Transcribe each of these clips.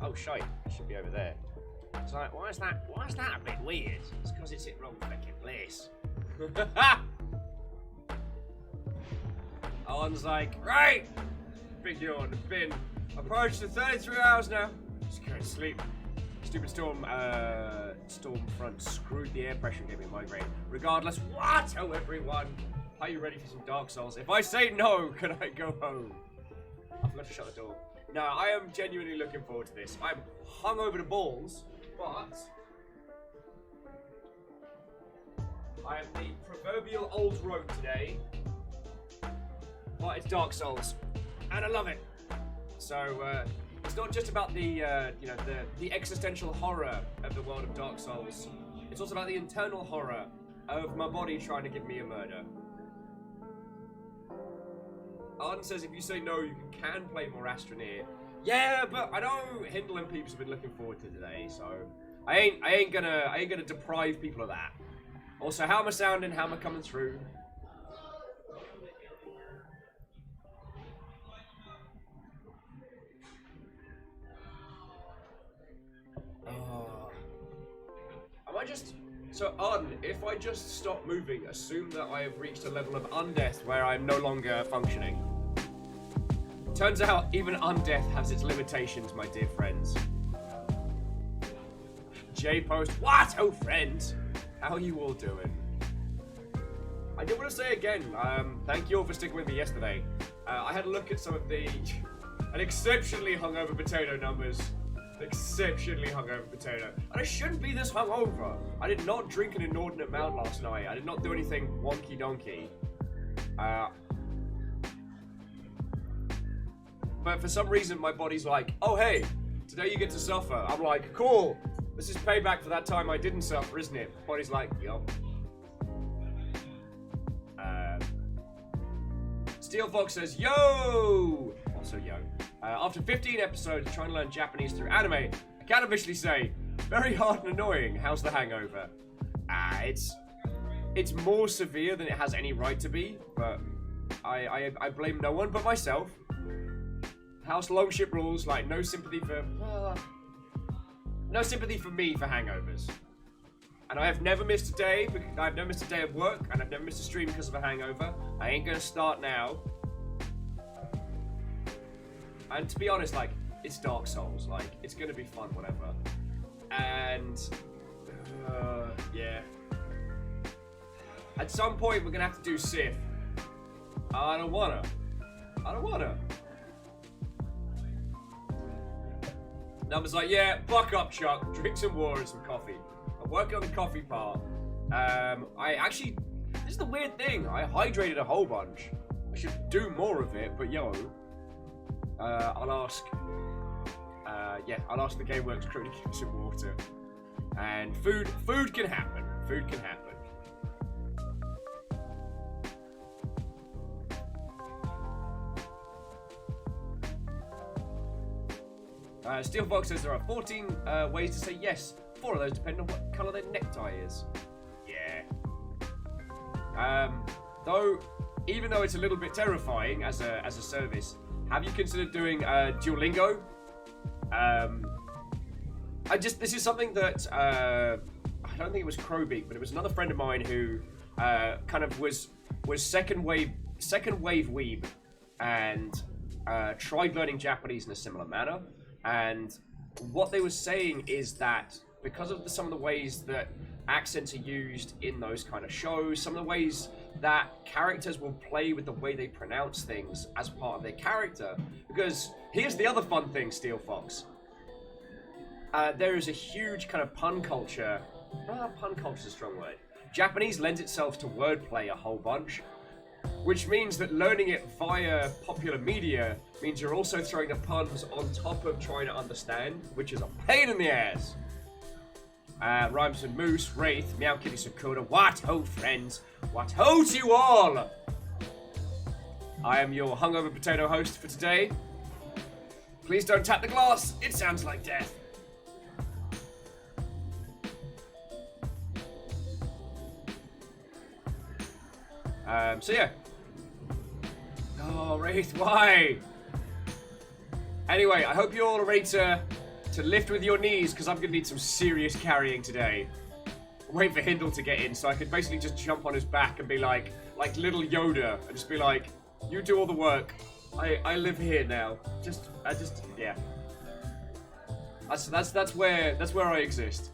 oh shite, it should be over there. It's like, why is that a bit weird? It's because it's in wrong fucking place. Owen's like, right! Big yawn, it's been approached to 33 hours now. Just go to sleep. Stupid storm front screwed the air pressure and gave me a migraine. Regardless, what? Oh, everyone, are you ready for some Dark Souls? If I say no, can I go home? I forgot to shut the door. No, I am genuinely looking forward to this. I'm hung over the balls, but I am the proverbial old road today. But it's Dark Souls, and I love it. So it's not just about the the existential horror of the world of Dark Souls. It's also about the internal horror of my body trying to give me a murder. Arden says if you say no, you can play more Astroneer. Yeah, but I know Hindle and peeps have been looking forward to today, so I ain't gonna deprive people of that. Also, how am I sounding? How am I coming through? Am I just... So, Arden, if I just stop moving, assume that I have reached a level of undeath where I'm no longer functioning. Turns out, even undeath has its limitations, my dear friends. J-Post, what? Oh, friends! How are you all doing? I do want to say again, thank you all for sticking with me yesterday. I had a look at some of the... an exceptionally hungover potato numbers. Exceptionally hungover potato. And I shouldn't be this hungover. I did not drink an inordinate amount last night. I did not do anything wonky donkey. But for some reason my body's like, oh hey, today you get to suffer. I'm like, cool. This is payback for that time I didn't suffer, isn't it? Body's like, yup. Steel Fox says, yo! Also yo. After 15 episodes of trying to learn Japanese through anime, I can officially say, very hard and annoying. How's the hangover? It's more severe than it has any right to be, but I blame no one but myself. House Longship rules, like no sympathy for me for hangovers. And I have never missed a day. I've never missed a day of work, and I've never missed a stream because of a hangover. I ain't gonna start now. And to be honest, like, it's Dark Souls, like, it's gonna be fun, whatever. And, yeah. At some point, we're gonna have to do Sif. I don't wanna. Numbers like, yeah, buck up, Chuck, drink some water and some coffee. I'm working on the coffee part. This is the weird thing, I hydrated a whole bunch. I should do more of it, but yo. I'll ask the GameWorks crew to give me some water. And food can happen. Food can happen. Steel Fox says there are 14 ways to say yes. 4 of those depend on what colour their necktie is. Yeah. Even though it's a little bit terrifying as a service, have you considered doing Duolingo? This is something that I don't think it was Crowbeak, but it was another friend of mine who kind of was second wave weeb and tried learning Japanese in a similar manner. And what they were saying is that because of some of the ways that accents are used in those kind of shows, some of the ways that characters will play with the way they pronounce things as part of their character. Because here's the other fun thing, Steel Fox. There is a huge kind of pun culture. Pun culture is a strong word. Japanese lends itself to wordplay a whole bunch, which means that learning it via popular media means you're also throwing the puns on top of trying to understand, which is a pain in the ass. Rhymes and Moose, Wraith, Meow Kitty Sakura, what ho friends, what ho to you all! I am your hungover potato host for today. Please don't tap the glass, it sounds like death. So yeah. Oh, Wraith, why? Anyway, I hope you all are ready to to lift with your knees, because I'm going to need some serious carrying today. Wait for Hindle to get in, so I could basically just jump on his back and be like little Yoda, and just be like, you do all the work. I live here now. Yeah. That's where I exist.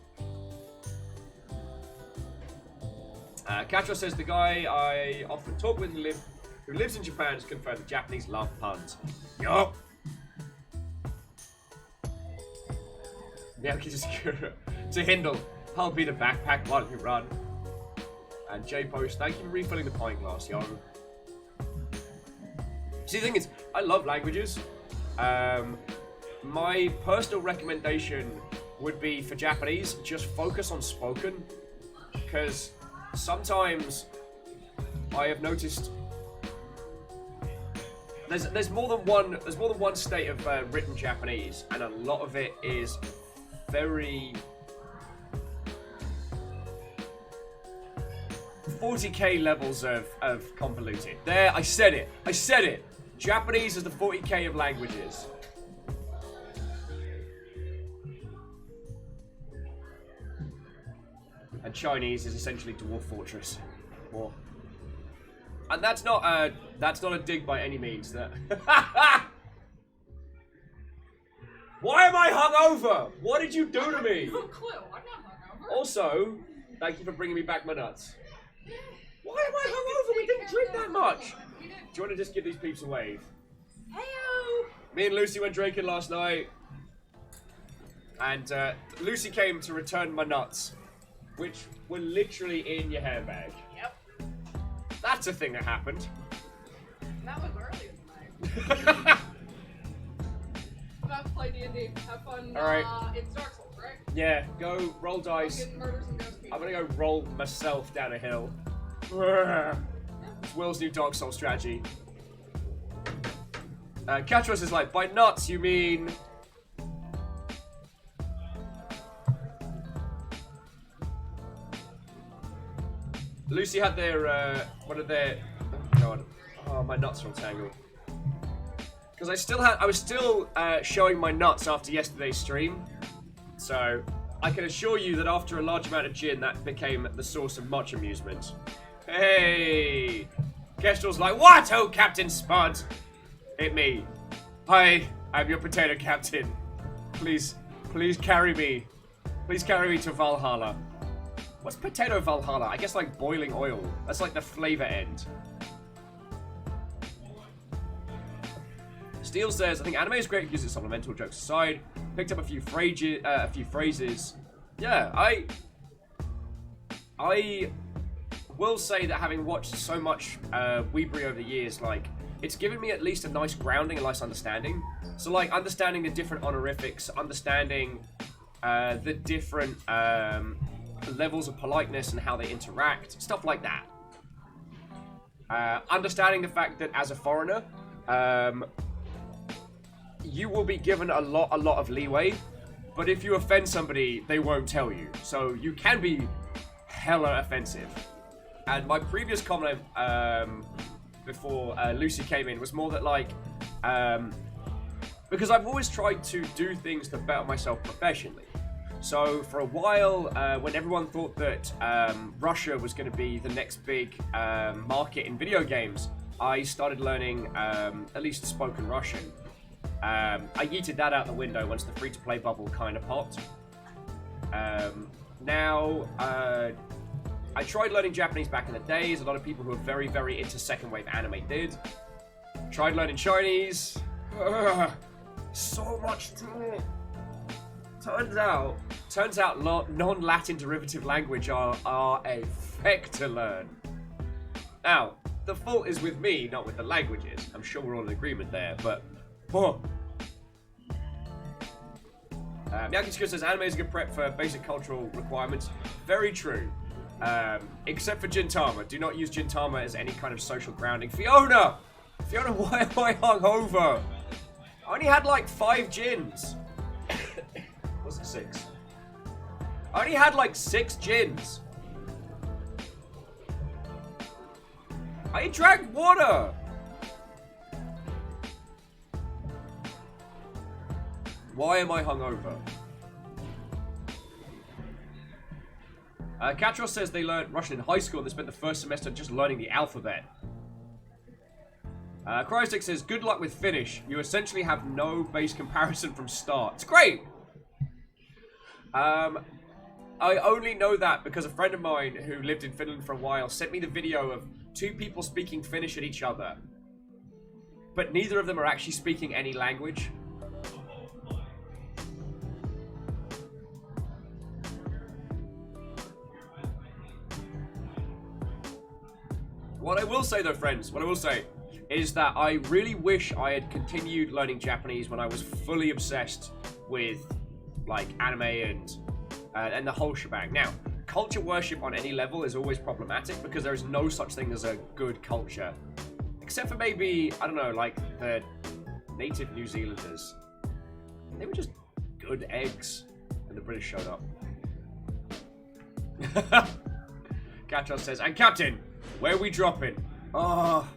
Katro says the guy I often talk with who lives in Japan has confirmed the Japanese love puns. Yup. Now just to Hindle. I'll be the backpack while you run. And J Post, thank you for refilling the pint glass, yo. See, the thing is, I love languages. My personal recommendation would be for Japanese, just focus on spoken, because sometimes I have noticed there's more than one state of written Japanese, and a lot of it is very 40k levels of convoluted. There, I said it. Japanese is the 40k of languages. And Chinese is essentially Dwarf Fortress. Or, and that's not a dig by any means. That. Why am I hungover? What did you do to me? No clue. I'm not hungover. Also, thank you for bringing me back my nuts. Why am I hungover? We didn't drink that much. Do you want to just give these peeps a wave? Heyo! Me and Lucy went drinking last night, and Lucy came to return my nuts, which were literally in your handbag. Yep. That's a thing that happened. That was earlier tonight. About to play D&D. Have fun. All right. It's Dark Souls, right? Yeah, go roll dice. Murder some ghost people. I'm gonna go roll myself down a hill. It's Will's new Dark Souls strategy. Katros is like, by nuts you mean... Lucy had their, one of their... Oh god. Oh, my nuts are all tangled. Because I was still showing my nuts after yesterday's stream. So, I can assure you that after a large amount of gin, that became the source of much amusement. Hey! Kestrel's like, what, oh Captain Spud? Hit me. Hi, I'm your potato captain. Please carry me. Please carry me to Valhalla. What's potato Valhalla? I guess like boiling oil. That's like the flavor end. Steele says, I think anime is great because it's supplemental, jokes aside. Picked up a few phrases. Yeah, I will say that having watched so much Weebury over the years, like, it's given me at least a nice grounding, a nice understanding. So, like, understanding the different honorifics, understanding the different levels of politeness and how they interact, stuff like that. Understanding the fact that as a foreigner, you will be given a lot of leeway, but if you offend somebody, they won't tell you. So you can be hella offensive. And my previous comment before Lucy came in was more that, like, because I've always tried to do things to better myself professionally. So for a while, when everyone thought that Russia was going to be the next big market in video games, I started learning at least spoken Russian. I yeeted that out the window once the free-to-play bubble kind of popped. Now, I tried learning Japanese back in the days. A lot of people who are very, very into second-wave anime did. Tried learning Chinese. So much to it. Turns out non-Latin derivative language are a feck to learn. Now, the fault is with me, not with the languages. I'm sure we're all in agreement there, but... Yakishko says, anime is a good prep for basic cultural requirements. Very true. Except for Gintama. Do not use Gintama as any kind of social grounding. Fiona, why am I hungover? I only had like 5 gins. Was it 6? I only had like 6 gins. I drank water. Why am I hungover? Katros says they learned Russian in high school and they spent the first semester just learning the alphabet. Cryostic says, good luck with Finnish. You essentially have no base comparison from start. It's great! I only know that because a friend of mine who lived in Finland for a while sent me the video of two people speaking Finnish at each other. But neither of them are actually speaking any language. What I will say though, friends, what I will say is that I really wish I had continued learning Japanese when I was fully obsessed with, like, anime and the whole shebang. Now, culture worship on any level is always problematic because there is no such thing as a good culture. Except for maybe, I don't know, like the native New Zealanders. They were just good eggs when the British showed up. Katros says, and Captain, where are we dropping? Oh,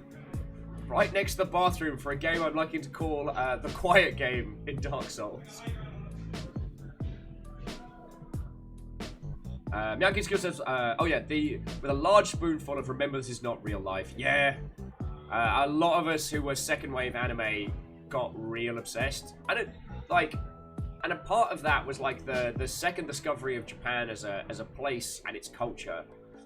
right next to the bathroom for a game I'm liking to call the quiet game in Dark Souls. Miyagi Skill says, oh yeah, with a large spoonful of remember this is not real life. Yeah. A lot of us who were second wave anime got real obsessed. And a part of that was like the second discovery of Japan as a place and its culture.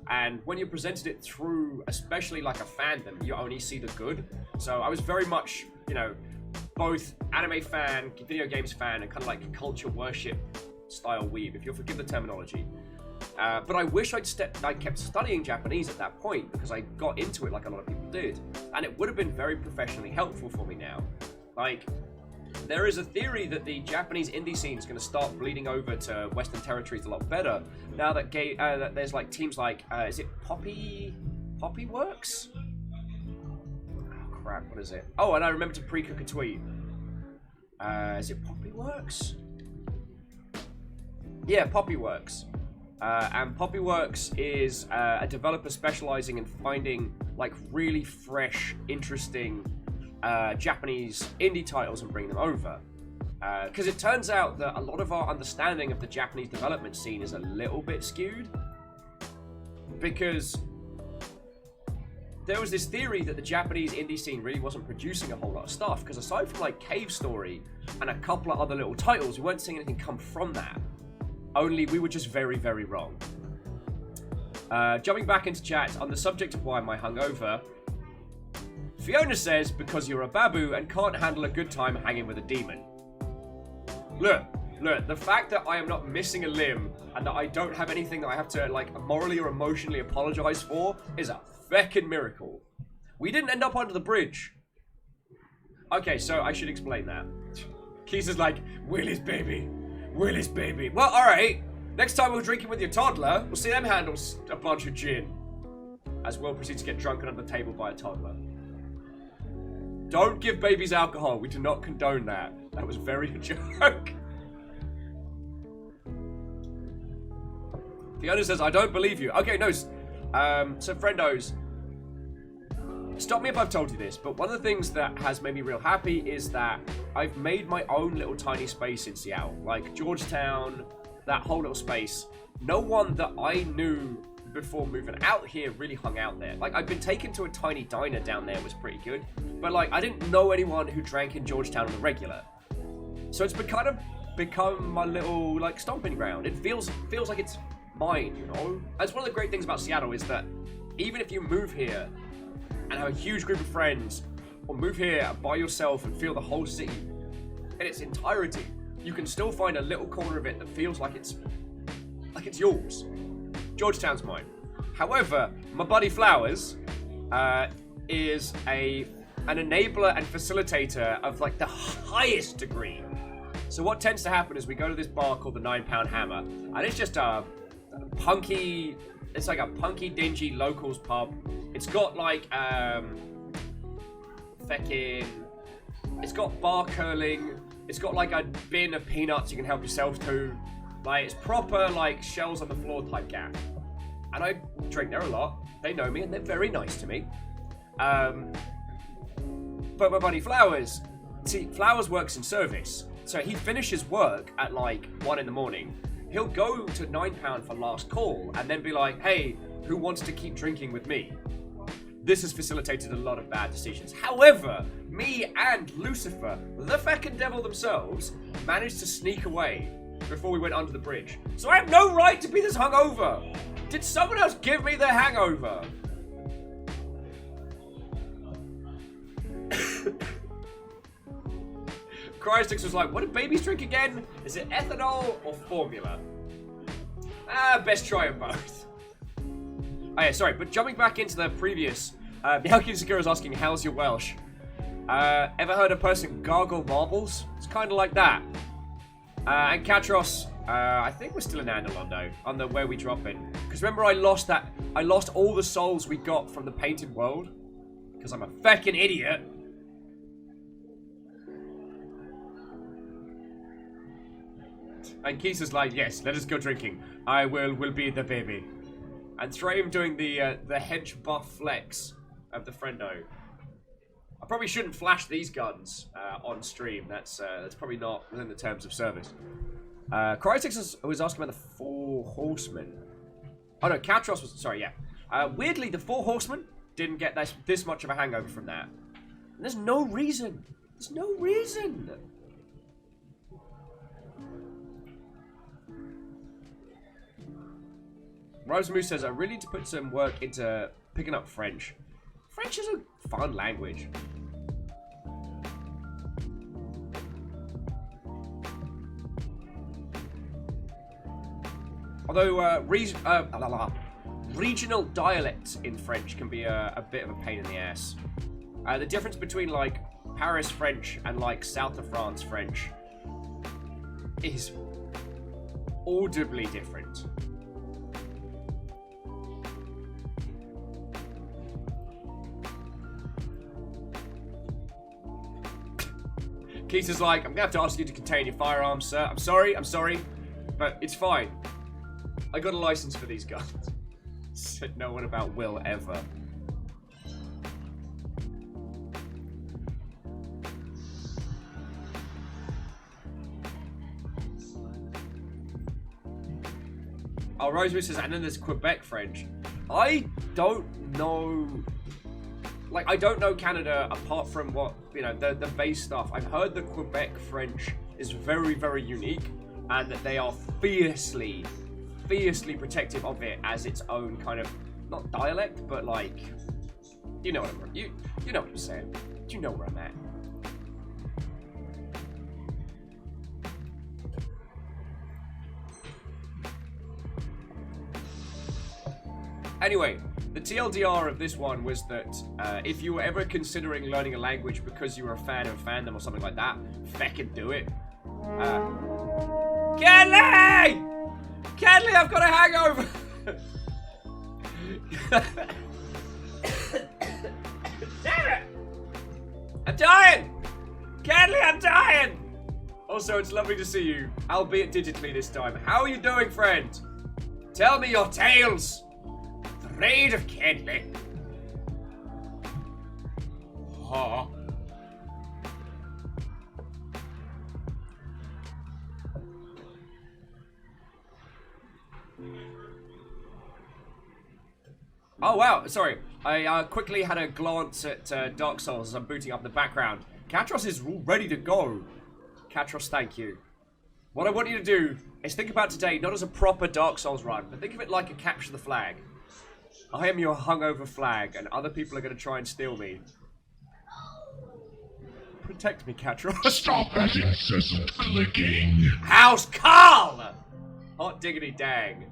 And when you presented it through, especially like a fandom, you only see the good. So I was very much, you know, both anime fan, video games fan, and kind of like culture worship style weeb, if you'll forgive the terminology. But I wish I kept studying Japanese at that point because I got into it like a lot of people did. And it would have been very professionally helpful for me now. Like, there is a theory that the Japanese indie scene is going to start bleeding over to Western territories a lot better now that that there's like teams like is it Poppy Works? Oh crap, what is it? Oh, and I remember to pre-cook a tweet. Is it Poppy Works? Yeah, Poppy Works. And Poppy Works is a developer specializing in finding like really fresh, interesting Japanese indie titles and bring them over. Because it turns out that a lot of our understanding of the Japanese development scene is a little bit skewed. Because there was this theory that the Japanese indie scene really wasn't producing a whole lot of stuff. Because aside from like Cave Story and a couple of other little titles, we weren't seeing anything come from that. Only we were just very, very wrong. Jumping back into chat on the subject of why am I hungover, Fiona says, because you're a babu and can't handle a good time hanging with a demon. Look, the fact that I am not missing a limb and that I don't have anything that I have to, like, morally or emotionally apologize for is a feckin' miracle. We didn't end up under the bridge. Okay, so I should explain that. Keys is like, Willy's baby. Willy's baby. Well, alright. Next time we're drinking with your toddler, we'll see them handle a bunch of gin. As Will proceeds to get drunk under the table by a toddler. Don't give babies alcohol. We do not condone that. That was very a joke. Fiona says, I don't believe you. Okay, no. So friendos, stop me if I've told you this, but one of the things that has made me real happy is that I've made my own little tiny space in Seattle. Like Georgetown, that whole little space. No one that I knew before moving out here really hung out there. Like, I've been taken to a tiny diner down there, was pretty good. But, like, I didn't know anyone who drank in Georgetown on the regular. So it's become my little, like, stomping ground. It feels like it's mine, you know? That's one of the great things about Seattle is that even if you move here and have a huge group of friends, or move here by yourself and feel the whole city in its entirety, you can still find a little corner of it that feels like it's yours. Georgetown's mine. However, my buddy Flowers is an enabler and facilitator of like the highest degree. So what tends to happen is we go to this bar called the 9 Pound Hammer, and it's just a punky, it's like a punky, dingy locals pub. It's got like it's got bar curling. It's got like a bin of peanuts you can help yourself to. Like, it's proper, like, shells on the floor type gaff. And I drink there a lot. They know me, and they're very nice to me. But my buddy Flowers, see, Flowers works in service. So he finishes work at like 1 in the morning. He'll go to £9 for last call and then be like, hey, who wants to keep drinking with me? This has facilitated a lot of bad decisions. However, me and Lucifer, the feckin' devil themselves, managed to sneak away before we went under the bridge. So I have no right to be this hungover. Did someone else give me the hangover? Cryostix was like, what do babies drink again? Is it ethanol or formula? Best try them both. Oh yeah, sorry, but jumping back into the previous, Miyaki Sakura is asking, how's your Welsh? Ever heard a person gargle marbles? It's kind of like that. And Katros, I think we're still in Andalon though, on the where we drop in. Because remember I lost all the souls we got from the painted world. Because I'm a feckin' idiot. And Kisa's like, yes, let us go drinking. I will be the baby. And Thrame doing the hedge buff flex of the friendo. I probably shouldn't flash these guns on stream. That's probably not within the terms of service. Cryotix was asking about the 4 horsemen. Oh no, Katros was, sorry, yeah. Weirdly, the 4 horsemen didn't get this much of a hangover from that. And there's no reason. There's no reason. Rosemoose says, I really need to put some work into picking up French. French is a fun language. Although, regional dialects in French can be a bit of a pain in the ass. The difference between, like, Paris French and, like, South of France French is audibly different. Keith like, I'm gonna have to ask you to contain your firearms, sir. I'm sorry, but it's fine. I got a license for these guns. Said no one about Will ever. Oh, Rosemary says, and then there's Quebec French. I don't know. Like, I don't know Canada apart from what, you know, the base stuff. I've heard that Quebec French is very, very unique and that they are fiercely protective of it as its own kind of, not dialect, but like, you know what you know what I'm saying. You know where I'm at. Anyway, the TLDR of this one was that if you were ever considering learning a language because you were a fan of a fandom or something like that, feckin' do it. Kenley! Kenley, I've got a hangover! Damn it! I'm dying! Kenley, I'm dying! Also, it's lovely to see you, albeit digitally this time. How are you doing, friend? Tell me your tales! Raid of Kenley. Huh? Oh wow, sorry. I quickly had a glance at Dark Souls as I'm booting up in the background. Katros is all ready to go. Katros, thank you. What I want you to do is think about today not as a proper Dark Souls run, but think of it like a capture the flag. I am your hungover flag, and other people are going to try and steal me. Protect me, Katros. Stop that incessant clicking. House Carl! Hot diggity dang.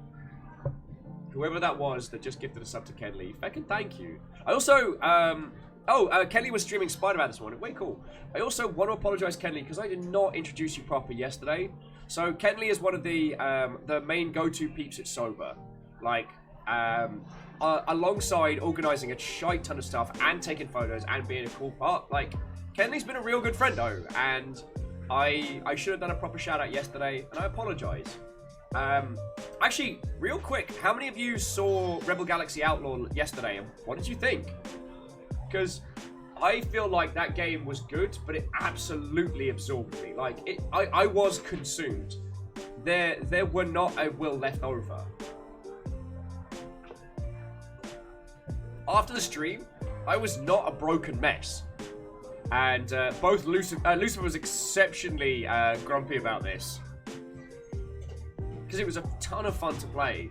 Whoever that was that just gifted a sub to Kenley, feckin' thank you. I also, Kenley was streaming Spider-Man this morning. Way cool. I also want to apologize, Kenley, because I did not introduce you properly yesterday. So Kenley is one of the main go-to peeps at Sober. Like, alongside organising a shite ton of stuff and taking photos and being a cool part. Like, Kenley's been a real good friend though, and I should have done a proper shout out yesterday, and I apologise. Actually, real quick, how many of you saw Rebel Galaxy Outlaw yesterday, and what did you think? Because I feel like that game was good, but it absolutely absorbed me. Like, I was consumed. There were not a will left over. After the stream, I was not a broken mess. And both Lucifer was exceptionally grumpy about this. Because it was a ton of fun to play.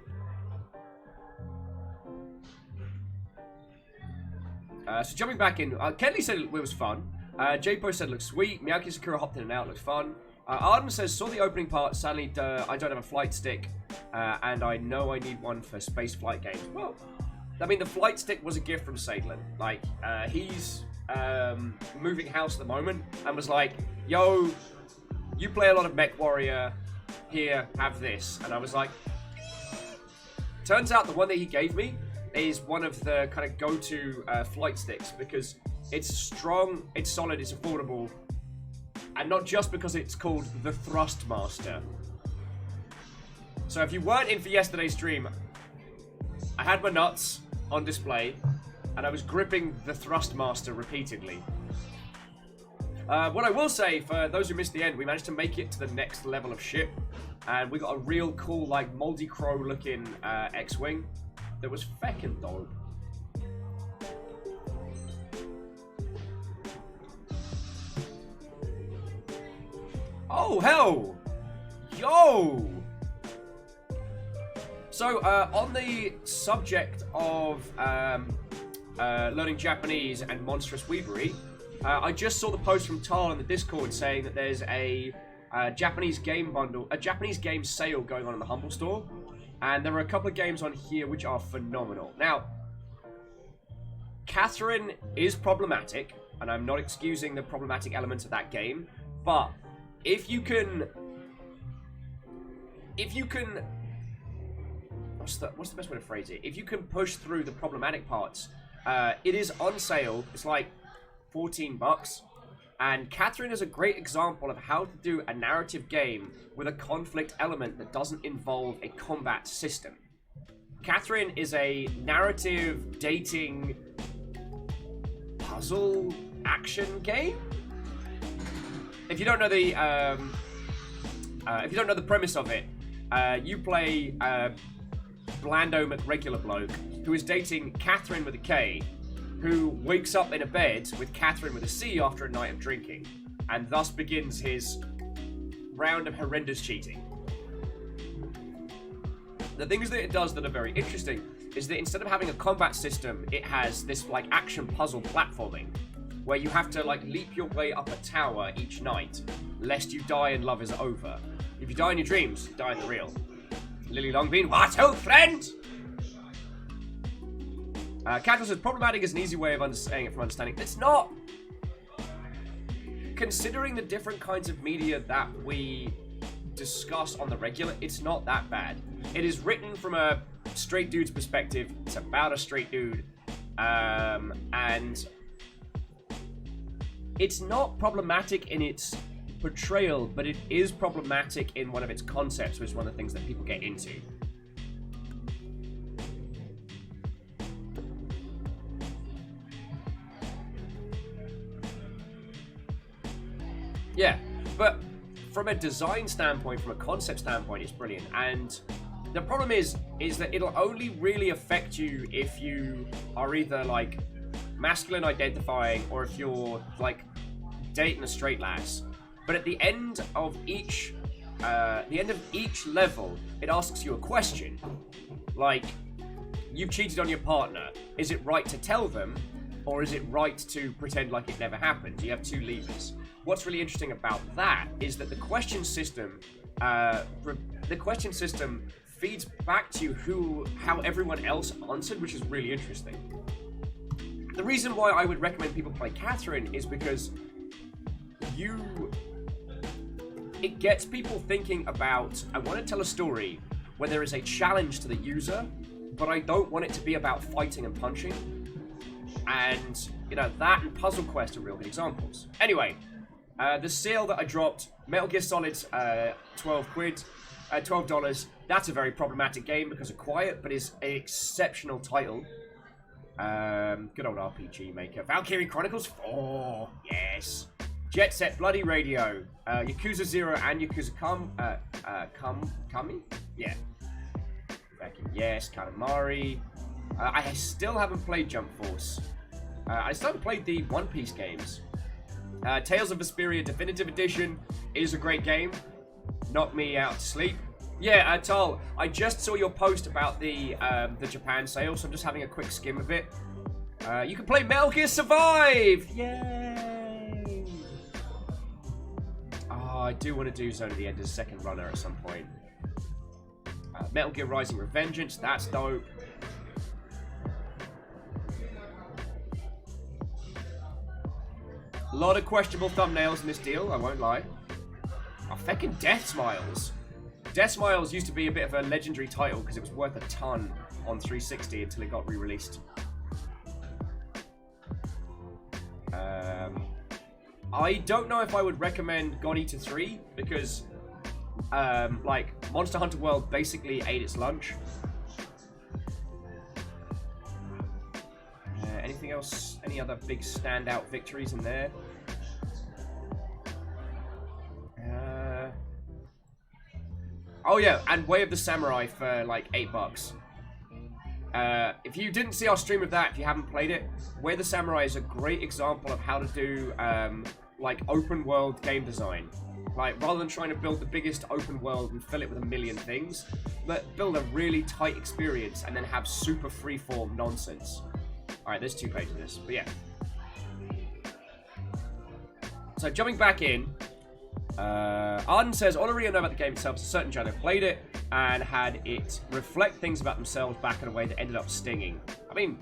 So jumping back in, Kenley said it was fun. J-Po said it looks sweet. Miyaki Sakura hopped in and out, looks fun. Arden says, saw the opening part, sadly I don't have a flight stick. And I know I need one for space flight games. Well, I mean, the flight stick was a gift from Sadlin. Like, he's moving house at the moment and was like, yo, you play a lot of Mech Warrior, here, have this. And I was like, turns out the one that he gave me is one of the kind of go-to flight sticks because it's strong, it's solid, it's affordable, and not just because it's called the Thrustmaster. So if you weren't in for yesterday's stream, I had my nuts on display, and I was gripping the Thrustmaster repeatedly. What I will say, for those who missed the end, we managed to make it to the next level of ship, and we got a real cool, like, Moldy Crow-looking X-Wing that was feckin' dope. Oh, hell! Yo! So, on the subject of learning Japanese and monstrous weebery, I just saw the post from Tal in the Discord saying that there's a Japanese game bundle, a Japanese game sale going on in the Humble Store, and there are a couple of games on here which are phenomenal. Now, Catherine is problematic, and I'm not excusing the problematic elements of that game, but if you can, what's the best way to phrase it? If you can push through the problematic parts, it is on sale. It's like $14, and Catherine is a great example of how to do a narrative game with a conflict element that doesn't involve a combat system. Catherine is a narrative dating puzzle action game. If you don't know the premise of it, you play Blando McRegular bloke who is dating Catherine with a K, who wakes up in a bed with Catherine with a C after a night of drinking, and thus begins his round of horrendous cheating. The things that it does that are very interesting is that instead of having a combat system, it has this like action puzzle platforming, where you have to like leap your way up a tower each night, lest you die and love is over. If you die in your dreams, you die in the real. Lily Longbean, what old friend? Catherine says, problematic is an easy way of saying it from understanding. It's not. Considering the different kinds of media that we discuss on the regular, it's not that bad. It is written from a straight dude's perspective. It's about a straight dude. And it's not problematic in its portrayal, but it is problematic in one of its concepts, which is one of the things that people get into. Yeah, but from a design standpoint, from a concept standpoint, it's brilliant. And the problem is that it'll only really affect you if you are either like masculine identifying or if you're like dating a straight lass. But at the end of each level, it asks you a question. Like, you've cheated on your partner. Is it right to tell them, or is it right to pretend like it never happened? You have two levers. What's really interesting about that is that the question system feeds back to you how everyone else answered, which is really interesting. The reason why I would recommend people play Catherine is because it gets people thinking about, I want to tell a story where there is a challenge to the user, but I don't want it to be about fighting and punching. And, you know, that and Puzzle Quest are real good examples. Anyway, the sale that I dropped, Metal Gear Solid's $12. That's a very problematic game because of Quiet, but is an exceptional title. Good old RPG Maker. Valkyrie Chronicles 4. Yes. Jet Set Bloody Radio. Yakuza 0 and Yakuza Kami? Yeah. Yes. Katamari. I still haven't played Jump Force. I still haven't played the One Piece games. Tales of Vesperia Definitive Edition is a great game. Knocked me out to sleep. Yeah, Tal, I just saw your post about the Japan sale, so I'm just having a quick skim of it. You can play Metal Gear Survive! Yay! Oh, I do want to do Zone of the End as a second runner at some point. Metal Gear Rising Revengeance, that's dope. A lot of questionable thumbnails in this deal, I won't lie. Oh, feckin' Death Smiles. Death Smiles used to be a bit of a legendary title because it was worth a ton on 360 until it got re-released. I don't know if I would recommend God Eater 3 because, like, Monster Hunter World basically ate its lunch. Anything else? Any other big standout victories in there? Oh yeah, and Way of the Samurai for like $8. If you didn't see our stream of that, if you haven't played it, Way of the Samurai is a great example of how to do like open world game design. Like, rather than trying to build the biggest open world and fill it with a million things, build a really tight experience and then have super freeform nonsense. Alright, there's 2 pages of this, but yeah. So jumping back in, Arden says, all I really know about the game itself is a certain genre played it and had it reflect things about themselves back in a way that ended up stinging. I mean,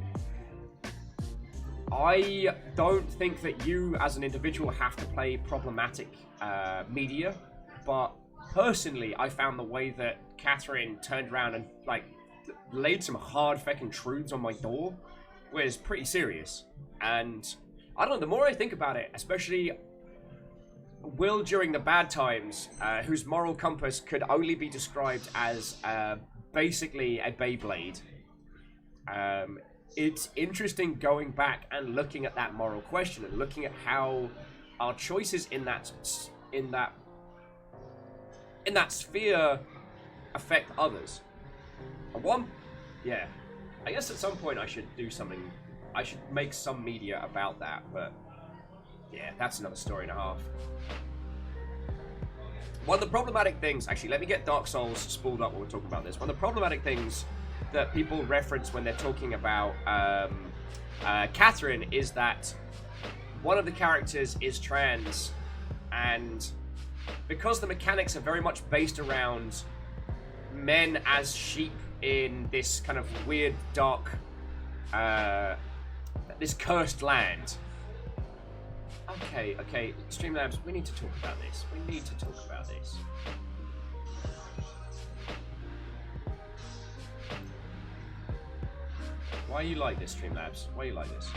I don't think that you as an individual have to play problematic media, but personally I found the way that Catherine turned around and like laid some hard feckin' truths on my door was pretty serious. And I don't know, the more I think about it, especially Will during the bad times, whose moral compass could only be described as basically a Beyblade. It's interesting going back and looking at that moral question and looking at how our choices in that sphere affect others. Yeah. I guess at some point I should do something. I should make some media about that, but yeah, that's another story and a half. One of the problematic things, actually, let me get Dark Souls spooled up when we're talking about this. One of the problematic things that people reference when they're talking about Catherine is that one of the characters is trans, and because the mechanics are very much based around men as sheep in this kind of weird, dark, this cursed land. Okay, Streamlabs, we need to talk about this. Why are you like this, Streamlabs? Why are you like this?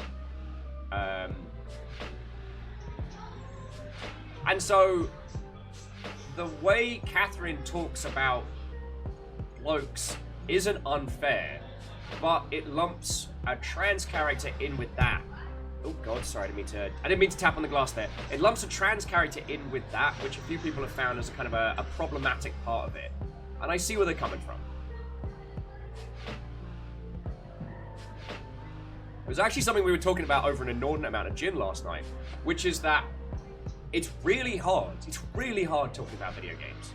And so, the way Catherine talks about blokes isn't unfair, but it lumps a trans character in with that. Oh god, sorry, I didn't mean to tap on the glass there. It lumps a trans character in with that, which a few people have found as a kind of a problematic part of it. And I see where they're coming from. It was actually something we were talking about over an inordinate amount of gin last night, which is that it's really hard talking about video games.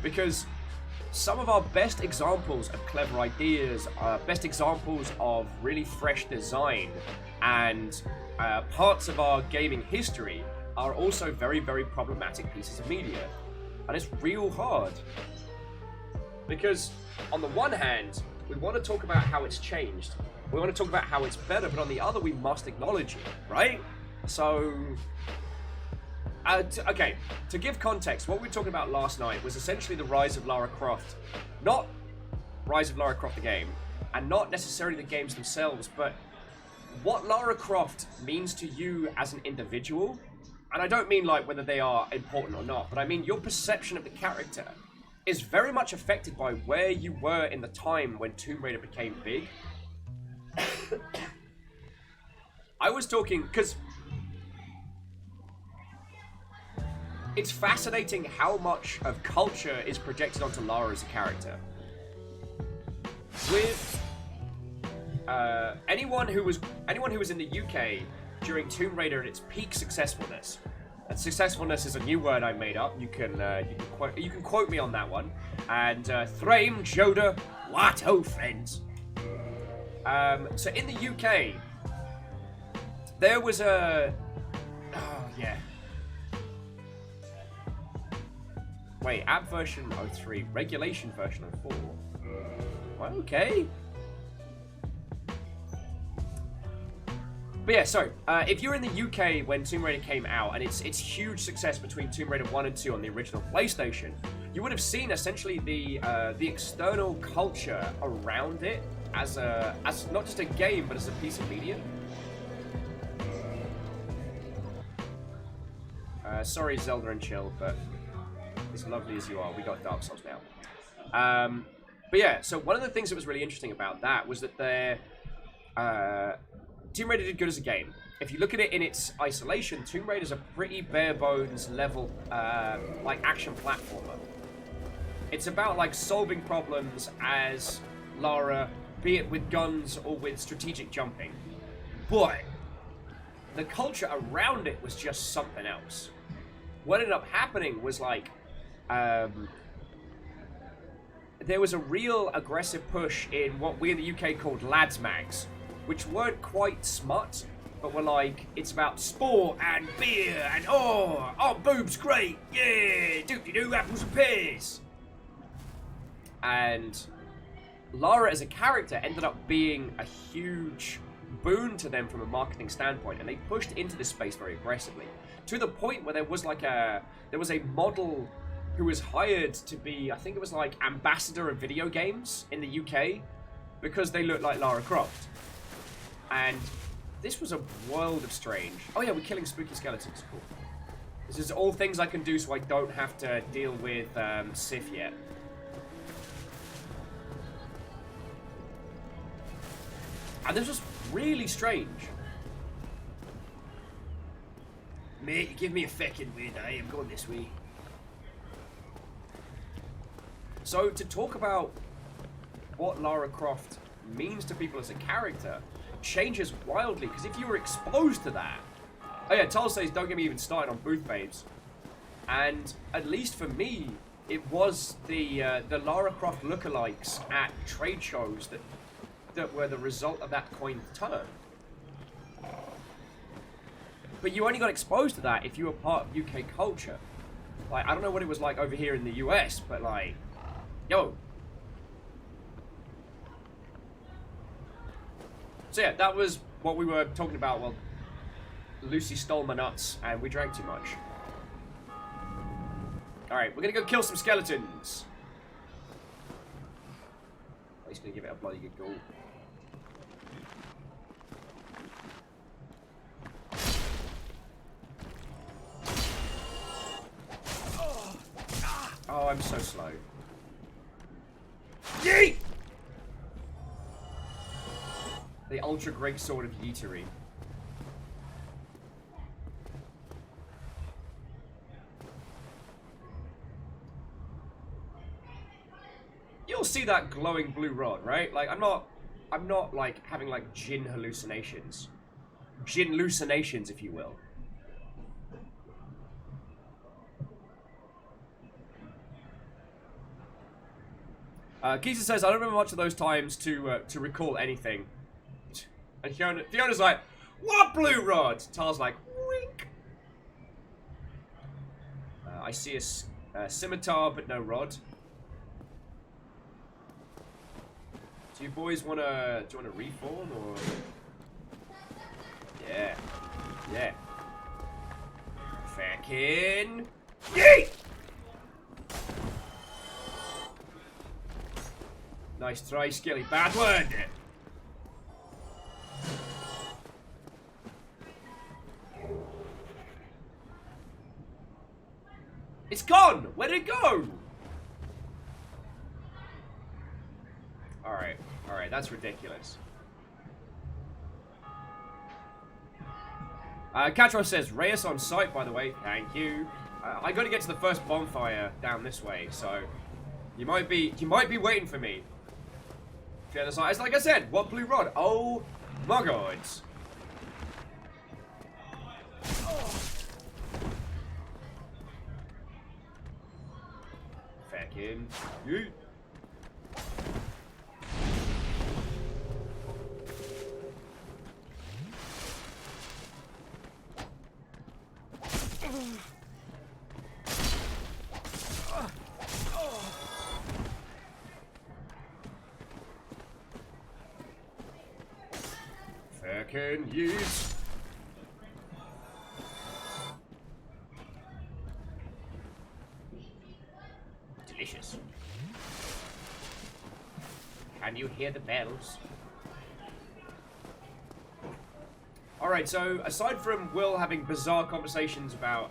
Because some of our best examples of clever ideas, best examples of really fresh design, and parts of our gaming history are also very, very problematic pieces of media. And it's real hard. Because on the one hand, we want to talk about how it's changed. We want to talk about how it's better, but on the other, we must acknowledge it, right? So, okay, to give context, what we were talking about last night was essentially the rise of Lara Croft. Not Rise of Lara Croft the game, and not necessarily the games themselves, but what Lara Croft means to you as an individual. And I don't mean like whether they are important or not, but I mean your perception of the character is very much affected by where you were in the time when Tomb Raider became big. I was talking because it's fascinating how much of culture is projected onto Lara as a character. With anyone who was in the UK during Tomb Raider at its peak successfulness. And successfulness is a new word I made up. You can quote me on that one. And Thrame, Joda, what ho friends. So in the UK, there was a wait, app version 03, regulation version 04. Well, okay. But yeah, so if you're in the UK when Tomb Raider came out, and its huge success between Tomb Raider 1 and 2 on the original PlayStation, you would have seen essentially the external culture around it as not just a game, but as a piece of media. Sorry, Zelda and Chill, but as lovely as you are, we got Dark Souls now. But yeah, so one of the things that was really interesting about that was that Tomb Raider did good as a game. If you look at it in its isolation, Tomb Raider's a pretty bare bones level, like action platformer. It's about like solving problems as Lara, be it with guns or with strategic jumping. But the culture around it was just something else. What ended up happening was like, there was a real aggressive push in what we in the UK called lads mags, which weren't quite smut, but were like, it's about sport and beer and oh boobs great, yeah, doop-de-doo, apples and pears. And Lara as a character ended up being a huge boon to them from a marketing standpoint, and they pushed into this space very aggressively, to the point where there was a model who was hired to be, I think it was like ambassador of video games in the UK, because they looked like Lara Croft. And this was a world of strange. Oh yeah, we're killing spooky skeletons. Cool. This is all things I can do so I don't have to deal with Sif yet. And this was really strange. Mate, you give me a feckin' weird eye, I'm going this way. So, to talk about what Lara Croft means to people as a character changes wildly, because if you were exposed to that... Oh yeah, Tal says, don't get me even started on booth babes. And, at least for me, it was the Lara Croft lookalikes at trade shows that were the result of that coined term. But you only got exposed to that if you were part of UK culture. Like, I don't know what it was like over here in the US, but like, yo. So yeah, that was what we were talking about. Well, Lucy stole my nuts and we drank too much. Alright, we're gonna go kill some skeletons. He's gonna give it a bloody good go. Oh, I'm so slow. Yeet! The ultra great sword of Yeetery. You'll see that glowing blue rod, right? Like, I'm not like having like Jinn hallucinations. Jinn hallucinations, if you will. Keisa says, I don't remember much of those times to recall anything. And Fiona's like, what blue rod? Tar's like, wink. I see a scimitar, but no rod. Do you boys do you wanna reform or? Yeah. Yeah. Feckin' yeet! Nice try, Skilly. Bad word. It's gone! Where did it go? Alright, that's ridiculous. Catros says, Reyes on site, by the way. Thank you. I got to get to the first bonfire down this way, so you might be waiting for me. It's like I said, what blue rod? Oh my god. Feckin' yeet. Feckin' yeet. Delicious. Can you hear the bells? Alright, so aside from Will having bizarre conversations about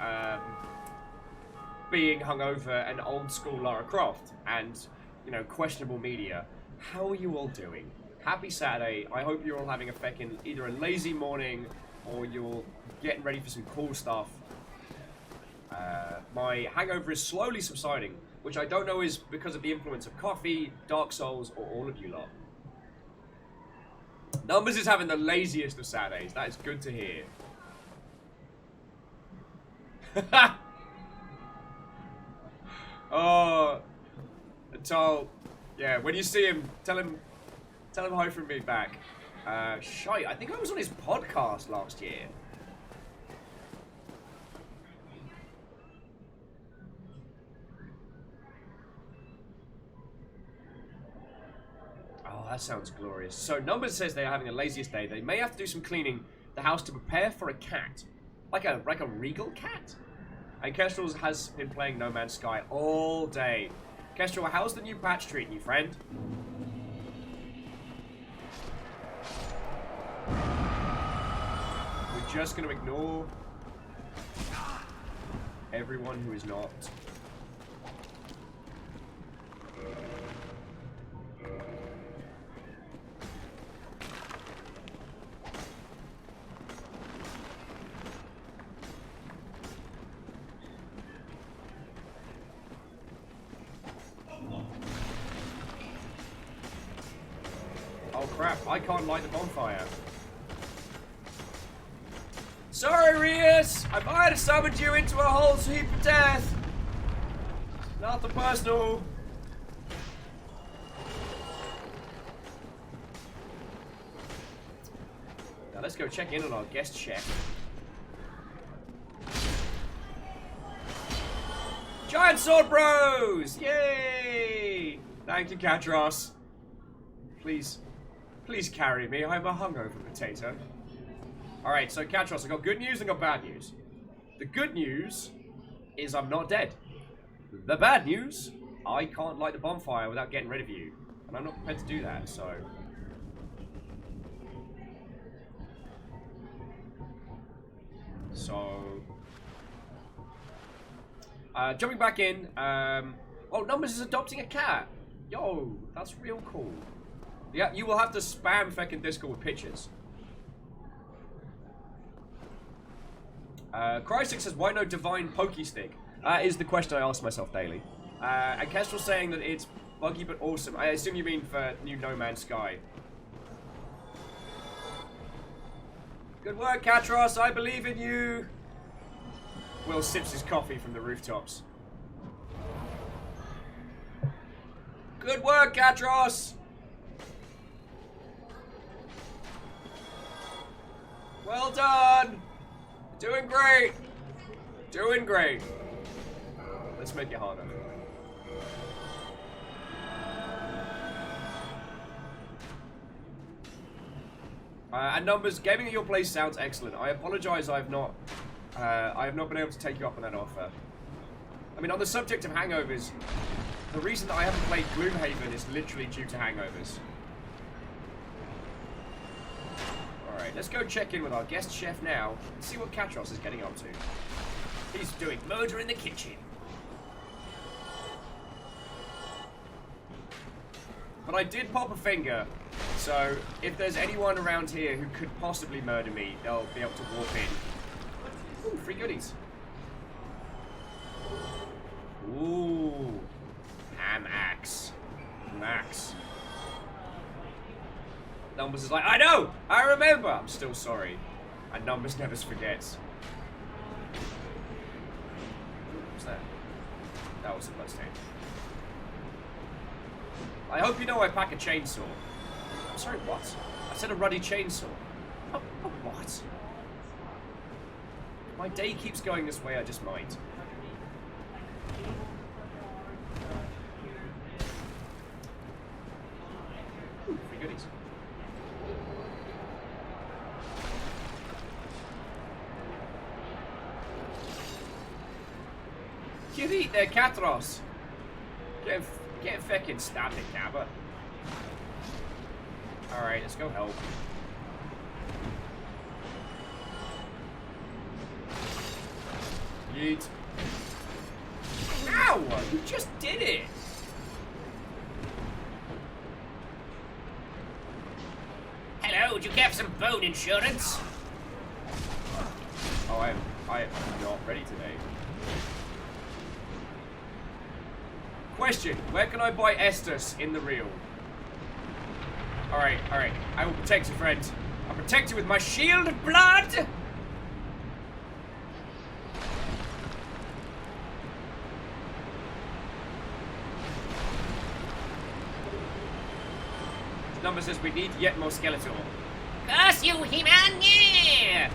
being hungover and old school Lara Croft and, you know, questionable media, how are you all doing? Happy Saturday. I hope you're all having a feckin' either a lazy morning or you're getting ready for some cool stuff. My hangover is slowly subsiding, which I don't know is because of the influence of coffee, Dark Souls, or all of you lot. Numbers is having the laziest of Saturdays. That is good to hear. Oh, Tal. Yeah, when you see him, tell him hi from me back. Shite, I think I was on his podcast last year. Oh, that sounds glorious. So, Numbers says they are having the laziest day. They may have to do some cleaning the house to prepare for a cat. Like a regal cat? And Kestrel has been playing No Man's Sky all day. Kestrel, how's the new patch treating you, friend? We're just going to ignore everyone who is not. Oh crap, I can't light the bonfire. Sorry, Rias! I might have summoned you into a whole heap of death! Nothing personal. Now let's go check in on our guest chef. Giant Sword Bros! Yay! Thank you, Katros. Please carry me. I'm a hungover potato. Alright, so Katros, I got good news and got bad news. The good news is I'm not dead. The bad news, I can't light the bonfire without getting rid of you. And I'm not prepared to do that, so... jumping back in, oh, Numbers is adopting a cat. Yo, that's real cool. Yeah, you will have to spam feckin' Discord with pictures. Crysic says, why no divine pokey stick? Is the question I ask myself daily. And Kestrel saying that it's buggy but awesome. I assume you mean for new No Man's Sky. Good work, Katros. I believe in you. Will sips his coffee from the rooftops. Good work, Katros. Well done. Doing great. Doing great. Let's make it harder. And Numbers, gaming at your place sounds excellent. I apologize, I have not been able to take you up on that offer. I mean, on the subject of hangovers, the reason that I haven't played Gloomhaven is literally due to hangovers. Alright, let's go check in with our guest chef now and see what Katros is getting up to. He's doing murder in the kitchen. But I did pop a finger, so if there's anyone around here who could possibly murder me, they'll be able to walk in Ooh, free goodies. Ooh. Ham axe. Max. Numbers is like, I know! I remember! I'm still sorry. And Numbers never forgets. What's that? That was a bloodstain. I hope you know I pack a chainsaw. I'm sorry, what? I said a ruddy chainsaw. A what? My day keeps going this way, I just might. Ooh, free goodies. You eat their Catros. Get fucking stabbed it, Cabba. Alright, let's go help. Yeet. Ow! You just did it! Hello, would you care for some bone insurance? Oh, I am not ready today. Question, where can I buy Estus in the real? Alright, alright. I will protect you, friend. I'll protect you with my shield of blood! Number says we need yet more Skeletor. Curse you, He-Man! Yeah!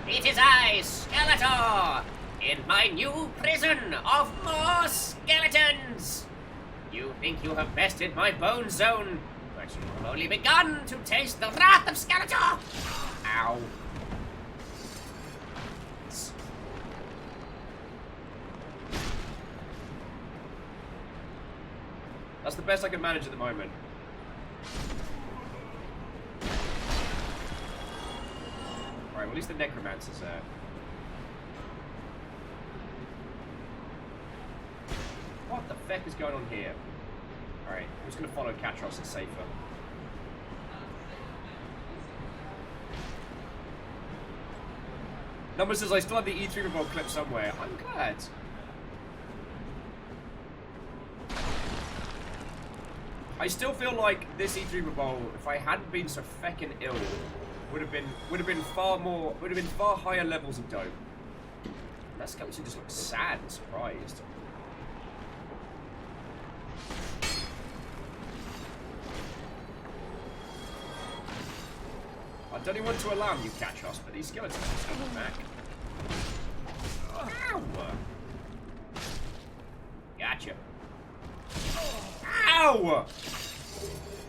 It is I, Skeletor! In my new prison of more skeletons! You think you have bested my bone zone, but you have only begun to taste the wrath of Skeletor! Ow. That's the best I can manage at the moment. Alright, well, at least the Necromancer's there. What the feck is going on here? Alright, I'm just gonna follow Catros, it's safer. Number says I still have the E3 Revolt clip somewhere. I'm glad. I still feel like this E3 Revolt, if I hadn't been so feckin' ill, would have been far higher levels of dope. That skeleton just looks sad and surprised. I don't even want to alarm you, Catros, but these skeletons are coming back. Ow! Gotcha. Ow!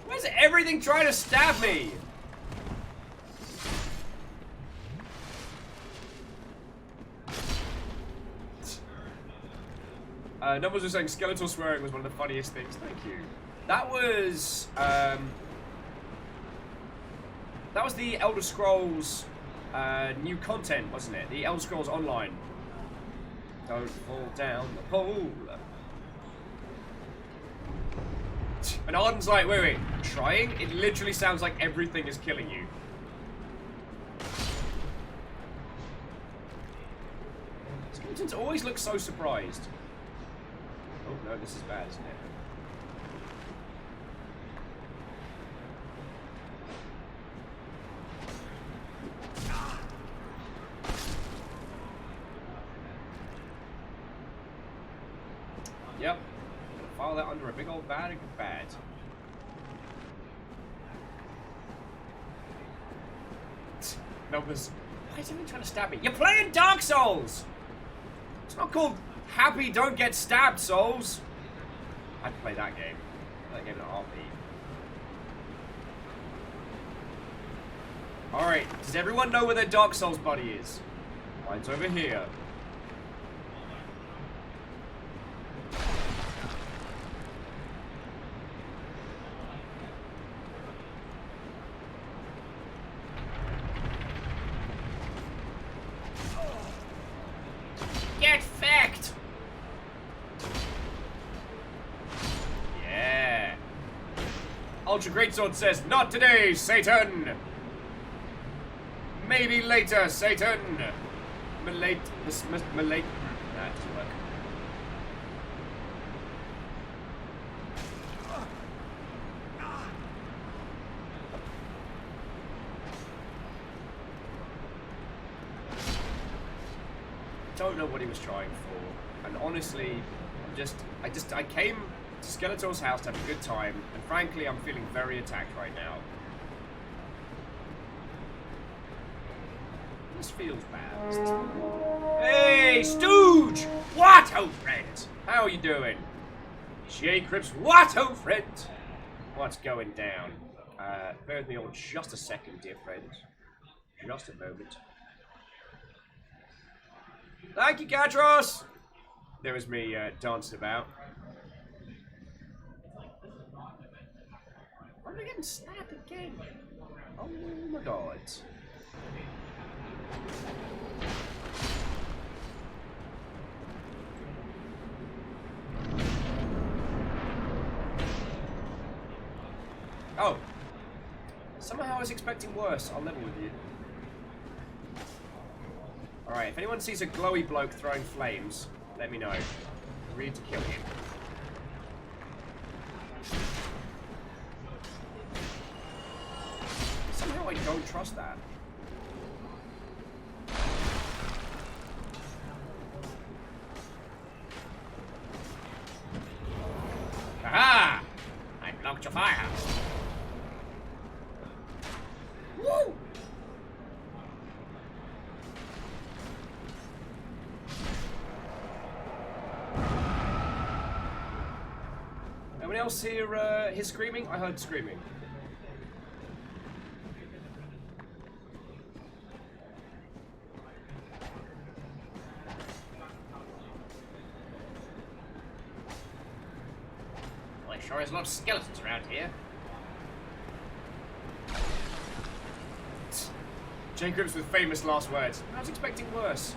Where's everything trying to stab me? Numbers were saying Skeletor swearing was one of the funniest things. Thank you. That was the Elder Scrolls new content, wasn't it? The Elder Scrolls Online. Don't fall down the hole. And Arden's like, wait, trying? It literally sounds like everything is killing you. Skeletons always look so surprised. Oh no, this is bad, isn't it? Yep. Gonna file that under a big old bag of bad. Numbers. Why is everyone trying to stab me? You're playing Dark Souls! It's not called Happy Don't Get Stabbed Souls. I'd play that game. That game in a heartbeat. Alright, does everyone know where their Dark Souls buddy is? Mine's over here. Get fecked! Yeah. Ultra Greatsword says, not today, Satan! Maybe later, Satan! Malate. Malate. Nah, it doesn't work. Don't know what he was trying for, and honestly, I came to Skeletor's house to have a good time, and frankly, I'm feeling very attacked right now. This feels bad. Hey, Stooge! What, old friend? How are you doing? J-Crips, what, old friend? What's going down? Bear with me on just a second, dear friend. Just a moment. Thank you, Katros! There was me dancing about. Why am I getting stabbed again? Oh my god. Oh. Somehow I was expecting worse. I'll level with you. Alright, if anyone sees a glowy bloke throwing flames, let me know. I'm ready to kill him. Somehow I don't trust that. Aha! I blocked your fire. Woo! Anyone else hear his screaming? I heard screaming. Well, there sure is a lot of skeletons around here. J-Crips with famous last words. I was expecting worse.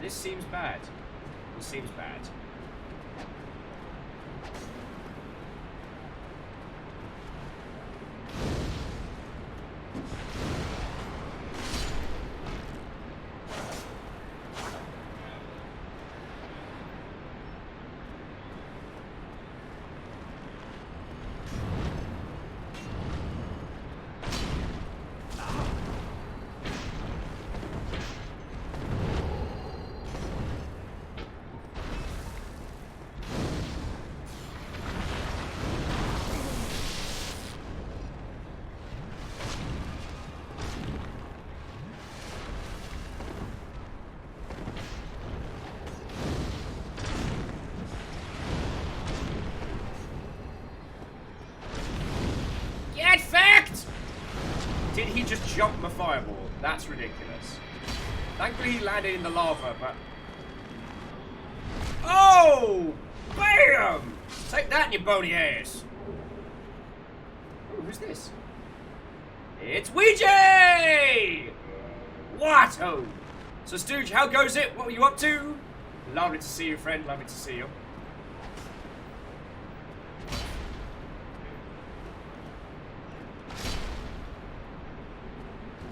This seems bad. This seems bad. Did he just jump my fireball? That's ridiculous. Thankfully he landed in the lava, but... Oh! Bam! Take that in your bony ass! Oh, who's this? It's Ouija! What? Oh. So, Stooge, how goes it? What were you up to? Lovely to see you, friend. Lovely to see you.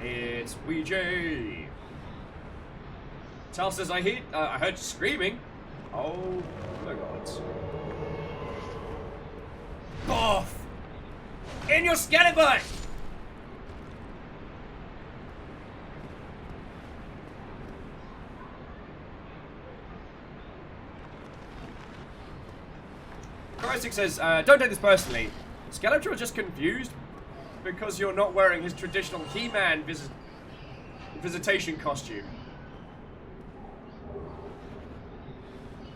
It's Ouija. Tal says I heard you screaming. Oh my god. Off! In your skeleton! Crysic says, don't take this personally. Skeletor is just confused because you're not wearing his traditional He-Man visitation costume.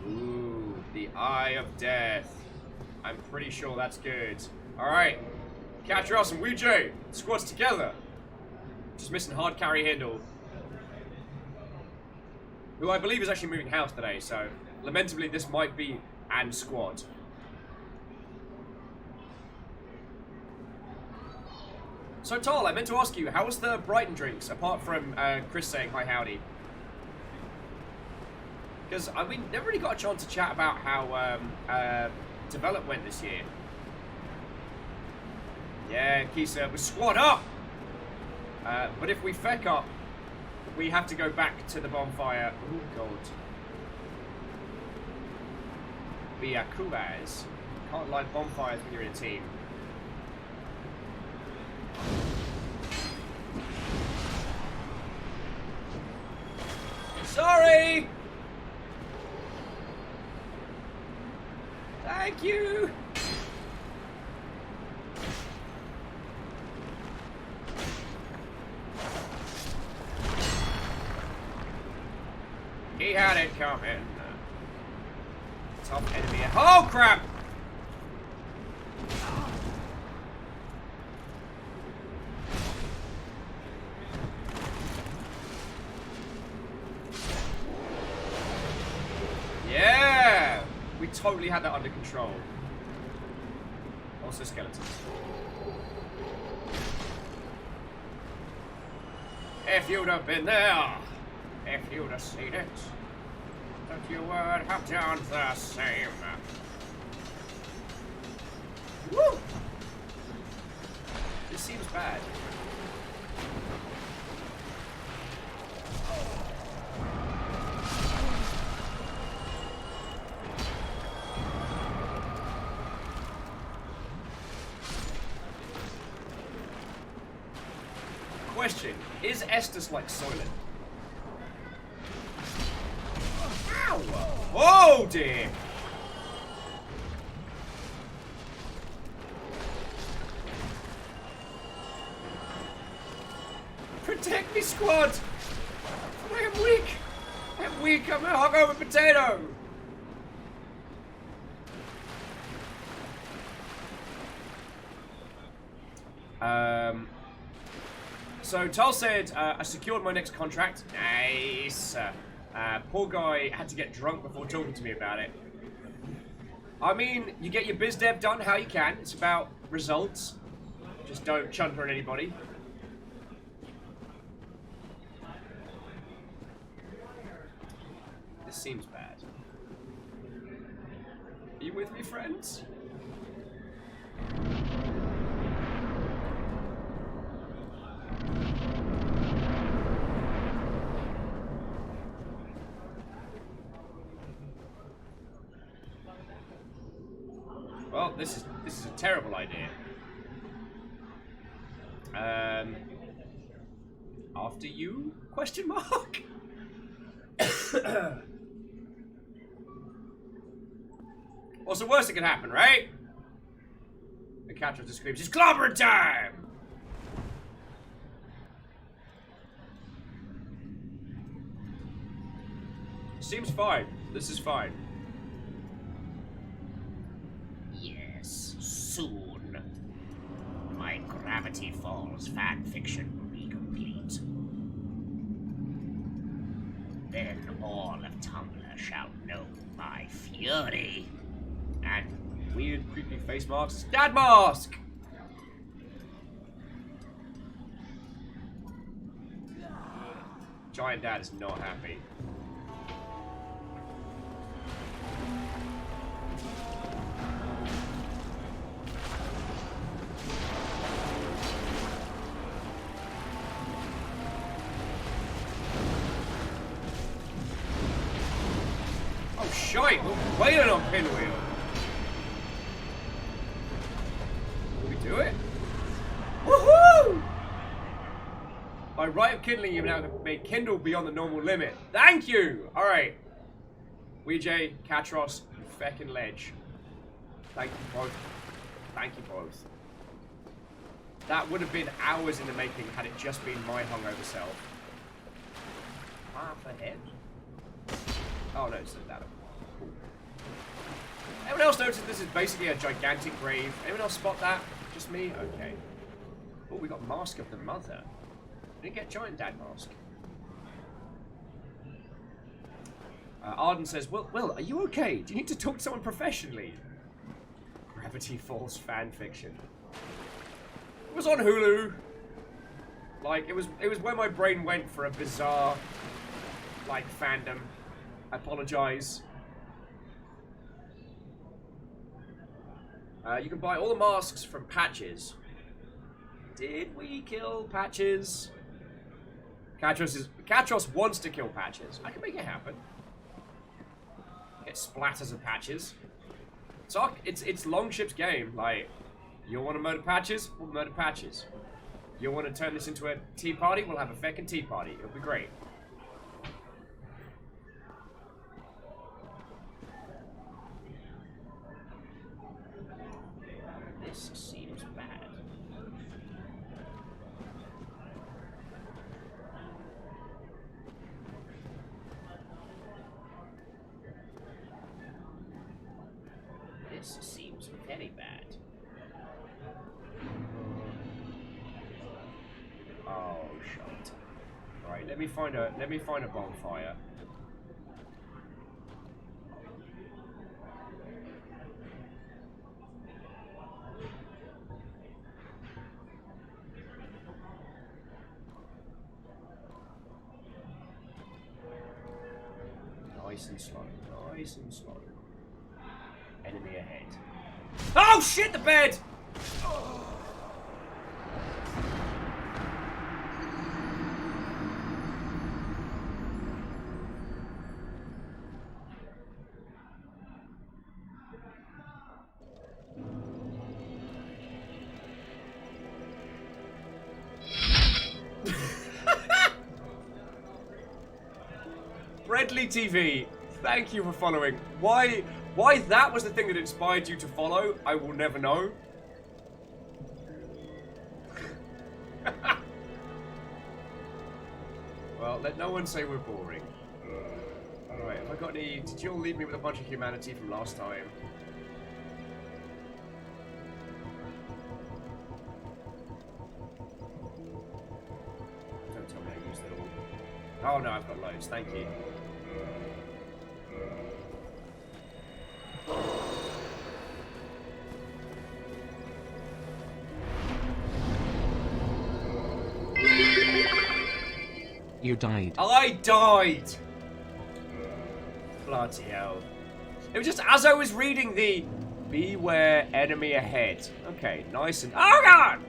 Ooh, the Eye of Death. I'm pretty sure that's good. Alright. Catros and Ouija, squads together. Just missing hard carry handle. Who I believe is actually moving house today, so lamentably this might be and squad. So Tal, I meant to ask you, how was the Brighton drinks, apart from Chris saying hi howdy? Because we never really got a chance to chat about how Develop went this year. Yeah, Kisa, we squad up! But if we feck up, we have to go back to the bonfire. Oh, God. Via Kubaz. Can't light bonfires when you're in a team. Sorry! Thank you! He had it coming. Tough enemy. Oh, crap! Yeah! We totally had that under control. Also skeletons. If you'd have been there, if you'd have seen it, that you would have done the same. Woo! This seems bad. Question, is Estus like Soylent? Ow! Oh dear! Protect me, squad! I am weak! I'm weak, I'm a hungover potato! So Tal said, I secured my next contract. Nice. Poor guy had to get drunk before talking to me about it. I mean, you get your biz dev done how you can. It's about results. Just don't chunter on anybody. This seems bad. Are you with me, friends? Well, this is a terrible idea. After you? Question mark. What's the worst that can happen, right? The catcher just screams, "It's clobber time!" Seems fine. This is fine. Yes, soon. My Gravity Falls fanfiction will be complete. Then all of Tumblr shall know my fury. And weird, creepy face masks. Dad mask! Giant Dad is not happy. Oh, shite! We're waiting on Pinwheel. Did we do it? Woohoo! By right of kindling, you now may kindle beyond the normal limit. Thank you! Alright. Weejay, Katros, you feckin' ledge. Thank you both. Thank you both. That would have been hours in the making had it just been my hungover self. Half ahead. Oh no, it's that. Cool. Anyone else notice this is basically a gigantic grave? Anyone else spot that? Just me? Okay. Oh, we got Mask of the Mother. Didn't get Giant Dad Mask. Arden says, Will, are you okay? Do you need to talk to someone professionally? Gravity Falls fan fiction. It was on Hulu. Like, it was where my brain went for a bizarre, like, fandom. I apologize. You can buy all the masks from Patches. Did we kill Patches? Katros wants to kill Patches. I can make it happen. Get splatters of Patches. It's Longship's game. Like, you want to murder Patches? We'll murder Patches. You want to turn this into a tea party? We'll have a feckin' tea party. It'll be great. This seems bad. This seems very bad. Oh shit! Right, let me find a bonfire. Nice and slow, nice and slow. Enemy ahead. Oh shit, the bed! Redley TV, thank you for following. Why that was the thing that inspired you to follow, I will never know. Well, let no one say we're boring. Alright, have I got any... Did you all leave me with a bunch of humanity from last time? Don't tell me I used it all. Oh no, I've got loads, thank you. You died. I died! Bloody hell. It was just as I was reading the beware enemy ahead. Okay, nice and... Oh god!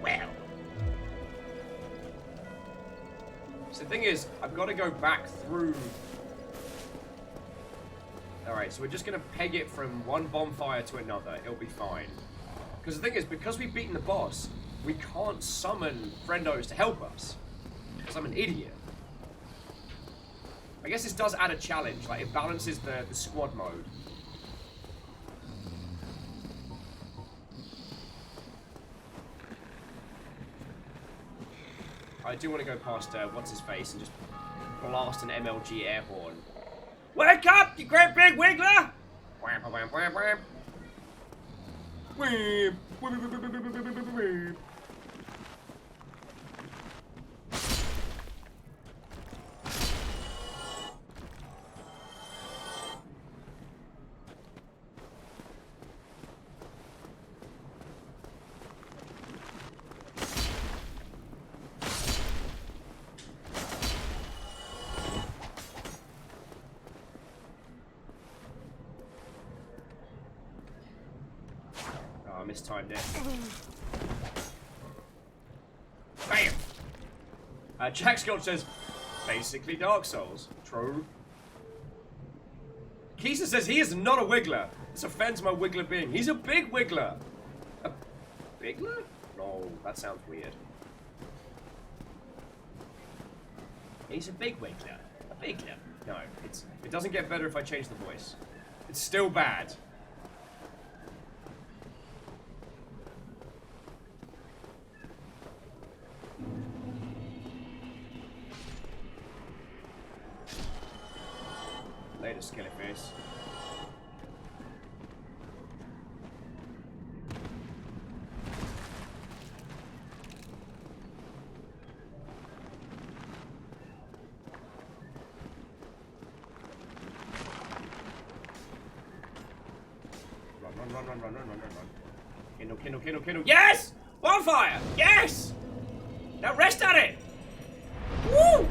Well. So the thing is, I've got to go back through... Alright, so we're just going to peg it from one bonfire to another. It'll be fine. Because the thing is, because we've beaten the boss, we can't summon friendos to help us. Because I'm an idiot. I guess this does add a challenge. Like, it balances the squad mode. I do want to go past what's-his-face and just blast an MLG air horn. Wake up, you great big wiggler! Wham, wham, wham, wham. Wham, wham, wham, wham, wham, wham, wham, wham. I mistimed it. Bam! Jack Scott says, basically Dark Souls. True. Keisa says he is not a wiggler. This offends my wiggler being. He's a big wiggler. A wiggler? No, that sounds weird. He's a big wiggler. A wiggler. No, it doesn't get better if I change the voice. It's still bad. Later, skelly face. Run. Kindle. Yes! Bonfire! Yes! Now rest at it! Woo!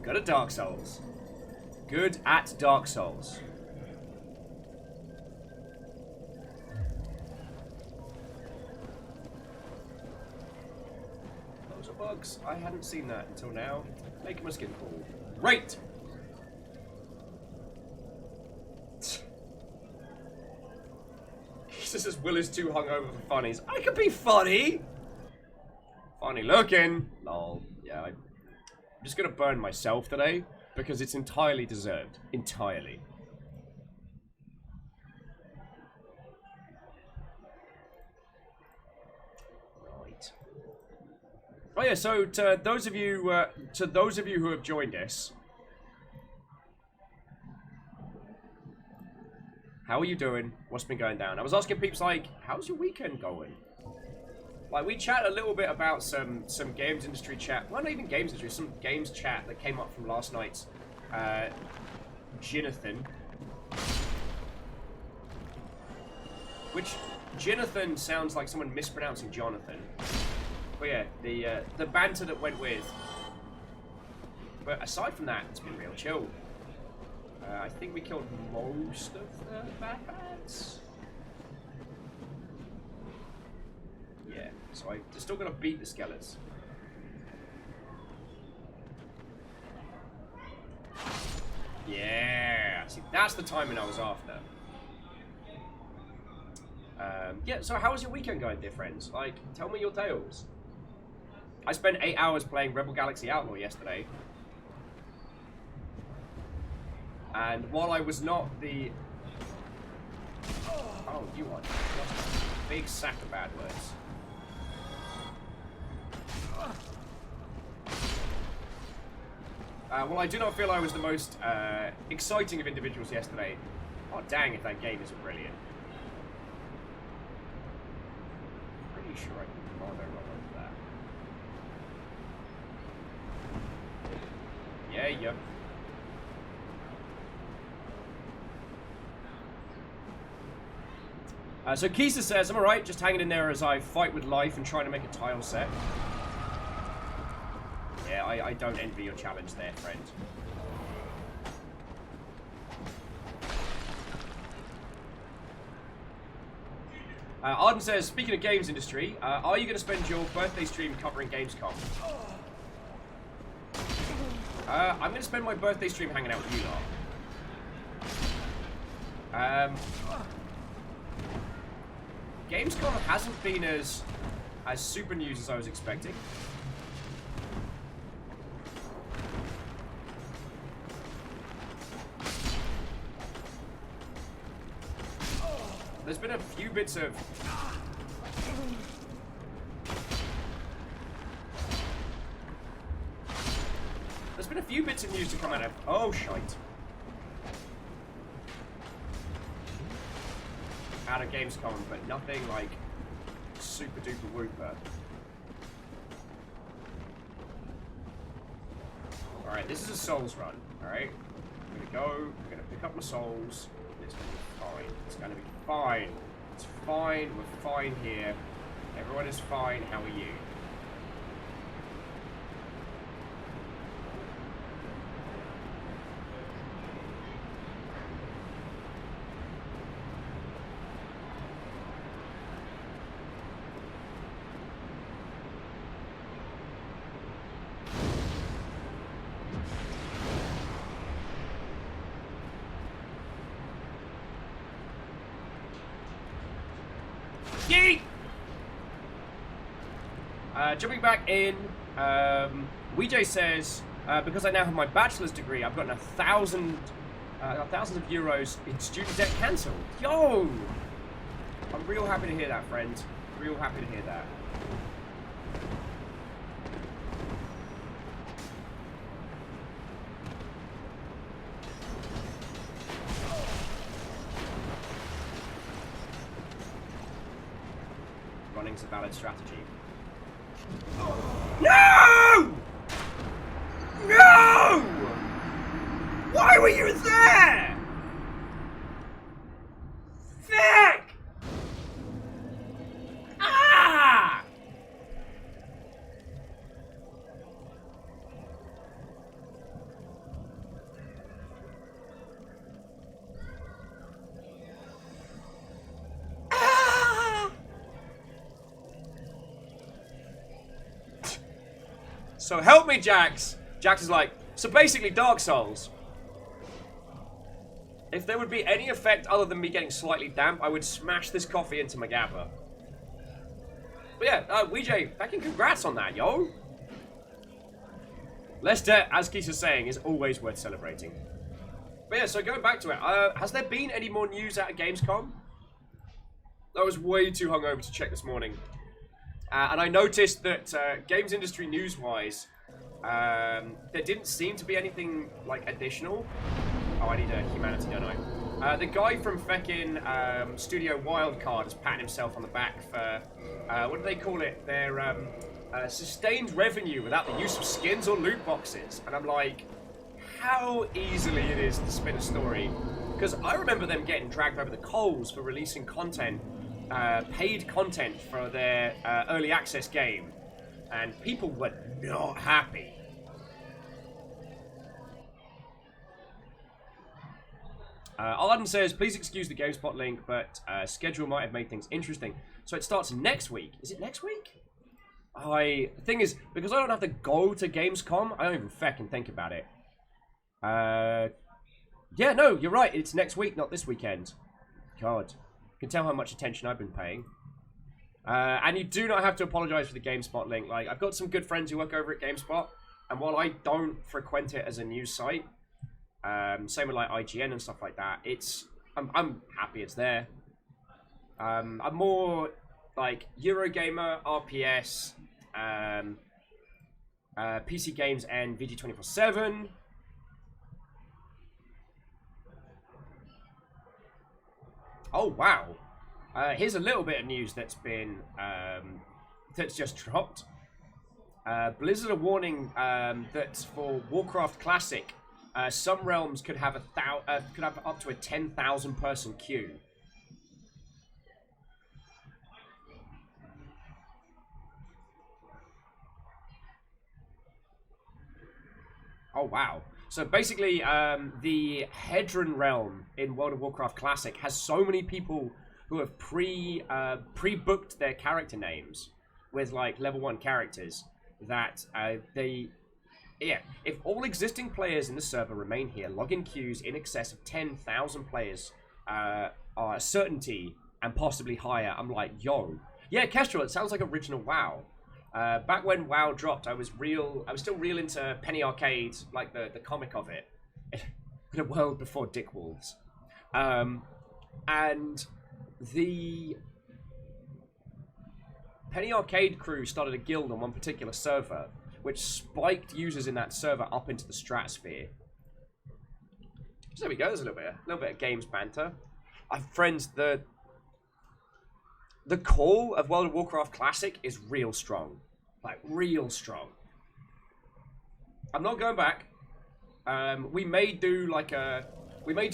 Good at Dark Souls. Good at Dark Souls. bugs? I hadn't seen that until now. Make my skin cool. Great! This is Will is too hungover for funnies. I could be funny! Funny looking. Lol. Yeah, I'm just gonna burn myself today because it's entirely deserved. Entirely. Right. Oh yeah, so to those of you who have joined us, how are you doing? What's been going down? I was asking peeps like, how's your weekend going? Like, we chat a little bit about some games industry chat. Well, not even games industry, some games chat that came up from last night's Jonathan. Which, Jonathan sounds like someone mispronouncing Jonathan. But yeah, the banter that went with. But aside from that, it's been real chill. I think we killed most of the bad bats. Yeah, so I still gotta beat the skeletons. Yeah, see, that's the timing I was after. Yeah, so how was your weekend going, dear friends? Like, tell me your tales. I spent 8 hours playing Rebel Galaxy Outlaw yesterday. And while I was not the... Oh, you are just a big sack of bad words. Well, I do not feel I was the most exciting of individuals yesterday. Oh, dang, if that game isn't brilliant. Pretty sure I can commando run over that. Yeah, yep. So Kisa says, I'm alright, just hanging in there as I fight with life and trying to make a tile set. Yeah, I don't envy your challenge there, friend. Arden says, speaking of games industry, are you going to spend your birthday stream covering Gamescom? I'm going to spend my birthday stream hanging out with you lot. Gamescom hasn't been as super news as I was expecting. There's been a few bits of... There's been a few bits of news to come out of... Oh, shite. Out of Gamescom, but nothing like super duper whooper. Alright, this is a souls run, alright? I'm gonna pick up my souls. It's gonna be fine. It's gonna be fine. It's fine, we're fine here. Everyone is fine, how are you? Yeet! Jumping back in, WeJ says, because I now have my bachelor's degree, I've gotten thousands of euros in student debt cancelled. Yo! I'm real happy to hear that, friend. Real happy to hear that. Running's a valid strategy. No! No! Why were you there? Fuck! Ah! So help me, Jax. Jax is like, so basically Dark Souls. If there would be any effect other than me getting slightly damp, I would smash this coffee into my gabba. But yeah, WJ, fucking congrats on that, yo. Less debt, as Keith is saying, is always worth celebrating. But yeah, so going back to it, has there been any more news out of Gamescom? I was way too hungover to check this morning. And I noticed that games industry news-wise, there didn't seem to be anything, like, additional. Oh, I need a humanity, don't I? The guy from feckin' Studio Wildcard has patted himself on the back for, what do they call it? Their sustained revenue without the use of skins or loot boxes. And I'm like, how easily it is to spin a story. Because I remember them getting dragged over the coals for releasing content, paid content for their early access game. And people were not happy. Aladdin says, please excuse the GameSpot link, but schedule might have made things interesting. So it starts next week. Is it next week? The thing is, because I don't have to go to Gamescom, I don't even feckin' think about it. Yeah, no, you're right. It's next week, not this weekend. God. You can tell how much attention I've been paying. And you do not have to apologize for the GameSpot link. Like, I've got some good friends who work over at GameSpot, and while I don't frequent it as a news site, same with like IGN and stuff like that, I'm happy it's there. I'm more like Eurogamer, RPS, PC Games, and VG247. Oh wow! Here's a little bit of news that's been that's just dropped. Blizzard are warning that for Warcraft Classic, some realms could have up to a 10,000 person queue. Oh wow! So basically, the Hedron realm in World of Warcraft Classic has so many people who have pre-booked their character names with like level 1 characters that if all existing players in the server remain here, login queues in excess of 10,000 players are a certainty and possibly higher. I'm like, yo, yeah, Kestrel, it sounds like original WoW. Back when WoW dropped, I was still real into Penny Arcade, like the comic of it, in a world before Dick Wolves. And the Penny Arcade crew started a guild on one particular server, which spiked users in that server up into the stratosphere. So there we go, there's a little bit of games banter. Friends, the core of World of Warcraft Classic is real strong. Like, real strong. I'm not going back. We may do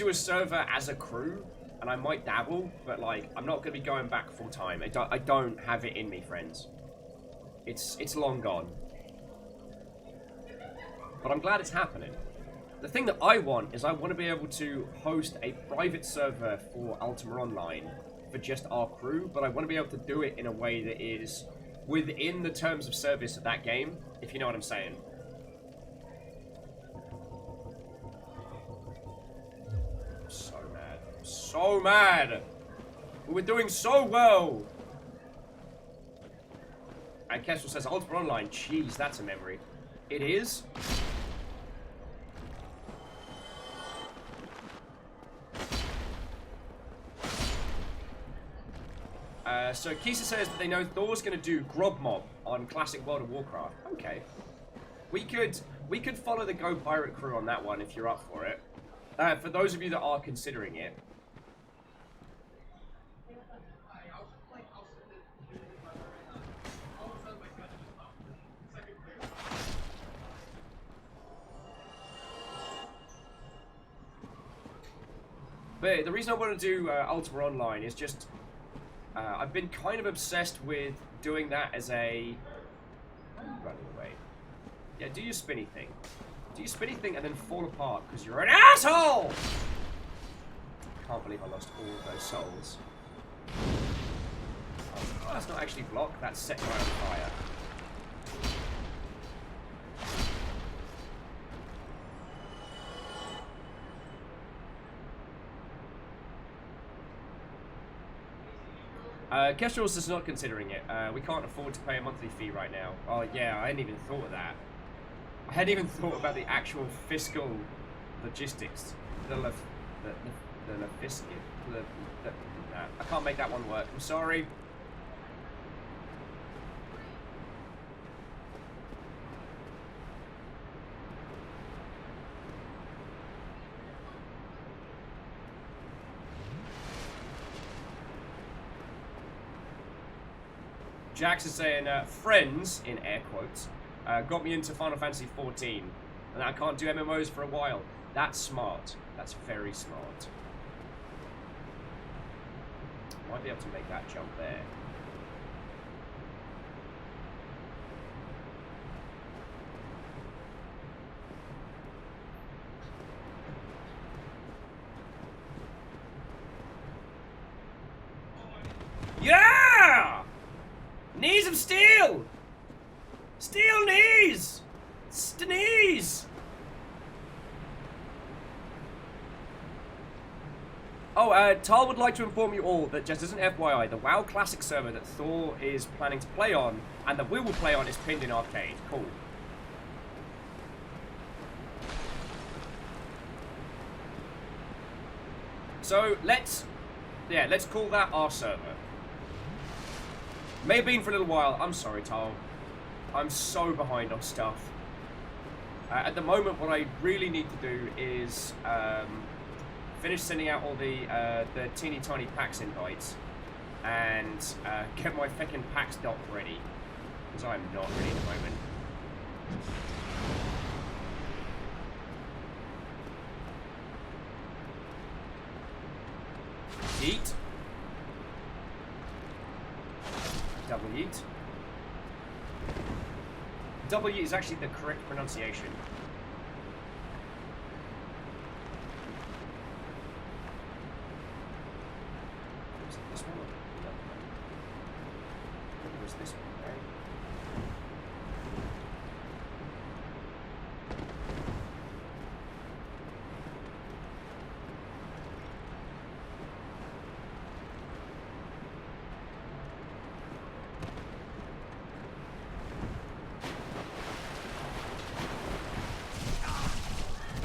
a server as a crew, and I might dabble, but like, I'm not going to be going back full time. I don't have it in me, friends. It's long gone. But I'm glad it's happening. The thing that I want is I want to be able to host a private server for Ultima Online for just our crew, but I want to be able to do it in a way that is within the terms of service of that game, if you know what I'm saying. I'm so mad. I'm so mad! We were doing so well! And Kestrel says, Ultima Online, jeez, that's a memory. It is? So Kisa says that they know Thor's gonna do Grob Mob on classic World of Warcraft. Okay. We could follow the Go Pirate crew on that one if you're up for it. For those of you that are considering it. But the reason I want to do Ultima Online is just I've been kind of obsessed with doing that as a running away. Yeah, do your spinny thing. Do your spinny thing and then fall apart because you're an asshole! Can't believe I lost all of those souls. Oh, that's not actually block, that's set guy on fire. Kestrel's is not considering it. We can't afford to pay a monthly fee right now. Oh yeah, I hadn't even thought of that. I hadn't even thought about the actual fiscal logistics. Nah, I can't make that one work. I'm sorry. Jax is saying, friends, in air quotes, got me into Final Fantasy 14, and I can't do MMOs for a while. That's smart. That's very smart. Might be able to make that jump there. Yeah! Knees of steel! Steel knees! Knees! Oh, Tal would like to inform you all that just as an FYI, the WoW Classic server that Thor is planning to play on, and that we will play on, is pinned in Arcade. Cool. So, let's call that our server. May have been for a little while. I'm sorry, Tal. I'm so behind on stuff. At the moment, what I really need to do is finish sending out all the teeny tiny PAX invites and get my feckin' PAX doc ready, because I'm not ready at the moment. Yeet. Double yeet. Double yeet is actually the correct pronunciation. Was it this one or the other one? I think it was this one, right?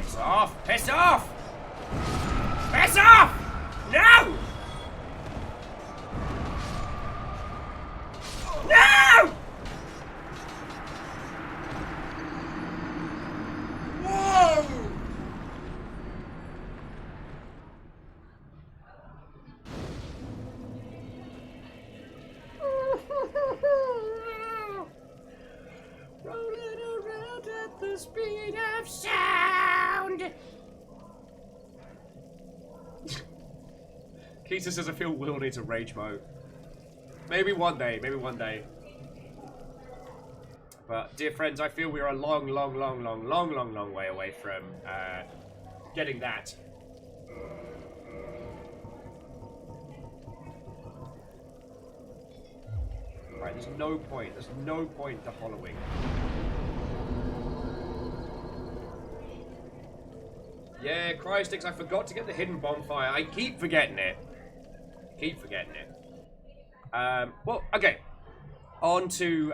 Piss off! Piss off! Piss off! No! No! Whoa! Rolling around at the speed of sound. Keita says I feel Will needs a rage mode. Maybe one day, maybe one day. But dear friends, I feel we are a long way away from getting that. Right, there's no point to hollowing. Yeah, Crysticks, I forgot to get the hidden bonfire. I keep forgetting it. Well, okay. On to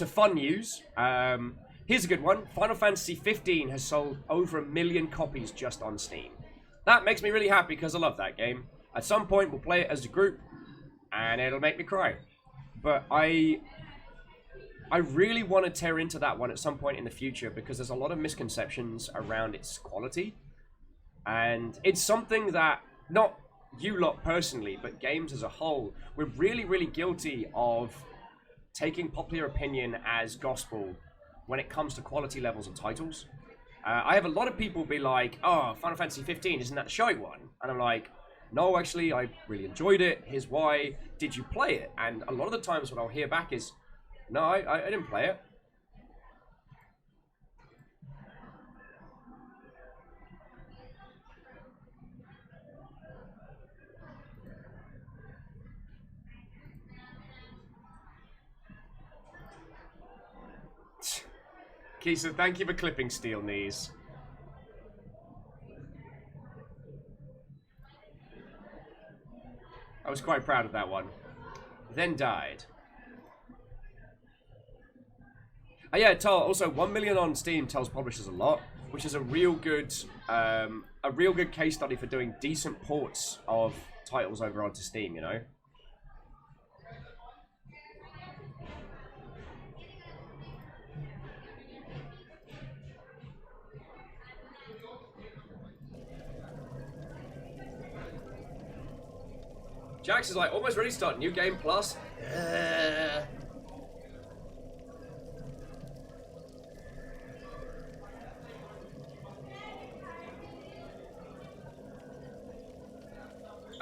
fun news. Here's a good one. Final Fantasy 15 has sold over 1 million copies just on Steam. That makes me really happy because I love that game. At some point, we'll play it as a group, and it'll make me cry. But I really want to tear into that one at some point in the future because there's a lot of misconceptions around its quality. And it's something that, not you lot personally, but games as a whole, we're really guilty of taking popular opinion as gospel when it comes to quality levels of titles. I have a lot of people be like, oh, Final Fantasy 15, isn't that the shite one? And I'm like, no, actually, I really enjoyed it. Here's why. Did you play it? And a lot of the times what I'll hear back is, no, I didn't play it. Kisa, thank you for clipping steel knees. was quite proud of that one. Then died. Oh yeah, also 1 million on Steam tells publishers a lot, which is a real good case study for doing decent ports of titles over onto Steam, you know? Jax is like, almost ready to start new game plus.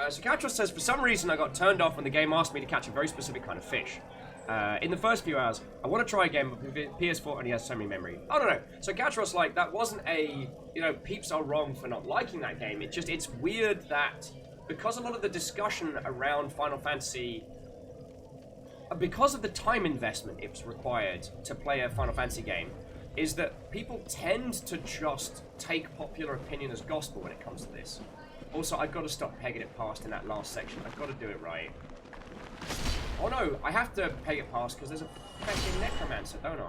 Psychiatrist says, for some reason I got turned off when the game asked me to catch a very specific kind of fish. In the first few hours, I want to try again, but PS4 only has so many memory. I don't know. So Gatros, like, that wasn't a, you know, peeps are wrong for not liking that game. It's weird that because a lot of the discussion around Final Fantasy, because of the time investment it's required to play a Final Fantasy game, is that people tend to just take popular opinion as gospel when it comes to this. Also, I've got to stop pegging it past in that last section. I've got to do it right. Oh no, I have to peg it past because there's a fucking necromancer, don't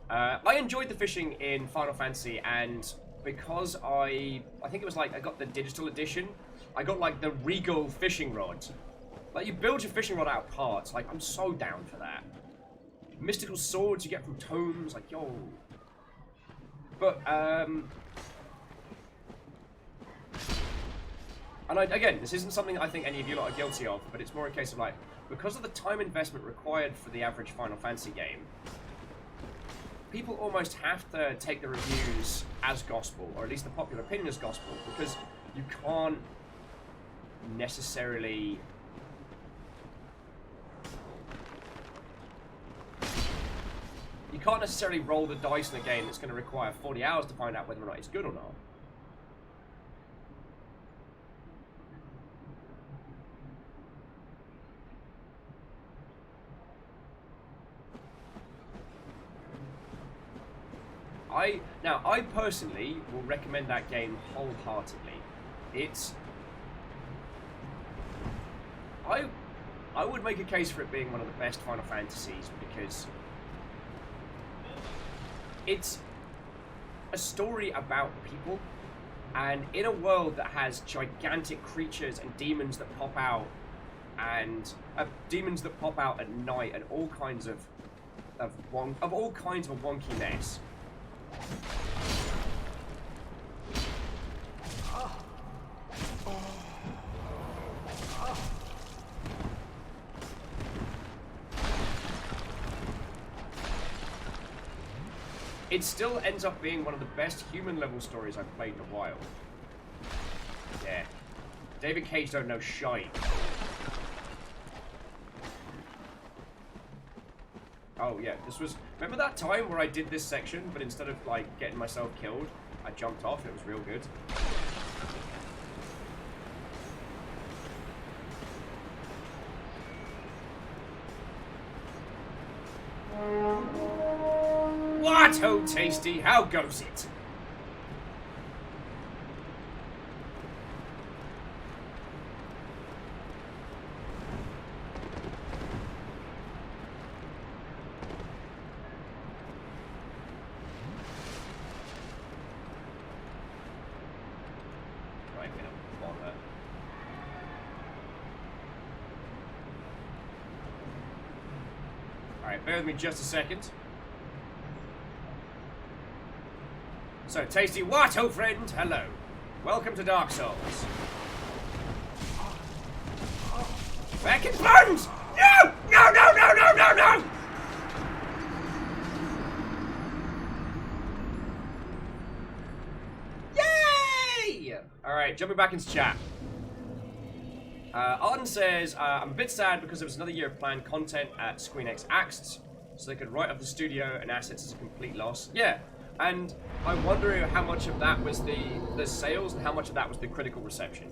I? I enjoyed the fishing in Final Fantasy, and because I think it was like I got the digital edition, I got like the regal fishing rod. Like, you build your fishing rod out of parts. Like, I'm so down for that. Mystical swords you get from tomes, like, yo. But and again, this isn't something I think any of you lot are guilty of, but it's more a case of like, because of the time investment required for the average Final Fantasy game, people almost have to take the reviews as gospel, or at least the popular opinion as gospel, because you can't necessarily roll the dice in a game that's going to require 40 hours to find out whether or not it's good or not. I personally will recommend that game wholeheartedly. I would make a case for it being one of the best Final Fantasies because it's a story about people, and in a world that has gigantic creatures and demons that pop out, and demons that pop out at night, and all kinds of a wonky mess. It still ends up being one of the best human level stories I've played in a while. Yeah. David Cage don't know shite. Oh yeah, this was... Remember that time where I did this section, but instead of like getting myself killed, I jumped off? It was real good. What, oh tasty, how goes it? Alright, bear with me just a second. So, Tasty Watto friend, hello. Welcome to Dark Souls. Back in plunge! No! No, no, no, no, no, no! Yay! Alright, jumping back into chat. Arden says, I'm a bit sad because there was another year of planned content at ScreenX axed, so they could write up the studio and assets as a complete loss. Yeah. And I wonder how much of that was the sales and how much of that was the critical reception.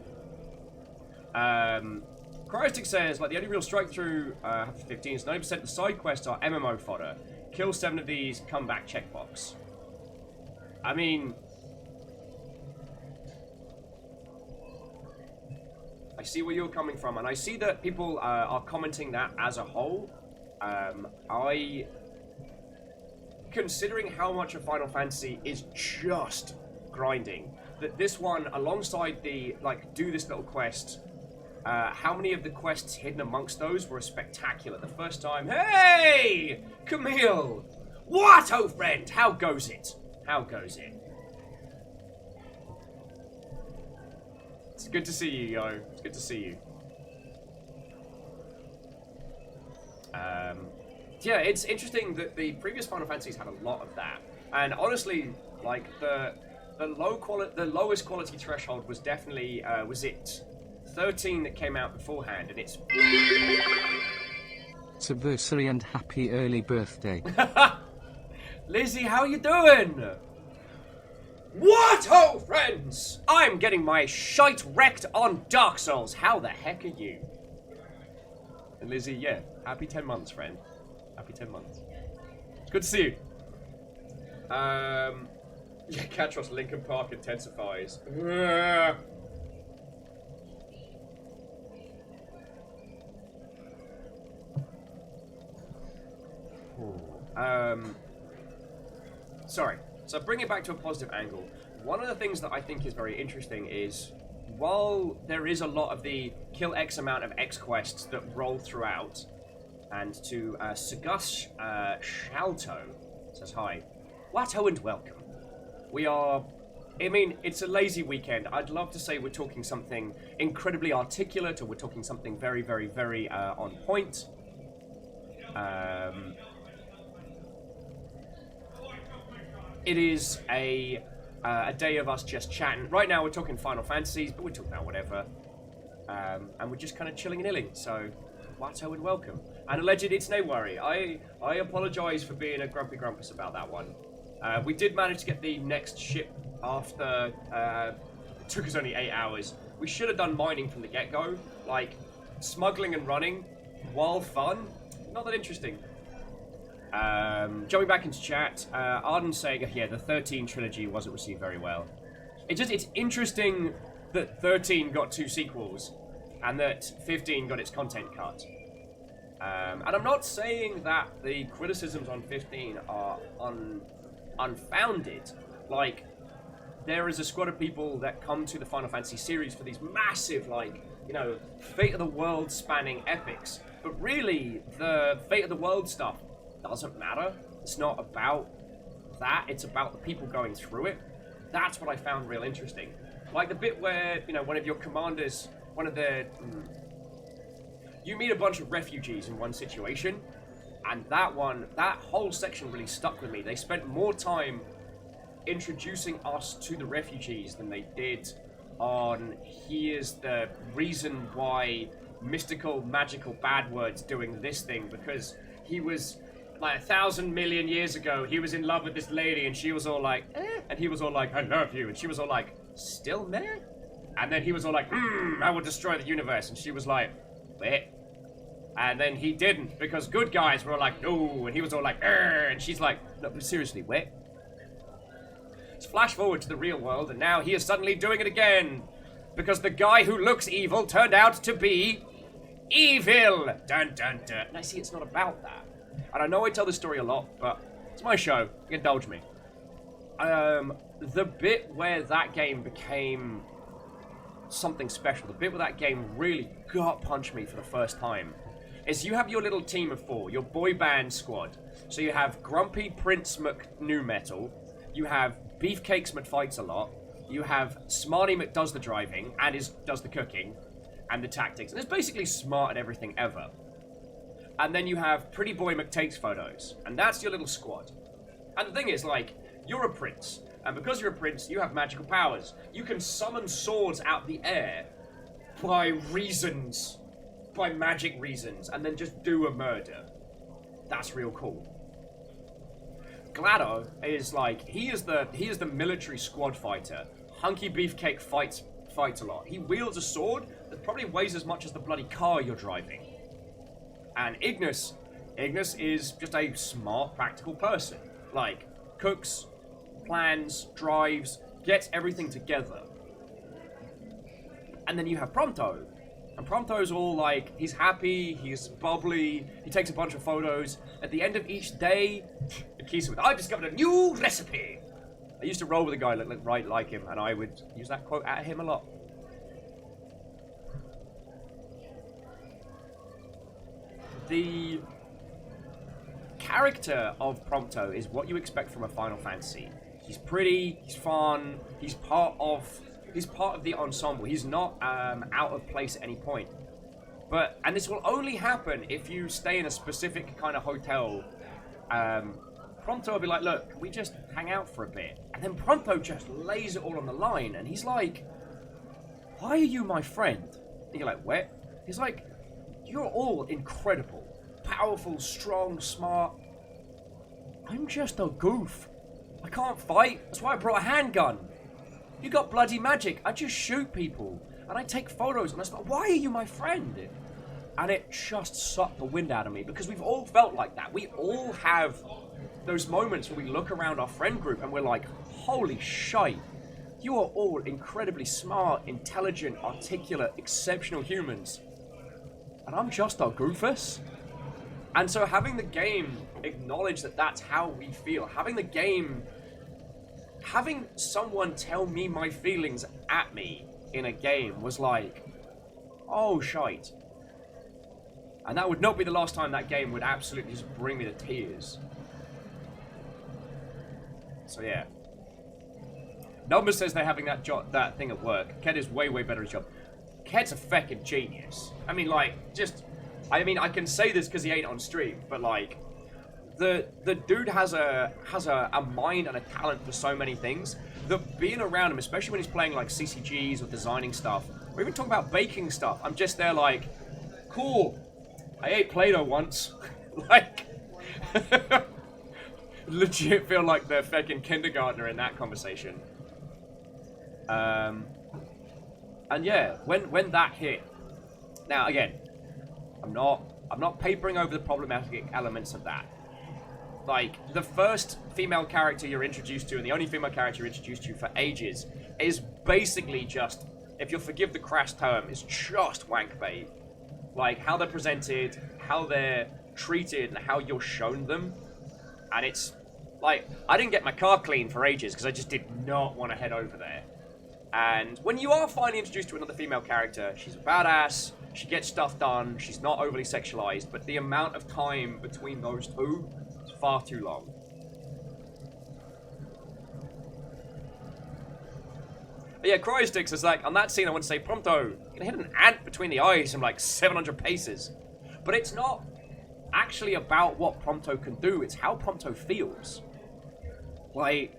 Cryostic says, like, the only real strike through after 15 is 90% of the side quests are MMO fodder. Kill 7 of these, come back, checkbox. I mean... I see where you're coming from, and I see that people are commenting that as a whole. Considering how much of Final Fantasy is just grinding, that this one, alongside the, like, do this little quest, how many of the quests hidden amongst those were spectacular the first time? Hey! Camille! What, oh friend? How goes it? How goes it? It's good to see you, yo. It's good to see you. Yeah, it's interesting that the previous Final Fantasies had a lot of that, and honestly, like the lowest quality threshold was definitely was it 13 that came out beforehand, and it's Anniversary and happy early birthday. Lizzie, how you doing? What ho, friends! I'm getting my shite wrecked on Dark Souls. How the heck are you? And Lizzie, yeah, happy 10 months, friend. Happy 10 months. It's good to see you. Yeah, Catros Linkin Park intensifies. Sorry. So bring it back to a positive angle. One of the things that I think is very interesting is, while there is a lot of the kill X amount of X quests that roll throughout, and to Sagus Shalto says hi. Watto and welcome. We are, I mean, it's a lazy weekend. I'd love to say we're talking something incredibly articulate, or we're talking something very, very, very on point. It is a day of us just chatting. Right now we're talking Final Fantasies, but we're talking about whatever. And we're just kind of chilling and illing, so Watto and welcome. And alleged, it's no worry. I apologise for being a grumpy grumpus about that one. We did manage to get the next ship after, it took us only 8 hours. We should have done mining from the get-go. Like, smuggling and running, while fun, not that interesting. Jumping back into chat, Arden saying, yeah, the 13 trilogy wasn't received very well. It's interesting that 13 got 2 sequels, and that 15 got its content cut. And I'm not saying that the criticisms on 15 are unfounded. Like, there is a squad of people that come to the Final Fantasy series for these massive, like, you know, Fate of the World spanning epics. But really, the Fate of the World stuff doesn't matter. It's not about that. It's about the people going through it. That's what I found real interesting. Like the bit where, you know, one of your commanders, one of the... you meet a bunch of refugees in one situation, and that whole section really stuck with me. They spent more time introducing us to the refugees than they did on here's the reason why mystical, magical bad words doing this thing, because he was like 1,000 million years ago, he was in love with this lady, and she was all like, eh, and he was all like, I love you, and she was all like, still meh? And then he was all like, I will destroy the universe, and she was like, wait. And then he didn't, because good guys were all like, no, and he was all like, and she's like, no, but seriously, wait. Let's flash forward to the real world, and now he is suddenly doing it again, because the guy who looks evil turned out to be evil. Dun dun dun. And I see it's not about that. And I know I tell this story a lot, but it's my show. Indulge me. The bit where that game became something special, the bit where that game really gut punched me for the first time, is you have your little team of 4, your boy band squad. So you have Grumpy Prince McNew Metal, you have Beefcakes McFights a lot, you have Smarty McDoes the driving and does the cooking and the tactics, and it's basically smart at everything ever. And then you have Pretty Boy McTakes photos, and that's your little squad. And the thing is, like, you're a prince, and because you're a prince, you have magical powers. You can summon swords out the air by magic reasons, and then just do a murder. That's real cool. GLaDOS is like, he is the military squad fighter. Hunky Beefcake fights a lot. He wields a sword that probably weighs as much as the bloody car you're driving. And Ignis is just a smart, practical person. Like, cooks, plans, drives, gets everything together. And then you have Prompto, And Prompto's all like, he's happy, he's bubbly, he takes a bunch of photos. At the end of each day, Keys with, I've discovered a new recipe. I used to roll with a guy that looked right like him, and I would use that quote at him a lot. The character of Prompto is what you expect from a Final Fantasy. He's pretty, he's fun, he's part of the ensemble. He's not out of place at any point. And this will only happen if you stay in a specific kind of hotel. Prompto will be like, look, can we just hang out for a bit? And then Prompto just lays it all on the line, and he's like, why are you my friend? And you're like, what? He's like, you're all incredible. Powerful, strong, smart. I'm just a goof. I can't fight. That's why I brought a handgun. You got bloody magic. I just shoot people. And I take photos. And I start, why are you my friend? And it just sucked the wind out of me. Because we've all felt like that. We all have those moments where we look around our friend group and we're like, holy shite. You are all incredibly smart, intelligent, articulate, exceptional humans. And I'm just a goofus. And so having the game acknowledge that that's how we feel, having someone tell me my feelings at me in a game was like, oh shite. And that would not be the last time that game would absolutely just bring me to tears. So yeah. Number says they're having that thing at work. Ked is way better at his job. Ked's a feckin' genius. I mean, like, I can say this because he ain't on stream, but like, the dude has a mind and a talent for so many things that being around him, especially when he's playing like CCGs or designing stuff, or even talking about baking stuff, I'm just there like, cool. I ate Play-Doh once. Like, legit feel like the feckin' kindergartner in that conversation. And yeah, when that hit. Now again, I'm not papering over the problematic elements of that. Like, the first female character you're introduced to, and the only female character you're introduced to for ages, is basically just, if you'll forgive the crass term, is just wank bait. Like, how they're presented, how they're treated, and how you're shown them. And it's, like, I didn't get my car cleaned for ages, because I just did not want to head over there. And when you are finally introduced to another female character, she's a badass, she gets stuff done, she's not overly sexualized, but the amount of time between those two is far too long. But yeah, Cryosticks is like, on that scene I want to say, Prompto, you can hit an ant between the eyes from like 700 paces. But it's not actually about what Prompto can do, it's how Prompto feels. Like,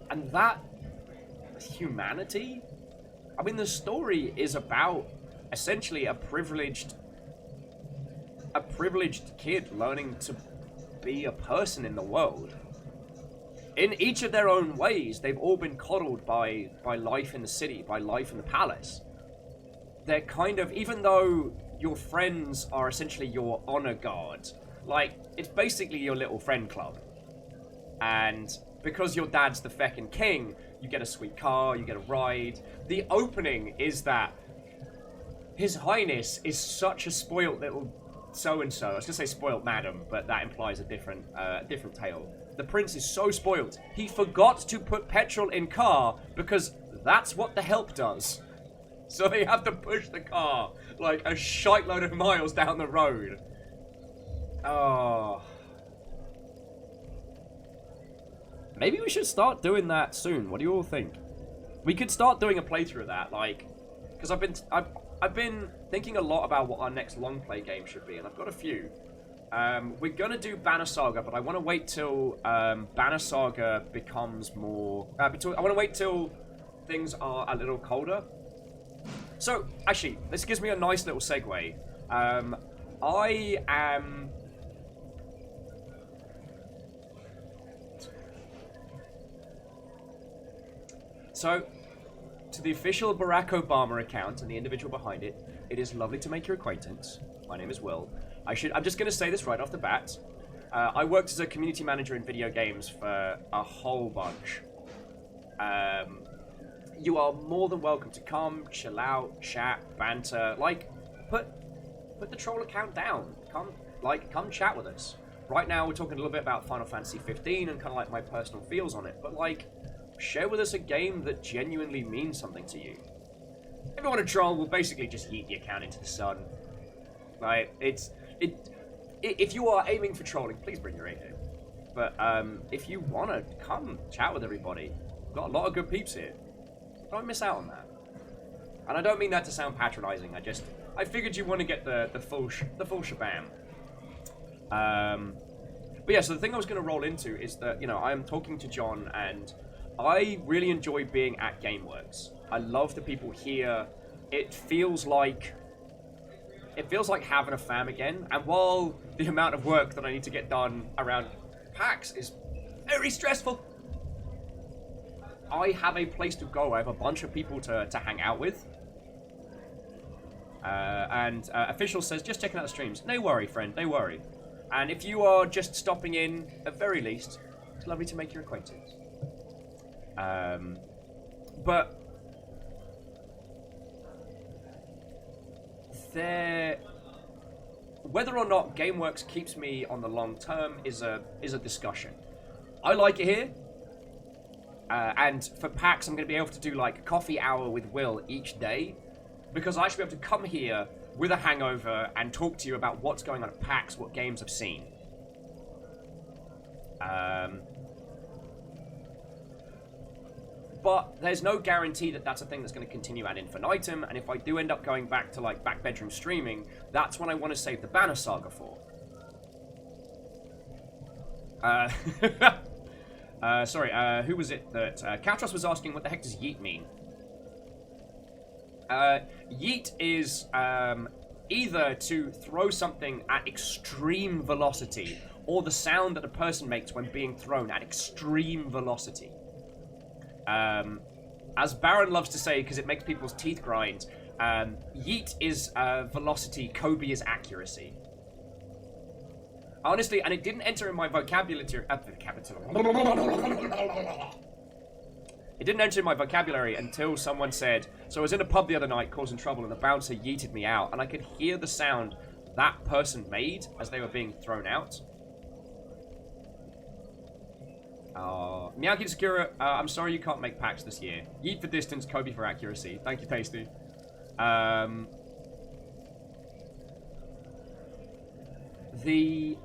and that humanity? I mean, the story is about essentially a privileged kid learning to be a person in the world. In each of their own ways, they've all been coddled by life in the city, by life in the palace. They're kind of, even though your friends are essentially your honor guard, like, it's basically your little friend club. And because your dad's the feckin' king, you get a sweet car, you get a ride. The opening is that His Highness is such a spoilt little so-and-so. I was going to say spoilt madam, but that implies a different tale. The prince is so spoilt, he forgot to put petrol in car because that's what the help does. So they have to push the car like a shitload of miles down the road. Oh. Maybe we should start doing that soon. What do you all think? We could start doing a playthrough of that, like, because I've been thinking a lot about what our next long play game should be, and I've got a few. We're gonna do Banner Saga, but I want to wait till Banner Saga becomes more. I want to wait till things are a little colder. So actually, this gives me a nice little segue. I am. So, to the official Barack Obama account and the individual behind it, it is lovely to make your acquaintance. My name is Will. I'm just going to say this right off the bat. I worked as a community manager in video games for a whole bunch. you are more than welcome to come, chill out, chat, banter. Like, put the troll account down. Come chat with us. Right now, we're talking a little bit about Final Fantasy 15 and kind of like my personal feels on it. But like, share with us a game that genuinely means something to you. If you want to troll, we'll basically just yeet the account into the sun. Like, if you are aiming for trolling, please bring your A game. But if you want to come chat with everybody, we've got a lot of good peeps here. Don't miss out on that. And I don't mean that to sound patronizing. I figured you want to get the full shabam. But yeah, so the thing I was going to roll into is that, you know, I'm talking to John, and I really enjoy being at GameWorks. I love the people here. It feels like having a fam again. And while the amount of work that I need to get done around PAX is very stressful, I have a place to go. I have a bunch of people to hang out with. And Official says, just checking out the streams. No worry, friend, no worry. And if you are just stopping in, at very least, it's lovely to make your acquaintance. But whether or not GameWorks keeps me on the long term is a discussion. I like it here. And for PAX, I'm going to be able to do like a coffee hour with Will each day, because I should be able to come here with a hangover and talk to you about what's going on at PAX, what games I've seen. But there's no guarantee that that's a thing that's going to continue ad infinitum, and if I do end up going back to like back bedroom streaming, that's when I want to save the Banner Saga for. Sorry, who was it that... Katros was asking, what the heck does yeet mean? Yeet is either to throw something at extreme velocity, or the sound that a person makes when being thrown at extreme velocity. As Baron loves to say, because it makes people's teeth grind, yeet is velocity, Kobe is accuracy. Honestly, and it didn't enter in my vocabulary. It didn't enter in my vocabulary until someone said, so I was in a pub the other night causing trouble and the bouncer yeeted me out, and I could hear the sound that person made as they were being thrown out. Miyagi Sakura, I'm sorry you can't make PAX this year. Yeet for distance, Kobe for accuracy. Thank you, Tasty. The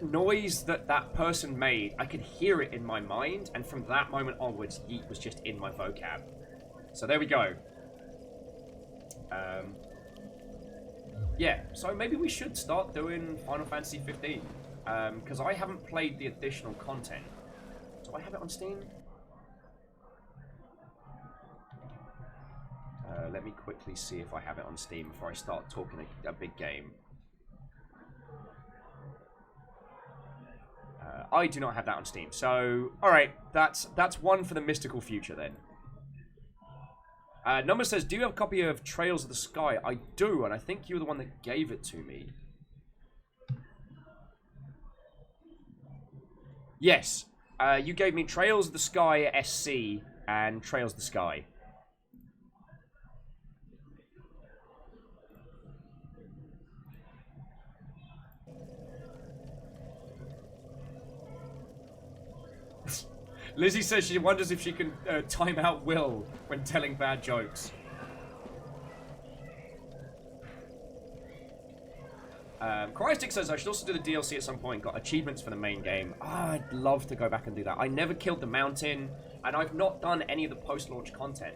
noise that person made, I could hear it in my mind, and from that moment onwards, yeet was just in my vocab. So there we go. Yeah, so maybe we should start doing Final Fantasy 15. Because I haven't played the additional content. Do I have it on Steam? Let me quickly see if I have it on Steam before I start talking a big game. I do not have that on Steam. So, alright, that's one for the mystical future then. Number says, do you have a copy of Trails of the Sky? I do, and I think you were the one that gave it to me. Yes, you gave me Trails of the Sky SC and Trails of the Sky. Lizzie says she wonders if she can time out Will when telling bad jokes. Chrystic says I should also do the DLC at some point. Got achievements for the main game. I'd love to go back and do that. I never killed the mountain, and I've not done any of the post-launch content.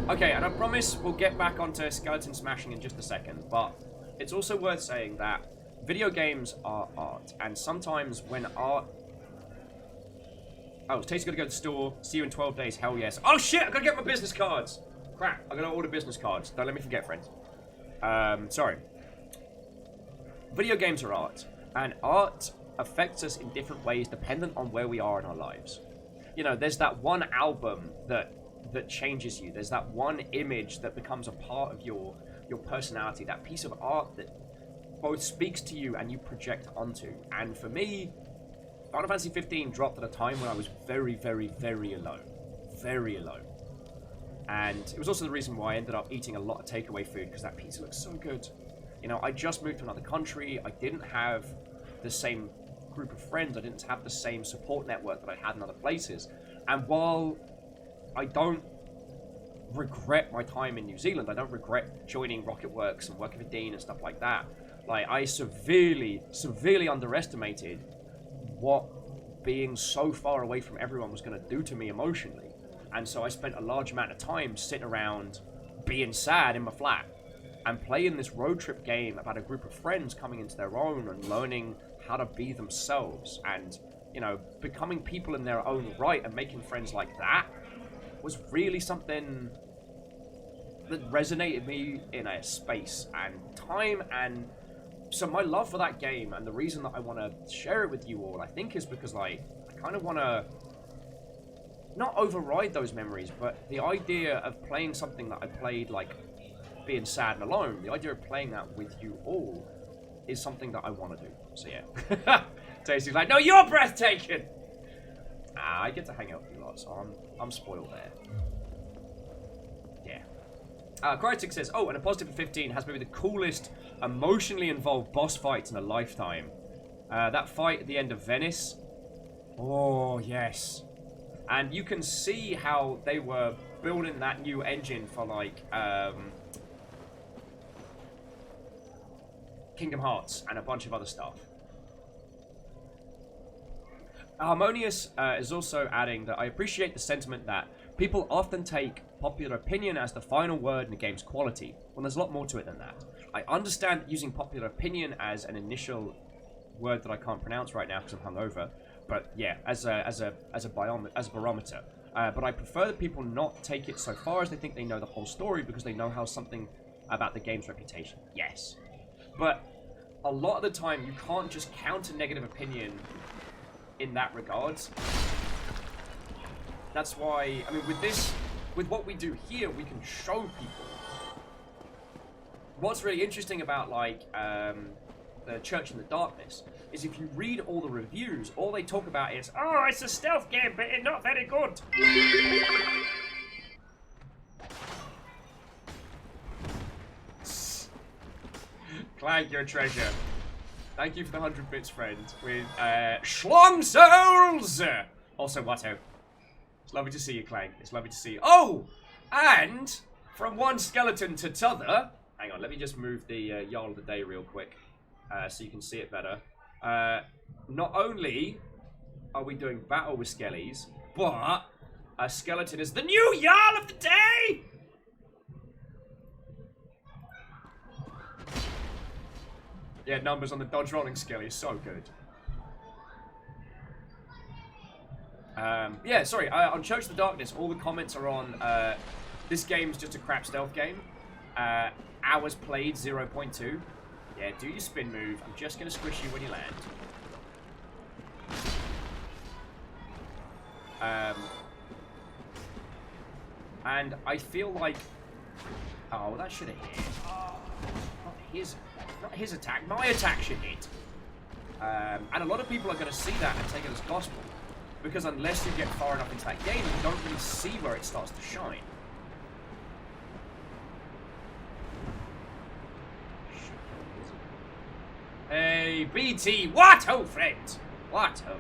Okay, and I promise we'll get back onto skeleton smashing in just a second, but it's also worth saying that video games are art, and sometimes when art... Oh, Tasty gotta go to the store. See you in 12 days. Hell yes. Oh shit, I gotta get my business cards. Crap, I gotta order business cards. Don't let me forget, friends. Sorry. Video games are art, and art affects us in different ways dependent on where we are in our lives. You know, there's that one album that changes you. There's that one image that becomes a part of your personality. That piece of art that both speaks to you and you project onto. And for me, Final Fantasy 15 dropped at a time when I was very, very, very alone. Very alone. And it was also the reason why I ended up eating a lot of takeaway food, because that pizza looks so good. You know, I just moved to another country. I didn't have the same group of friends. I didn't have the same support network that I had in other places. And while I don't regret my time in New Zealand, I don't regret joining Rocketworks and working for Dean and stuff like that. Like, I severely, severely underestimated what being so far away from everyone was going to do to me emotionally. And so I spent a large amount of time sitting around being sad in my flat and playing this road trip game about a group of friends coming into their own and learning how to be themselves and, you know, becoming people in their own right and making friends like that was really something that resonated me in a space and time. And so my love for that game and the reason that I want to share it with you all, I think, is because, like, I kind of want to not override those memories, but the idea of playing something that I played, like, being sad and alone, the idea of playing that with you all is something that I want to do. So yeah. Tasty's like, no, you're breathtaking! I get to hang out with you lot, so I'm spoiled there. Yeah. Crytek says, oh, and a positive 15 has maybe the coolest emotionally involved boss fights in a lifetime. That fight at the end of Venice. Oh, yes. And you can see how they were building that new engine for, like, Kingdom Hearts and a bunch of other stuff. Harmonious is also adding that I appreciate the sentiment that people often take popular opinion as the final word in a game's quality, when there's a lot more to it than that. I understand that using popular opinion as an initial word that I can't pronounce right now because I'm hungover, but yeah, as a barometer. But I prefer that people not take it so far as they think they know the whole story because they know how something about the game's reputation. Yes. But a lot of the time, you can't just counter negative opinion in that regards. That's why, I mean, with what we do here, we can show people. What's really interesting about, like, the Church in the Darkness is if you read all the reviews, all they talk about is, oh, it's a stealth game, but it's not very good. Clank, your treasure. Thank you for the 100 bits, friend. With Schlong Souls. Also, Watto. It's lovely to see you, Clank. It's lovely to see you. Oh, and from one skeleton to t'other. Hang on, let me just move the Jarl of the Day real quick, so you can see it better. Not only are we doing battle with skellies, but a skeleton is the new Jarl of the Day. Yeah, numbers on the dodge rolling skelly is so good. Yeah, sorry, on Church of the Darkness, all the comments are on, this game's just a crap stealth game. Hours played, 0.2. Yeah, do your spin move. I'm just going to squish you when you land. And I feel like... Oh, that should have hit. Oh, not his attack. My attack should hit. And a lot of people are going to see that and take it as gospel. Because unless you get far enough into that game, you don't really see where it starts to shine. Hey, BT, what ho, friend? What ho?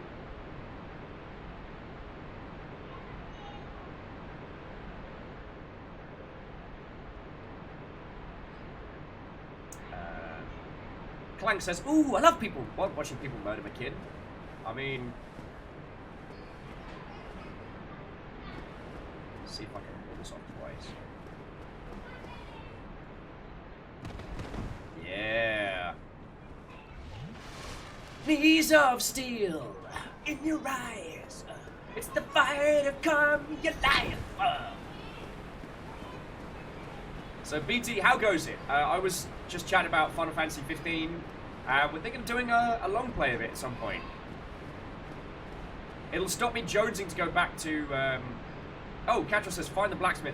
Clank says, ooh, I love people watching people murder my kid. I mean... Let's see if I can pull this off twice. Yeah. Knees of steel in your eyes. It's the fire to come your life. So BT, how goes it? I was just chatting about Final Fantasy 15. We're thinking of doing a long play of it at some point. It'll stop me jonesing to go back to. Oh, Katros says find the blacksmith.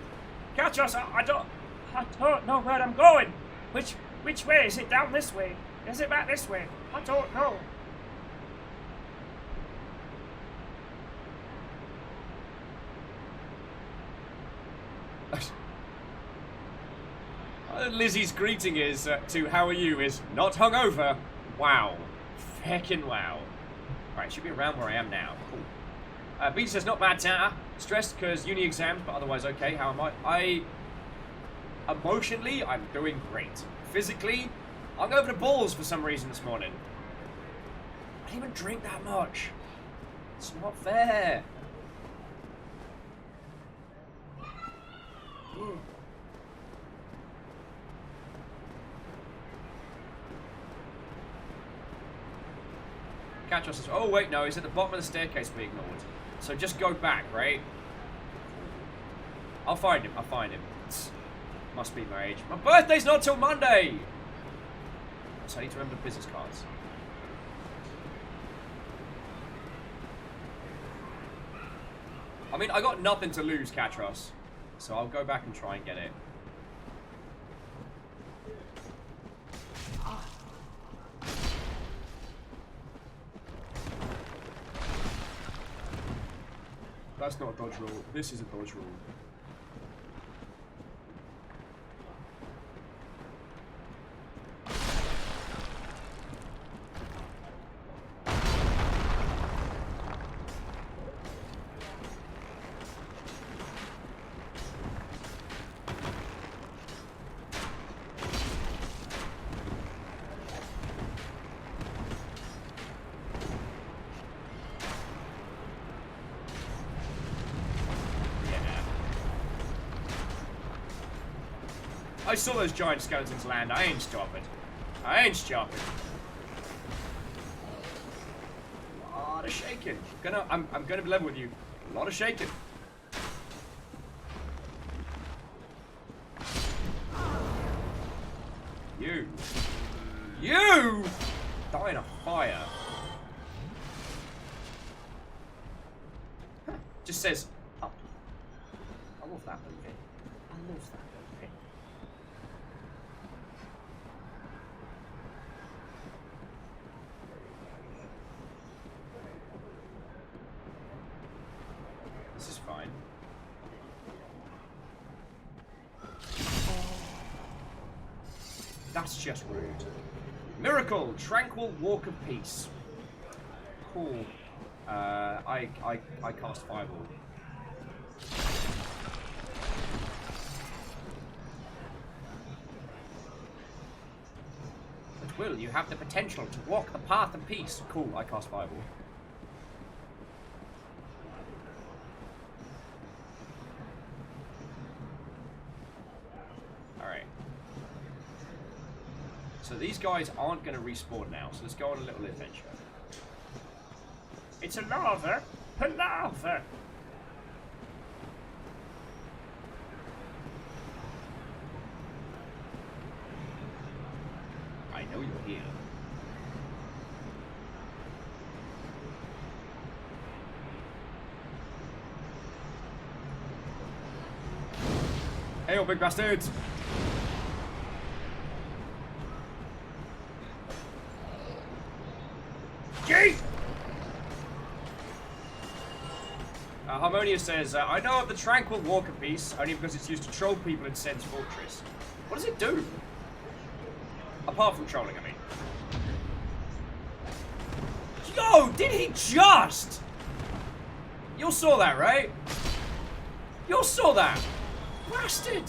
Katros, I don't know where I'm going. Which way is it? Down this way? Is it back this way? I don't know. Lizzie's greeting is to "How are you?" is "Not hungover." Wow, feckin' wow. Alright, should be around where I am now. Cool. B says, "Not bad, Tata. Stressed because uni exams, but otherwise okay. How am I? Emotionally, I'm doing great. Physically, I'm over the balls for some reason this morning. I didn't even drink that much. It's not fair." Catch us. Oh wait, no, he's at the bottom of the staircase. We ignored. So just go back, right? I'll find him. I'll find him. Must be my age. My birthday's not till Monday. So I need to remember the business cards. I mean, I got nothing to lose, Katros. So I'll go back and try and get it. That's not a dodge roll. This is a dodge roll. I saw those giant skeletons land. I ain't stopping. I ain't stopping. A lot of shaking. I'm gonna be level with you. A lot of shaking. You die in a fire. Huh. Just says up. I love that movie. I love that movie. This is fine. That's just rude. Miracle, tranquil walk of peace. Cool. I cast fireball. But Will, you have the potential to walk the path of peace. Cool, I cast fireball. Alright. So these guys aren't going to respawn now, so let's go on a little adventure. It's a lava! Palaver! I know you're here. Hey, you big bastards! Gee! Harmonia says, I know of the Tranquil Walker piece, only because it's used to troll people in Sen's Fortress. What does it do? Apart from trolling, I mean. Yo, did he just? You all saw that, right? You all saw that. Bastard.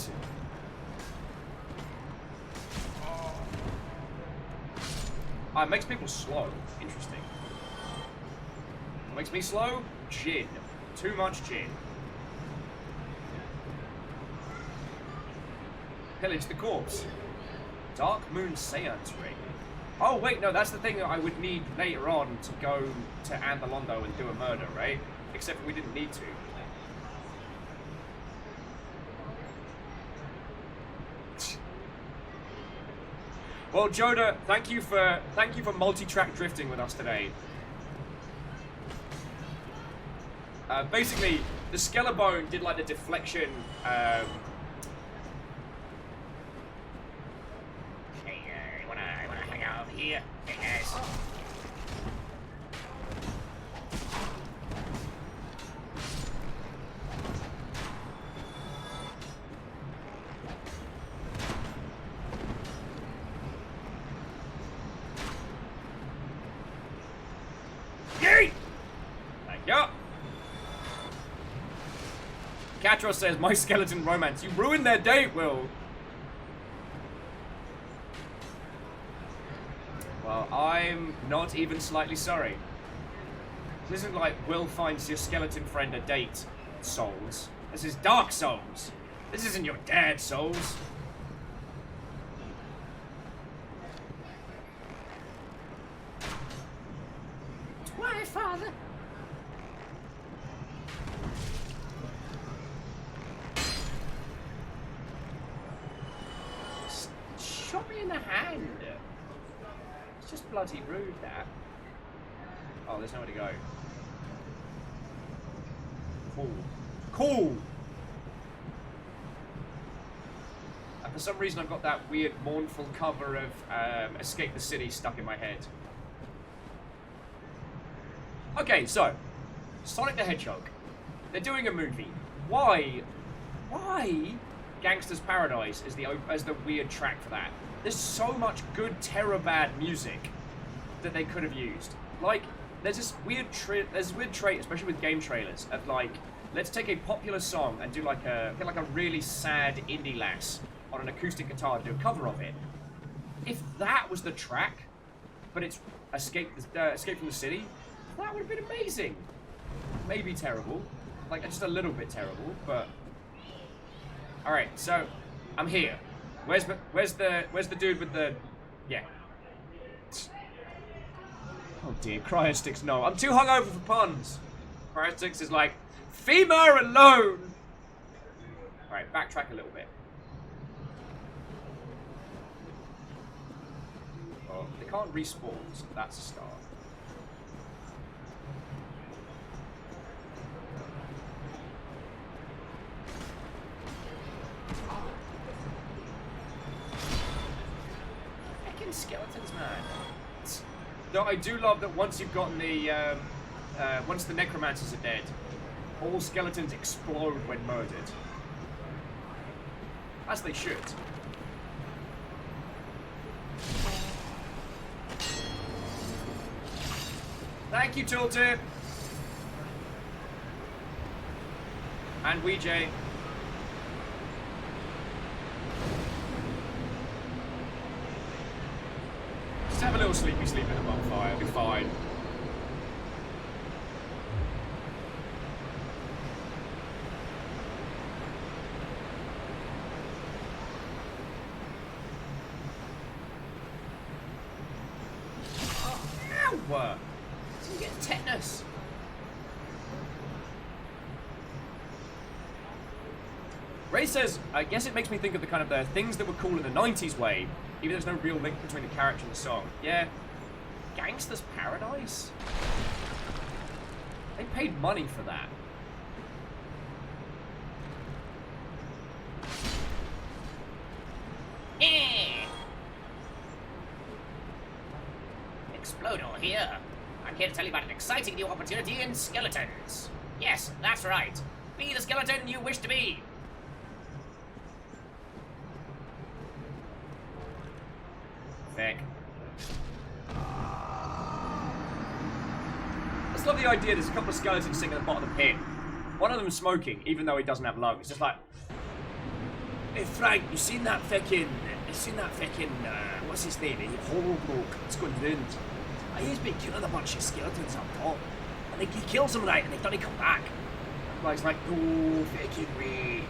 It makes people slow. Interesting. What makes me slow? Gin. Too much gin. Pillage the corpse. Dark Moon Seance Ring. Oh wait, no, that's the thing that I would need later on to go to Andalondo and do a murder, right? Except we didn't need to. Well, Joda, thank you for multi-track drifting with us today. Basically, the Skelebone did like the deflection. Hey, you wanna hang out over here? Hey guys. Yup. Catros says, my skeleton romance. You ruined their date, Will. Well, I'm not even slightly sorry. This isn't like Will finds your skeleton friend a date, Souls. This is Dark Souls. This isn't your dad, Souls. Why, Father? Shot me in the hand. It's just bloody rude, that. Oh, there's nowhere to go. Cool. Cool! And for some reason I've got that weird mournful cover of Escape the City stuck in my head. Okay, so, Sonic the Hedgehog. They're doing a movie. Why Gangsta's Paradise is the weird track for that? There's so much good terror bad music that they could have used. Like, there's this weird trait, especially with game trailers, of like, let's take a popular song and do get like a really sad indie lass on an acoustic guitar to do a cover of it. If that was the track, but it's Escape from the City, that would have been amazing. Maybe terrible, like just a little bit terrible, but all right. So I'm here. Where's the dude with the yeah? Oh dear, Cryosticks. No, I'm too hungover for puns. Cryosticks is like, female alone. All right, backtrack a little bit. Oh, they can't respawn, so that's a start. Skeletons, man. Though I do love that once you've gotten the, once the necromancers are dead, all skeletons explode when murdered. As they should. Thank you, Tooltip. And Weejay. Just have a little sleepy sleep in a bonfire, it'll be fine. Oh, ow! Didn't get tetanus. Ray says, I guess it makes me think of the kind of the things that were cool in the 90s wave, even though there's no real link between the character and the song. Yeah. Gangsta's Paradise? They paid money for that. Explodo here. I'm here to tell you about an exciting new opportunity in skeletons. Yes, that's right. Be the skeleton you wish to be. Feck. I just love the idea there's a couple of skeletons sitting at the bottom of the pit. One of them is smoking, even though he doesn't have lungs. It's just like, hey Frank, you seen that fucking, what's his name? Holbrook. It's going round. He's been killing a bunch of skeletons up top. And he kills them right, and they don't come back. And he's like, no fucking way.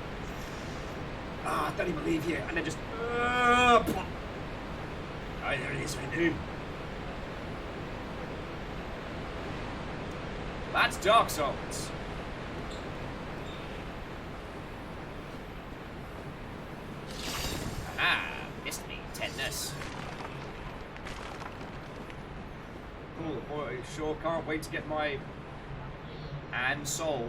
I don't even believe you. And then just, oh, there it is, right now. That's Dark Souls. Ah, missed me, tetanus. Cool, boy, sure can't wait to get my and soul.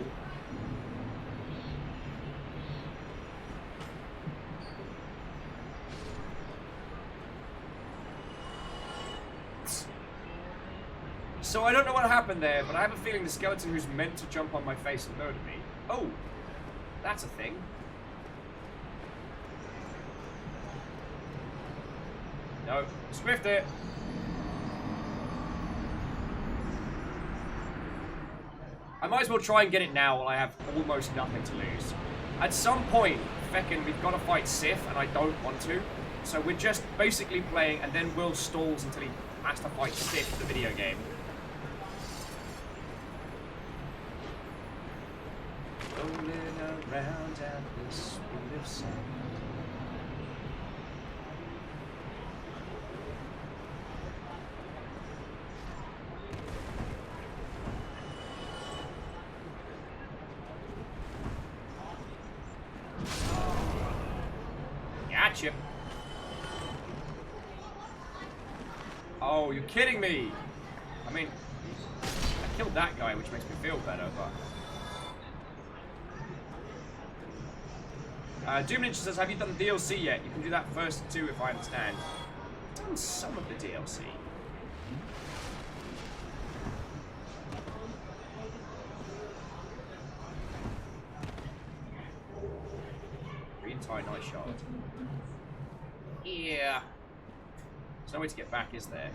So I don't know what happened there, but I have a feeling the skeleton who's meant to jump on my face and murder me. Oh, that's a thing. No, swift it. I might as well try and get it now while I have almost nothing to lose. At some point, feckin', we've got to fight Sif, and I don't want to. So we're just basically playing, and then Will stalls until he has to fight Sif, the video game. Rolling around at the speed of sound. Gotcha. Oh, you're kidding me! I mean, I killed that guy, which makes me feel better, but... Doom Ninja says, have you done the DLC yet? You can do that first too, if I understand. I've done some of the DLC. Entire night shot. Yeah. There's no way to get back, is there?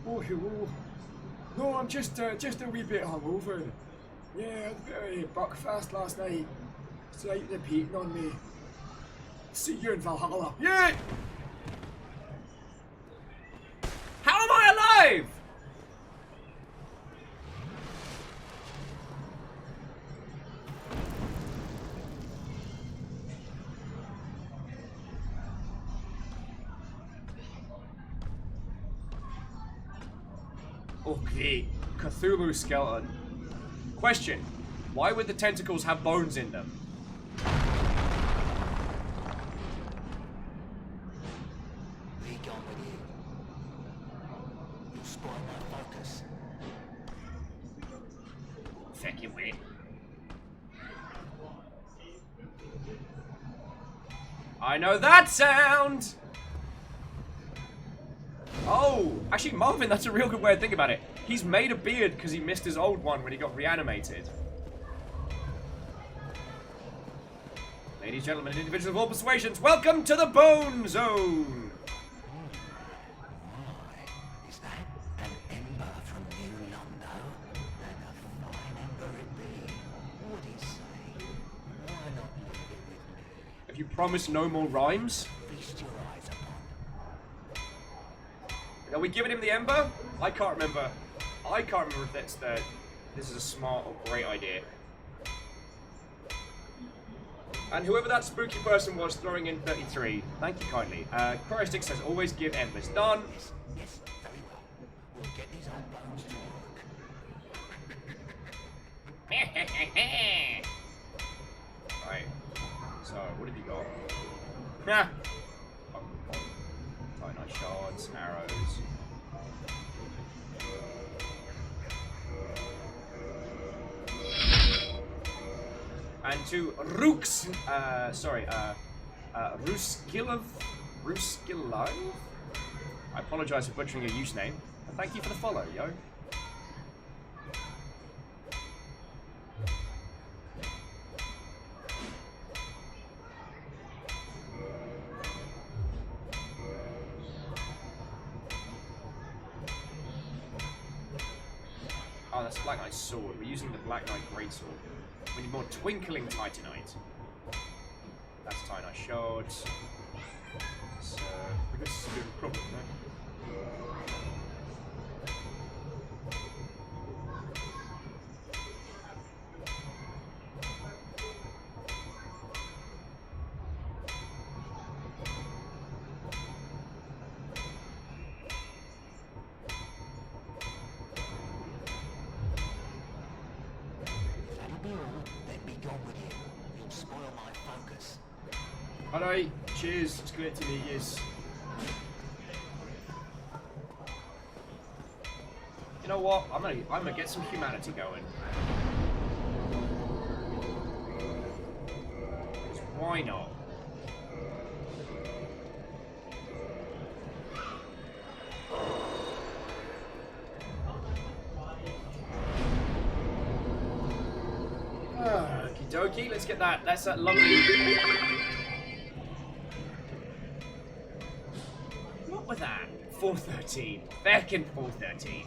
Oh, hello. No, I'm just a wee bit hungover. Yeah, I had a bit of a buckfast last night. It's like repeating on me. See you in Valhalla. Yeah! How am I alive? Okay, Cthulhu skeleton. Question: why would the tentacles have bones in them? Be gone with you. You'll spoil my focus. Feckin' weird. I know that sound! Oh, actually, Marvin, that's a real good way of thinking about it. He's made a beard because he missed his old one when he got reanimated. Ladies, gentlemen, and individuals of all persuasions, welcome to the Bone Zone! Why? Is that an ember from New Londo? And a fine ember it be. What'd he say? Why not leave it with me? Have you promised no more rhymes? Feast your eyes upon. Are we giving him the ember? I can't remember. I can't remember if that's the... This is a smart or great idea. And whoever that spooky person was throwing in 33, thank you kindly. Cryostic says, always give embers. Done. Yes, very well. We'll get these old bones to work. Right. So, what have you got? Nah. Titanite shards, arrows. And to Rooks, Ruskilov? I apologize for butchering your username, and thank you for the follow, yo. Oh, that's Black Knight's sword. We're using the Black Knight Greatsword. We need more twinkling titanite. That's titanite shards. So, I guess it's a bit of a problem, right? Alright, cheers, it's great to meet you. You know what? I'm gonna get some humanity going. Why not? Okie dokie, let's get that. That's that lovely. What was that? 413. Back in 413.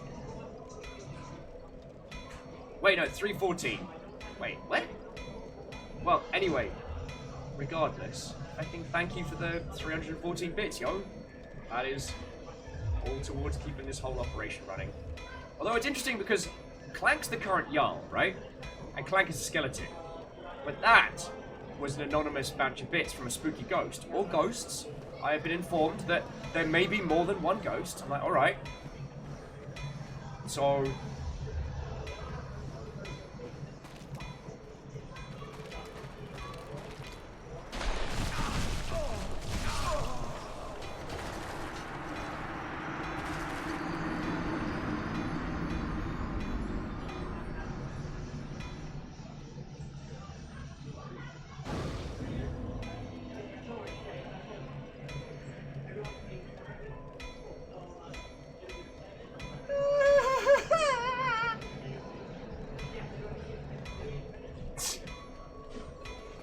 Wait, no, 314. Wait, what? Well, anyway, regardless, thank you for the 314 bits, yo. That is all towards keeping this whole operation running. Although it's interesting because Clank's the current Jarl, right? And Clank is a skeleton. But that was an anonymous batch of bits from a spooky ghost. Or ghosts. I have been informed that there may be more than one ghost. I'm like, alright. So...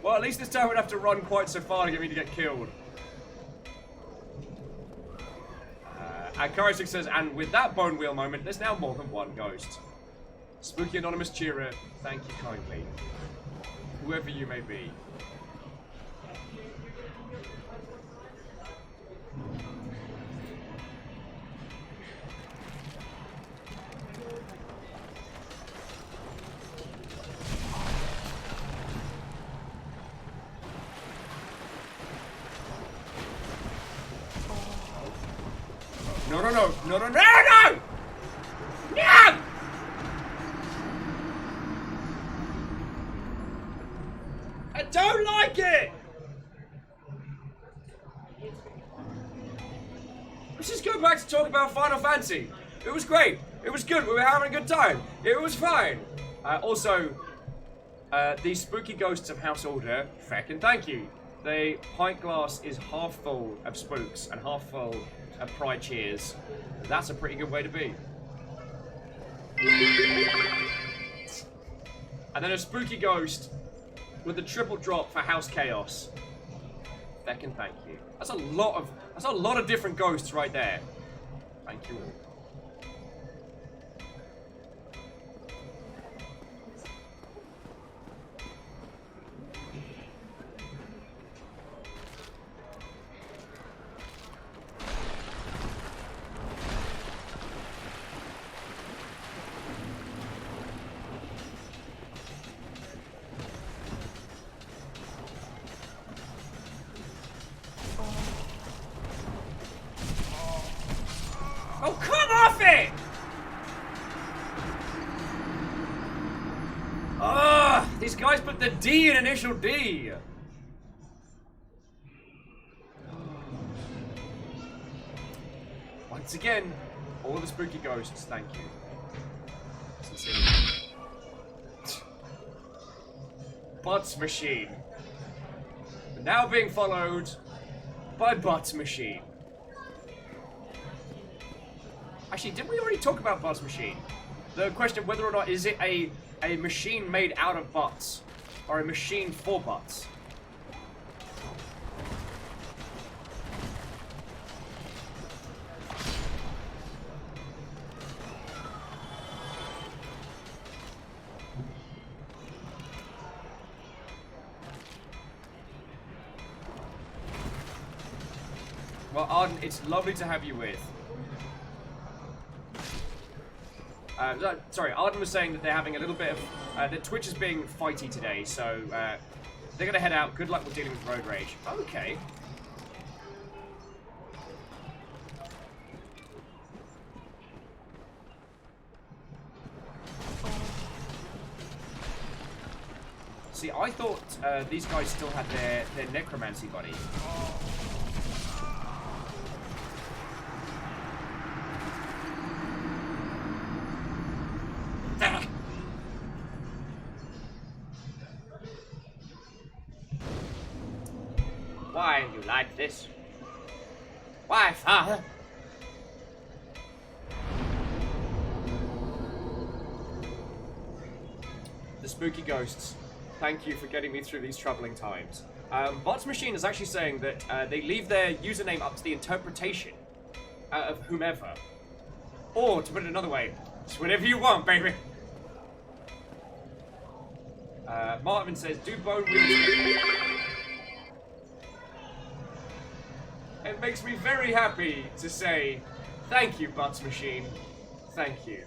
Well, at least this time we'd have to run quite so far to get me to get killed. And Karisik says, and with that bone wheel moment, there's now more than one ghost. Spooky anonymous cheerer, thank you kindly. Whoever you may be. No, no, no, no, no, no, no! No! I don't like it! Let's just go back to talk about Final Fantasy. It was great. It was good. We were having a good time. It was fine. Also, these spooky ghosts of House Order, feckin' thank you. The pint glass is half full of spooks and half full of pride cheers. That's a pretty good way to be. And then a spooky ghost with a triple drop for House Chaos. Feckin' thank you. That's a lot of different ghosts right there. Thank you all. Oh, come off it! Ugh, these guys put the D in initial D. Once again, all the spooky ghosts, thank you. Sincerely. Butts Machine. Now being followed by Butts Machine. Actually, didn't we already talk about Butts Machine? The question of whether or not is it a machine made out of butts or a machine for butts? Well, Arden, it's lovely to have you with. Sorry, Arden was saying that they're having a little bit of... that Twitch is being fighty today, so they're going to head out. Good luck with dealing with road rage. Okay. See, I thought these guys still had their necromancy buddy. Why you like this? Why, father? The spooky ghosts. Thank you for getting me through these troubling times. Bots Machine is actually saying that they leave their username up to the interpretation of whomever. Or, to put it another way, it's whatever you want, baby. Marvin says, do bone wheels. It makes me very happy to say, thank you, Butts Machine. Thank you.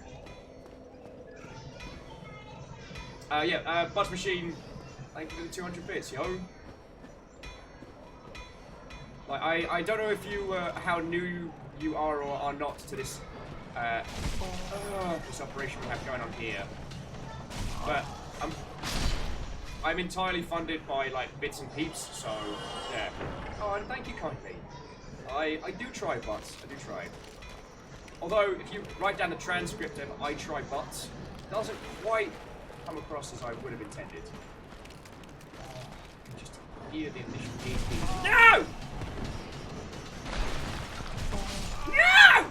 Butts Machine, thank you for the 200 bits, yo. Like, I don't know if you, how new you are or are not to this, this operation we have going on here. But, I'm entirely funded by, like, bits and peeps, so, yeah. Oh, and thank you kindly. I do try, Butts. I do try. Although, if you write down the transcript of I try Butts, it doesn't quite come across as I would have intended. Just hear the initial DP. No! No!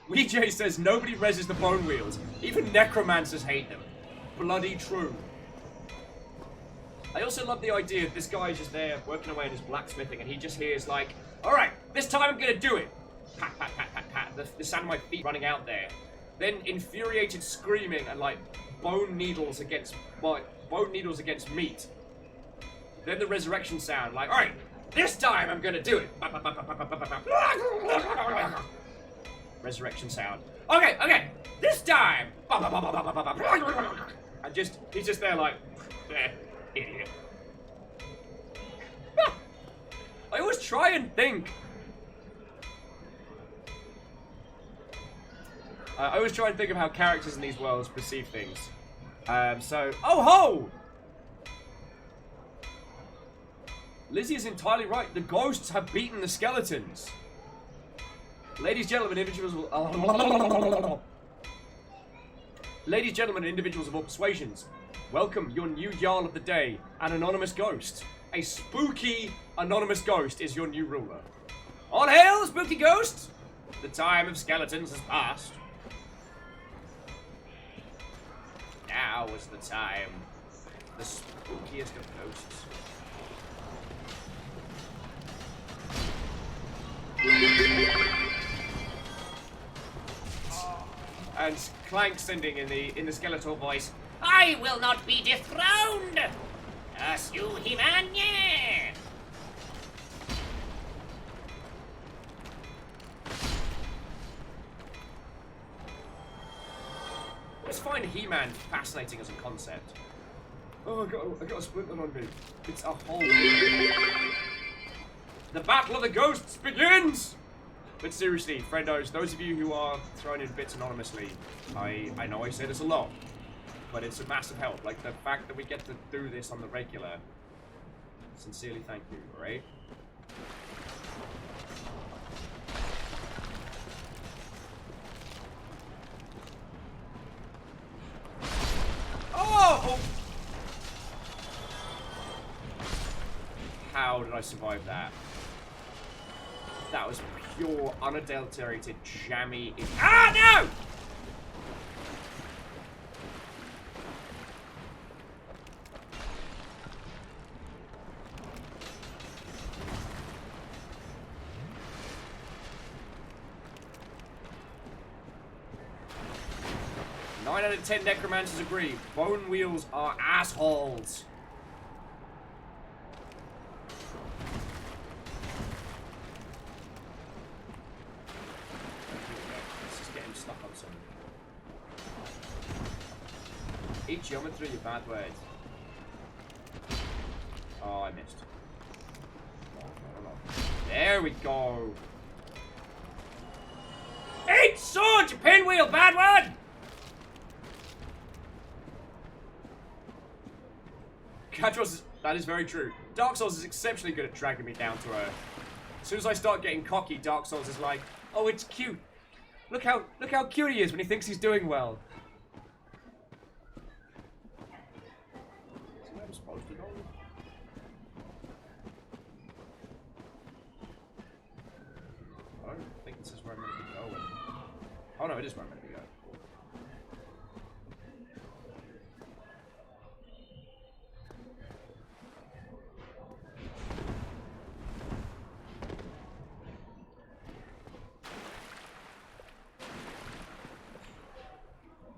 WeJ says nobody reses the bone wheels. Even necromancers hate them. Bloody true. I also love the idea that this guy's just there working away at his blacksmithing and he just hears like, alright, this time I'm gonna do it. Pat, pat, pat, pat, pat. The sound of my feet running out there. Then infuriated screaming and like bone needles against meat. Then the resurrection sound like, alright, this time I'm gonna do it. Resurrection sound. Okay, this time. And he's just there like, idiot. I always try and think. I always try and think of how characters in these worlds perceive things. Oh ho! Lizzie is entirely right. The ghosts have beaten the skeletons. Ladies, gentlemen, individuals will... Ladies, gentlemen, and individuals of all persuasions, welcome your new Jarl of the Day, an anonymous ghost. A spooky anonymous ghost is your new ruler. All hail, spooky ghost! The time of skeletons has passed. Now is the time. The spookiest of ghosts. And Clank sending in the Skeletor voice, I will not be dethroned! Curse you, He-Man, yeah! I always find He-Man fascinating as a concept. Oh, I got a splinter on me. It's a hole. The Battle of the Ghosts begins! But seriously, friendos, those of you who are throwing in bits anonymously, I know I say this a lot, but it's a massive help. Like, the fact that we get to do this on the regular, sincerely thank you, alright? Oh! How did I survive that? That was pure, unadulterated, jammy... Ah, no! Nine out of 10 necromancers agree. Bone wheels are assholes. Each geometry, you bad word. Oh, I missed. There we go. Eat sword, you pinwheel, bad word! That is very true. Dark Souls is exceptionally good at dragging me down to earth. As soon as I start getting cocky, Dark Souls is like, oh, it's cute. Look how cute he is when he thinks he's doing well. Supposed to go. I don't think this is where I'm going to be going. Oh no, it is where I'm going to be going.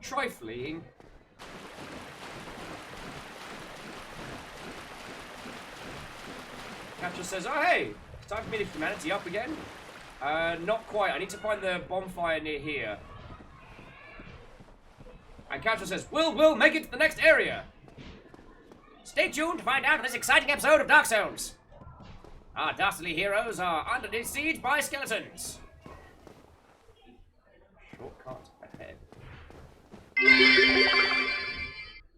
Try fleeing. Catcher says, oh hey, it's time for me to humanity up again. Not quite. I need to find the bonfire near here. And Catcher says, we'll make it to the next area. Stay tuned to find out on this exciting episode of Dark Souls. Our dastardly heroes are under siege by skeletons. Shortcut ahead.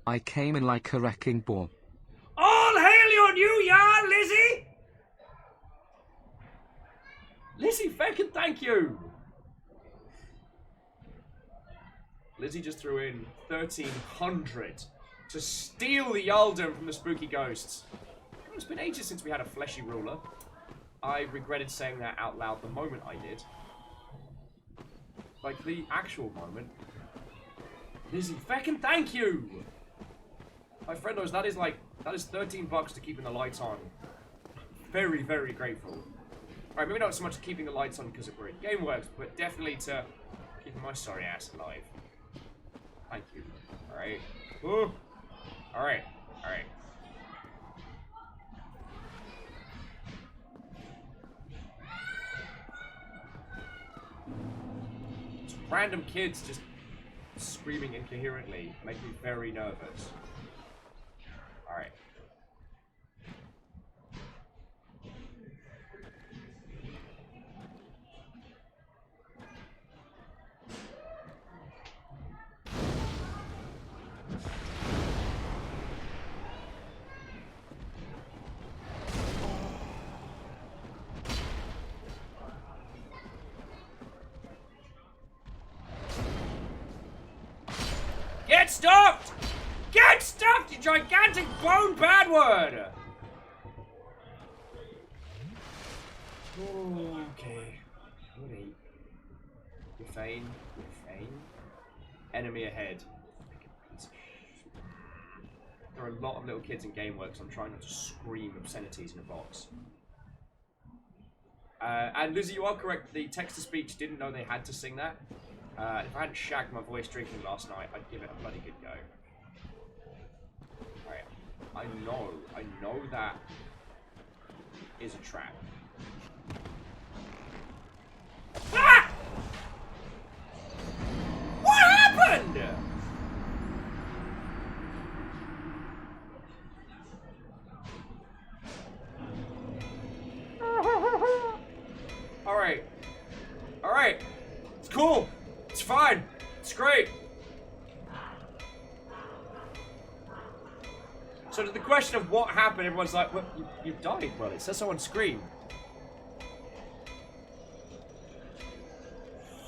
I came in like a wrecking ball. All hail your new Jarl, Lizzie! Lizzie, feckin' thank you! Lizzie just threw in 1,300 to steal the Yaldum from the spooky ghosts. It's been ages since we had a fleshy ruler. I regretted saying that out loud the moment I did. Like, the actual moment. Lizzie, feckin' thank you! My friend knows that is 13 bucks to keeping the lights on. Very, very grateful. Alright, maybe not so much keeping the lights on because we're in GameWorks, but definitely to keeping my sorry ass alive. Thank you. Alright. Ooh. Alright. Alright. Random kids just screaming incoherently make me very nervous. Alright. Get stuffed! Get stuffed, you gigantic bone bad word! Okay. Alright. You're fine. You're fine. Enemy ahead. There are a lot of little kids in GameWorks. I'm trying not to scream obscenities in a box. And Lizzie, you are correct. The text-to-speech didn't know they had to sing that. If I hadn't shagged my voice drinking last night, I'd give it a bloody good go. Alright. I know that is a trap. Ah! What happened? Alright. Alright. It's cool. It's fine. It's great. So to the question of what happened, everyone's like, well, you died. Well, it says so on screen.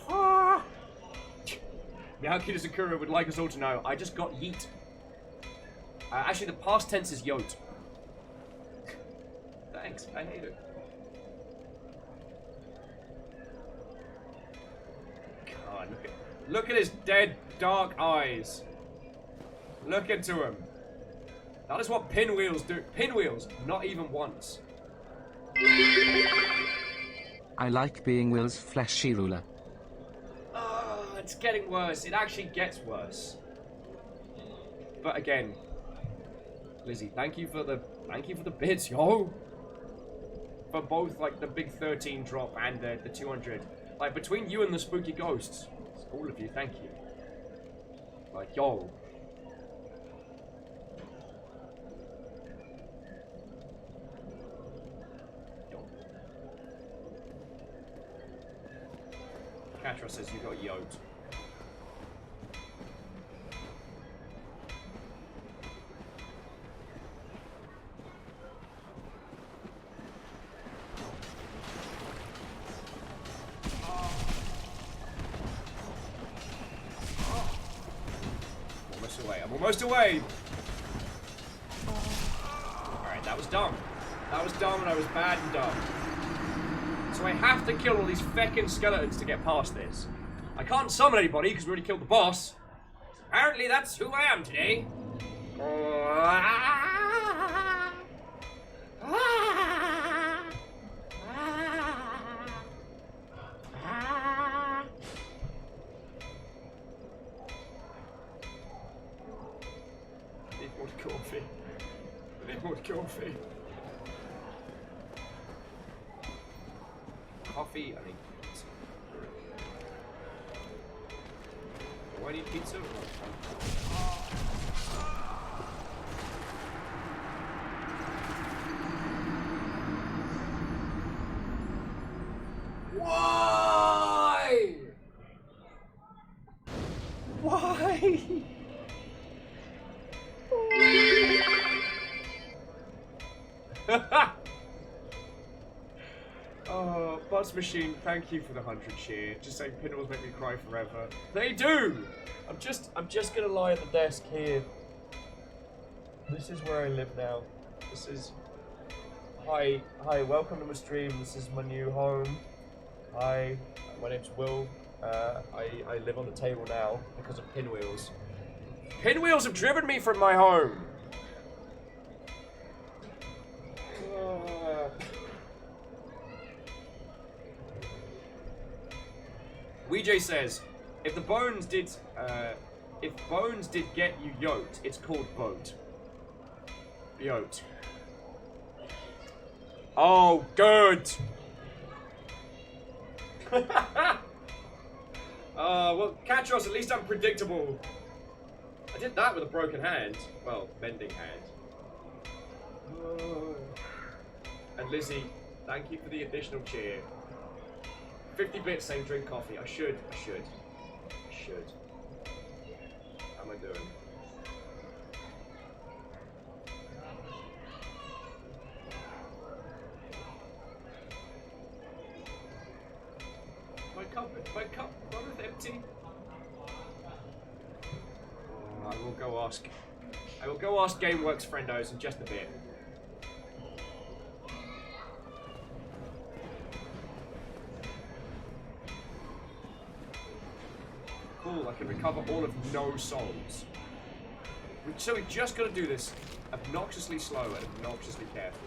Ah. Miyaki Sakura would like us all to know, I just got yeet. Actually, the past tense is yote. Thanks, I hate it. God, look at his dead, dark eyes. Look into him. That is what pinwheels do. Pinwheels, not even once. I like being Will's fleshy ruler. Oh, it's getting worse. It actually gets worse. But again, Lizzie, thank you for the bits, yo. For both like the big 13 drop and the 200. Like between you and the spooky ghosts, all of you, thank you. Like yo. Katra says you got yoked. Almost away. I'm almost away. Alright, that was dumb. That was dumb and I was bad and dumb. So I have to kill all these feckin' skeletons to get past this. I can't summon anybody because we already killed the boss. Apparently that's who I am today. more coffee. I need more coffee. Coffee, I need pizza. Why do you need pizza? Why? Why? Oh, Buzz Machine, thank you for the 100 cheer. Just saying pinballs make me cry forever. They do! I'm just gonna lie at the desk here. This is where I live now. This is... Hi, welcome to my stream. This is my new home. Hi, my name's Will. I live on the table now because of pinwheels. Pinwheels have driven me from my home! Weejay says, if Bones did get you yoked, it's called boat. Yoked. Oh, good. Well, Katros, at least I'm predictable. I did that with a broken hand. Well, bending hand. And Lizzie, thank you for the additional cheer. 50 bits saying drink coffee. I should. How am I doing? My cup, not empty. Oh, I will go ask GameWorks friendos in just a bit. Cool, I can recover all of no souls. So we just gotta do this obnoxiously slow and obnoxiously careful.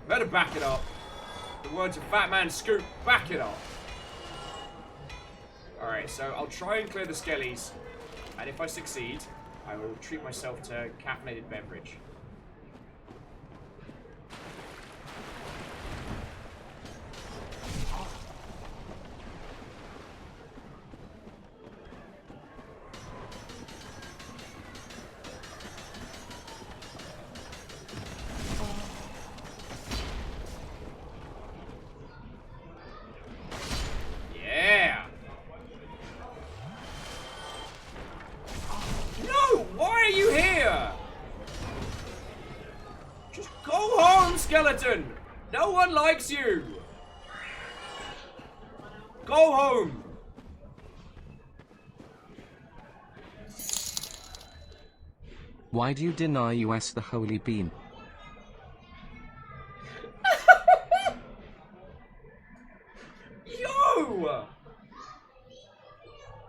Better back it up. The words of Fat Man Scoop, back it up. Alright, so I'll try and clear the skellies, and if I succeed, I will treat myself to caffeinated beverage. Skeleton! No one likes you! Go home! Why do you deny us the holy bean? Yo!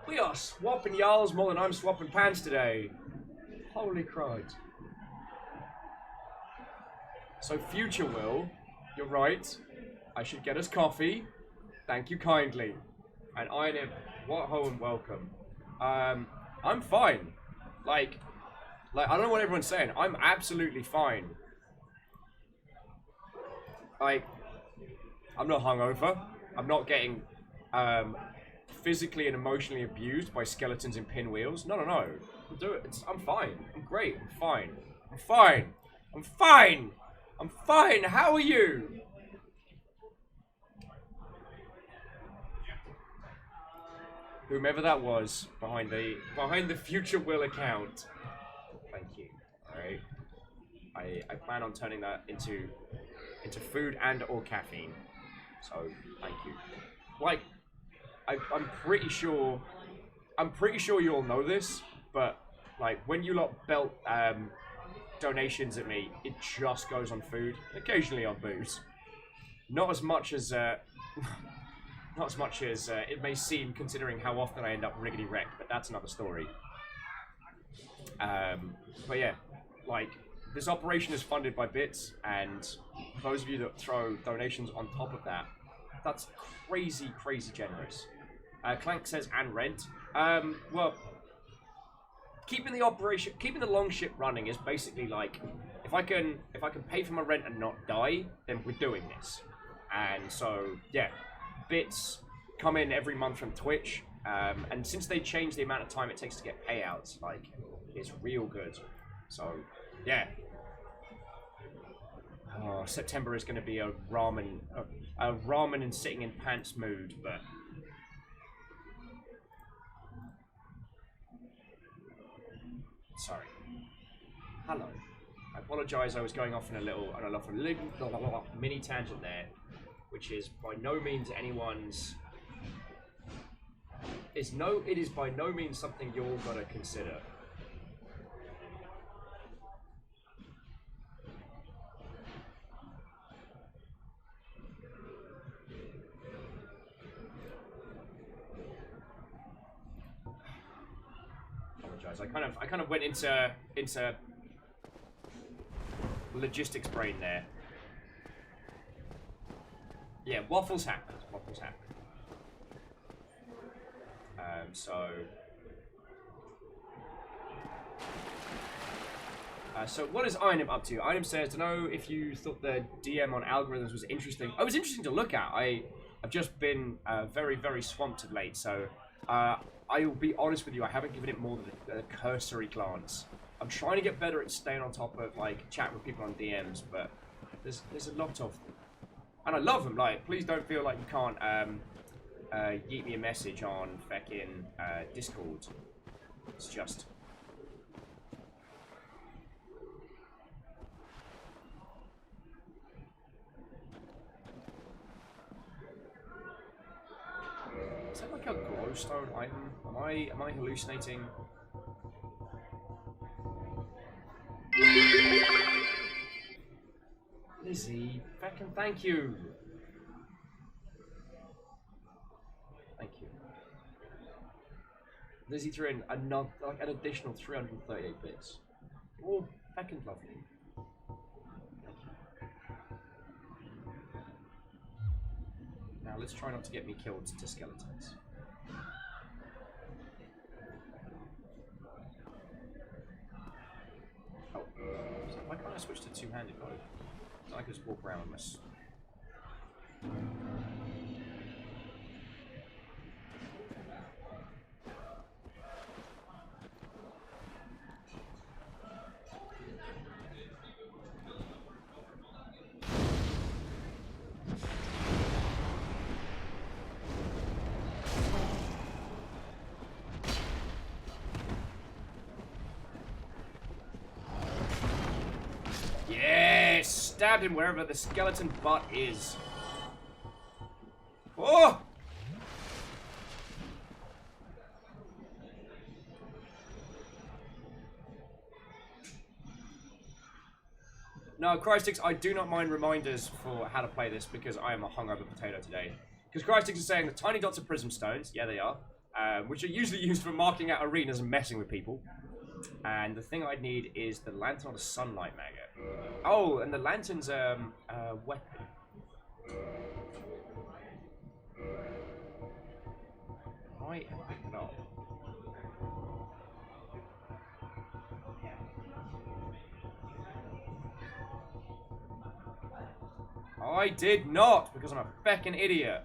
We are swapping yarls more than I'm swapping pants today. Holy crud. So, future Will, you're right. I should get us coffee. Thank you kindly. And I am what ho and welcome. I'm fine. Like I don't know what everyone's saying. I'm absolutely fine. Like, I'm not hungover. I'm not getting physically and emotionally abused by skeletons in pinwheels. No. I'm fine. I'm great. I'm fine. I'm fine. I'm fine. I'm fine. How are you? Whomever that was behind the future Will account. Thank you. All right. I plan on turning that into food and or caffeine. So thank you. Like, I'm pretty sure you all know this, but like when you lot belt donations at me, it just goes on food, occasionally on booze. Not as much as not as much as it may seem, considering how often I end up riggedy wrecked. But that's another story. But yeah, like this operation is funded by bits, and those of you that throw donations on top of that, that's crazy, crazy generous. Clank says, and rent. Well, keeping the operation, keeping the longship running is basically like, if I can pay for my rent and not die, then we're doing this. And so, yeah, bits come in every month from Twitch, and since they changed the amount of time it takes to get payouts, like, it's real good. So, yeah. Oh, September is going to be a ramen and sitting in pants mood, but sorry. Hello. I apologise. I was going off on a little mini tangent there, which is by no means anyone's. It is by no means something you're gonna consider. I kind of went into logistics brain there. Yeah, waffles happen. Waffles happen. So what is Einem up to? Einem says, to know if you thought the DM on algorithms was interesting. Oh, it was interesting to look at. I've just been very, very swamped of late, so I will be honest with you, I haven't given it more than a cursory glance. I'm trying to get better at staying on top of, like, chatting with people on DMs, but there's a lot of them. And I love them, like, please don't feel like you can't yeet me a message on fucking Discord. It's just... Is that like a glowstone item? Am I hallucinating? Lizzie, fucking thank you. Thank you. Lizzie threw in another, like an additional 338 bits. Oh, fucking lovely. Thank you. Now let's try not to get me killed to skeletons. Oh, so why can't I switch to two-handed mode? I can just walk around with this. Stabbed him wherever the skeleton butt is. Oh! No, Christix, I do not mind reminders for how to play this because I am a hungover potato today. Because Christix is saying the tiny dots are prism stones. Yeah, they are. Which are usually used for marking out arenas and messing with people. And the thing I need is the lantern or the sunlight maggot. Oh, and the lantern's weapon. I am picking it up. I did not, because I'm a feckin' idiot.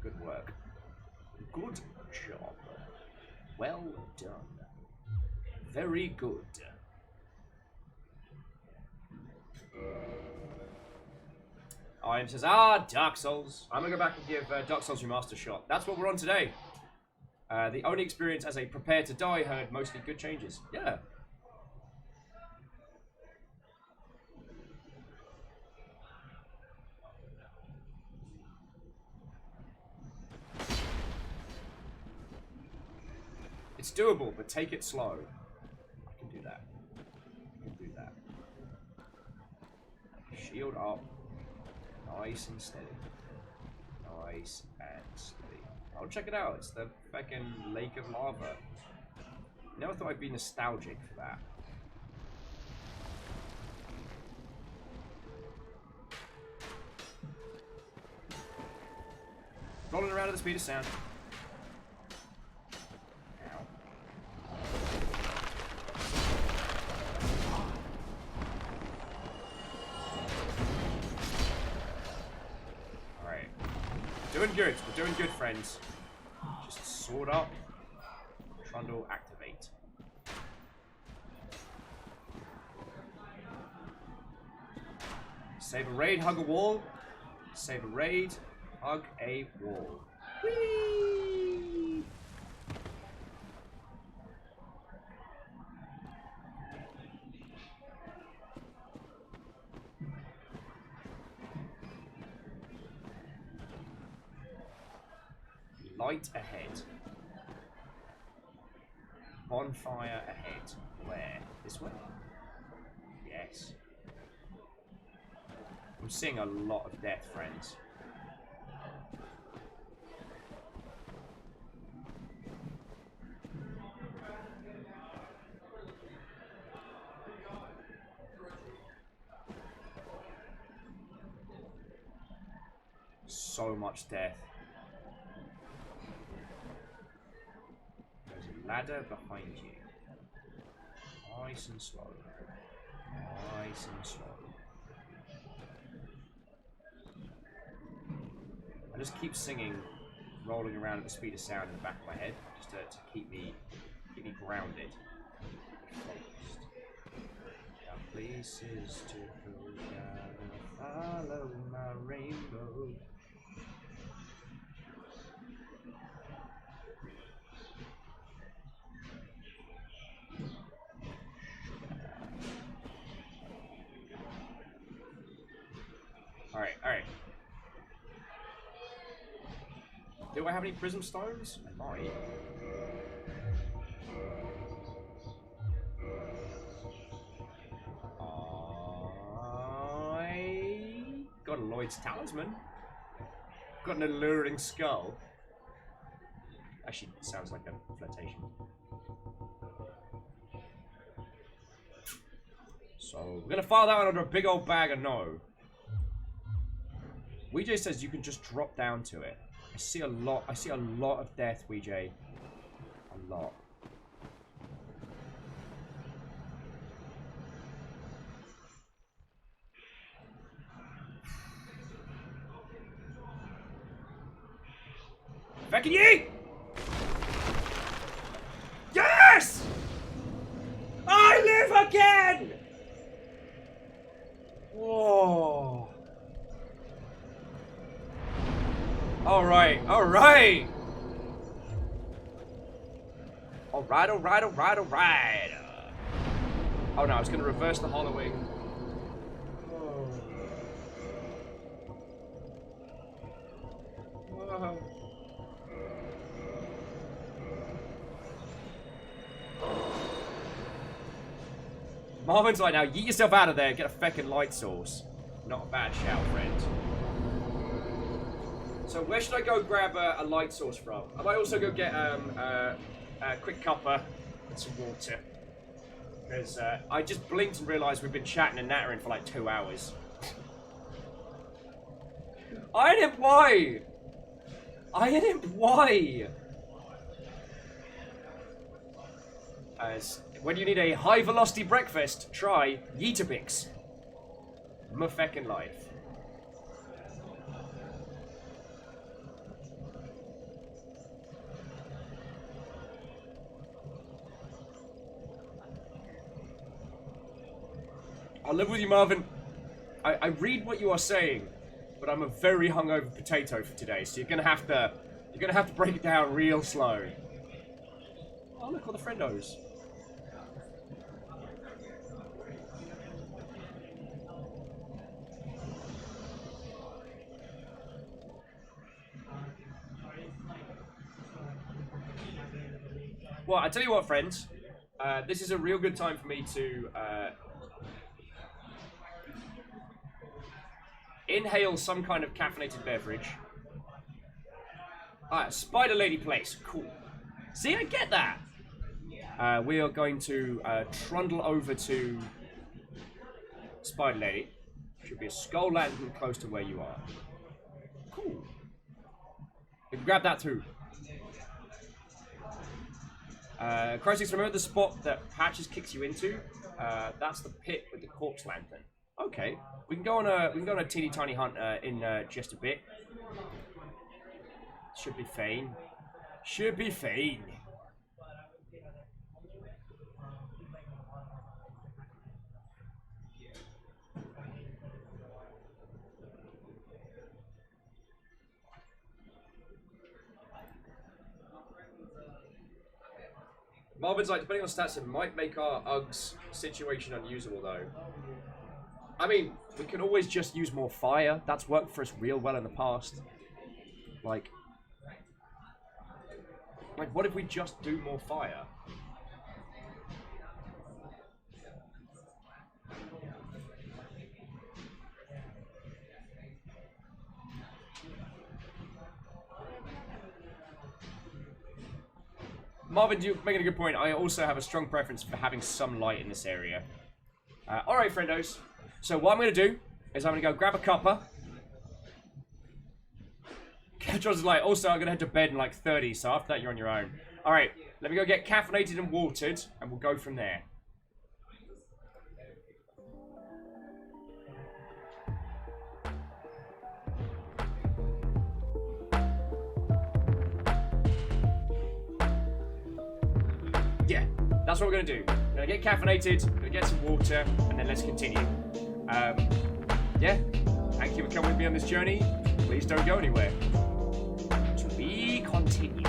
Good work. Good job. Well done. Very good. Im says, Dark Souls. I'm gonna go back and give Dark Souls Remaster a shot. That's what we're on today. The only experience as a prepare to die heard mostly good changes. Yeah. It's doable, but take it slow. I can do that. I can do that. Shield up. Nice and steady. Nice and steady. I'll check it out. It's the fucking Lake of Lava. Never thought I'd be nostalgic for that. Rolling around at the speed of sound. Ow. Alright. Doing good. We're doing good, friends. Just sword up. Trundle activate. Save a raid, hug a wall. Save a raid, hug a wall. Whee! Light ahead. Bonfire ahead. Where? This way? Yes. I'm seeing a lot of death, friends. So much death. There's a ladder behind you. Nice and slow. Nice and slow. I just keep singing, rolling around at the speed of sound in the back of my head, just to keep me grounded. Focused. Got places to go, gotta follow my rainbow. Alright, alright. Do I have any prism stones? I might. I got a Lloyd's talisman. Got an alluring skull. Actually, sounds like a flirtation. So we're gonna file that one under a big old bag of no. Weejay says you can just drop down to it. I see a lot of death, Weejay. A lot. Becky Yee! Yes! I live again! Whoa. Alright, alright! Alright, alright, alright, alright. Oh no, I was gonna reverse the hollowing. Marvin's like, now yeet yourself out of there and get a feckin' light source. Not a bad shout, friend. So where should I go grab a light source from? I might also go get a quick cuppa and some water. Because I just blinked and realised we've been chatting and nattering for like 2 hours. Iron Imp, why? Iron Imp, why? As when you need a high velocity breakfast, try Yeetabix. My feckin' life. I'll live with you, Marvin. I read what you are saying, but I'm a very hungover potato for today, so you're gonna have to break it down real slow. Oh look, all the friendos. Well, I tell you what, friends. This is a real good time for me to inhale some kind of caffeinated beverage. Alright, Spider Lady place. Cool. See, I get that. We are going to trundle over to Spider Lady. Should be a skull lantern close to where you are. Cool. You can grab that too. Crysis, remember the spot that Patches kicks you into? That's the pit with the corpse lantern. Okay, we can go on a teeny tiny hunt in just a bit. Should be fine. Should be fine. Marvin's like, depending on stats, it might make our Uggs situation unusable, though. I mean, we can always just use more fire. That's worked for us real well in the past. Like, what if we just do more fire? Marvin, you're making a good point. I also have a strong preference for having some light in this area. Alright, friendos. So what I'm going to do is I'm going to go grab a cuppa. John's like, also I'm going to head to bed in like 30, so after that you're on your own. Alright, let me go get caffeinated and watered, and we'll go from there. Yeah, that's what we're going to do. We're going to get caffeinated, we're going to get some water, and then let's continue. Yeah, thank you for coming with me on this journey. Please don't go anywhere. To be continued.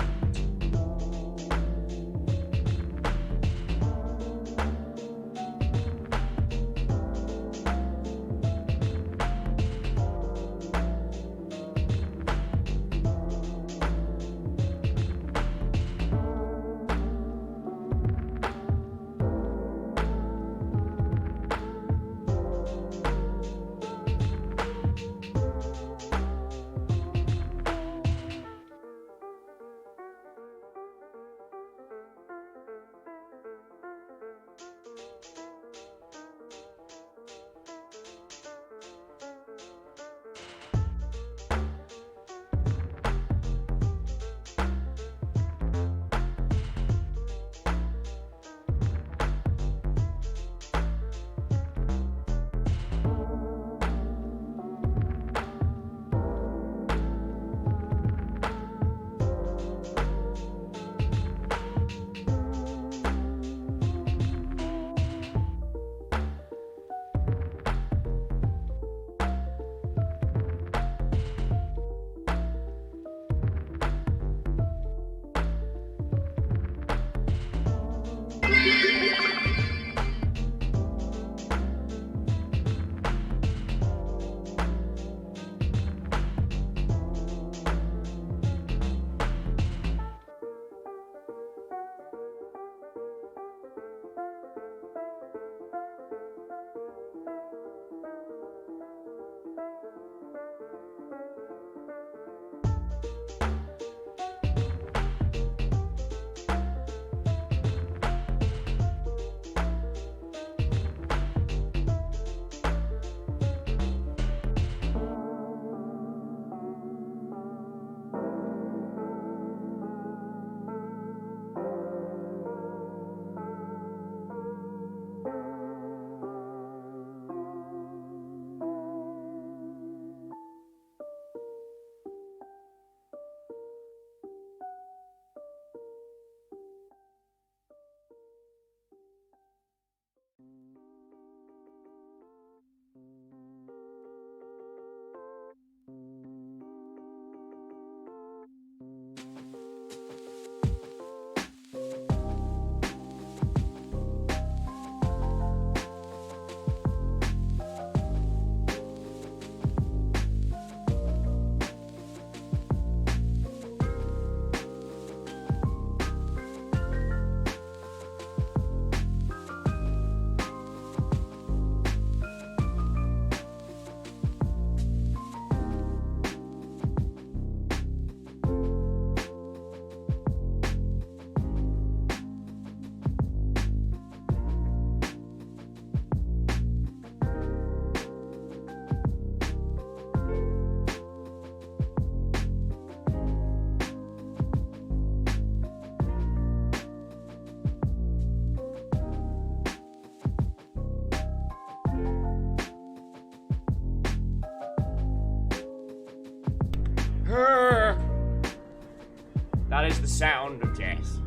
is the sound of death.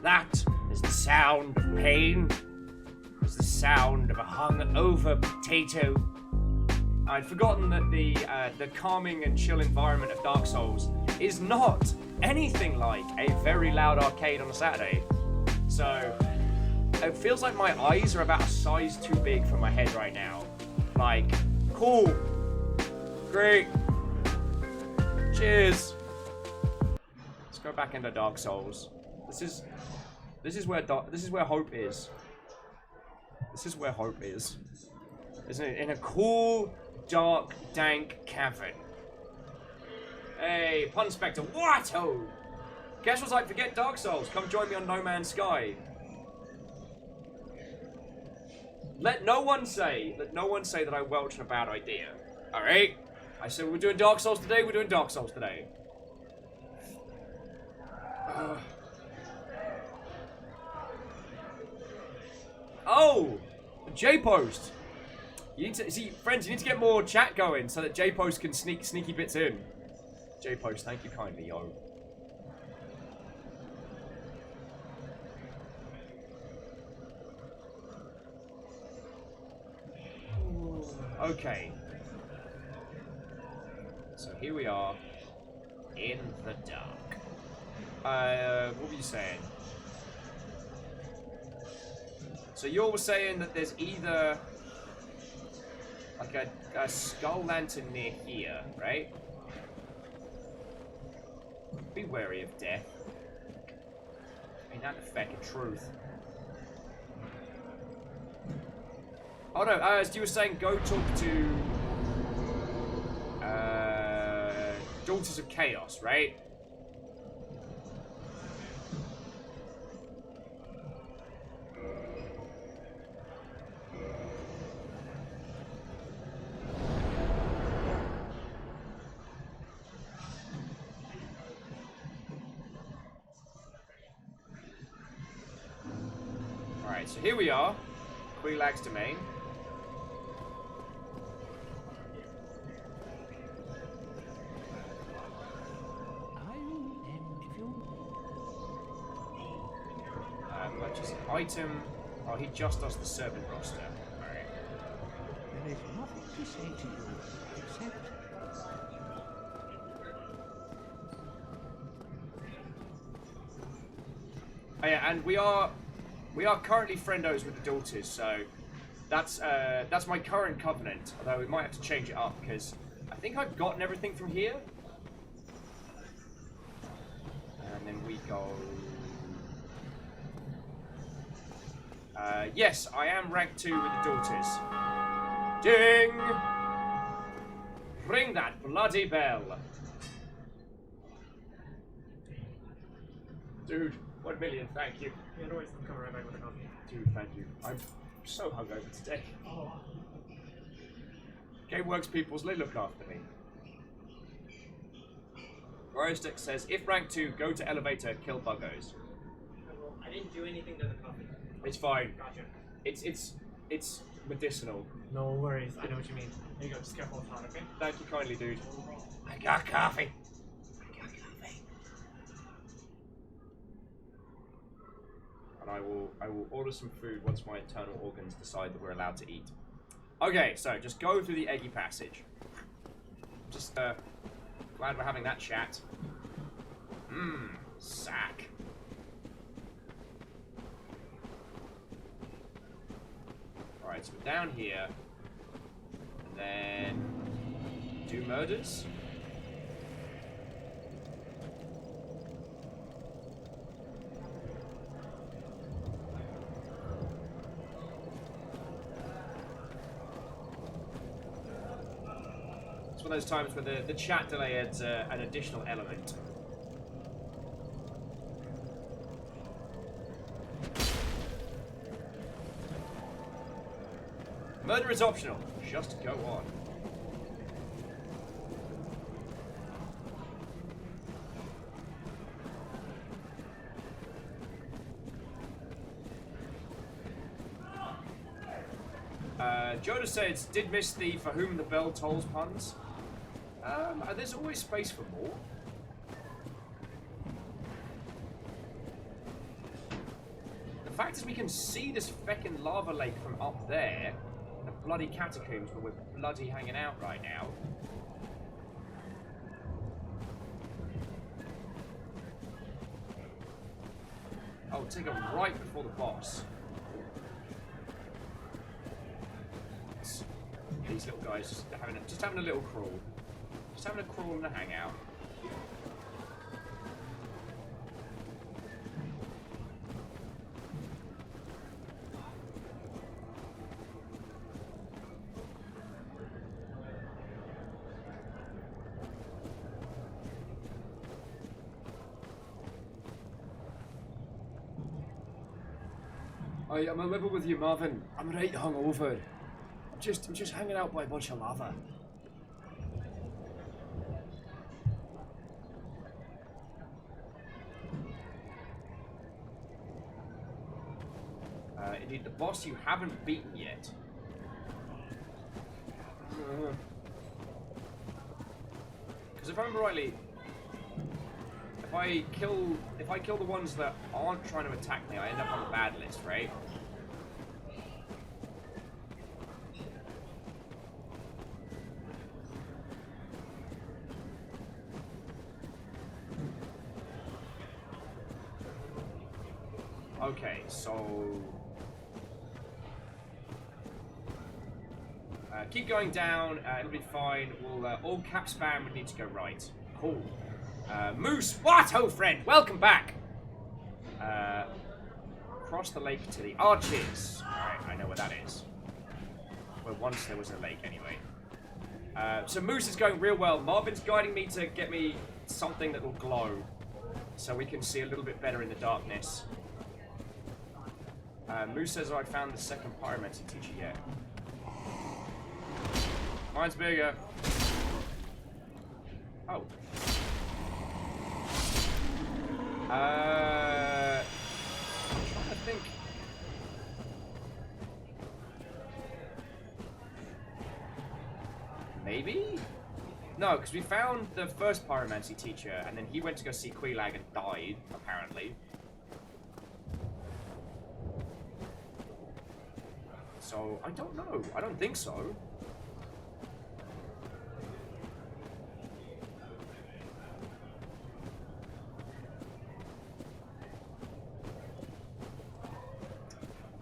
That is the sound of pain. It's the sound of a hung-over potato. I'd forgotten that the calming and chill environment of Dark Souls is not anything like a very loud arcade on a Saturday. So it feels like my eyes are about a size too big for my head right now. Like, cool, great, cheers. Let's go back into Dark Souls. This is where hope is. This is where hope is. Isn't it? In a cool, dark, dank cavern. Hey, Pun Spectre, what? Oh! Guess was like, forget Dark Souls. Come join me on No Man's Sky. Let no one say that I welched a bad idea. Alright? I said we're doing Dark Souls today, we're doing Dark Souls today. Oh! J-Post! You need to see, friends, you need to get more chat going so that J-Post can sneak sneaky bits in. J-Post, thank you kindly, yo. Okay. So here we are in the dark. What were you saying? So you're saying that there's either like a skull lantern near here, right? Be wary of death. Ain't that the fucking truth? Oh no, as you were saying, go talk to Daughters of Chaos, right? Alright, so here we are. Quilag's domain. Purchase item. Oh, he just does the servant roster. Alright. There is nothing to say to you except Oh yeah, and we are currently friendos with the daughters, so that's my current covenant. Although we might have to change it up because I think I've gotten everything from here. And then we go. Yes, I am rank 2 with the daughters. Ding! Ring that bloody bell. Dude, 1 million, thank you. Yeah, no worries, I'll come right back with a coffee. Dude, thank you. I'm so hungover today. Oh. Gameworks peoples, they look after me. Rostek says, if rank 2, go to elevator, kill buggos. Well, I didn't do anything to the coffee. It's fine. Gotcha. It's medicinal. No worries, I know what you mean. There you go, just careful with hot, okay? Thank you kindly, dude. I got coffee. And I will order some food once my internal organs decide that we're allowed to eat. Okay, so just go through the eggy passage. Just glad we're having that chat. Sack. Alright, so we're down here. And then do murders. It's one of those times where the chat delay adds an additional element. Murder is optional. Just go on. Jonas says, did miss the for whom the bell tolls puns. There's always space for more. fact is we can see this feckin' lava lake from up there. The bloody catacombs, but we're bloody hanging out right now. Oh, take it right before the boss. These little guys just having a little crawl. Just having a crawl and a hangout. I'm a level with you, Marvin. I'm right hungover. I'm just hanging out by a bunch of lava. Indeed, the boss you haven't beaten yet. Because if I remember rightly, if I kill the ones that aren't trying to attack me, I end up on the bad list, right? Okay, so keep going down. It'll be fine. We'll all cap spam would need to go right. Cool. Moose, what, oh friend? Welcome back. Cross the lake to the arches. Alright, I know where that is. Where once there was a lake, anyway. So Moose is going real well. Marvin's guiding me to get me something that will glow, so we can see a little bit better in the darkness. Moose says I found the second pyromancy teacher yet. Mine's bigger. Oh. I'm trying to think. Maybe? No, because we found the first pyromancy teacher, and then he went to go see Queelag and died, apparently. So, I don't know. I don't think so.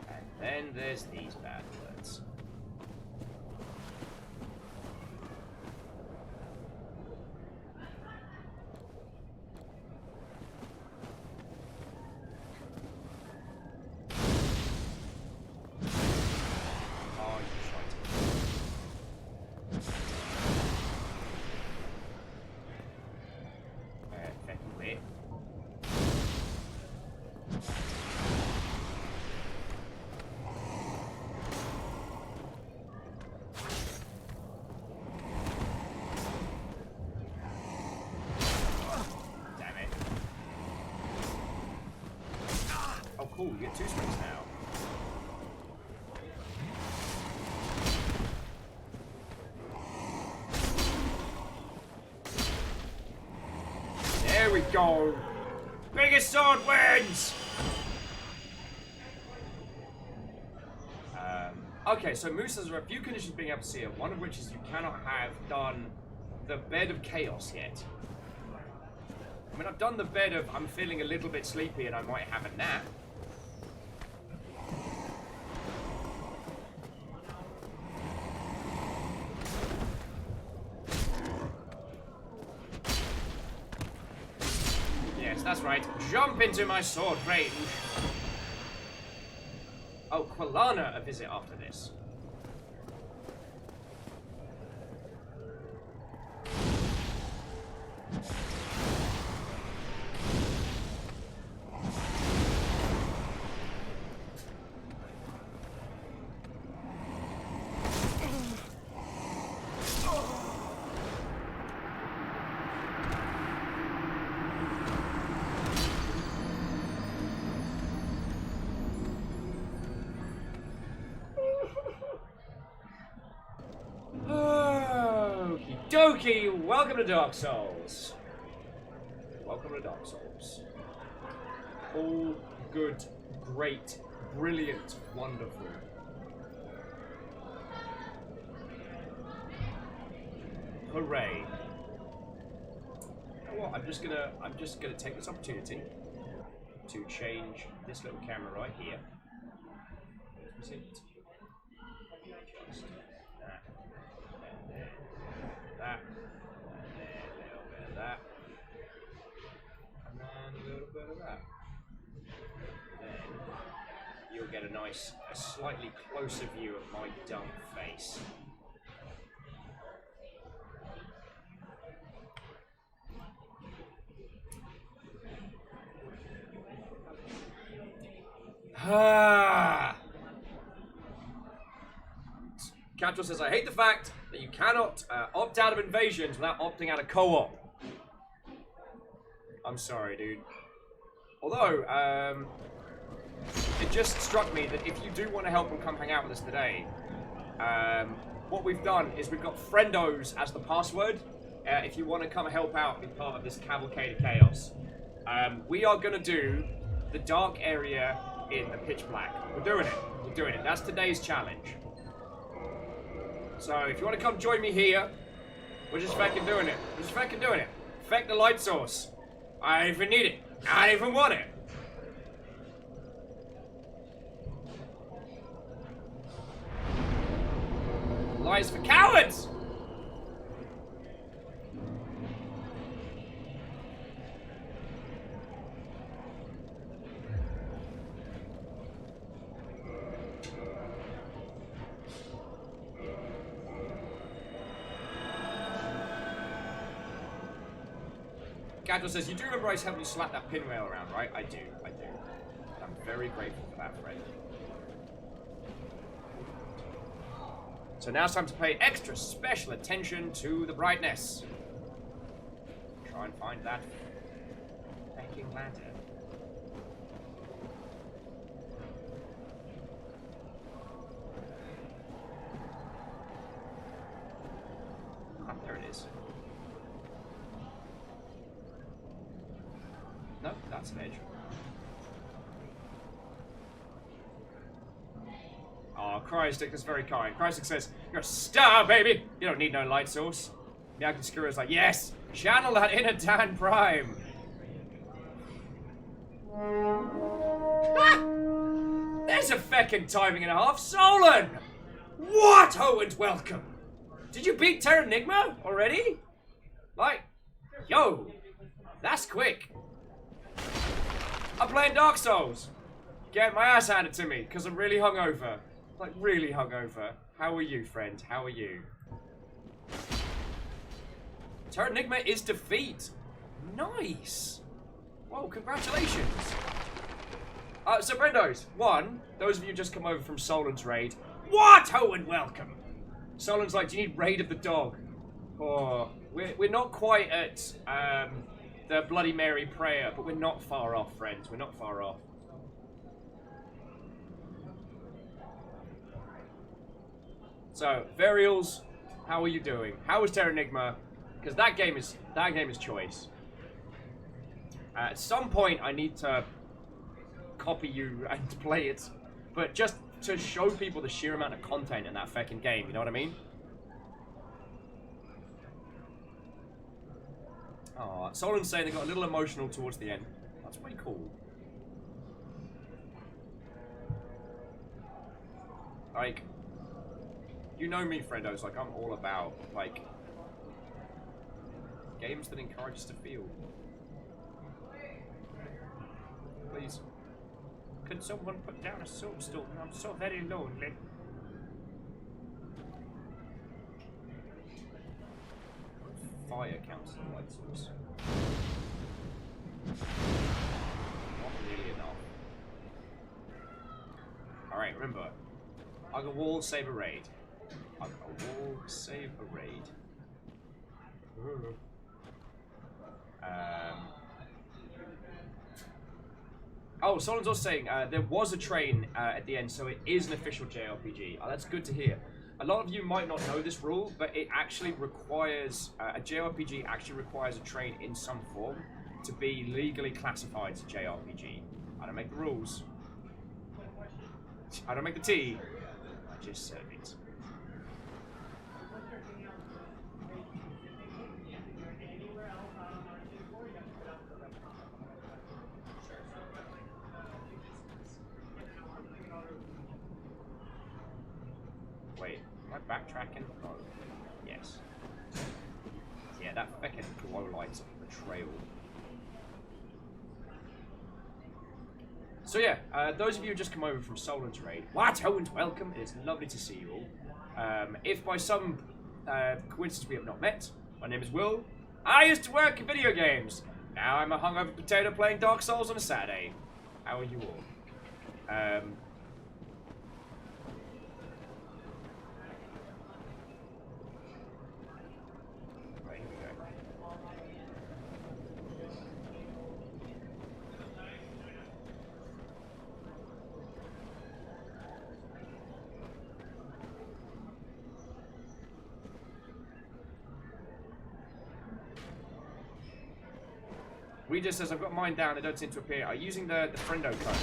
And then there's these bad words. Cool, you get 2 springs now. There we go. Biggest sword wins! Okay, so Moose says there are a few conditions being able to see it, one of which is you cannot have done the Bed of Chaos yet. I mean, I've done the bed of I'm feeling a little bit sleepy and I might have a nap. That's right. Jump into my sword range. Oh, Quilana a visit after this. Dokie, welcome to Dark Souls. Welcome to Dark Souls. All good, great brilliant, wonderful. Hooray. You know what? I'm just gonna take this opportunity to change this little camera right here. Is it? Just that. That. And then a little bit of that. And then a little bit of that. Then you'll get a slightly closer view of my dumb face. Catchell says, I hate the fact that you cannot opt out of invasions without opting out of co-op. I'm sorry, dude. Although, it just struck me that if you do want to help and come hang out with us today, what we've done is we've got friendos as the password. If you want to come help out and be part of this cavalcade of chaos. We are going to do the dark area in the pitch black. We're doing it. We're doing it. That's today's challenge. So if you want to come join me here, we're just fucking doing it. We're just fucking doing it. Feck the light source. I don't even need it. I don't even want it. Lies for cowards! Gadgel says, you do remember I helped you slap that pinwheel around, right? I do, I do. I'm very grateful for that, friend. So now it's time to pay extra special attention to the brightness. Try and find that fucking lantern. Ah, there it is. No, that's an edge. Oh, Cryostic is very kind. Cryostic says, you're a star, baby! You don't need no light source. Miyagi is like, yes! Channel that inner Dan Prime! There's a feckin' timing and a half. Solon! What? Oh, and welcome! Did you beat Terranigma already? Like, yo! That's quick. I'm playing Dark Souls. Getting my ass handed to me, because I'm really hungover. Like, really hungover. How are you, friend? How are you? Terranigma is defeat. Nice. Whoa, congratulations. So, friendos, one, those of you just come over from Solon's raid. What? Oh, and welcome. Solon's like, do you need Raid of the Dog? Oh, we're not quite at the Bloody Mary prayer, but we're not far off, friends. We're not far off. So, Varials, how are you doing? How is Terranigma? Because that game is choice. At some point, I need to copy you and play it, but just to show people the sheer amount of content in that fucking game. You know what I mean? Oh, Solon's saying they got a little emotional towards the end. That's pretty cool. Like, you know me, friendos, like, I'm all about, like, games that encourage us to feel. Please. Could someone put down a soapstone? I'm so very lonely. Fire counts as a light source. Not really enough. Alright, remember. I'll go wall, save a raid. I'll go wall, save a raid. Oh, someone's also saying there was a train at the end, so it is an official JRPG. Oh, that's good to hear. A lot of you might not know this rule, but it actually requires, a JRPG actually requires a train in some form to be legally classified as a JRPG. I don't make the rules. I don't make the tea. I just serve it. Wait, am I backtracking? Oh, yes. Yeah, that fucking glow light's a betrayal. So yeah, those of you who just come over from Solon's raid, what? Oh, and welcome. It's lovely to see you all. If by some coincidence we have not met, my name is Will. I used to work in video games. Now I'm a hungover potato playing Dark Souls on a Saturday. How are you all? Right, here we go. Ouija says, I've got mine down, they don't seem to appear. Are you using the friendo code?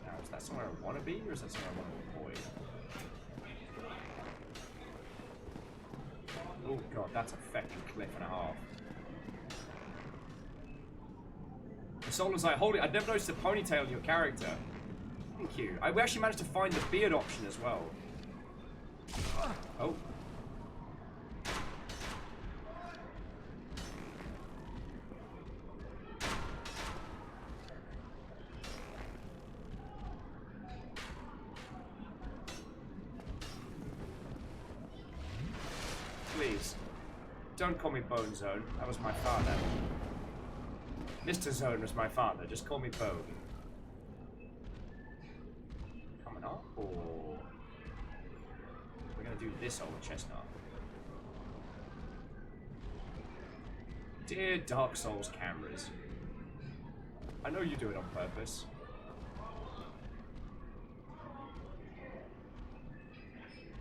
Now, is that somewhere I want to be, or is that somewhere I want to avoid? Oh god, that's a fucking cliff and a half. The Solon's like, hold it, I'd never noticed the ponytail in your character. Thank you. We actually managed to find the beard option as well. Oh. Please, don't call me Bone Zone. That was my father. Mr. Zone was my father. Just call me Bone. Coming up, or... We're gonna do this old chestnut. Dear Dark Souls cameras, I know you do it on purpose.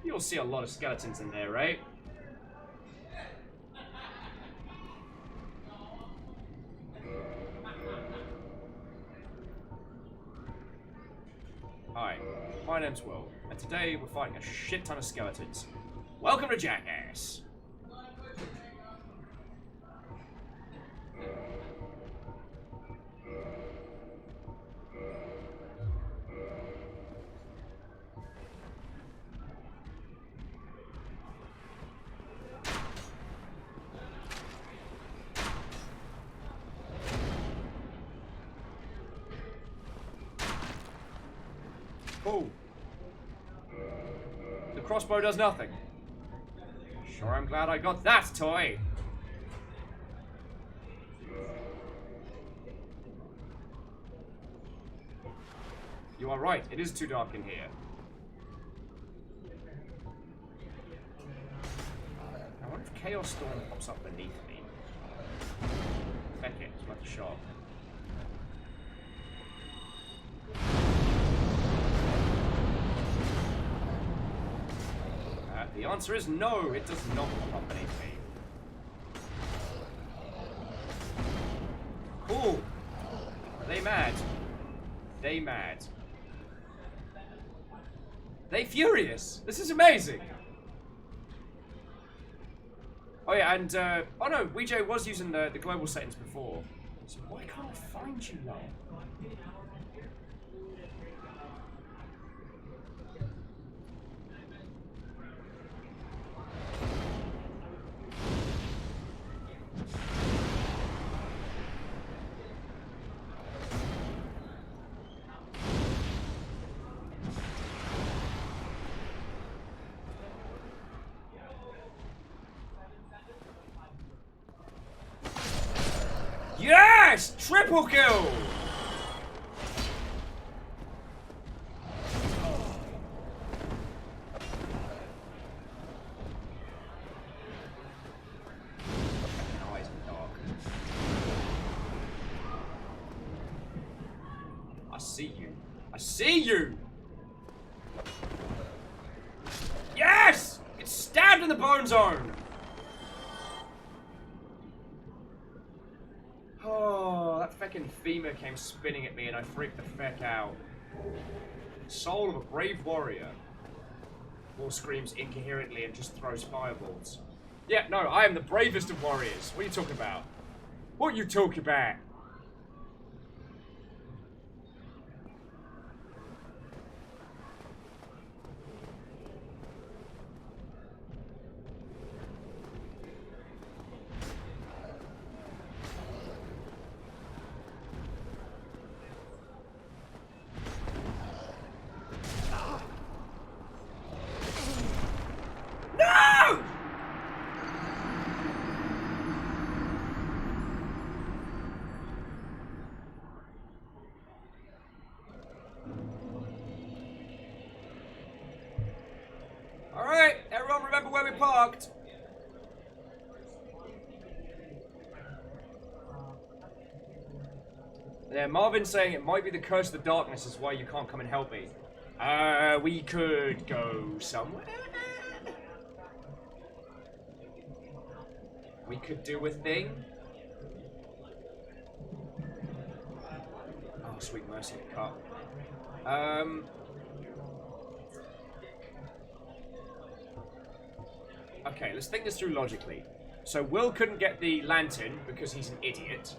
You'll see a lot of skeletons in there, right? Hi, my name's Will, and today we're fighting a shit ton of skeletons. Welcome to Jackass! Cool. The crossbow does nothing. Sure, I'm glad I got that toy. You are right, it is too dark in here. I wonder if Chaos Storm pops up beneath me. Heck it, it's worth a shot. The answer is no, it does not pop up beneath me. Cool. Are they mad? They mad. They furious. This is amazing. Oh yeah, and oh no, Ouija was using the global settings before. So why can't I find you now? Yes! Triple kill! Eyes in the dark. I see you. I see you! Yes! It's stabbed in the bone zone! freaking femur came spinning at me and I freaked the feck out. Soul of a brave warrior. War screams incoherently and just throws fireballs. Yeah, no, I am the bravest of warriors. What are you talking about? What are you talking about? Alright, everyone remember where we parked. Yeah, Marvin's saying it might be the curse of the darkness is why you can't come and help me. We could go somewhere. We could do a thing. Oh, sweet mercy, the cup. Okay, let's think this through logically. So Will couldn't get the lantern because he's an idiot.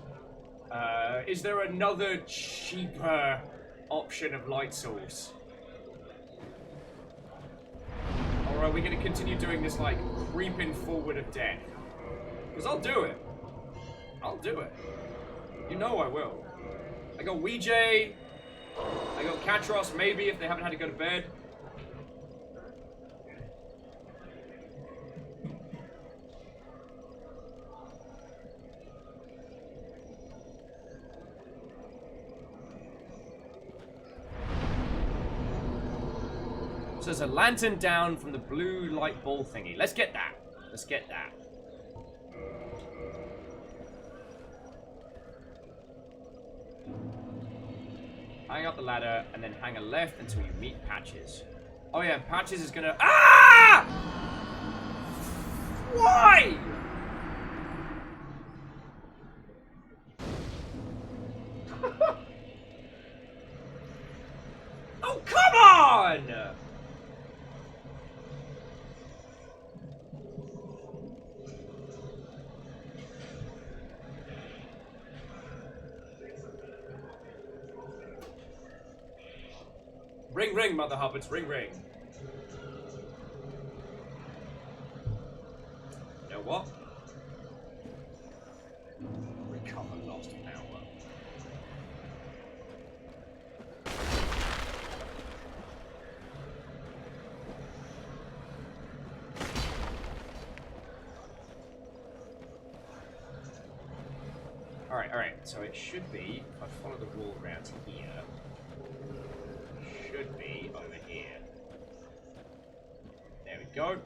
Is there another cheaper option of light source? Or are we going to continue doing this, like, creeping forward of death? Because I'll do it. I'll do it. You know I will. I got Ouija. I got Katros, maybe, if they haven't had to go to bed. So there's a lantern down from the blue light ball thingy. Let's get that. Let's get that. Hang up the ladder and then hang a left until you meet Patches. Oh yeah, Patches is gonna... Ah! Why? Oh, come on! Ring, ring, Mother Hubbards, ring, ring. You know what? Recover lost power. Alright, so it should be, if I follow the wall around here, should be over here. There we go.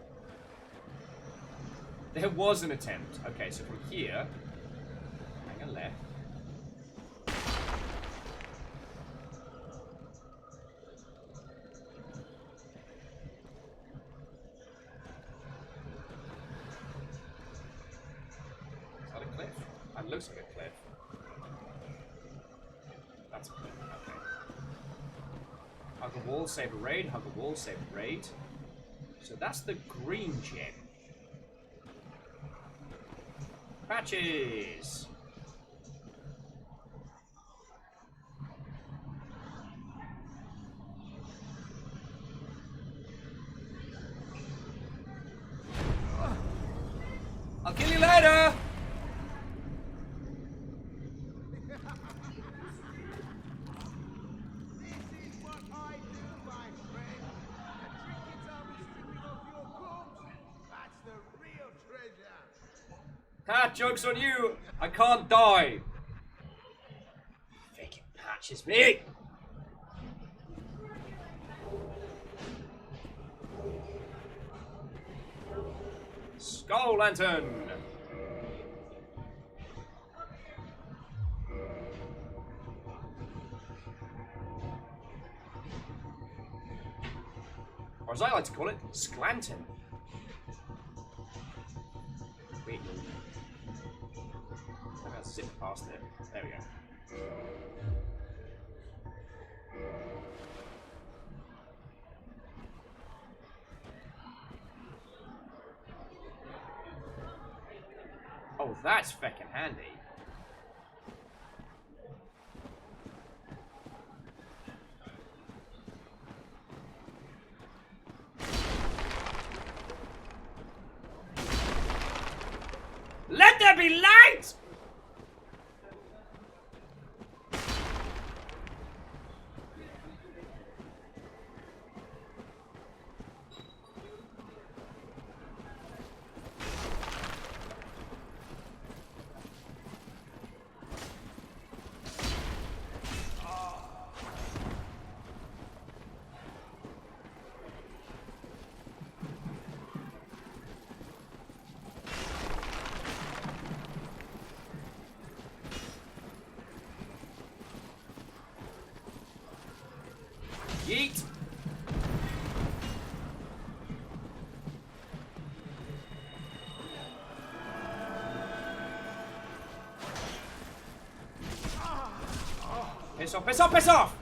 There was an attempt. Okay, so from here, hang a left. Is that a cliff? That looks like a cliff. That's a cliff, okay. Hug a wall, save a raid, hug a wall, save a raid. So that's the green gem. Patches! I'll kill you later! Ha! Joke's on you! I can't die! Freaking Patches me! Skull Lantern! Or as I like to call it, Sklanton. Wait. I'm gonna zip past it. There we go. that's feckin' handy. Let there be light! Yeet! Piss off, piss off, piss off!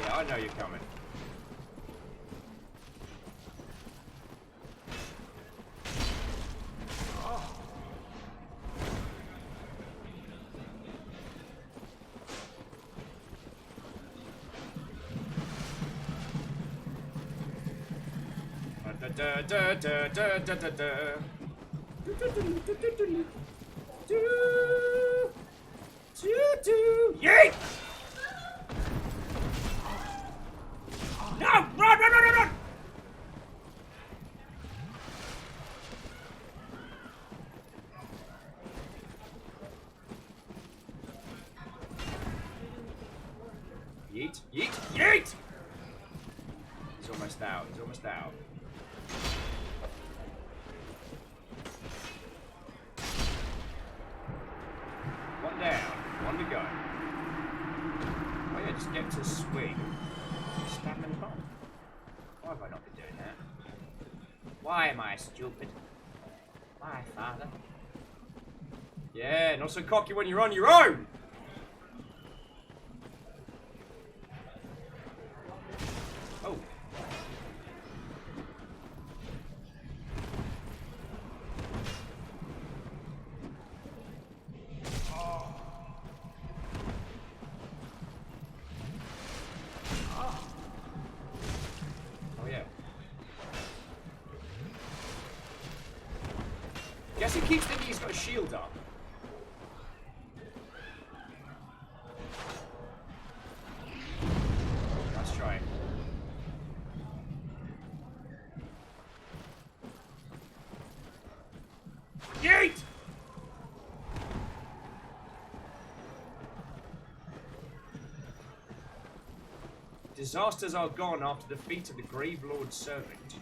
Yeah, I know you're coming. Da da da da da da da. Yeet! No! Run, run, run, run, run! Yeet, yeet, yeet! He's almost out, he's almost out. One down, one to go. Oh yeah, just get to swing. Stab him in the bum. Why have I not been doing that? Why am I stupid? Why, father? Yeah, not so cocky when you're on your own! Oh. Oh yeah. Guess he keeps thinking he's got a shield up. Let's try it. Yeet! Disasters are gone after the defeat of the Grave Lord's servant.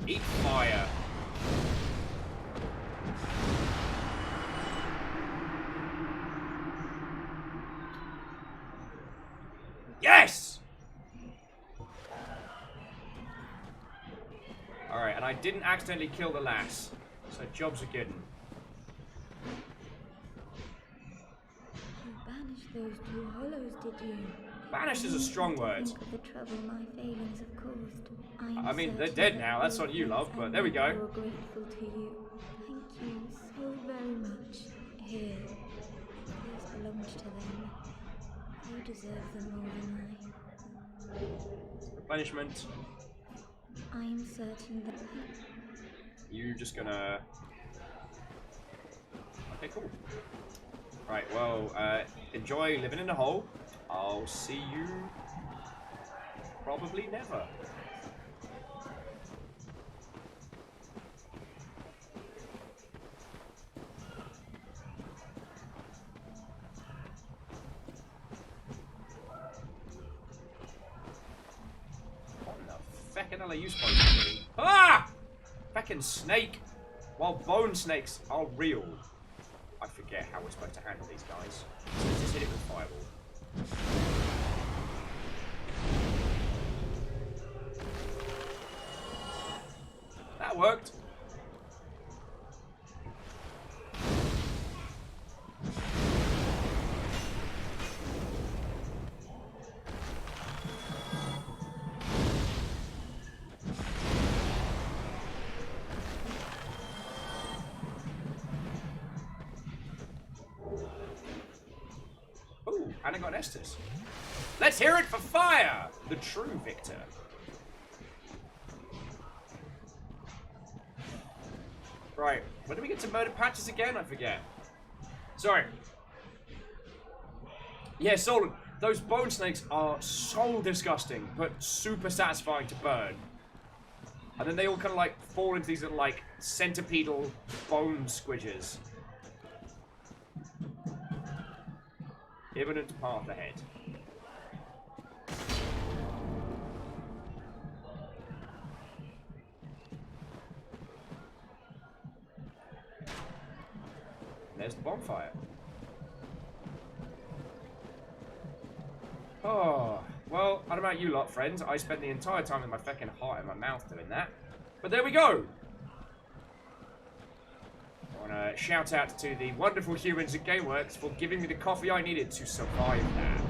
Eat fire. Yes! Alright, and I didn't accidentally kill the lass. So jobs are good. You banished those two hollows, did you? Banish is a strong word. Think of the trouble my failings have caused. I mean, they're certain dead that now. That's on you, love, but there we go. You're grateful to you. Thank you so very much. Here, these belonged to them. You deserve them more than Replenishment. I. I am certain that You just gonna... Okay, cool. Right, well, enjoy living in a hole. I'll see you... probably never. What the feckin' hell are you supposed to do? Ah! Feckin' snake! While bone snakes are real. I forget how we're supposed to handle these guys. So let's just hit it with fireball. That worked. Ooh, and I got Estes. Let's hear it for fire! The true victor. Right, when do we get to murder patches again? I forget. Sorry. Yeah, Solon, those bone snakes are so disgusting, but super satisfying to burn. And then they all kind of like fall into these little like centipedal bone squidges. Imminent path ahead. There's the bonfire. Oh, well, I don't know about you lot, friends. I spent the entire time with my fucking heart in my mouth doing that. But there we go. I want to shout out to the wonderful humans at GameWorks for giving me the coffee I needed to survive that.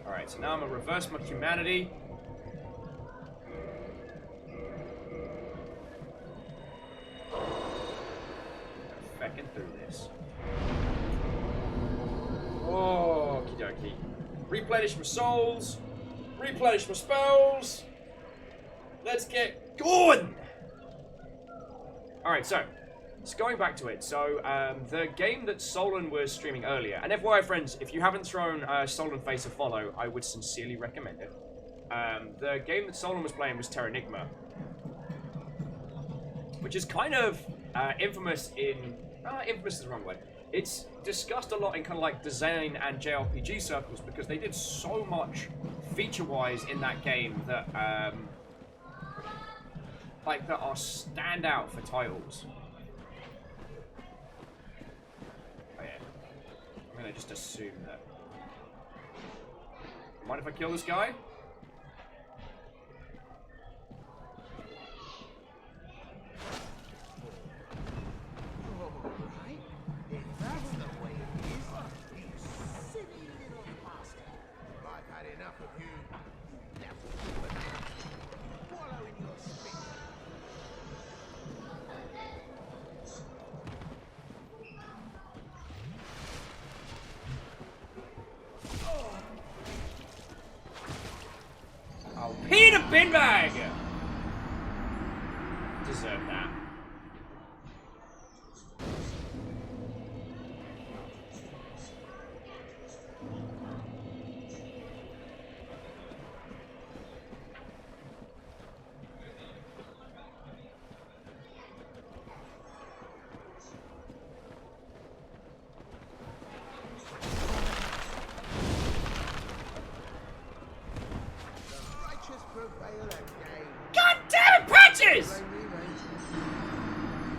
Alright, so now I'm going to reverse my humanity. Feckin' through this. Okie dokie. Replenish my souls. Replenish my spells. Let's get going! Alright, so going back to it. So, the game that Solon was streaming earlier, and FYI friends, if you haven't thrown Solon Face a follow, I would sincerely recommend it. The game that Solon was playing was Terranigma, which is kind of infamous in... infamous is the wrong word. It's discussed a lot in kind of like design and JRPG circles because they did so much feature-wise in that game that, that are standout for titles. Oh yeah. I'm gonna just assume that. Mind if I kill this guy? Peter Binbag! Deserve that. God damn it, Patches!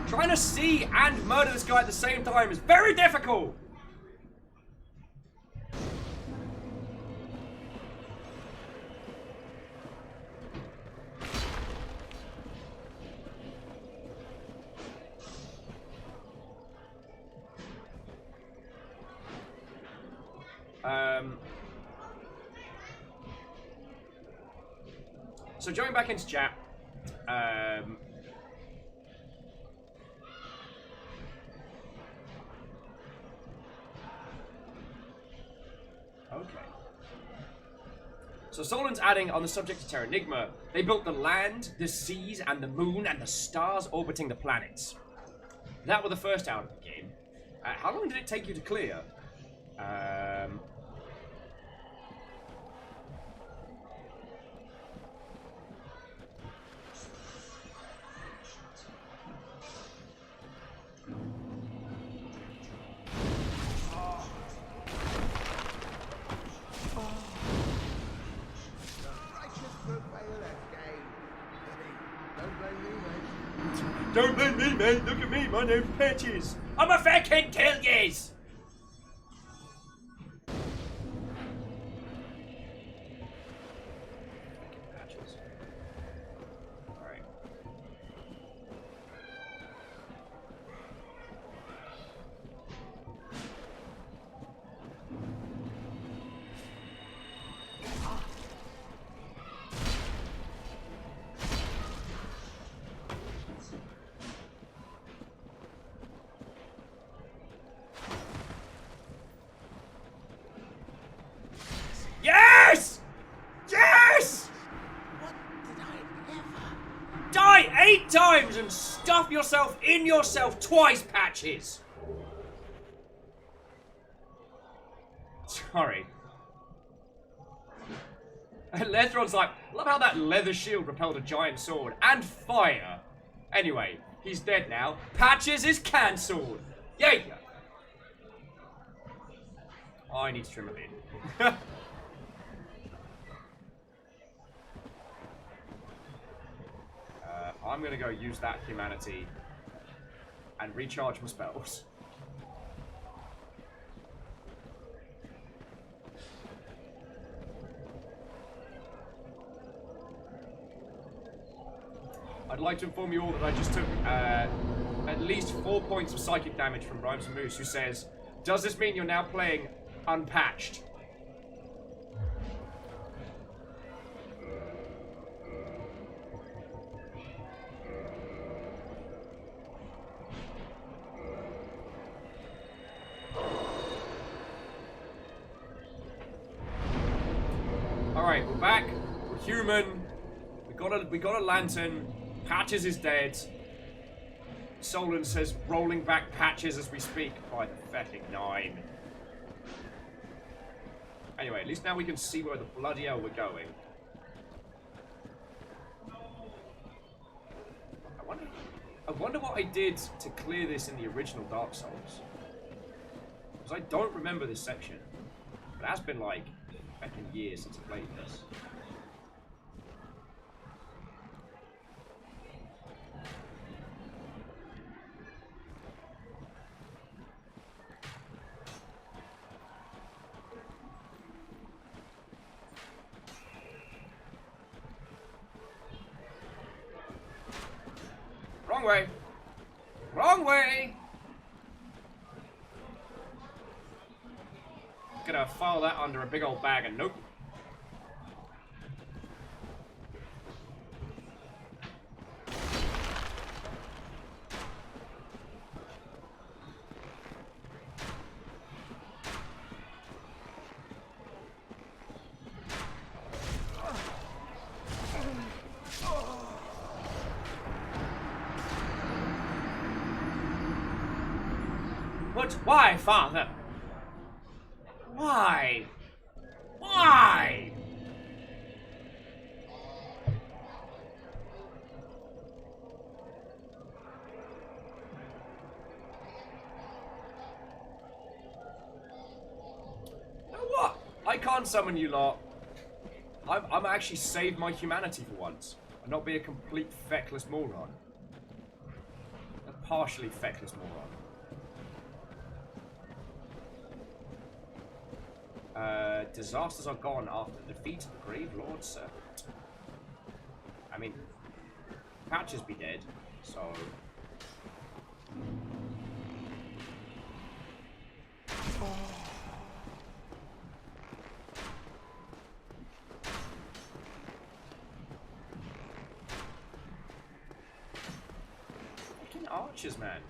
Trying to see and murder this guy at the same time is very difficult. So going back into chat, okay. So Solon's adding on the subject of Terranigma, they built the land, the seas, and the moon, and the stars orbiting the planets. That were the first hour of the game. How long did it take you to clear? Don't blame me, mate. Look at me. My name's Patches. I'ma fucking kill yous! Patches. Alright. Yes! Yes! What did I ever? Die 8 times and stuff yourself in yourself twice, Patches! Sorry. Leatheron's like, love how that leather shield repelled a giant sword and fire. Anyway, he's dead now. Patches is cancelled. Yay! Oh, I need to trim a bit. I'm gonna go use that humanity and recharge my spells. I'd like to inform you all that I just took at least 4 points of psychic damage from Rhymes and Moose, who says, "Does this mean you're now playing unpatched?" Alright, we're back. We're human. We got a lantern. Patches is dead. Solon says rolling back Patches as we speak. By the fecking 9. Anyway, at least now we can see where the bloody hell we're going. I wonder what I did to clear this in the original Dark Souls. Because I don't remember this section. But it has been like fucking years since I played this. Wrong way. Wrong way. Gonna file that under a big old bag and nope. But why, Father? Why? Why? You know what? I can't summon you lot. I'm actually save my humanity for once. And not be a complete feckless moron. A partially feckless moron. Disasters are gone after the defeat of the Grave Lord Serpent. I mean, Patches be dead, so... Fucking archers, man.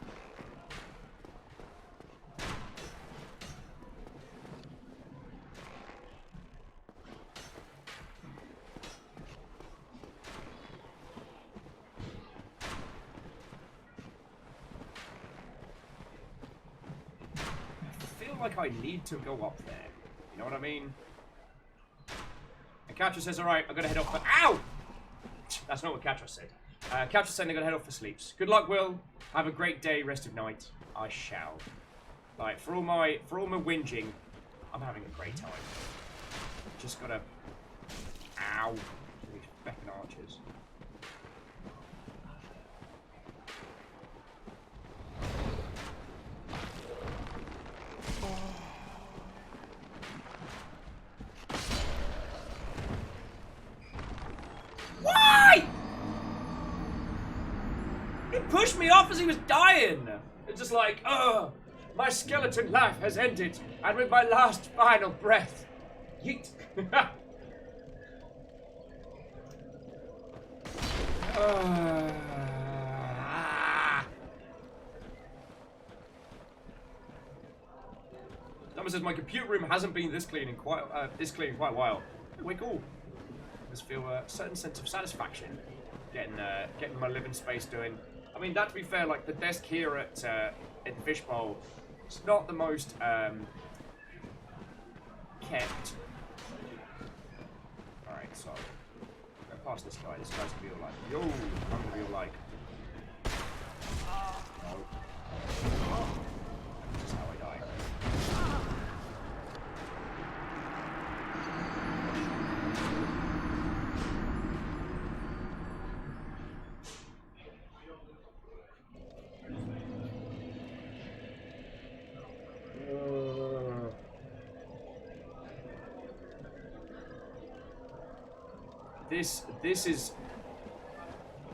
Like I need to go up there. You know what I mean? And Catcher says, alright, I'm gonna head off for— Ow! That's not what Catcher said. Catcher saying they're gonna head off for sleeps. Good luck, Will. Have a great day, rest of night. I shall. Like, for all my whinging, I'm having a great time. Just gotta... Ow. These feckin' archers. pushed me off as he was dying. It's just like, ugh, my skeleton life has ended, and with my last final breath, yeet. Number says my computer room hasn't been this clean in quite a while. Way cool. I just feel a certain sense of satisfaction getting my living space doing. I mean, that to be fair, like the desk here at the Fishbowl, it's not the most kept. All right, so go past this guy. This guy's gonna be all like, yo, I'm gonna be all like, no. This is how I die.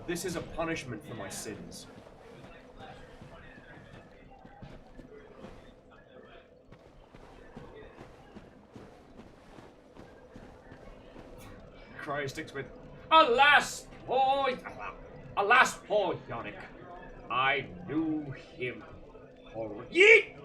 This is a punishment for my sins. Cry sticks with, alas, poor Yannick. I knew him. Yeet!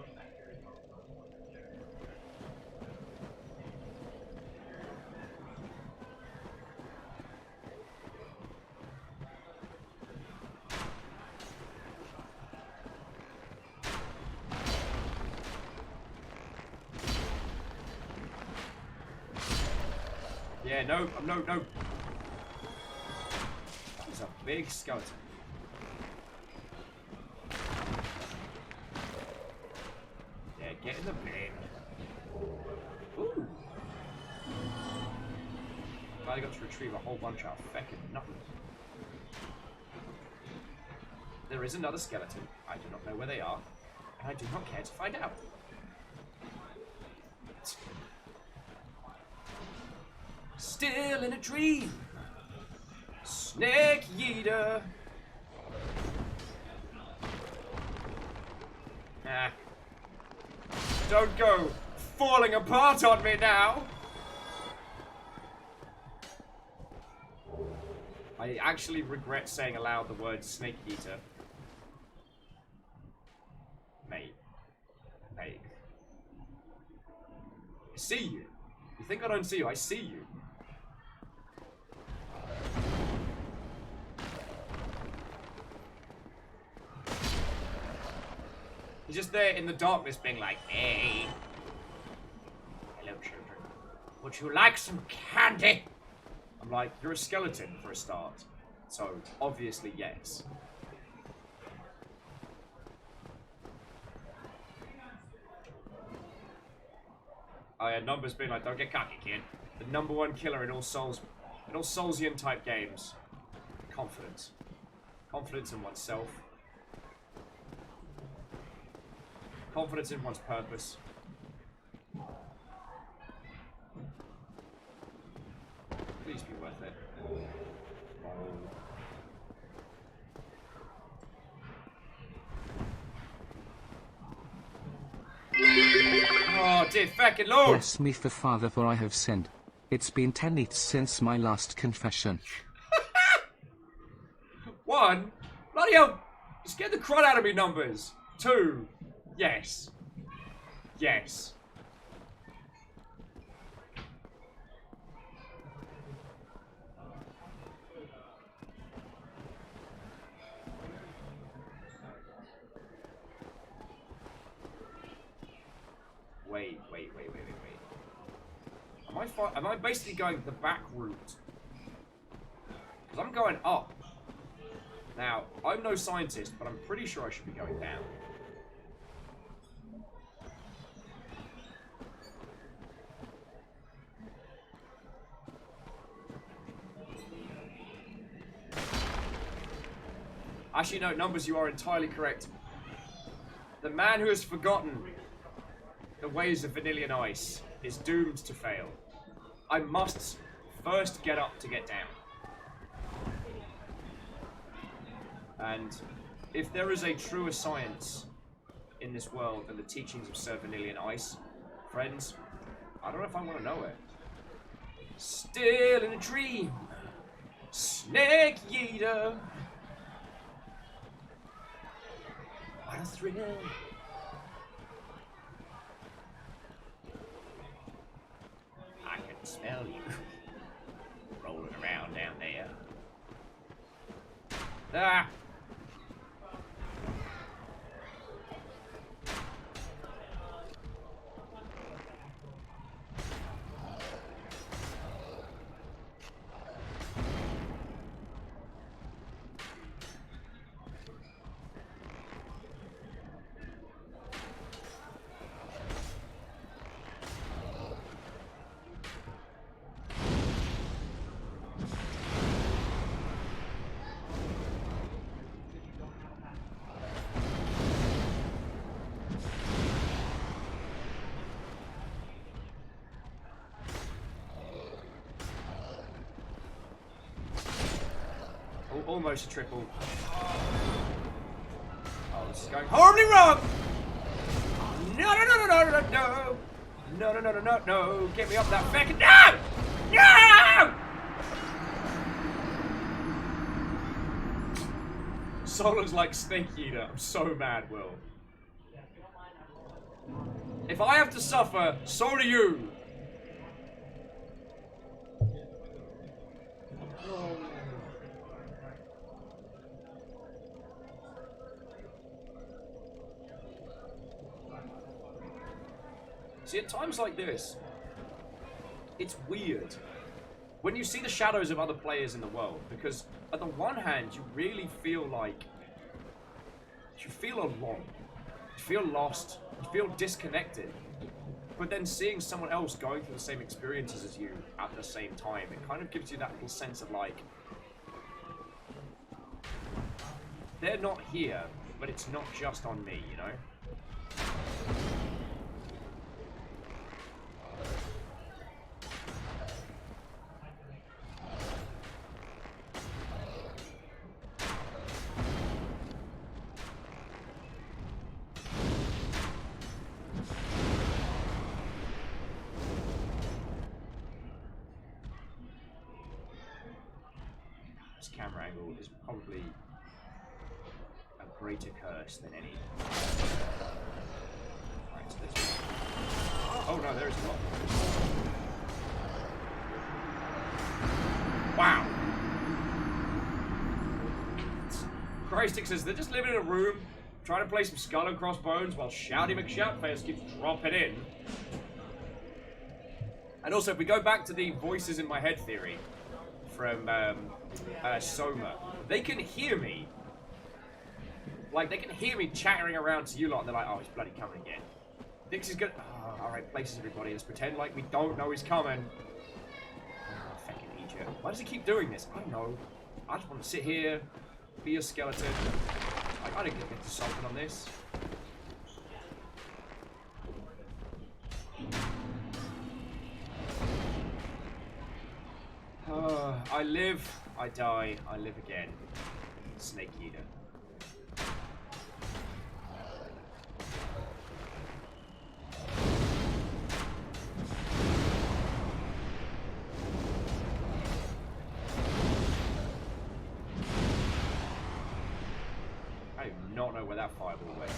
Yeah, no. He's a big skeleton. Yeah, get in the bin. Ooh. I got to retrieve a whole bunch of feckin' nothing. There is another skeleton. I do not know where they are, and I do not care to find out. Still in a dream, snake eater. Ah. Don't go falling apart on me now. I actually regret saying aloud the word snake eater. Mate. I see you. You think I don't see you? I see you. He's just there in the darkness being like, hey. Hello, children. Would you like some candy? I'm like, you're a skeleton for a start. So, obviously, yes. Oh yeah, Numbers being like, don't get cocky, kid. The #1 killer in all Soulsian type games. Confidence. Confidence in oneself. Confidence in one's purpose. Please be worth it. Oh dear fucking Lord! Bless me for Father, for I have sinned. It's been 10 years since my last confession. 1, bloody hell, scared the crud out of me, Numbers. 2, yes. Yes. Wait. Am I basically going the back route? Because I'm going up. Now, I'm no scientist, but I'm pretty sure I should be going down. Actually, no, Numbers, you are entirely correct. The man who has forgotten the ways of Vanillian Ice is doomed to fail. I must first get up to get down. And if there is a truer science in this world than the teachings of Sir Vanillian Ice, friends, I don't know if I want to know it. Still in a dream, Snake Eater. What a thrill. I can smell you rolling around down there. Ah! Almost a triple. Oh, this is going horribly wrong! No, no, no, no, no, no, no! No, no, no, no, no, no! Get me up that fucking... No! No! Solar's like Snake Eater. I'm so mad, Will. If I have to suffer, so do you! See, at times like this, it's weird when you see the shadows of other players in the world, because on the one hand, you really feel like you feel alone, you feel lost, you feel disconnected, but then seeing someone else going through the same experiences as you at the same time, it kind of gives you that little sense of like, they're not here, but it's not just on me, you know? Camera angle is probably a greater curse than any. Right, so this one. Oh no, there is not. Wow. Christix says they're just living in a room, trying to play some Skull and Crossbones while Shouty McShoutface keeps dropping in. And also, if we go back to the voices in my head theory from Soma, they can hear me. Like, they can hear me chattering around to you lot, and they're like, oh, he's bloody coming again. Dixie's good. Oh, alright, places everybody. Let's pretend like we don't know he's coming. Oh, fucking Egypt. Why does he keep doing this? I don't know. I just want to sit here, be a skeleton. Like, I didn't get insulted on this. I live, I die, I live again. Snake Eater. I do not know where that fireball went.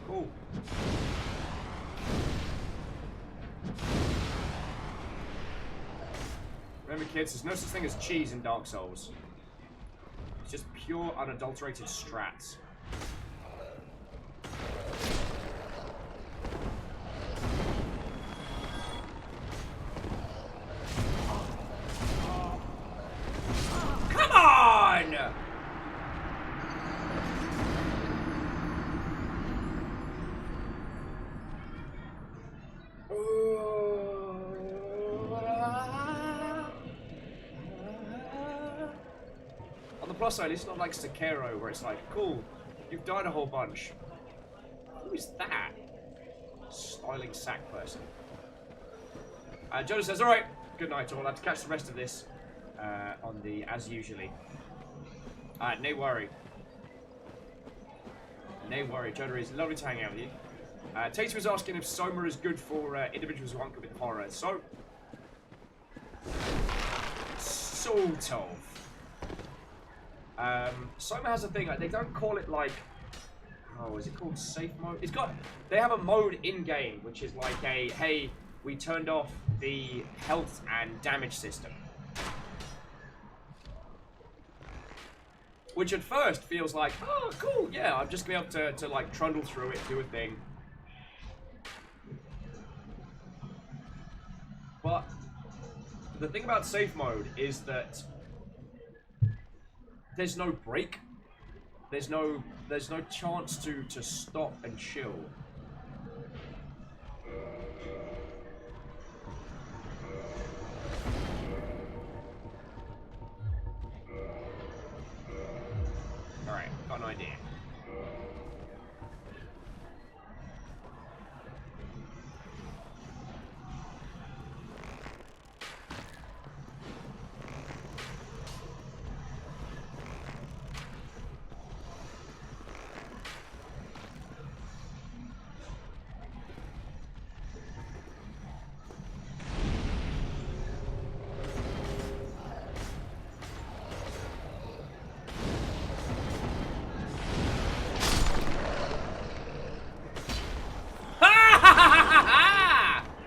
Cool. Remember, kids, there's no such thing as cheese in Dark Souls. It's just pure, unadulterated strats. Come on! On the plus side, it's not like Sekiro, where it's like, cool, you've died a whole bunch. Who is that? Styling sack person. Jonah says, alright, good night all. I'll have to catch the rest of this on the as usually. Alright, no worry. No worry, Jonah is lovely to hang out with you. Tater was asking if Soma is good for individuals who aren't good with horror. So, sort of. Soma has a thing, like, they don't call it like, oh, is it called safe mode? They have a mode in-game, which is like a, hey, we turned off the health and damage system. Which at first feels like, oh, cool, yeah, I'm just gonna be able to like, trundle through it, do a thing. But the thing about safe mode is that there's no break. There's no chance to stop and chill. Alright, got an idea.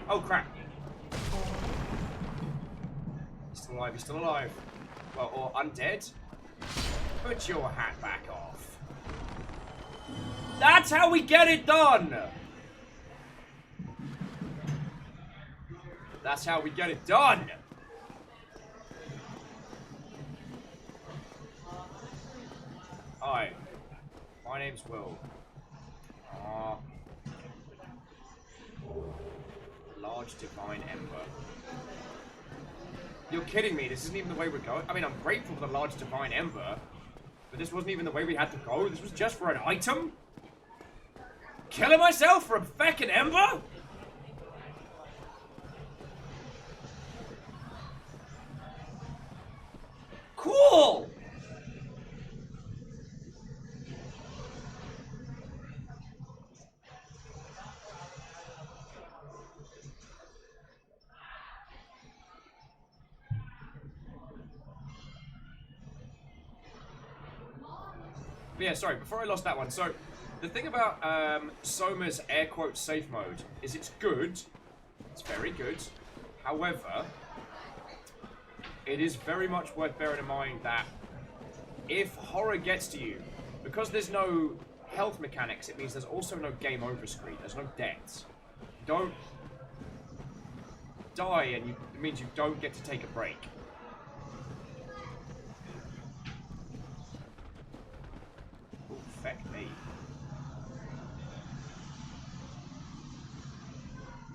Oh crap. He's still alive, he's still alive. Well, or undead. Put your hat back off. That's how we get it done! That's how we get it done! Hi. My name's Will. Aww. Large divine ember. You're kidding me, this isn't even the way we're going. I mean, I'm grateful for the large divine ember, but this wasn't even the way we had to go. This was just for an item? Killing myself for a feckin' ember? Cool! But yeah, sorry, before I lost that one. So, the thing about Soma's air quote safe mode is it's good. It's very good. However, it is very much worth bearing in mind that if horror gets to you, because there's no health mechanics, it means there's also no game over screen. There's no deaths. You don't die, and it means you don't get to take a break. Oh, feck me.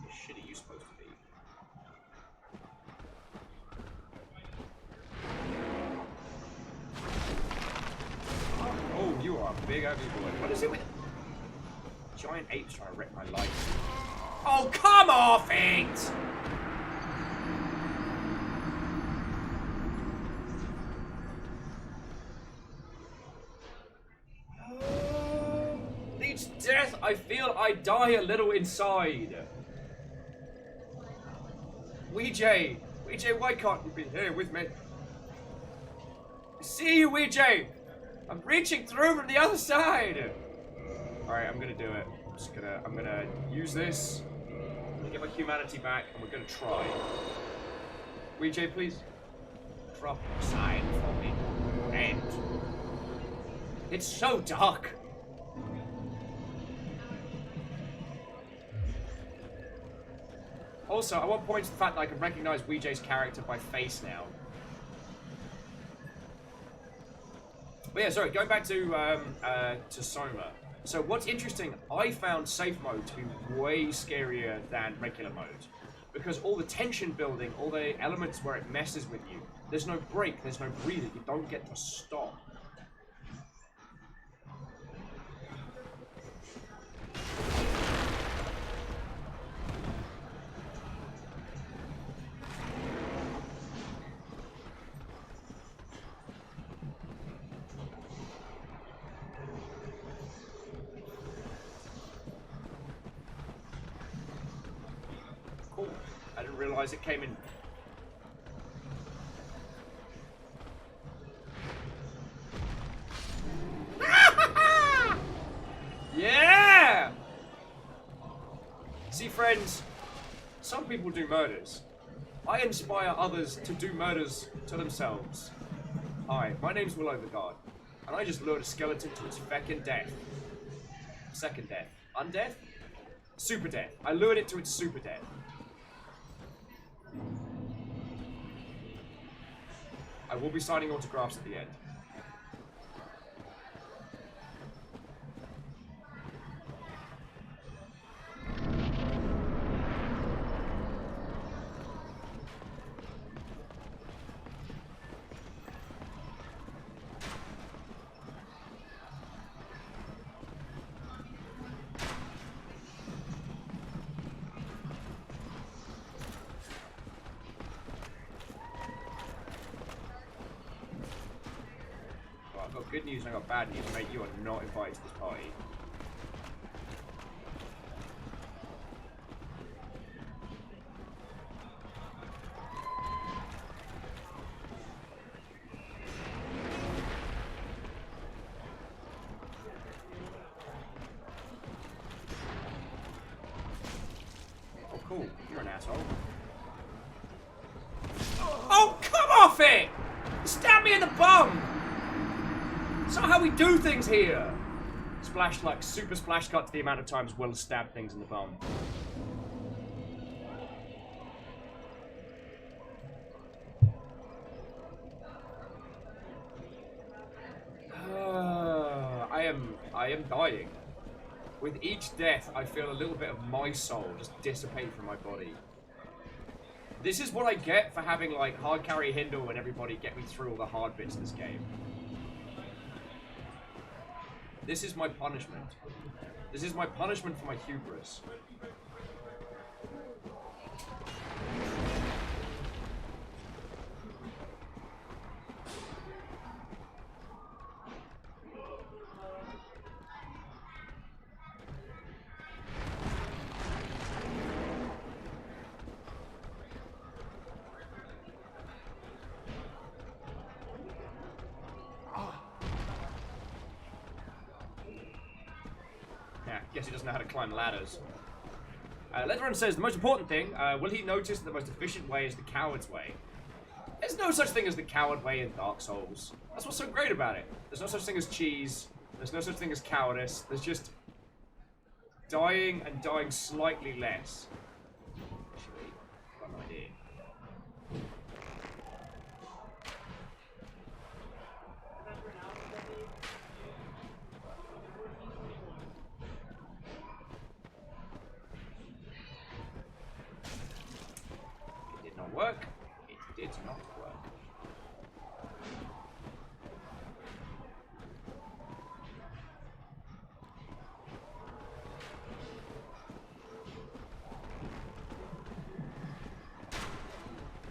What shit are you supposed to be? Oh, you are a big ugly boy. What is it with giant apes trying to wreck my life? Oh, come off it! Each death, I feel I die a little inside. Weejay, why can't you be here with me? See you, Weejay! I'm reaching through from the other side! Alright, I'm gonna do it. I'm gonna use this. I'm gonna get my humanity back, and we're gonna try. Weejay, please. Drop your sign for me. And it's so dark. Also, I want to point to the fact that I can recognize Weejay's character by face now. But yeah, sorry, going back to Soma. So what's interesting, I found safe mode to be way scarier than regular mode. Because all the tension building, all the elements where it messes with you, there's no break, there's no breather, you don't get to stop. didn't realize it came in. Yeah! See, friends, some people do murders. I inspire others to do murders to themselves. Hi, my name's Will Overguard, and I just lured a skeleton to its feckin' death. Second death. Undeath? Super death. I lured it to its super death. I will be signing autographs at the end. I've got good news and I've got bad news, mate. You are not invited to this party. Oh, cool. You're an asshole. Oh, come off it! Stab me in the bum! It's not how we do things here! Splash, like, super splash cut to the amount of times Will stabbed things in the bum. I am dying. With each death, I feel a little bit of my soul just dissipate from my body. This is what I get for having, like, hard carry Hindle and everybody get me through all the hard bits of this game. This is my punishment. This is my punishment for my hubris. Guess he doesn't know how to climb ladders. Leatherun says, the most important thing, will he notice that the most efficient way is the coward's way? There's no such thing as the coward way in Dark Souls. That's what's so great about it. There's no such thing as cheese. There's no such thing as cowardice. There's just dying and dying slightly less. Actually, I've got an idea. Work. It did not work.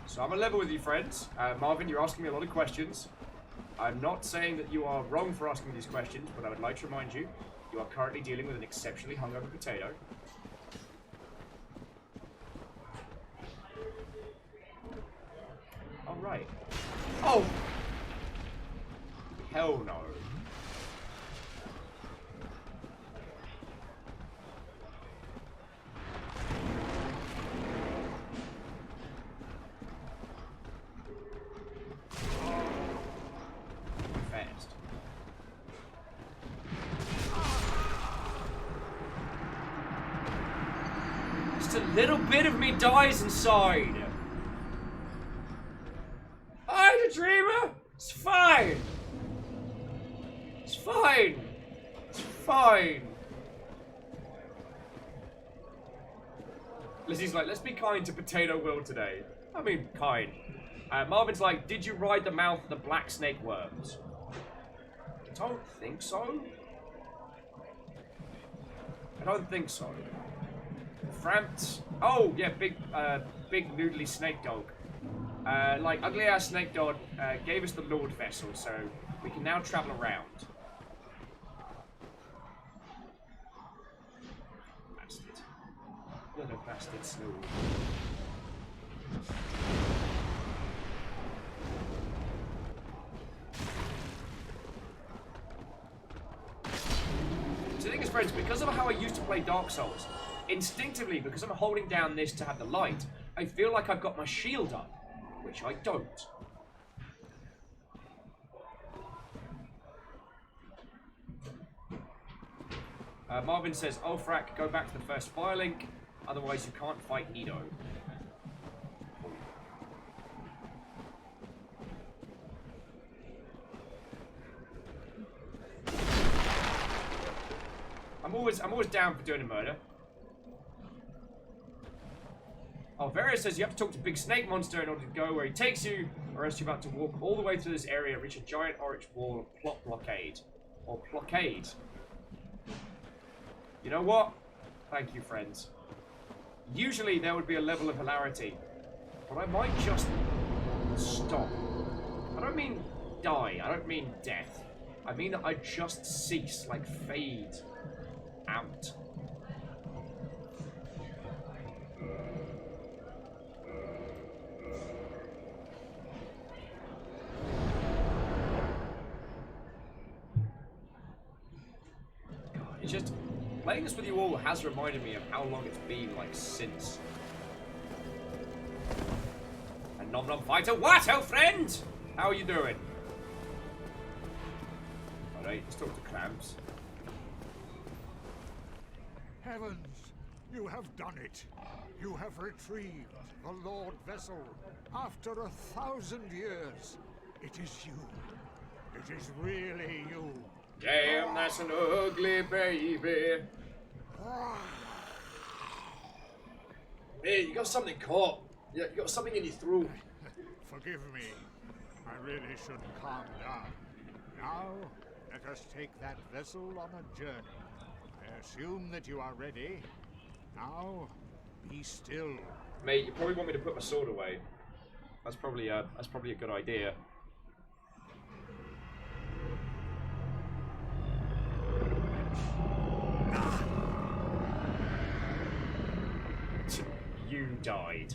So I'm on level with you, friends. Marvin, you're asking me a lot of questions. I'm not saying that you are wrong for asking these questions, but I would like to remind you, you are currently dealing with an exceptionally hungover potato. Right. Oh! Hell no. Fast. Just a little bit of me dies inside. Dreamer? It's fine. It's fine. It's fine. Lizzie's like, let's be kind to Potato Will today. I mean, kind. Marvin's like, did you ride the mouth of the black snake worms? I don't think so. I don't think so. Framped. Oh, yeah, big noodly snake dog. Like, ugly-ass snake dog gave us the Lord Vessel, so we can now travel around. Bastard. What a bastard snow. So the thing is, friends, because of how I used to play Dark Souls, instinctively, because I'm holding down this to have the light, I feel like I've got my shield up, which I don't. Marvin says, "Oh, frack, go back to the first fire link, otherwise you can't fight Edo." I'm always down for doing a murder. Oh, Vera says you have to talk to Big Snake Monster in order to go where he takes you, or else you're about to walk all the way through this area and reach a giant orange wall of plot blockade. Or blockade. You know what? Thank you, friends. Usually there would be a level of hilarity, but I might just stop. I don't mean die, I don't mean death. I mean I just cease, like fade out. God, it's just playing this with you all has reminded me of how long it's been, like, since. And Nom Nom Fighter, what, old friend? How are you doing? Alright, let's talk to Clamps. Heavens, you have done it. You have retrieved the Lord Vessel after 1,000 years. It is you. It is really you. Damn, that's an ugly baby. Hey, you got something caught. You got something in your throat. Forgive me. I really should calm down. Now, let us take that vessel on a journey. I assume that you are ready. Now, be still. Mate, you probably want me to put my sword away. That's probably a good idea. You died.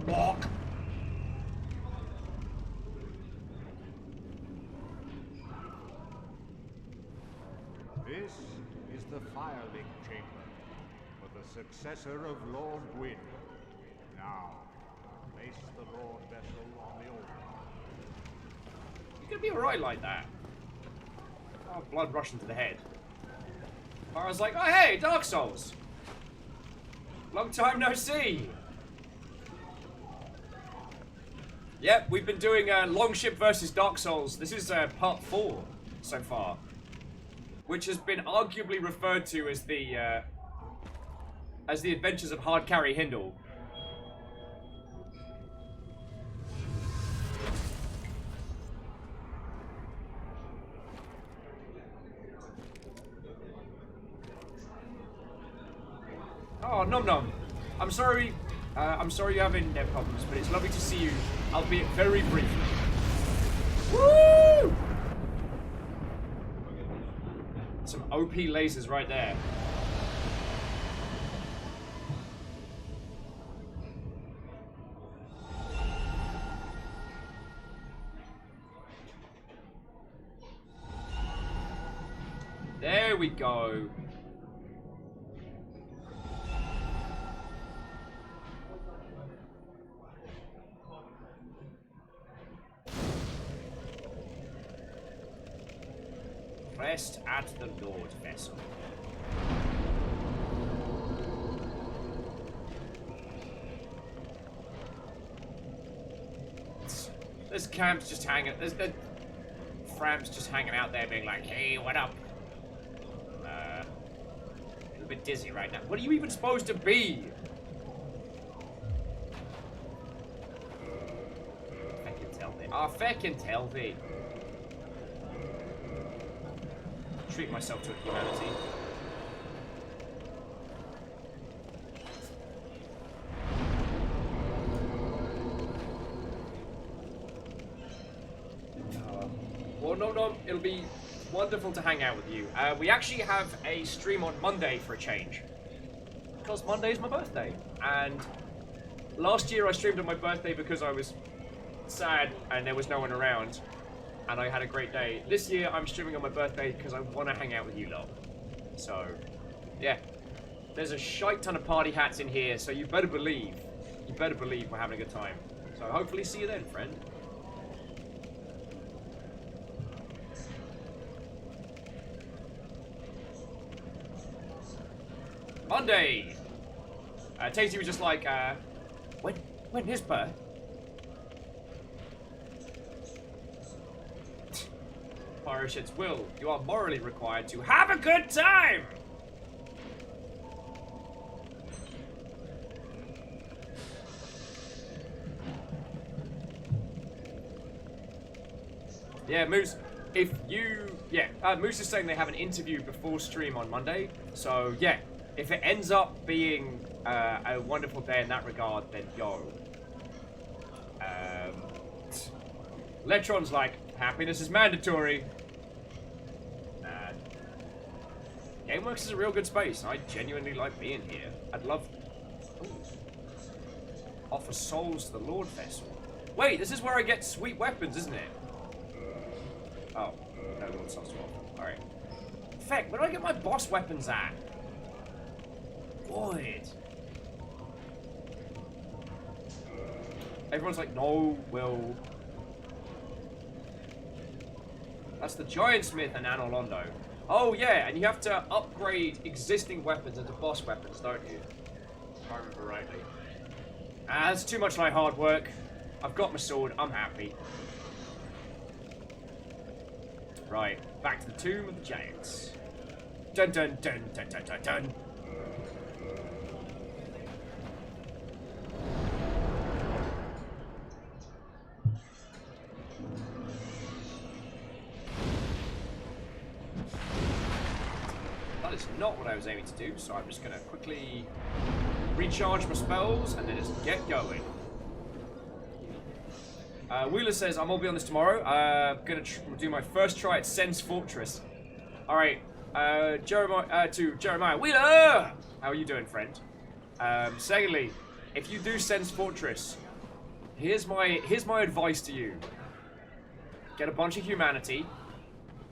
Walk. This is the Firelink Chamber for the successor of Lord Gwyn. Now, place the Lord Vessel on the altar. You're gonna be alright like that. Oh, blood rushing to the head. I was like, oh hey, Dark Souls. Long time no see. Yep, we've been doing Longship versus Dark Souls. This is part 4 so far, which has been arguably referred to as the Adventures of Hard Carry Hindle. Oh, Nom Nom. I'm sorry you're having internet problems, but it's lovely to see you, albeit very briefly. Woo! Some OP lasers right there. There we go. Rest at the Lord Vessel. There's camps just hanging. There's Fram's just hanging out there, being like, "Hey, what up?" A little bit dizzy right now. What are you even supposed to be? Feckin' tell thee. Ah, feckin' tell thee. Treat myself to a humanity. Well, no, it'll be wonderful to hang out with you. We actually have a stream on Monday for a change. Because Monday is my birthday. And last year I streamed on my birthday because I was sad and there was no one around. And I had a great day. This year I'm streaming on my birthday because I want to hang out with you lot. So, yeah. There's a shite ton of party hats in here, so you better believe we're having a good time. So hopefully see you then, friend. Monday! Tasty was just like, when his birth? Pyroshits will, you are morally required to have a good time! Yeah, Moose, Moose is saying they have an interview before stream on Monday, so yeah, if it ends up being a wonderful day in that regard, then yo. Letron's like, happiness is mandatory. Gameworks is a real good space. I genuinely like being here. I'd love... Ooh. Offer souls to the Lord Vessel. Wait, this is where I get sweet weapons, isn't it? Oh, no, Lord Souls to offer. Alright. Feck, where do I get my boss weapons at? Void. Everyone's like, no, Will. That's the Giant Smith and Anolondo. Oh yeah, and you have to upgrade existing weapons into boss weapons, don't you? If I remember rightly. That's too much like hard work. I've got my sword, I'm happy. Right, back to the Tomb of the Giants. Dun dun dun dun dun dun dun. That is not what I was aiming to do, so I'm just going to quickly recharge my spells and then just get going. Wheeler says, I'm all be on this tomorrow. Gonna do my first try at Sen's Fortress. Alright, Jeremiah. Wheeler! How are you doing, friend? Secondly, if you do Sen's Fortress, here's my advice to you. Get a bunch of humanity,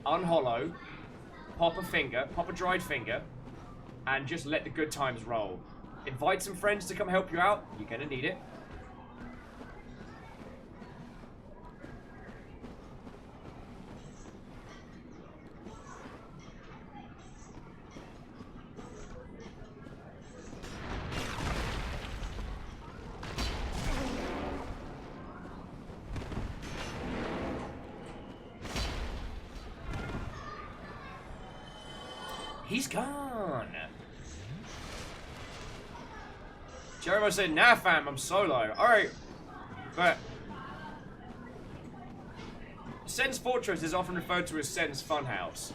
unhollow, pop a dried finger, and just let the good times roll. Invite some friends to come help you out. You're gonna need it. He's gone. Jeremiah said, nah fam, I'm solo. Alright. But Sen's Fortress is often referred to as Sen's Funhouse.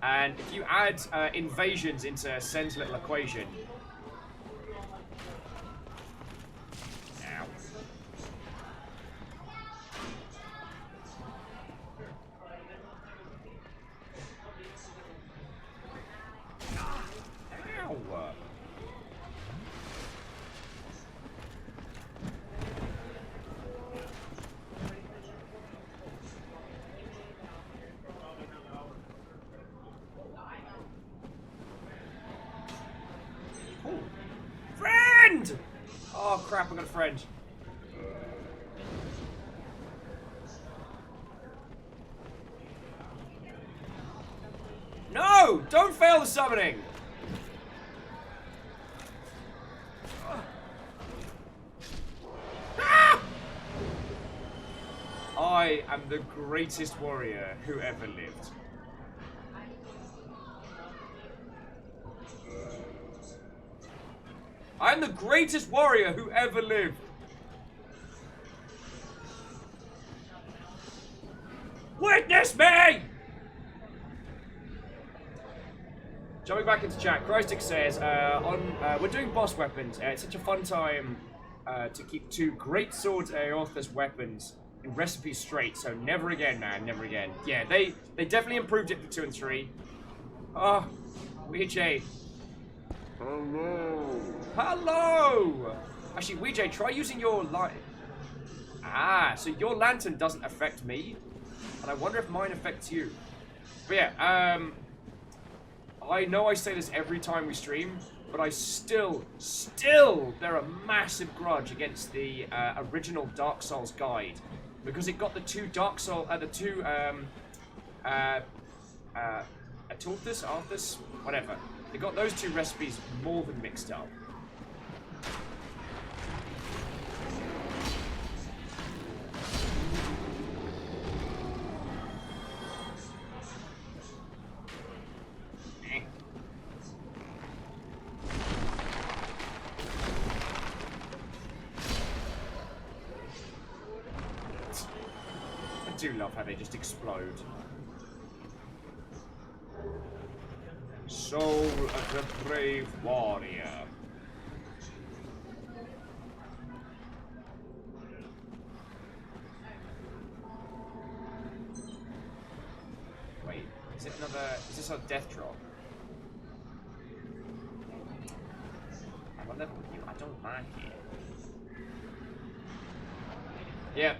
And if you add invasions into Sen's little equation. Ow. Friend! Oh crap, I got a friend. No! Don't fail the summoning! Ah! I am the greatest warrior who ever lived. I'm the greatest warrior who ever lived. Witness me! Jumping back into chat, Christic says, we're doing boss weapons. It's such a fun time to keep two great swords Aeorthus weapons recipes straight, so never again, man, never again. Yeah, they definitely improved it for 2 and 3. Oh, Weejay. Hello. Hello! Actually, Weejay, try using your light. Ah, so your lantern doesn't affect me, and I wonder if mine affects you. But yeah, I know I say this every time we stream, but I still bear a massive grudge against the original Dark Souls guide, because it got the two Atorthus, Arthas, whatever. They got those 2 recipes more than mixed up. I do love how they just explode. Soul of the brave warrior. Wait, is it another? Is this a death drop? I'm on level with you. I don't like it. Yep.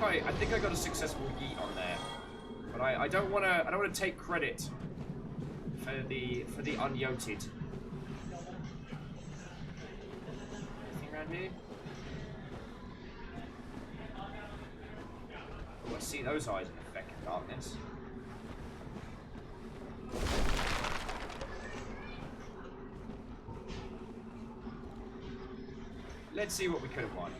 I think I got a successful yeet on there, but I don't want to take credit for the unyoted. Anything around here? Oh, I see those eyes in effect of darkness. Let's see what we could have won.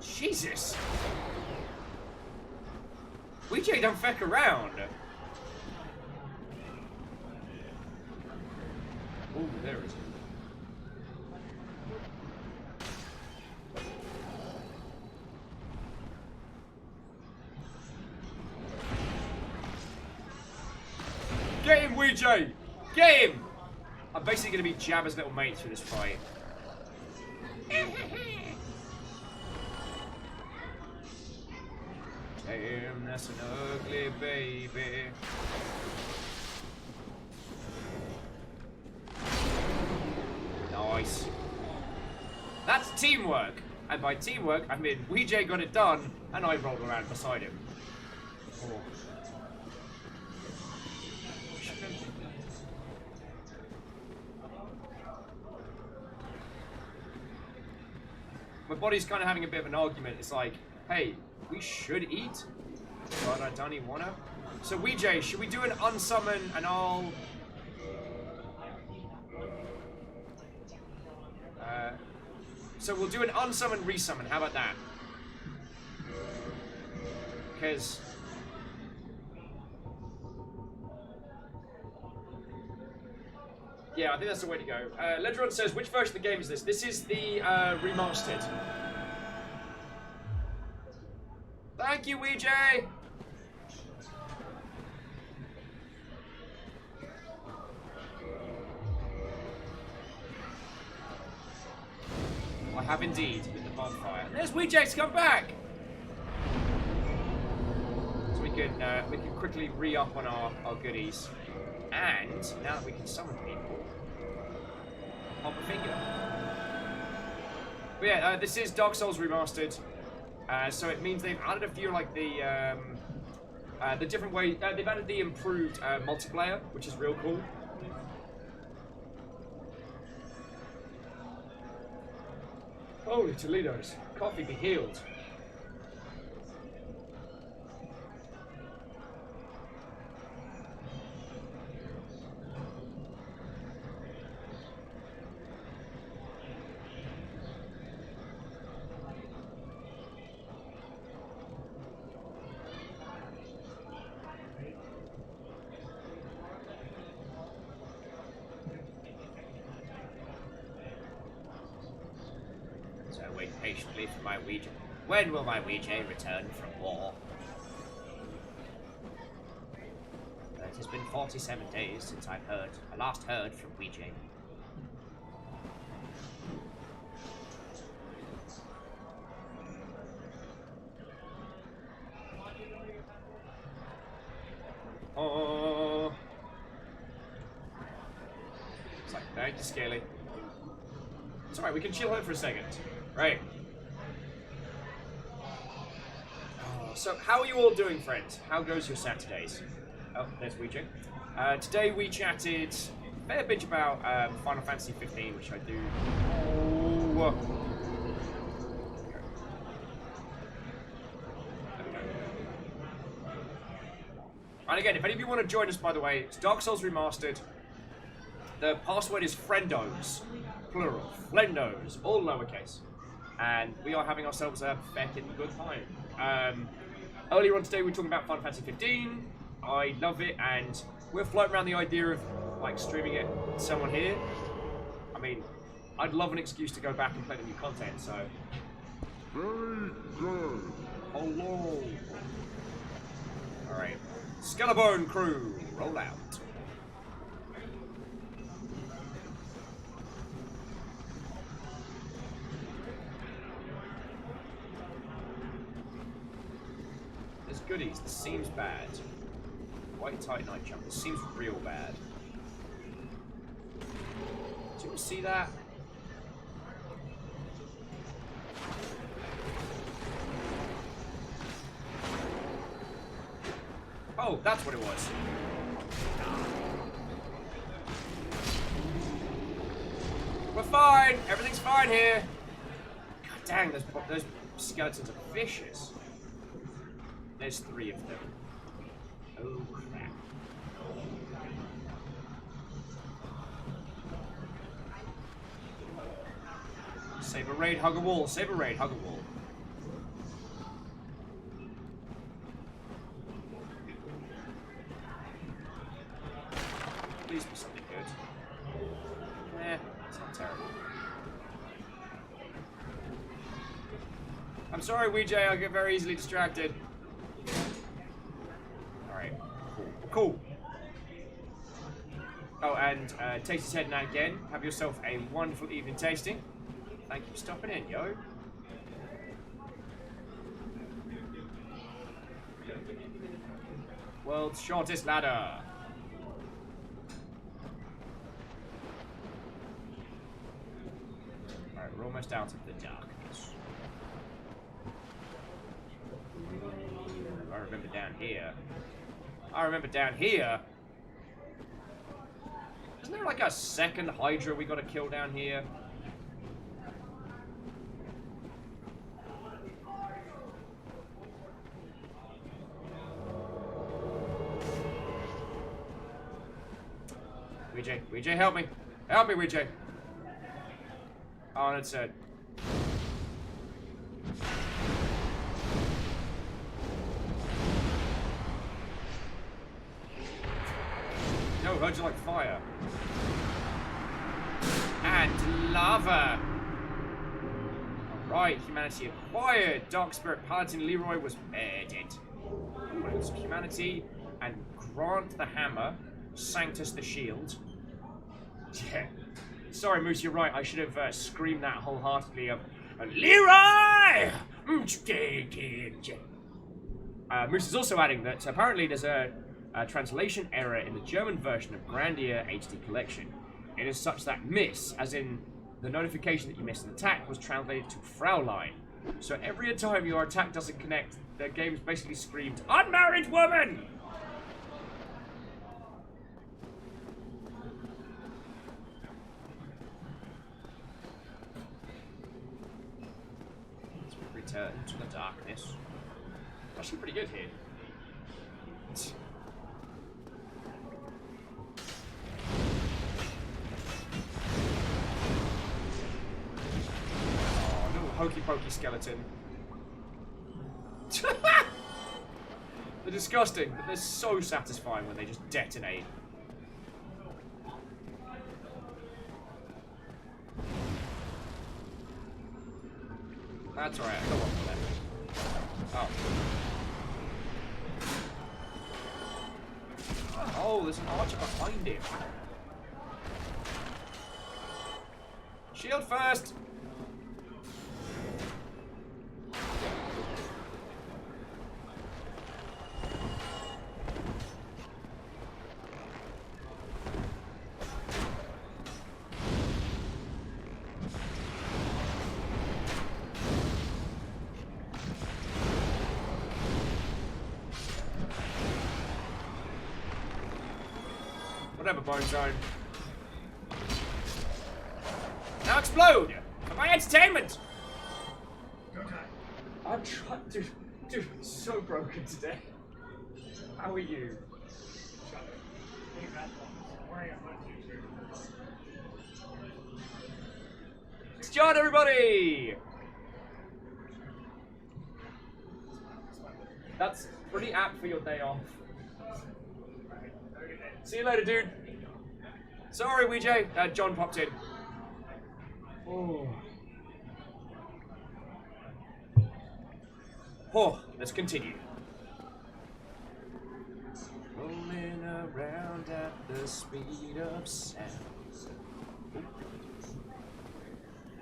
Jesus! Weejay don't feck around! Oh, there it is. Get him, Weejay! Get him! I'm basically going to be Jabba's little mate through this fight. Damn, that's an ugly baby. Nice. That's teamwork. And by teamwork, I mean Weejay got it done, and I rolled around beside him. Oh. My body's kind of having a bit of an argument. It's like, hey, we should eat, but I don't even wanna. So Weejay, should we do an unsummon and I'll... so we'll do an unsummon, resummon. How about that? Because... yeah, I think that's the way to go. Ledron says, which version of the game is this? This is the remastered. Thank you, Weejay! I have indeed, with the bonfire. And there's Weejay's come back! So we can quickly re-up on our goodies. And now that we can summon people, pop a finger. But yeah, this is Dark Souls Remastered. So it means they've added a few, like, the different way... they've added the improved multiplayer, which is real cool. Holy Toledo's. Coffee be healed. Patiently for my Ouija. When will my Ouija return from war? It has been 47 days since I last heard from Ouija. Oh. It's like, thank you, Scaly. It's alright, we can chill out for a second. Right. So, how are you all doing, friends? How goes your Saturdays? Oh, there's Ouija. Today we chatted a fair bit about Final Fantasy 15, which I do. Oh. And again, if any of you want to join us, by the way, it's Dark Souls Remastered. The password is friendos, plural, flendos, all lowercase. And we are having ourselves a feckin' good time. Earlier on today, we were talking about Final Fantasy 15. I love it, and we're floating around the idea of like streaming it to someone here. I mean, I'd love an excuse to go back and play the new content. So, very good. Hello. All right, Skellabone crew, roll out. There's goodies. This seems bad. White tight night jump. This seems real bad. Do you see that? Oh, that's what it was. We're fine. Everything's fine here. God dang, those skeletons are vicious. There's 3 of them. Oh crap. Save a raid, hug a wall. Save a raid, hug a wall. Please be something good. Eh, it's not terrible. I'm sorry, Ouija, I get very easily distracted. Alright, cool. Oh, and Tasty's heading out again. Have yourself a wonderful evening tasting. Thank you for stopping in, yo. World's shortest ladder. Alright, we're almost out of the darkness. I remember down here. Isn't there like a second Hydra we gotta kill down here? Ouija, help me. Help me, Ouija. Oh, and it's No, heard you like fire. And lava. Alright, humanity acquired. Dark Spirit Paladin Leroy was murdered. Wounds of humanity and Grant the Hammer. Sanctus the Shield. Yeah. Sorry, Moose, you're right. I should have screamed that wholeheartedly. Leroy! Moose is also adding that apparently there's a translation error in the German version of Grandia HD Collection. It is such that miss, as in the notification that you missed an attack, was translated to Fraulein. So every time your attack doesn't connect, the game's basically screamed, "Unmarried woman!" Return to the darkness. Actually pretty good here. Oh, little hokey pokey skeleton. They're disgusting, but they're so satisfying when they just detonate. That's alright, I got one for that. Oh. Oh, there's an archer behind him. Shield first! Whatever, Bone Zone. Now explode! For my entertainment! I'm trying, dude, I'm so broken today. How are you? It's John, everybody! That's pretty apt for your day off. See you later, dude. Sorry, WJ. John popped in. Oh. Oh, let's continue. Rolling around at the speed of sound. Ooh.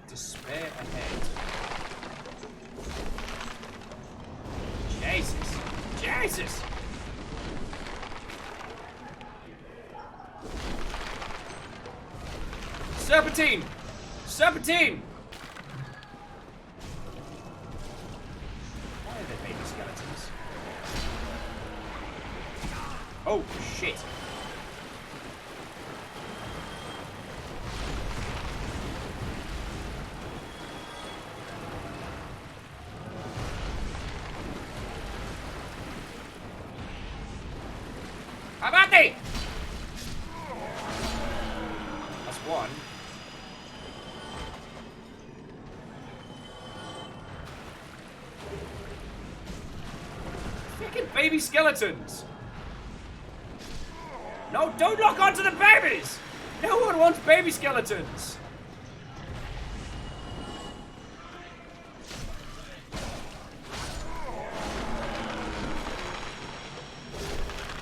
Despair ahead. Jesus. Jesus! Serpentine! Serpentine! Why are there baby skeletons? Oh, shit. Abate! That's one. Freaking baby skeletons! No, don't lock onto the babies! No one wants baby skeletons!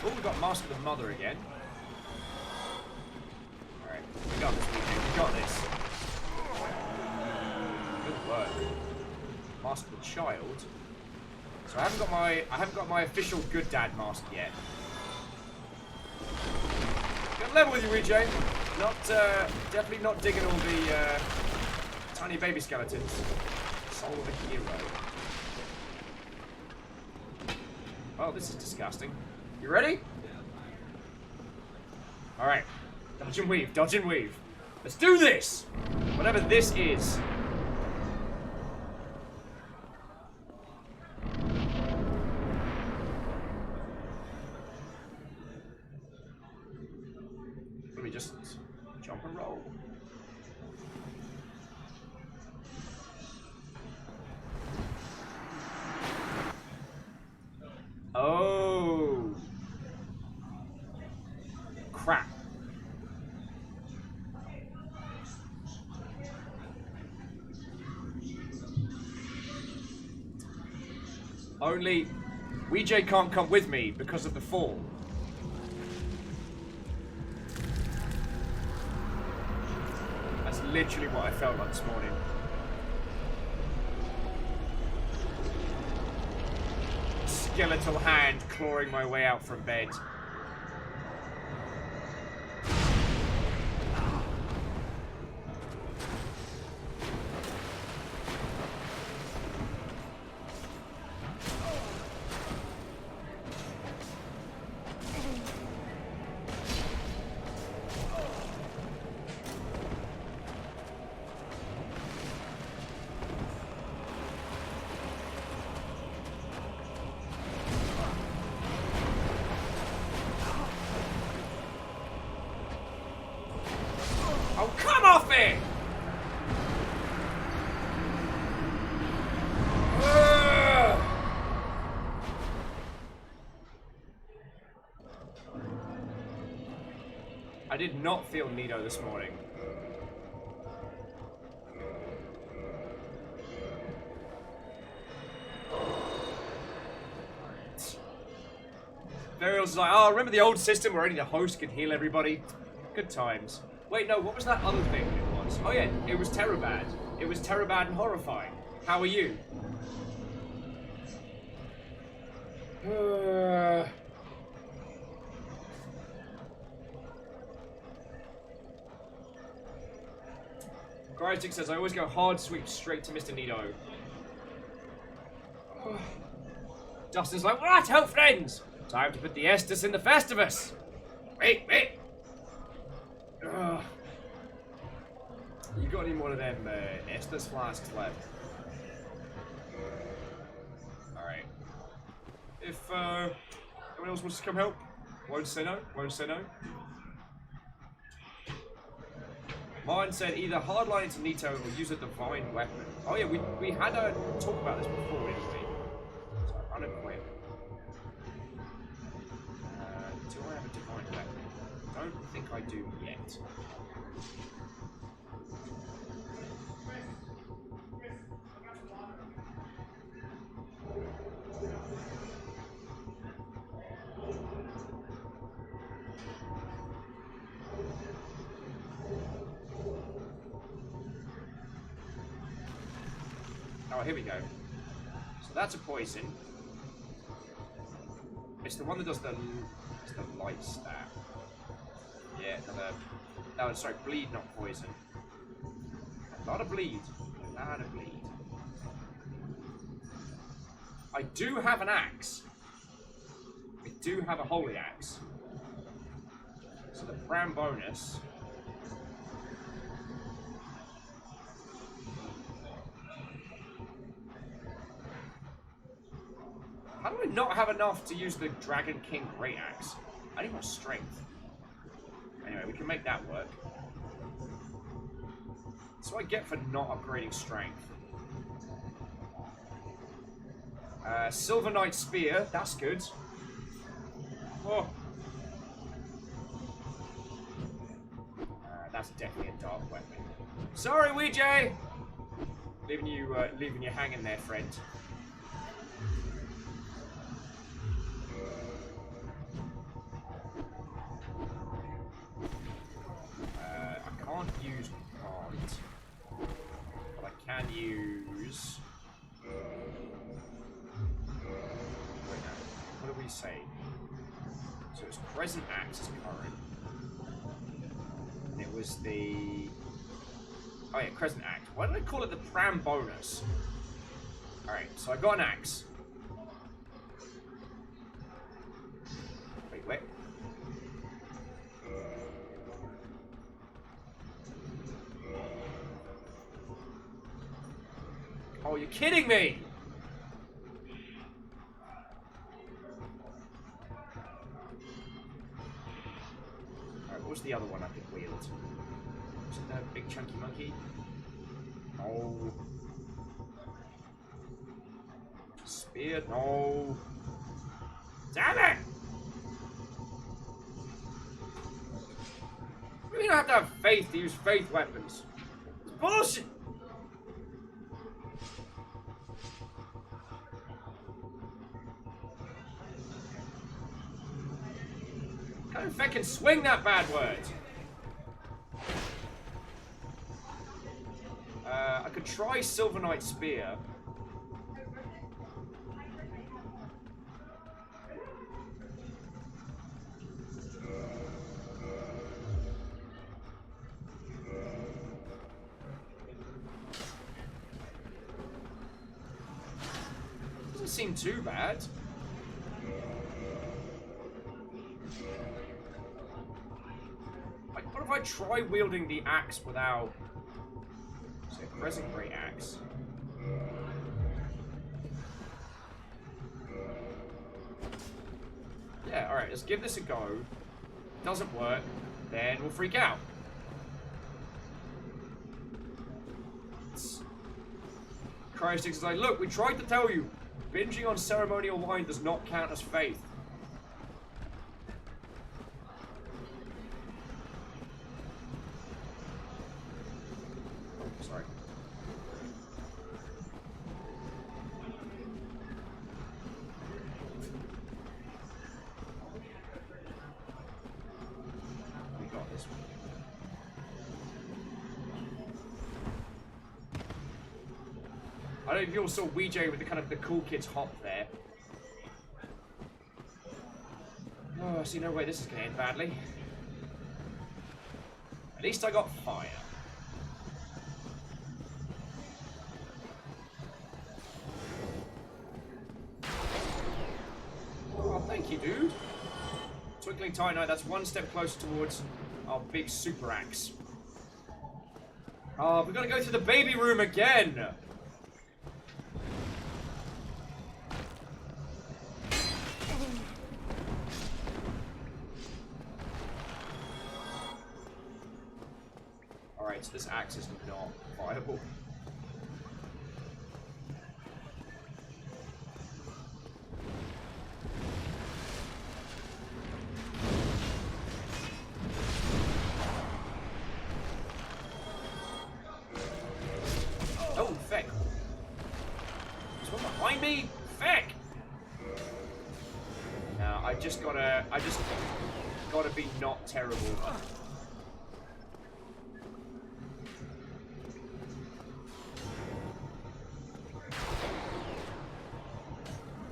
Oh, we got Master the Mother again. Alright, we got this, we got this. Good work. Master the Child. So I haven't got my official good dad mask yet. Good level with you, EJ. Not definitely not digging all the tiny baby skeletons. Soul of a hero. Oh, this is disgusting. You ready? Alright. Dodge and weave, dodge and weave. Let's do this! Whatever this is. Let me just jump and roll. Oh. Crap. Only WJ can't come with me because of the fall. That's literally what I felt like this morning. Skeletal hand clawing my way out from bed. Oh, come off it! Ugh. I did not feel neato this morning. Burial's like, oh, remember the old system where only the host could heal everybody? Good times. Wait, no, what was that other thing it was? Oh yeah, it was Terrabad. It was Terrabad and horrifying. How are you? Crytic says, I always go hard sweep straight to Mr. Nido. Dustin's like, what? Help friends! Time to put the Estus in the Festivus! Wait! Ugh. You got any more of them Estus flasks left? Alright. If anyone else wants to come help, won't say no, won't say no. Mine said either hardline into Nito or use a divine weapon. Oh yeah, we had a talk about this before, didn't we? So unequip. Do I have a divine weapon? Don't think I do yet. Oh, here we go. So that's a poison. It's the one that does the light stab. Yeah, no, sorry, bleed, not poison. A lot of bleed. A lot of bleed. I do have an axe. I do have a holy axe. So the Pram bonus. How do I not have enough to use the Dragon King Great Axe? I need more strength. Anyway, we can make that work. That's what I get for not upgrading strength. Silver Knight Spear, that's good. Oh. That's definitely a dark weapon. Sorry, Weejay! Leaving you hanging there, friend. I can't use can't, but I can use. Wait, no. What do we say? So it's Crescent Axe is current. And it was the. Oh yeah, Crescent Axe. Why did I call it the Pram bonus? Alright, so I got an axe. Wait. Oh, you're kidding me! Alright, what was the other one I could wield? Was it the big chunky monkey? No. Spear? No. Damn it! You don't have to have faith to use faith weapons. It's bullshit! Can't fucking swing that bad word. I could try Silver Knight Spear. Doesn't seem too bad. Like, what if I try wielding the axe without, say, a Crescent Great Axe? Yeah, alright, let's give this a go. Doesn't work, then we'll freak out. Cryostix is like, look, we tried to tell you, binging on ceremonial wine does not count as faith. Oh, sorry. I don't know if you all saw Weejay with the kind of the cool kids hop there. Oh, I see no way this is going to end badly. At least I got fire. Oh, thank you, dude. Twinkling Titanite, that's one step closer towards our big super axe. Oh, we've got to go through the baby room again! Alright, so this axe is not viable. Oh, feck. There's one behind me? Feck! No, I just gotta be not terrible.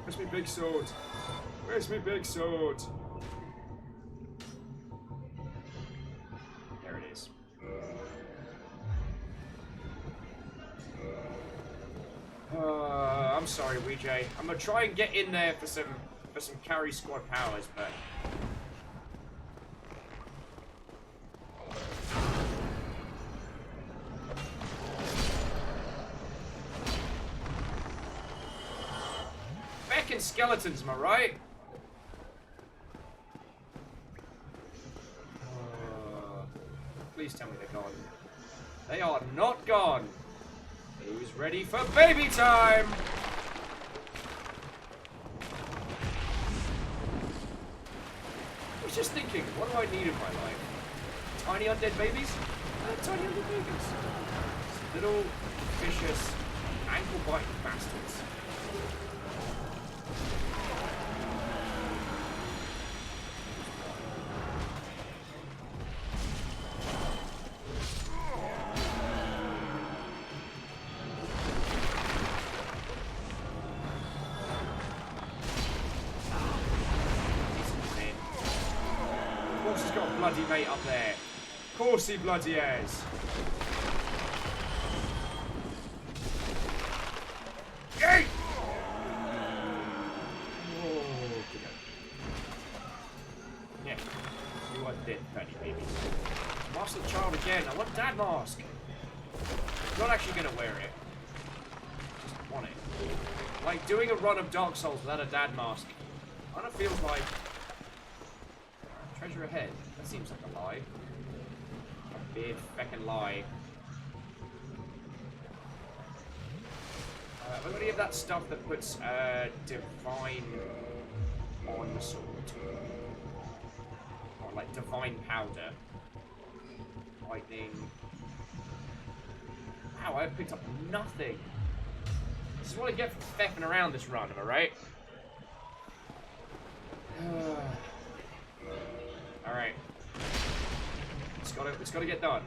Where's my big sword? Where's my big sword? There it is. I'm sorry, Weejay. I'm gonna try and get in there for some carry squad powers, but feckin' skeletons, am I right? Please tell me they're gone. They are not gone. Who's ready for baby time? I was just thinking, what do I need in my life? Tiny undead babies? Tiny undead babies. Little, vicious, ankle-biting bastards. Bloody mate up there. Of course he bloody has. Yay! Yeah, you are dead, fatty baby. Master the child again. I want dad mask. I'm not actually gonna wear it. Just want it. Like doing a run of Dark Souls without a dad mask. Kind of feels like treasure ahead. That seems like a lie. A big feckin' lie. We're gonna give that stuff that puts divine on the sword. Or like divine powder. Lightning. Wow, I picked up nothing. This is what I get for feffing around this run, am I right? Alright. It's gotta get done.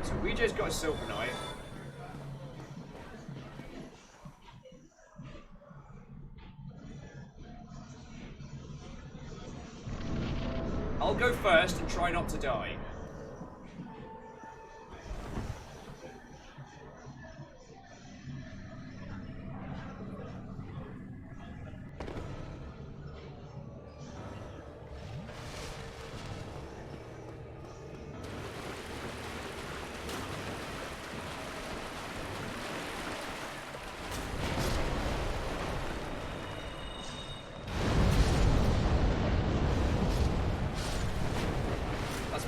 So we just got a silver knife. I'll go first and try not to die.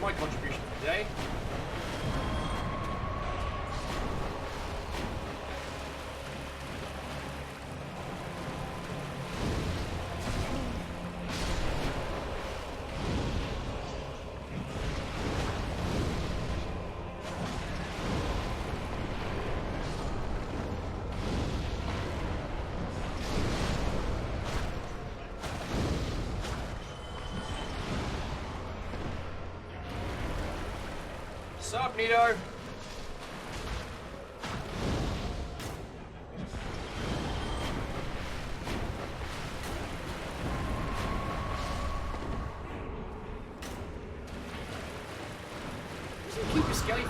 My contribution for today. Sup, Nito?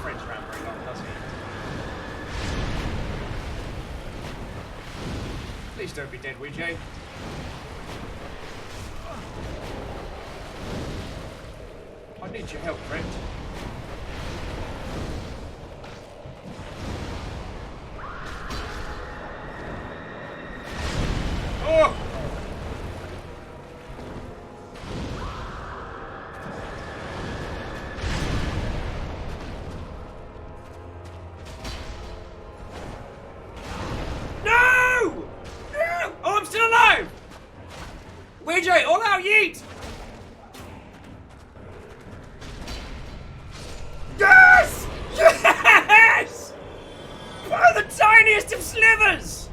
friends around very long, does he? Please don't be dead, Ouija. I need your help, friend. Oh! No! No! Oh, I'm still alive! Ouija, all out yeet! Yes! Yes! By the tiniest of slivers!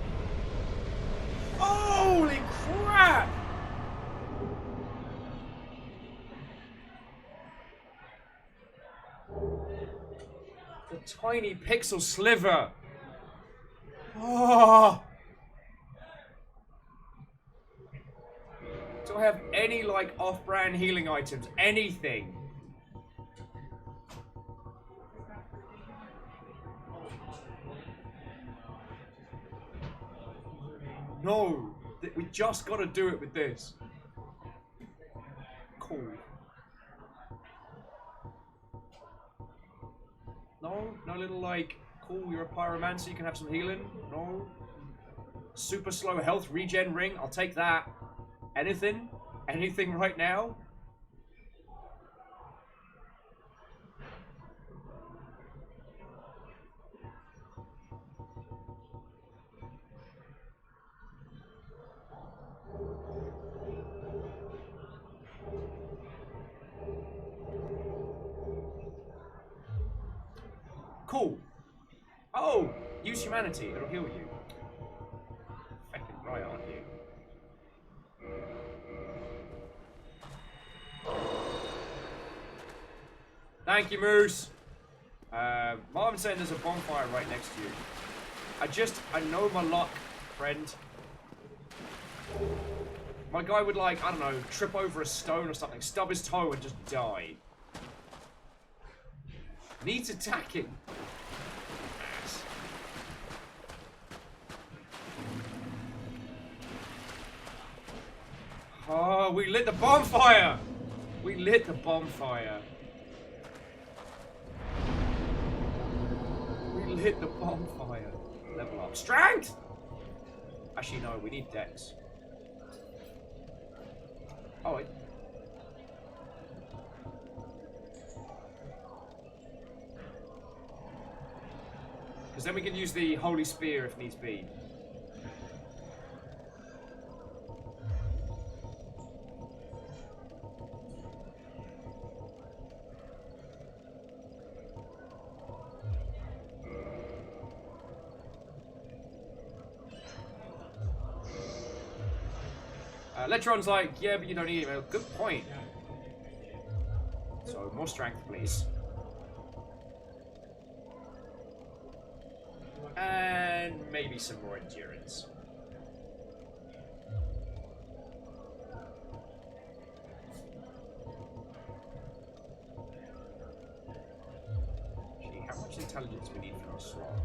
Holy crap! The tiny pixel sliver. Oh! Do I have any, like, off-brand healing items? Anything? No! We just gotta do it with this. Cool. No? No little, like, cool, you're a pyromancer, you can have some healing? No? Super slow health regen ring, I'll take that. Anything? Anything right now? Cool. Oh! Use humanity, it'll heal you. Fucking right, aren't you? Thank you, Moose. Marvin saying there's a bonfire right next to you. I know my luck, friend. My guy would, like, I don't know, trip over a stone or something, stub his toe and just die. Needs attacking. Ass. Oh, we lit the bonfire! We lit the bonfire. We lit the bonfire. Level up. Strength! Actually, no, we need dex. Oh, wait. Because then we can use the Holy Spear if needs be. Electron's like, yeah, but you don't need it. Good point. So, more strength, please. And maybe some more endurance. Gee, how much intelligence we need for our slot?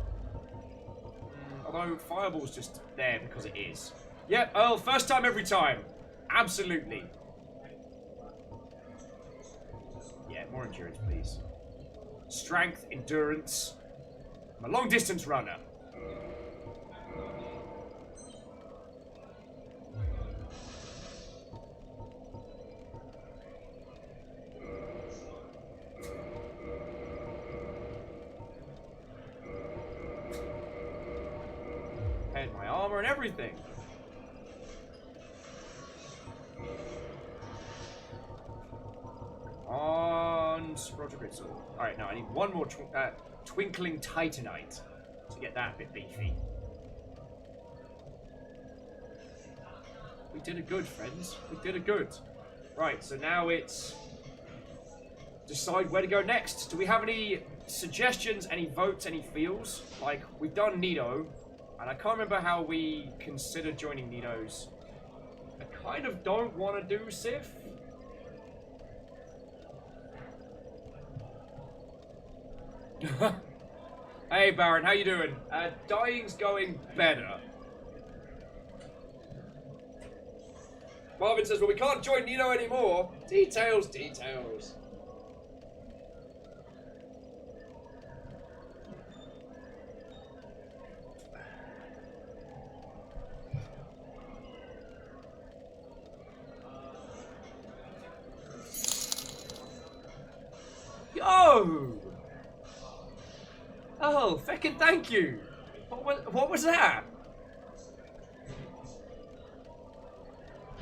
Although Fireball's just there because it is. Yep, Earl, first time every time. Absolutely. Yeah, more endurance, please. Strength, endurance. I'm a long distance runner. And my armor and everything. On Roger Grid Sword. Alright, now I need one more Twinkling Titanite to get that a bit beefy. We did it good, friends. We did it good. Right, so now it's decide where to go next. Do we have any suggestions, any votes, any feels? Like, we've done Nido, and I can't remember how we considered joining Nido's. I kind of don't want to do Sif. Hey Baron, how you doing? Dying's going better. Marvin says, well, we can't join Nino anymore. Details, details. Yo! Oh, feckin' thank you. What was that?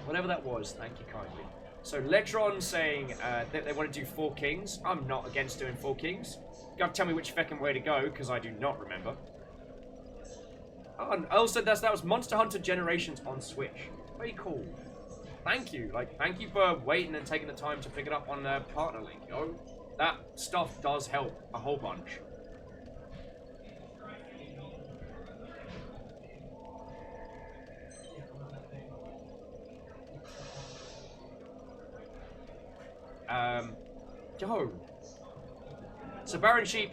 Whatever that was, thank you kindly. So Ledron saying that they want to do 4 kings. I'm not against doing 4 kings. You gotta tell me which feckin' way to go, because I do not remember. Oh, and Earl said that was Monster Hunter Generations on Switch. Very cool. Thank you. Like, thank you for waiting and taking the time to pick it up on Partner Link, yo. That stuff does help a whole bunch. Yo. So Baron Sheep,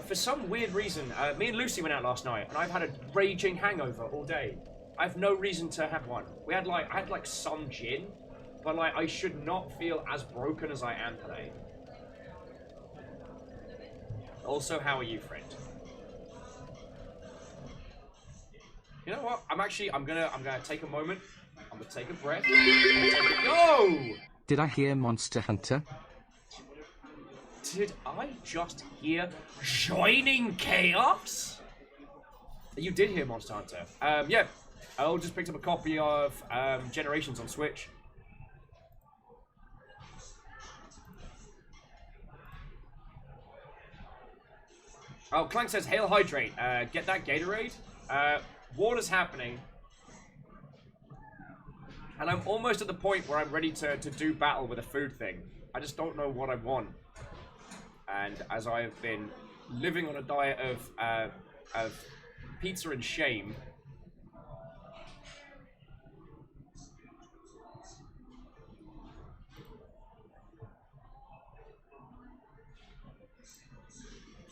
for some weird reason, me and Lucy went out last night, and I've had a raging hangover all day. I have no reason to have one. I had like some gin, but like I should not feel as broken as I am today. Also, how are you, friend? You know what? I'm gonna take a moment. I'm gonna take a breath. Yo! Did I hear Monster Hunter? Did I just hear Joining Chaos? You did hear Monster Hunter. Yeah. I just picked up a copy of Generations on Switch. Oh, Clank says, Hail Hydrate. Get that Gatorade. Water's happening. And I'm almost at the point where I'm ready to do battle with a food thing. I just don't know what I want. And as I have been living on a diet of pizza and shame,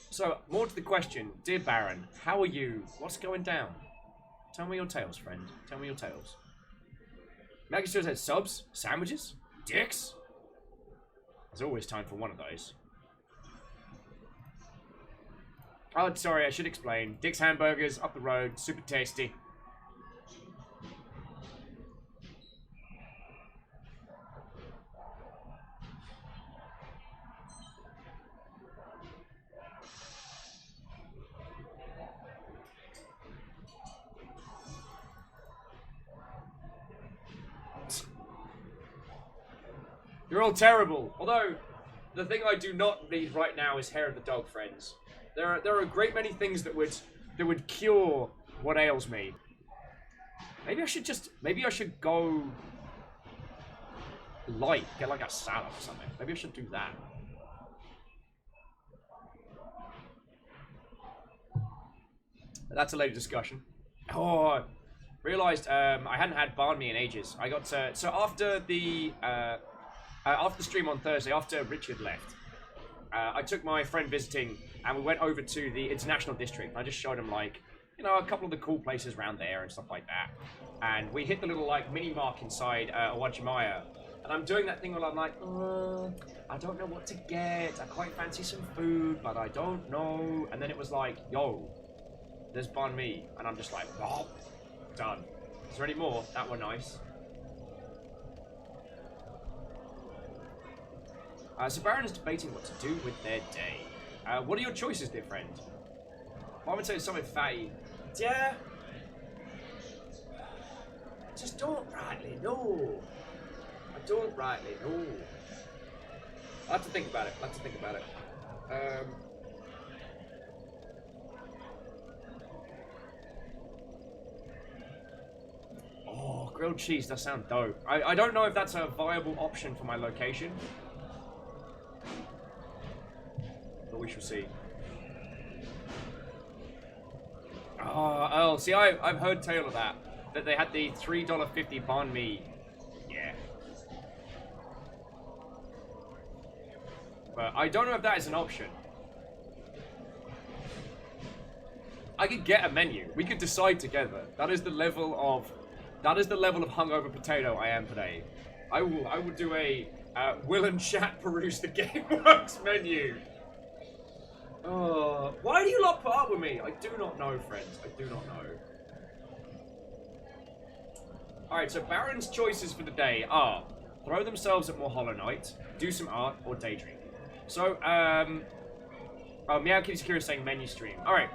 so more to the question, dear Baron, how are you? What's going down? Tell me your tales, friend. Tell me your tales. Maggie still said subs, sandwiches, dicks. There's always time for one of those. Oh, sorry, I should explain. Dick's Hamburgers, up the road, super tasty. You're all terrible. Although, the thing I do not need right now is hair of the dog, friends. There are a great many things that would cure what ails me. Maybe I should go light, get like a salad or something. Maybe I should do that. But that's a later discussion. Oh, realized I hadn't had banh mi in ages. I got so after the stream on Thursday, after Richard left, I took my friend visiting, and we went over to the International District. I just showed him, like, you know, a couple of the cool places around there and stuff like that. And we hit the little, like, mini mark inside Awajimaya. And I'm doing that thing where I'm like, I don't know what to get. I quite fancy some food, but I don't know. And then it was like, yo, there's banh mi. And I'm just like, oh, done. Is there any more? That were nice. So Baron is debating what to do with their day. What are your choices, dear friend? I would say something fatty. Yeah. I just don't rightly know. I don't rightly know. I'll have to think about it. Oh, grilled cheese does sound dope. I don't know if that's a viable option for my location. But we shall see. Oh, see, I've heard tale of that. That they had the $3.50 banh mi. Yeah. But I don't know if that is an option. I could get a menu. We could decide together. That is the level of hungover potato I am today. I will do a Will and Chat peruse the GameWorks menu. Why do you lot put up with me? I do not know, friends. I do not know. Alright, so Baron's choices for the day are throw themselves at more Hollow Knight, do some art, or daydream. So, Meow Kitty's curious saying menu stream. Alright.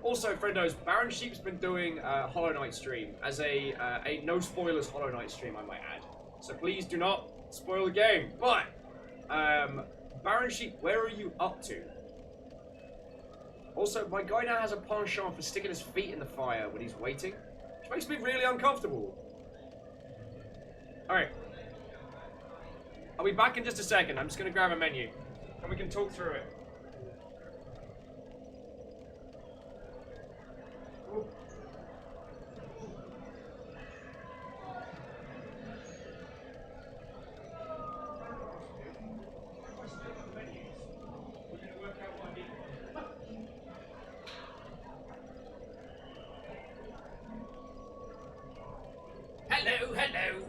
Also, friendos, Baron Sheep's been doing a Hollow Knight stream as a no spoilers Hollow Knight stream, I might add. So please do not spoil the game. But, Baron Sheep, where are you up to? Also, my guy now has a penchant for sticking his feet in the fire when he's waiting, which makes me really uncomfortable. Alright. I'll be back in just a second. I'm just going to grab a menu, and we can talk through it. Hello, hello.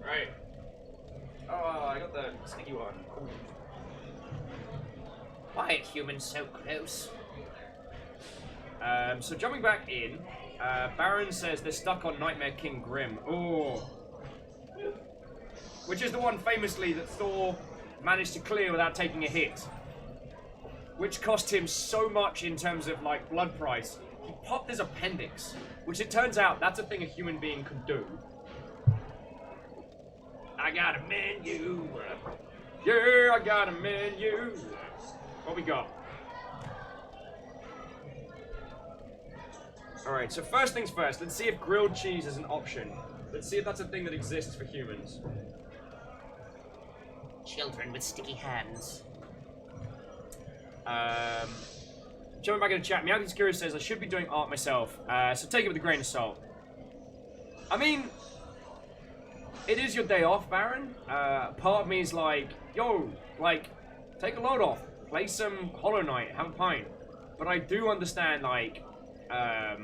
Right. Oh, I got the sticky one. Why are humans so close? So jumping back in, Baron says they're stuck on Nightmare King Grim. Oh. Which is the one famously that Thor managed to clear without taking a hit. Which cost him so much in terms of, like, blood price. He popped his appendix. Which it turns out, that's a thing a human being could do. I got a menu. Yeah, I got a menu. What we got? Alright, so first things first, let's see if grilled cheese is an option. Let's see if that's a thing that exists for humans. Children with sticky hands. Jumping back in the chat, Meowky's Curious says I should be doing art myself, so take it with a grain of salt. I mean, it is your day off, Baron. Part of me is like, yo, like, take a load off, play some Hollow Knight, have a pint. But I do understand, like, I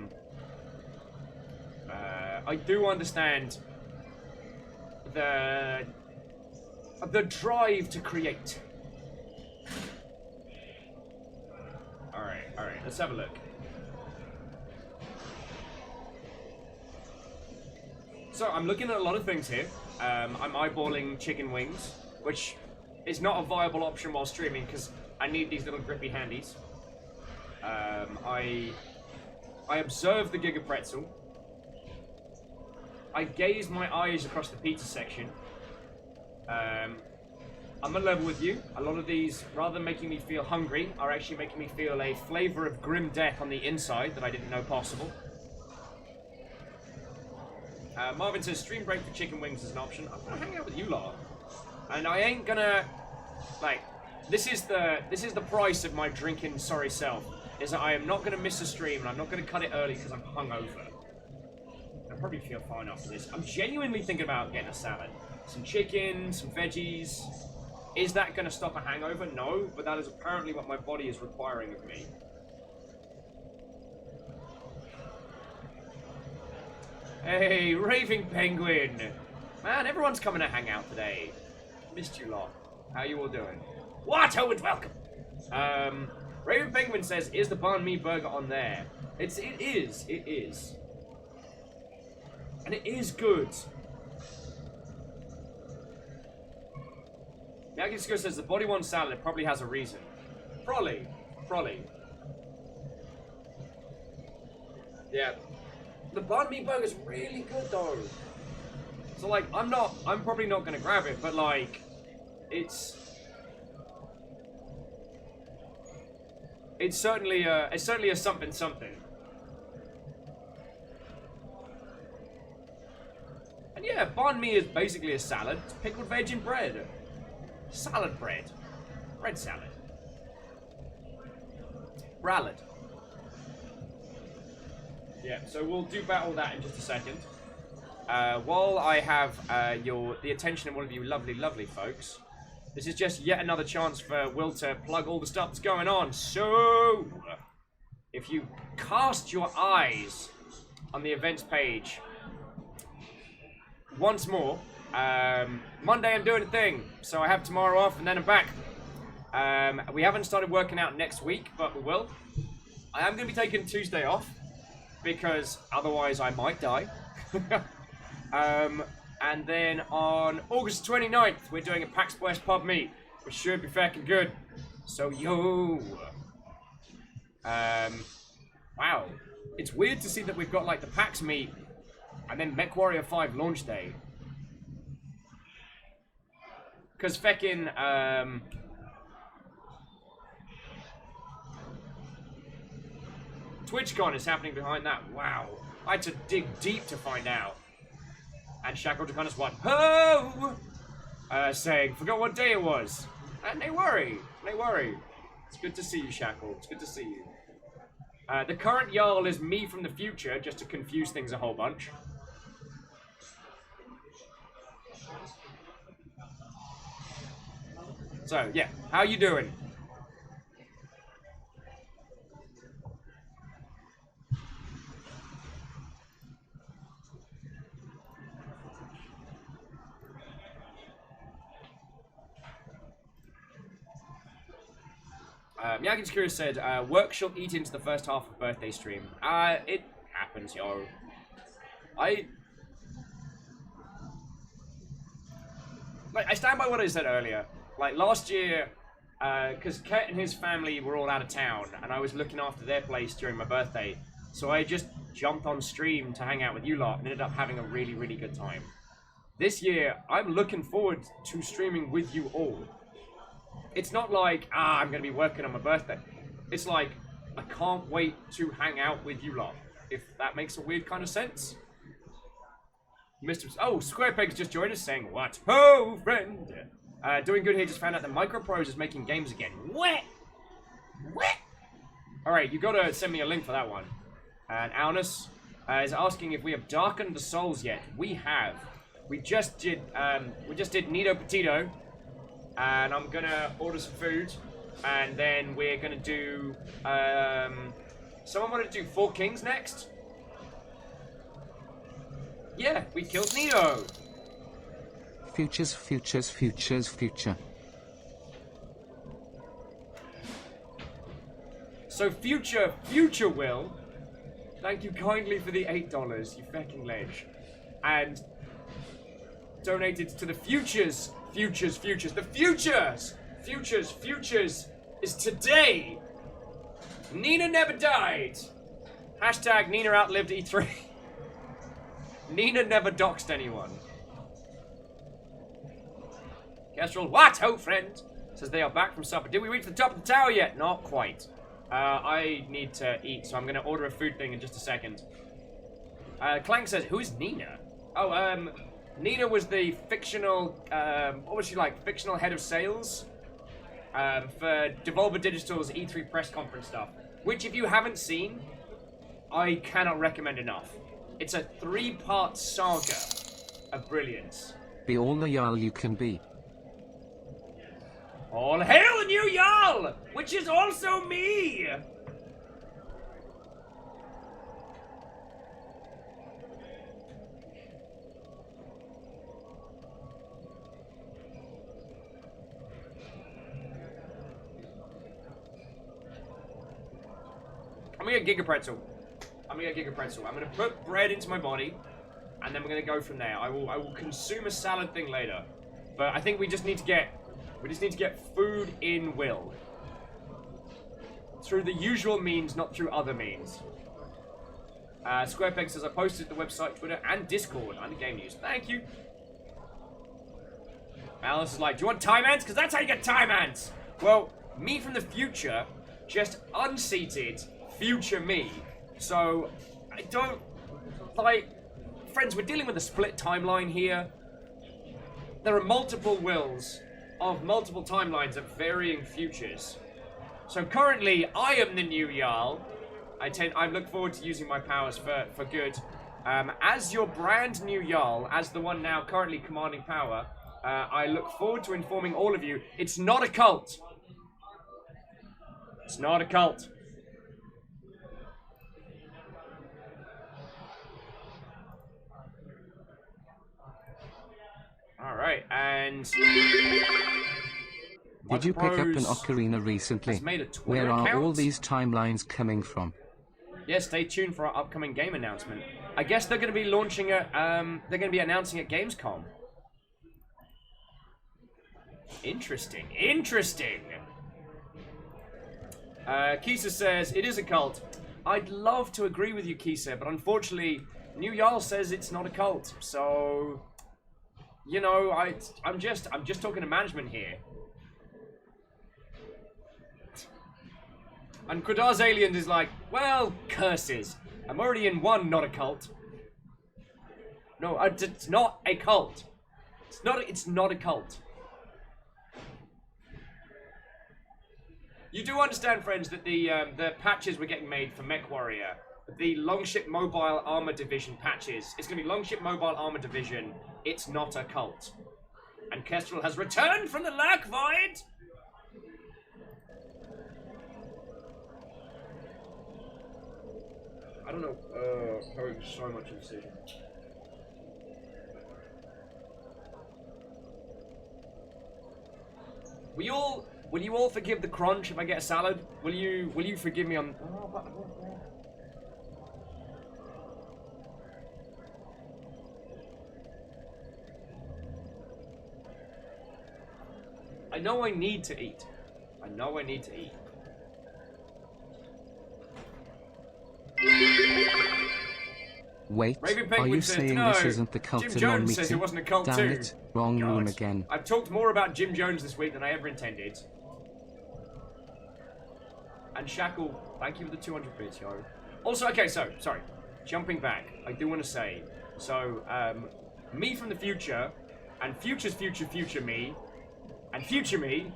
do understand the drive to create. Alright, let's have a look. So, I'm looking at a lot of things here. I'm eyeballing chicken wings, which is not a viable option while streaming because I need these little grippy handies. I observe the Giga Pretzel. I gaze my eyes across the pizza section. I'm on level with you. A lot of these, rather than making me feel hungry, are actually making me feel a flavor of grim death on the inside that I didn't know possible. Marvin says, stream break for chicken wings is an option. I'm gonna hang out with you lot. And I ain't gonna, like, this is the price of my drinking sorry self, is that I am not gonna miss a stream and I'm not gonna cut it early because I'm hungover. I'll probably feel fine after this. I'm genuinely thinking about getting a salad. Some chicken, some veggies. Is that going to stop a hangover? No, but that is apparently what my body is requiring of me. Hey, Raving Penguin! Man, everyone's coming to hang out today. Missed you lot. How you all doing? What? Oh, and welcome. Raven Penguin says, is the banh mi burger on there? It is. And it is good. Yagisko says the body wants salad, it probably has a reason. Probably. Yeah. The banh mi burger's really good though. So like, I'm probably not gonna grab it, but like, it's certainly a something. And yeah, banh mi is basically a salad, it's pickled veg and bread. Salad bread. Bread salad. Bralad. Yeah, so we'll do battle that in just a second. While I have the attention of one of you lovely folks, This is just yet another chance for Will to plug all the stuff that's going on. So, if you cast your eyes on the events page once more, Monday I'm doing a thing, so I have tomorrow off and then I'm back. We haven't started working out next week, but we will. I am going to be taking Tuesday off because otherwise I might die. And then on August 29th, we're doing a PAX West pub meet, which should be fucking good. So, yo. Wow. It's weird to see that we've got, like, the PAX meet and then MechWarrior 5 launch day. Because feckin', TwitchCon is happening behind that. Wow. I had to dig deep to find out. And Shackle to us one. Ho! Saying, forgot what day it was. And they worry. They worry. It's good to see you, Shackle. It's good to see you. The current Jarl is me from the future, just to confuse things a whole bunch. So, yeah. How you doing? Yagin's Curious said, work shall eat into the first half of birthday stream. It happens, yo. I stand by what I said earlier. Like, last year, because Kurt and his family were all out of town, and I was looking after their place during my birthday, so I just jumped on stream to hang out with you lot and ended up having a really, really good time. This year, I'm looking forward to streaming with you all. It's not like, I'm going to be working on my birthday. It's like, I can't wait to hang out with you lot, if that makes a weird kind of sense. Oh, SquarePeg's just joined us saying, what? Oh, friend! Doing good here, just found out that Microprose is making games again. What? What? Alright, you gotta send me a link for that one. And Alnus is asking if we have darkened the souls yet. We have. We just did Nito Petito. And I'm gonna order some food, and then we're gonna do, someone wanted to do Four Kings next? Yeah, we killed Nito! Futures, futures, futures, future. So future Will, thank you kindly for the $8, you fucking ledge. And donated to the Futures, the Futures is today. Nina never died. Hashtag Nina outlived E3. Nina never doxed anyone. Kestrel, what? Oh, friend. Says they are back from supper. Did we reach the top of the tower yet? Not quite. I need to eat, so I'm going to order a food thing in just a second. Clank says, who is Nina? Oh, Nina was the fictional, what was she like? Fictional head of sales for Devolver Digital's E3 press conference stuff. Which, if you haven't seen, I cannot recommend enough. It's a 3-part saga of brilliance. Be all the Jarl you can be. All hail the new Jarl, which is also me! I'm gonna get Giga Pretzel. I'm gonna put bread into my body, and then we're gonna go from there. I will consume a salad thing later, but I think we just need to get food in Will through the usual means, not through other means. SquarePeg says I posted the website, Twitter, and Discord under game news. Thank you. Alice is like, do you want time ants? Because that's how you get time ants. Well, me from the future just unseated future me. So, I don't, like, friends, we're dealing with a split timeline here. There are multiple wills of multiple timelines of varying futures. So currently, I am the new Jarl. I look forward to using my powers for good. As your brand new Jarl, as the one now currently commanding power, I look forward to informing all of you. It's not a cult. It's not a cult. Alright, and... Did you pick up an Ocarina recently? has made a Twitter Where are all account? these timelines coming from? Yeah, stay tuned for our upcoming game announcement. I guess they're going to be launching it, they're going to be announcing at Gamescom. Interesting, interesting. Kisa says, it is a cult. I'd love to agree with you, Kisa, but unfortunately, New Jarl says it's not a cult. So, you know, I'm just talking to management here. And Quadar's Aliens is like, well, curses. I'm already in one, not a cult. No, it's not a cult. It's not a cult. You do understand, friends, that the patches were getting made for MechWarrior, the Longship Mobile Armor Division patches. It's going to be Longship Mobile Armor Division. It's not a cult. And Kestrel has returned from the Lurk Void. I don't know. Having so much indecision. Will you all forgive the crunch if I get a salad? Will you forgive me on? I know I need to eat. I know I need to eat. Wait, Raven are Penguin you says, saying no, this isn't the cult Jim in Jones meeting? says it wasn't a cult Damn too. it, wrong room God. again. I've talked more about Jim Jones this week than I ever intended. And Shackle, thank you for the 200 bits, yo. Also, okay, so, sorry. Jumping back, I do want to say, so, me from the future, and future's future me, and future me,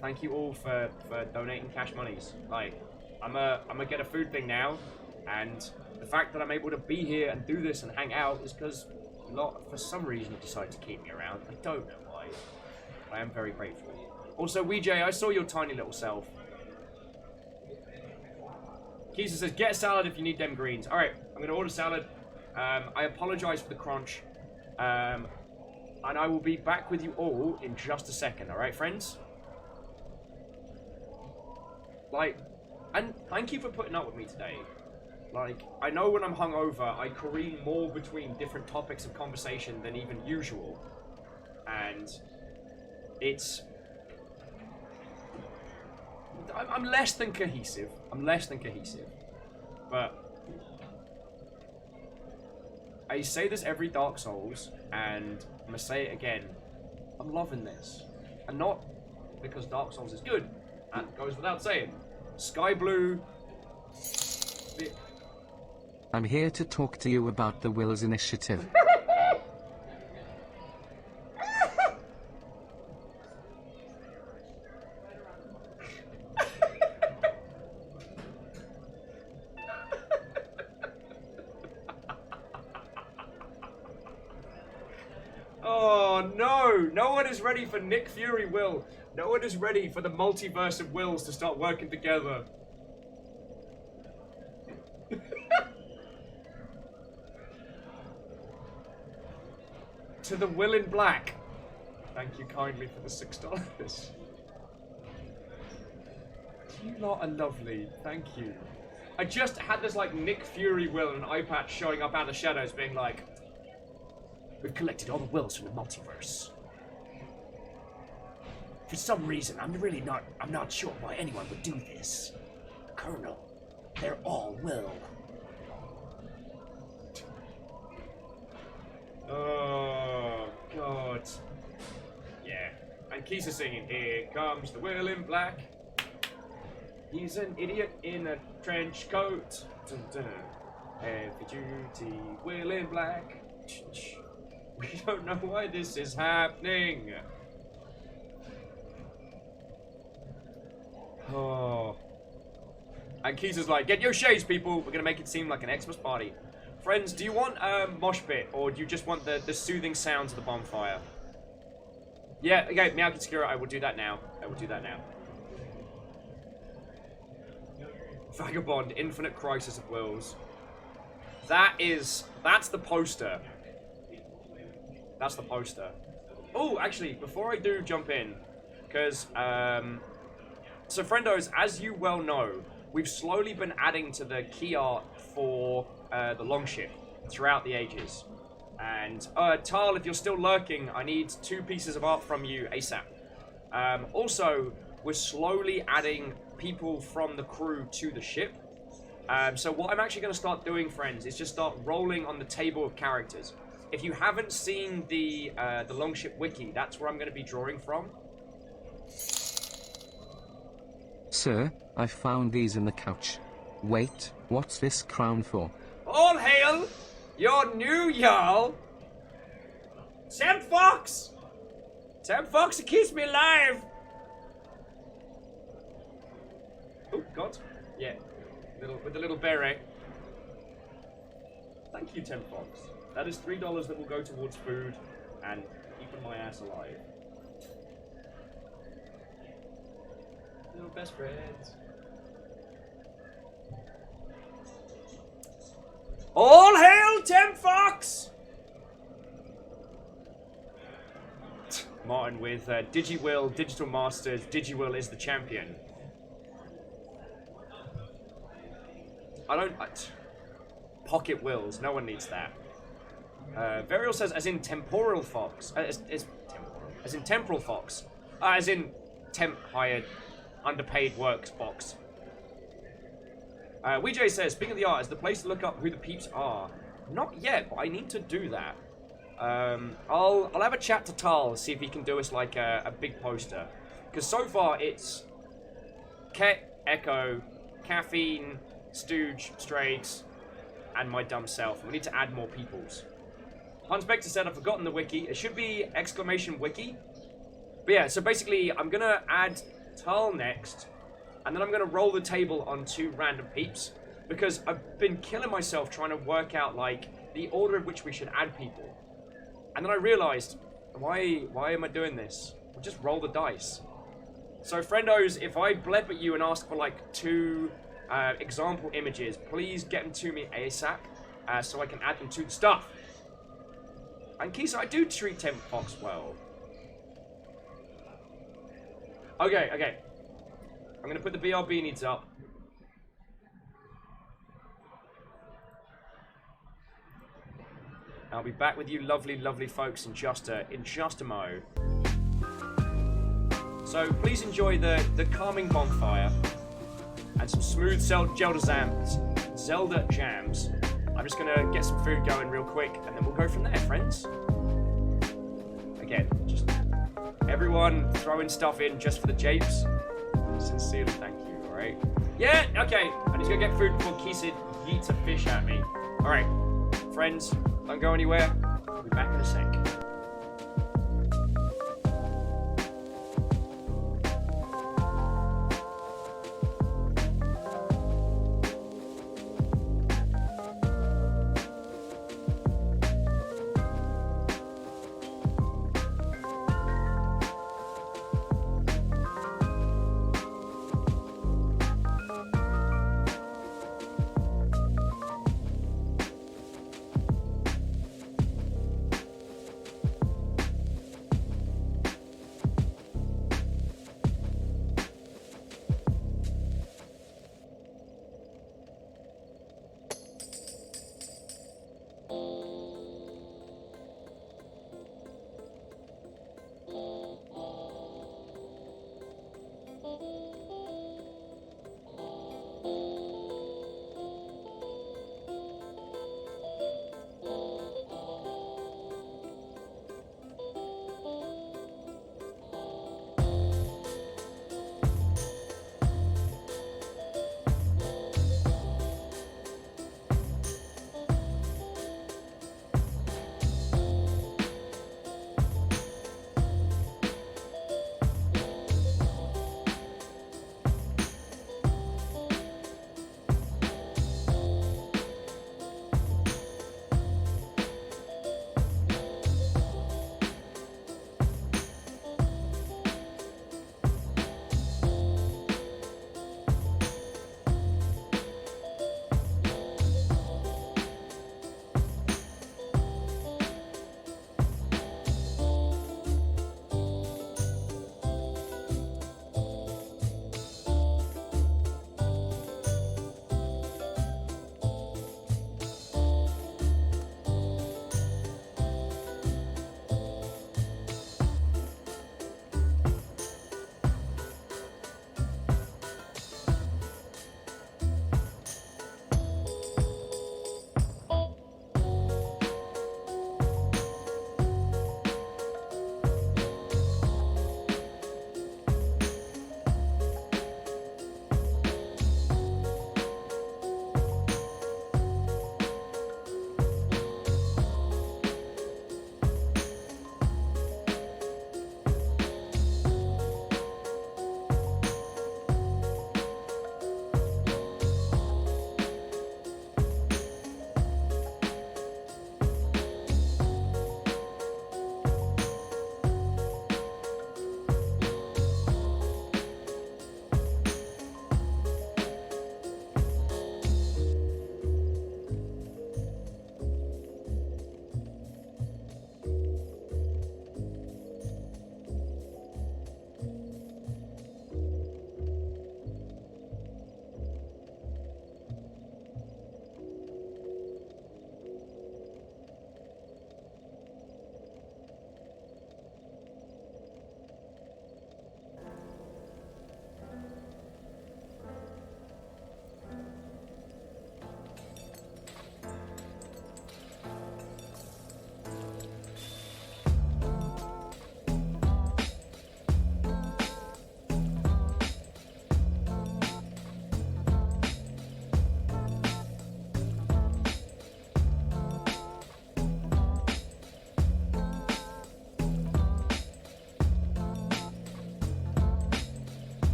thank you all for donating cash monies. Like, I'm gonna get a food thing now, and the fact that I'm able to be here and do this and hang out is because for some reason you decided to keep me around. I don't know why. I am very grateful. Also, Weejay, I saw your tiny little self. Kisa says, get a salad if you need them greens. Alright, I'm going to order salad. I apologize for the crunch. And I will be back with you all in just a second. Alright, friends? Like, and thank you for putting up with me today. Like, I know when I'm hungover, I careen more between different topics of conversation than even usual. And it's... I'm less than cohesive. I'm less than cohesive. But I say this every Dark Souls, and I'm gonna say it again. I'm loving this. And not because Dark Souls is good. That goes without saying. Sky Blue... I'm here to talk to you about the Wills Initiative. Oh no! No one is ready for Nick Fury Will. No one is ready for the multiverse of wills to start working together. To the Will in Black. Thank you kindly for the $6. You lot are lovely. Thank you. I just had this like Nick Fury Will and an eye patch showing up out of the shadows being like, we've collected all the wills from the multiverse. For some reason, I'm not sure why anyone would do this. Colonel, they're all will. Oh, God. Yeah. And Kisa singing, here comes the Will in Black. He's an idiot in a trench coat. Dun, dun. Heavy duty Will in Black. We don't know why this is happening. Oh. And Kisa's like, get your shades, people. We're gonna make it seem like an Xmas party. Friends, do you want mosh pit, or do you just want the soothing sounds of the bonfire? Yeah, okay, Meowkin Secure, I will do that now. I will do that now. Vagabond, Infinite Crisis of Wills. That's the poster. That's the poster. Oh, actually, before I do jump in, because, so friendos, as you well know, we've slowly been adding to the key art for the Longship throughout the ages. And, Tal, if you're still lurking, I need 2 pieces of art from you ASAP. Also, we're slowly adding people from the crew to the ship. So what I'm actually going to start doing, friends, is just start rolling on the table of characters. If you haven't seen the Longship wiki, that's where I'm going to be drawing from. Sir, I found these in the couch. Wait, what's this crown for? All hail your new Jarl, Sam Fox! Sam Fox, it keeps me alive! Oh, God. Yeah. With the little beret. Thank you, Tim Fox. That is $3 that will go towards food and keeping my ass alive. Little best friends. All hail Tim Fox! Martin with DigiWill, Digital Masters, DigiWill is the champion. Pocket Wills, no one needs that. Varial says, as in temporal fox. As in temporal fox. As in temp hired, underpaid works box. WeJ says, speaking of the art, is the place to look up who the peeps are? Not yet, but I need to do that. I'll have a chat to Tal, see if he can do us like a big poster. Because so far it's Ket, Echo, Caffeine, Stooge, Straits, and my dumb self. We need to add more peoples. Hans Spector said, I've forgotten the wiki. It should be !wiki. But yeah, so basically, I'm going to add Tal next, and then I'm going to roll the table on 2 random peeps, because I've been killing myself trying to work out, like, the order of which we should add people. And then I realized, why am I doing this? I'll just roll the dice. So, friendos, if I blep at you and ask for, like, 2 example images, please get them to me ASAP, so I can add them to the stuff. And Kisa, I do treat Temp Fox well. Okay. I'm gonna put the BRB needs up. I'll be back with you lovely, lovely folks in just a mo. So please enjoy the calming bonfire and some smooth Zelda jams. I'm just gonna get some food going real quick and then we'll go from there, friends. Again, just everyone throwing stuff in just for the japes. Sincerely, thank you, alright? Yeah, okay. I'm just gonna get food before Kisa yeets a fish at me. Alright, friends, don't go anywhere. I'll be back in a sec.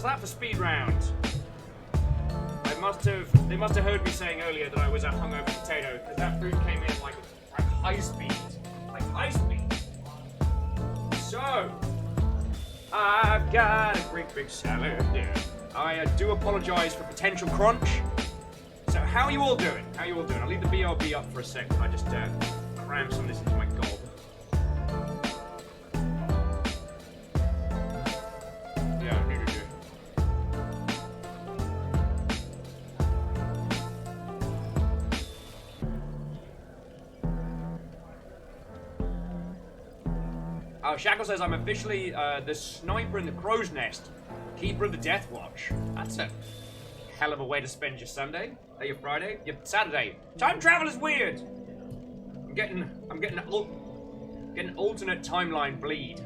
that for speed round? They must have heard me saying earlier that I was a hungover potato, because that food came in like high speed. Like high speed. So, I've got a great big salad. I do apologize for potential crunch. So, how are you all doing? How are you all doing? I'll leave the BRB up for a second. I just cram some of this into my gob. Shackle says I'm officially the sniper in the crow's nest, keeper of the Death Watch. That's a hell of a way to spend your Sunday, or your Friday, your Saturday. Time travel is weird. I'm getting alternate timeline bleed.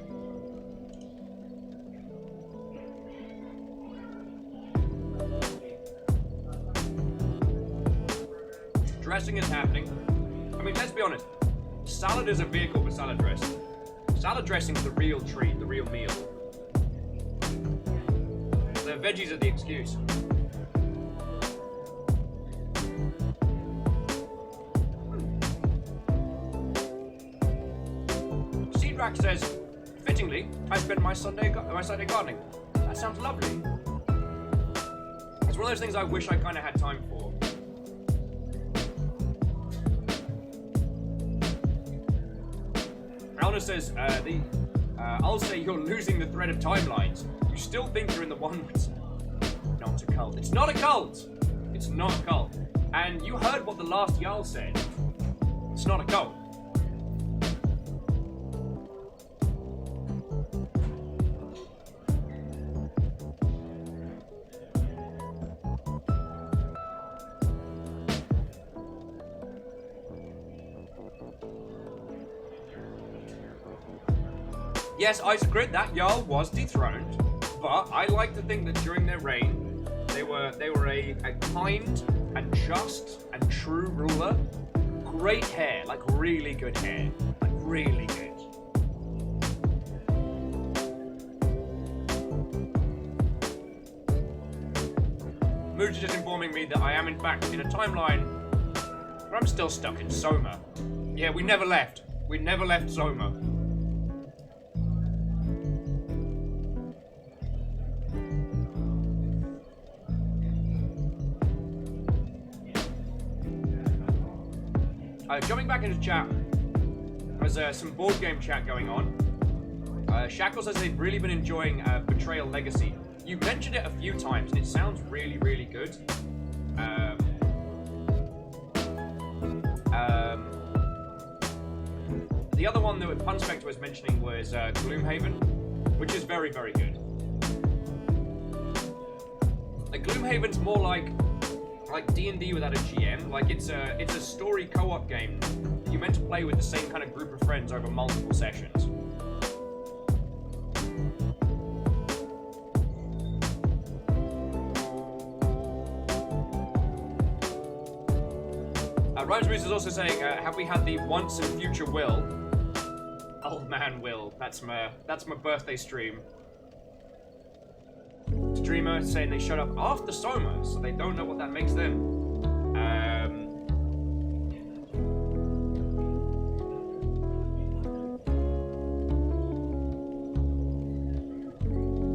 Dressing is happening. I mean, let's be honest. Salad is a vehicle for salad dressing. Salad dressing is the real treat, the real meal. The veggies are the excuse. Seedrack says, fittingly, I spent my Sunday gardening. That sounds lovely. It's one of those things I wish I kind of had time for. Elna says, I'll say you're losing the thread of timelines. You still think you're in the one with... Not a cult. It's not a cult! It's not a cult. And you heard what the last Jarl said. It's not a cult. Yes, Isaac, that Jarl was dethroned, but I like to think that during their reign, they were a kind and just and true ruler. Great hair, like really good hair, like really good. Mooch is just informing me that I am in fact in a timeline where I'm still stuck in Soma. Yeah, we never left. We never left Soma. Jumping back into chat, there's some board game chat going on. Shackle says they've really been enjoying Betrayal Legacy. You mentioned it a few times, and it sounds really, really good. The other one that Punspector was mentioning was Gloomhaven, which is very, very good. Like Gloomhaven's more like D&D without a GM. Like it's a story co-op game. You're meant to play with the same kind of group of friends over multiple sessions. Rhymes is also saying, have we had the once and future Will? Old man Will. That's my birthday stream. Streamer saying they showed up after Soma, so they don't know what that makes them.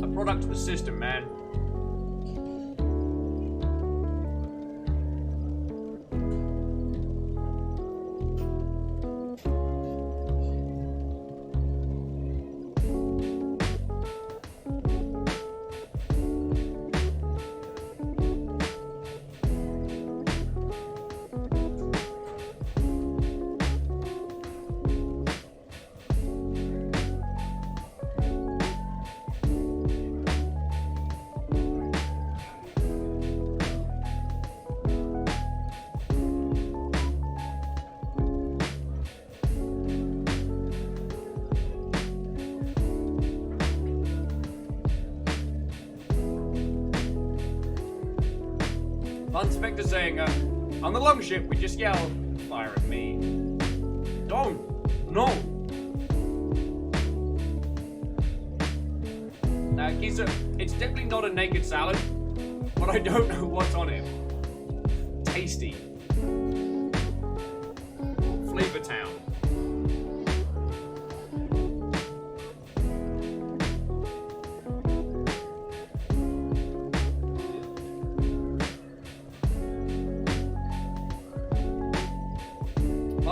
A product of the system, man. Inspector saying, on the longship, we just yell, fire at me. Don't! No! It's definitely not a naked salad, but I don't know what's on it. Tasty. Flavor Town.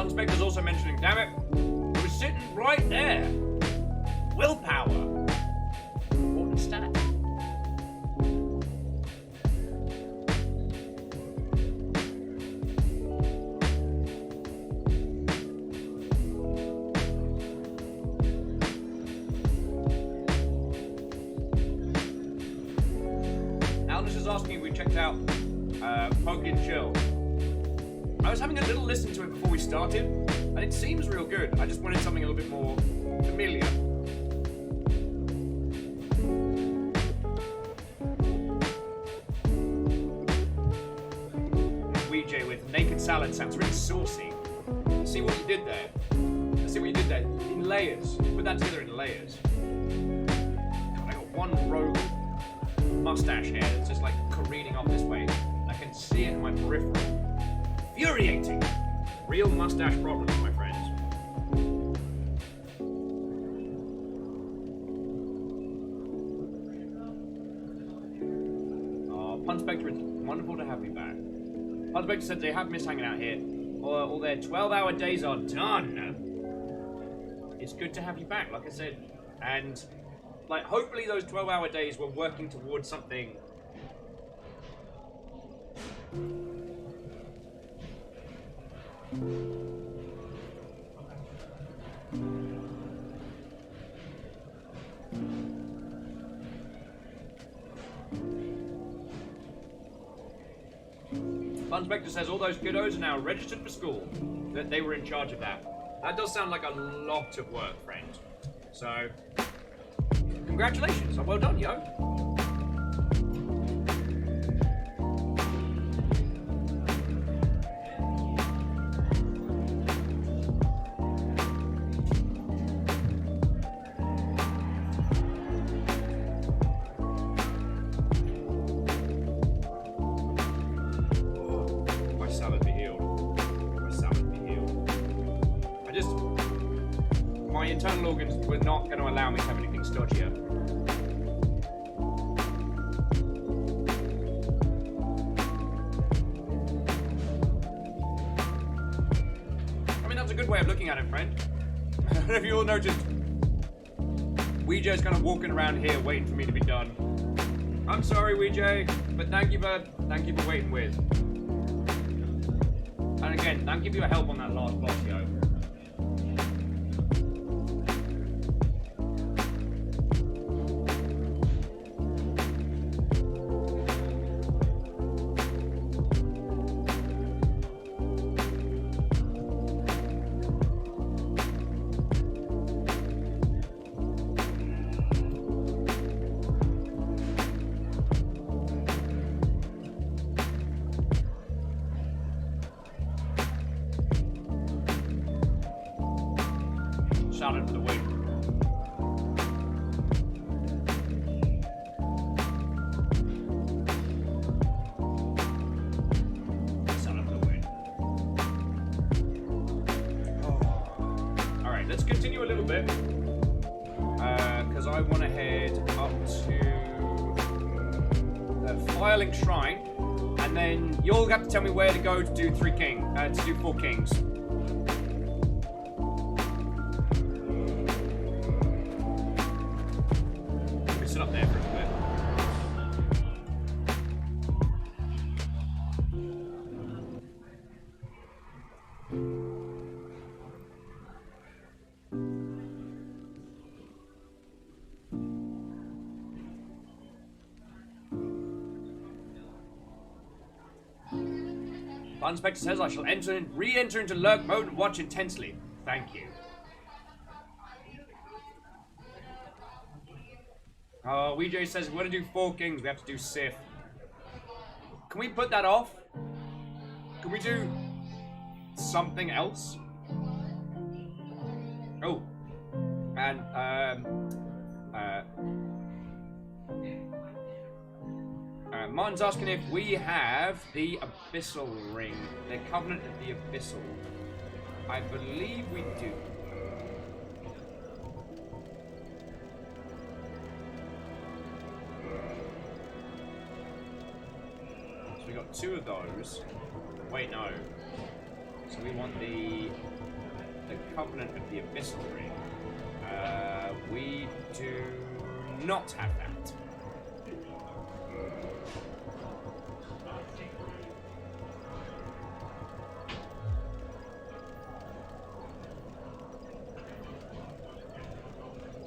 Inspector's also mentioning, damn it, it was sitting right there. Willpower. Important stat. Aldous is asking if we checked out Pumpkin Chill. I was having a little listen to it before we started, and it seems real good. I just wanted something a little bit more familiar. Ouija with naked salad sounds really saucy. See what you did there? See what you did there? In layers. Put that together in layers. God, I got one rogue mustache hair that's just like careening off this way. I can see it in my peripheral. Infuriating. Real mustache problems, my friends. Oh, Pun Spectre, it's wonderful to have you back. Pun Spectre said they have missed hanging out here. All their 12-hour days are done. It's good to have you back, like I said. And, like, hopefully those 12-hour days were working towards something. Fun Spectre says all those kiddos are now registered for school. That they were in charge of that. That does sound like a lot of work, friend. So, congratulations. Well done, yo. My internal organs were not going to allow me to have anything stodgier. I mean, that's a good way of looking at it, friend. I don't know if you all noticed. Ouija's kind of walking around here waiting for me to be done. I'm sorry, Ouija, but thank you for waiting with. And again, thank you for your help on that last boss, yo. Salad for the win. Salad for the win. Oh. Alright, let's continue a little bit. Because I want to head up to the Filing Shrine. And then you'll have to tell me where to go to do 4 kings. Sit up there for a bit. Fun Spectre says I shall re-enter into lurk mode and watch intensely. Thank you. Oh, Ouija says we want to do 4 kings, we have to do Sif. Can we put that off? Can we do something else? Oh. And, Martin's asking if we have the Abyssal Ring. The Covenant of the Abyssal. I believe we do. So we got 2 of those. Wait, no. So we want the Covenant of the Abyssal Ring. We do not have that.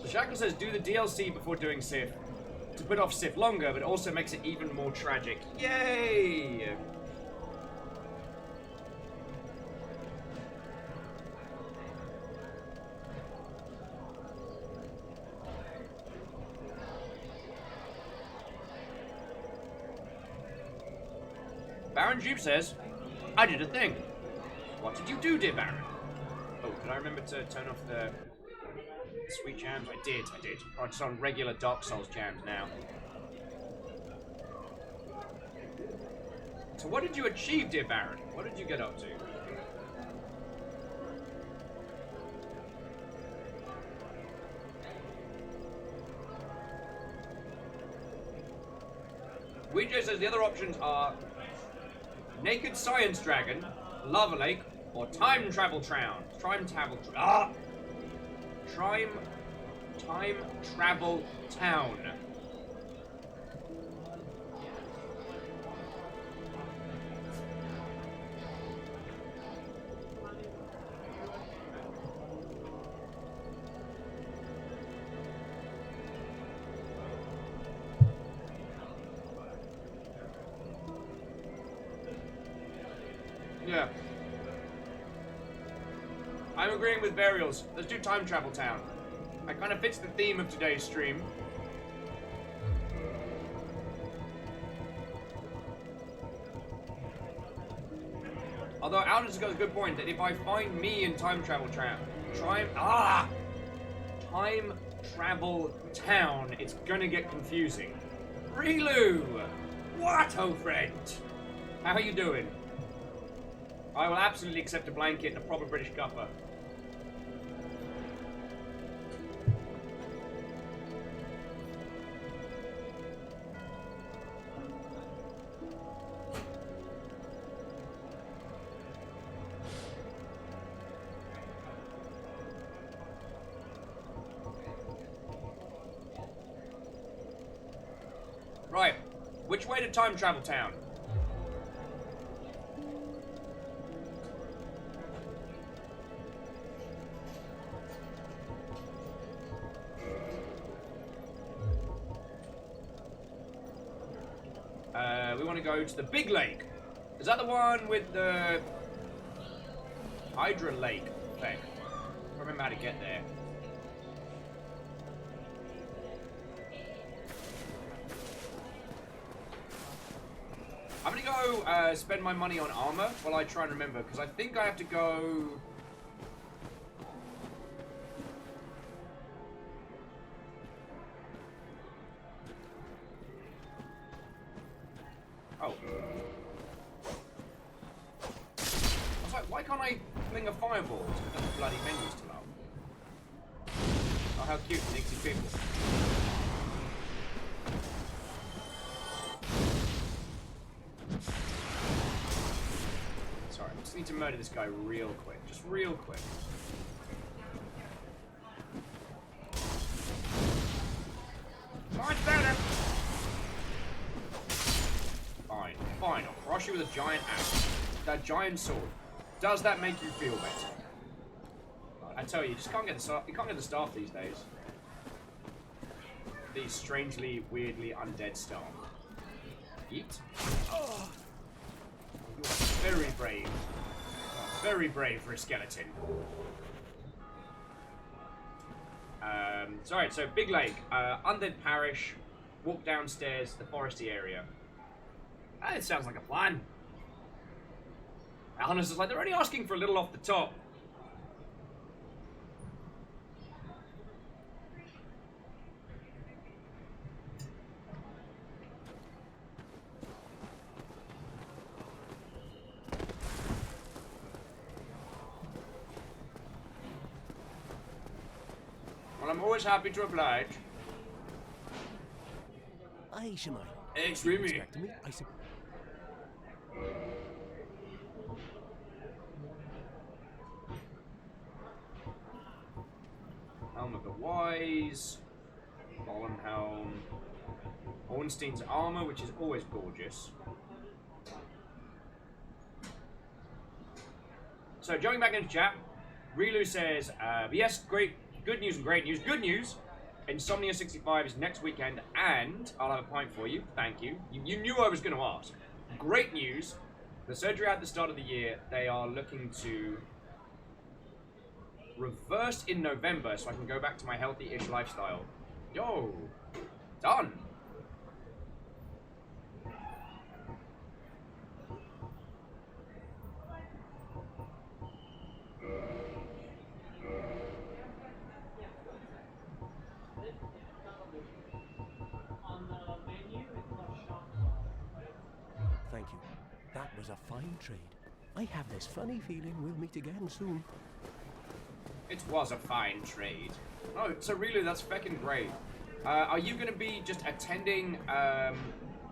So Shackle says do the DLC before doing Sif to put off Sif longer, but it also makes it even more tragic. Yay! Baron Jupe says, I did a thing. What did you do, dear Baron? Oh, did I remember to turn off the sweet jams? I did. I'm just on regular Dark Souls jams now. So what did you achieve, dear Baron? What did you get up to? Ouija says the other options are Naked Science Dragon, Lava Lake, or Time Travel Town. Time Travel Town. Yeah. I'm agreeing with Burials. Let's do Time Travel Town. That kind of fits the theme of today's stream. Although Alan's got a good point that if I find me in Time Travel Town, Time Travel Town, it's gonna get confusing. Relu! What, old friend? How are you doing? I will absolutely accept a blanket and a proper British cuppa. Right, which way to Time Travel Town? We want to go to the big lake. Is that the one with the Hydra Lake thing? I remember how to get there. I'm gonna go spend my money on armor while I try and remember, because I think I have to go. Oh. I was like, why can't I fling a fireball? Because the bloody menu's still up. Oh, how cute, Nixie people. Sorry, I just need to murder this guy real quick. Just real quick. Much better! Fine, I'll crush you with a giant axe. That giant sword. Does that make you feel better? I tell you, you just can't get the staff these days. These strangely, weirdly undead staff. Eat. Oh. You're very brave. Very brave for a skeleton. Sorry, so Big Lake, Undead Parish, walk downstairs, the foresty area. It sounds like a plan. Alanus is like, they're only asking for a little off the top. I'm always happy to oblige. Aye, Shemai. Extremely. Expecting me? I said. Helm of the Wise. Vollenhelm. Ornstein's armor, which is always gorgeous. So, jumping back into chat, Rilu says, yes, great, good news and great news. Good news, Insomnia 65 is next weekend, and I'll have a pint for you. Thank you. You knew I was going to ask. Great news, the surgery at the start of the year, they are looking to reverse in November so I can go back to my healthy-ish lifestyle. Yo, done. Thank you. That was a fine trade. I have this funny feeling we'll meet again soon. It was a fine trade. Oh, so really, that's fucking great. Are you going to be just attending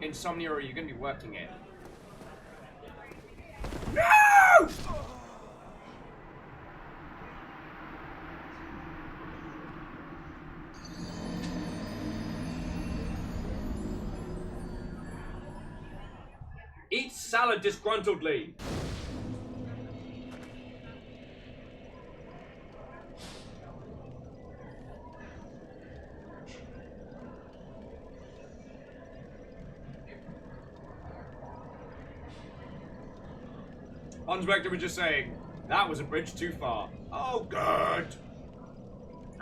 Insomnia, or are you going to be working it? No! Eat salad disgruntledly. Hans Vector was just saying, that was a bridge too far. Oh, good.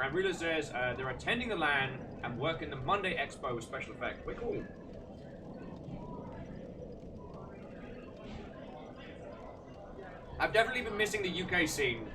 And Rila says they're attending the LAN and working the Monday Expo with special effects. We're cool. I've definitely been missing the UK scene.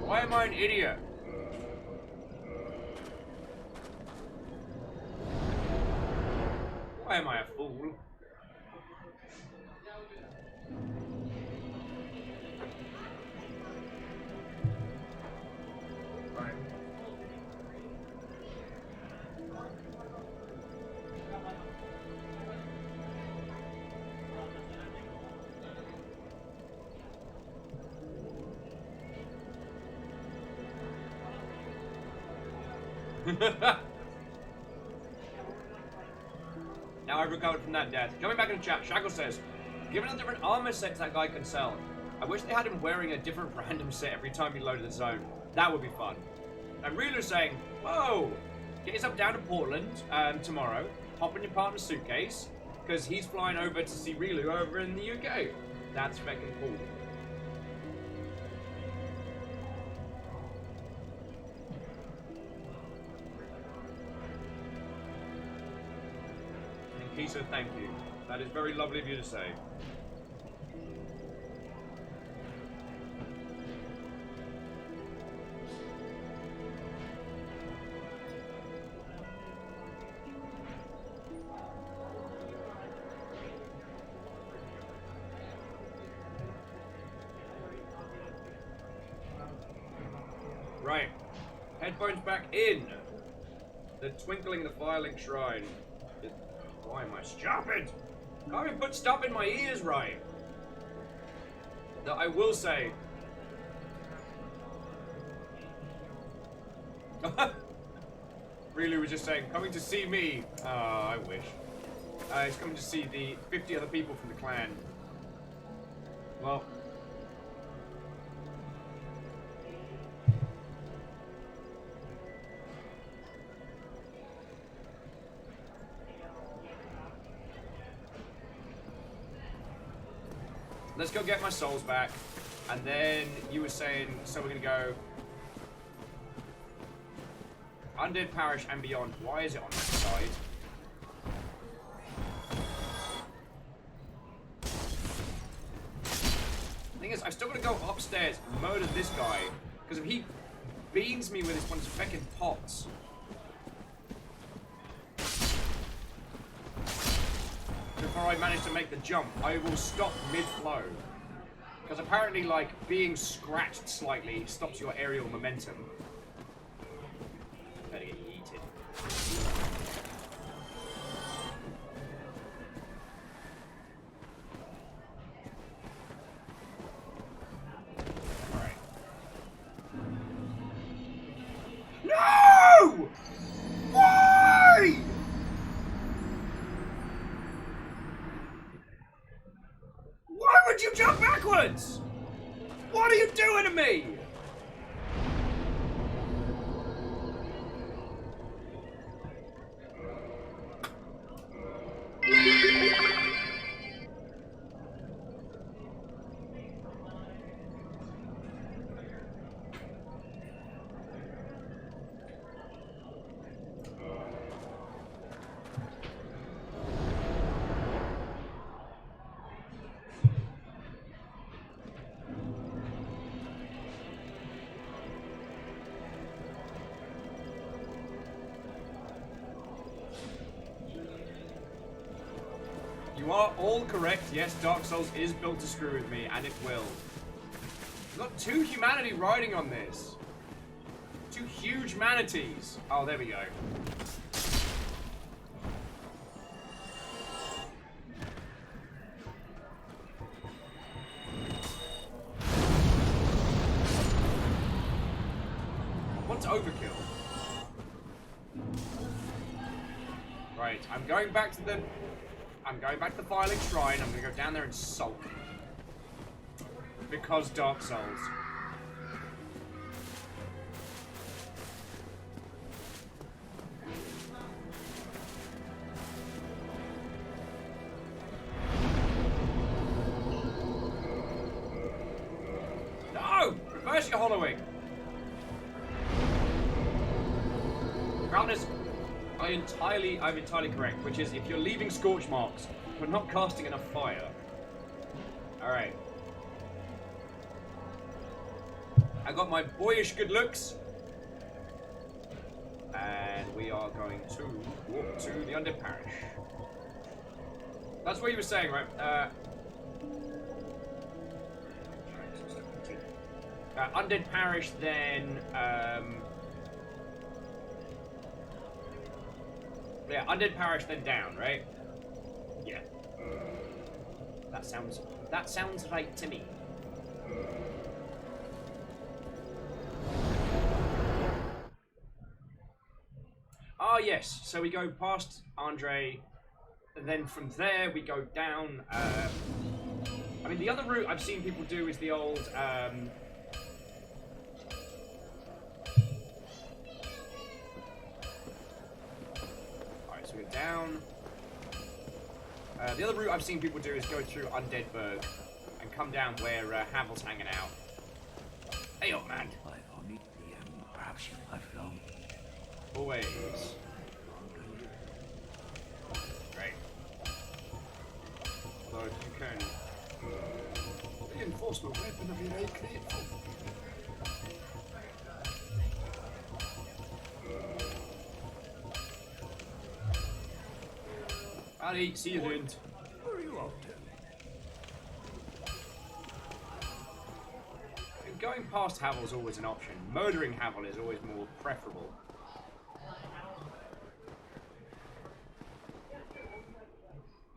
Why am I an idiot? Why am I a fool? Right. Now I've recovered from that death. Jumping back in the chat, Shackle says, given the different armor sets that guy can sell, I wish they had him wearing a different random set every time he loaded the zone. That would be fun. And Reeler's saying, whoa, get yourself down to Portland tomorrow, hop in your partner's suitcase, because he's flying over to see Relu over in the UK. That's fucking cool. Kisa, thank you. That is very lovely of you to say. Right. Headphones back in. The twinkling the Firelink Shrine. Why am I stupid? Can't even put stuff in my ears right. That I will say. Really was just saying, coming to see me. I wish. He's coming to see the 50 other people from the clan. Well. Let's go get my souls back. And then you were saying, so we're gonna go Undead Parish and beyond. Why is it on that side? The thing is, I've still got to go upstairs and murder this guy. Because if he beans me with his one of his feckin' pots. Before I manage to make the jump, I will stop mid-flow. Because apparently, like, being scratched slightly stops your aerial momentum. Better get yeeted. Alright. No! Why? Why would you jump backwards? What are you doing to me? You are all correct. Yes, Dark Souls is built to screw with me, and it will. We've got 2 humanity riding on this. 2 huge manatees. Oh, there we go. What's overkill? Right, I'm going back to the Filing Shrine. I'm gonna go down there and sulk. Because Dark Souls. No! Reverse your hollowing! Rounders, I'm entirely correct, which is if you're leaving scorch marks, but not casting enough fire. Alright. I got my boyish good looks. And we are going to walk to the Undead Parish. That's what you were saying, right? Undead Parish, then yeah, Undead Parish, then down, right? Yeah. That sounds right to me. Ah, yes. So we go past Andre, and then from there we go down. I mean, the other route I've seen people do is the old. Alright, so we're down. The other route I've seen people do is go through Undeadburg and come down where Havel's hanging out. Hey, old man. Perhaps I've flown. Always. Great. Although if you can... Reinforcement weapon would be very grateful. Alright, see you soon. Where are you off to? Going past Havel's always an option. Murdering Havel is always more preferable.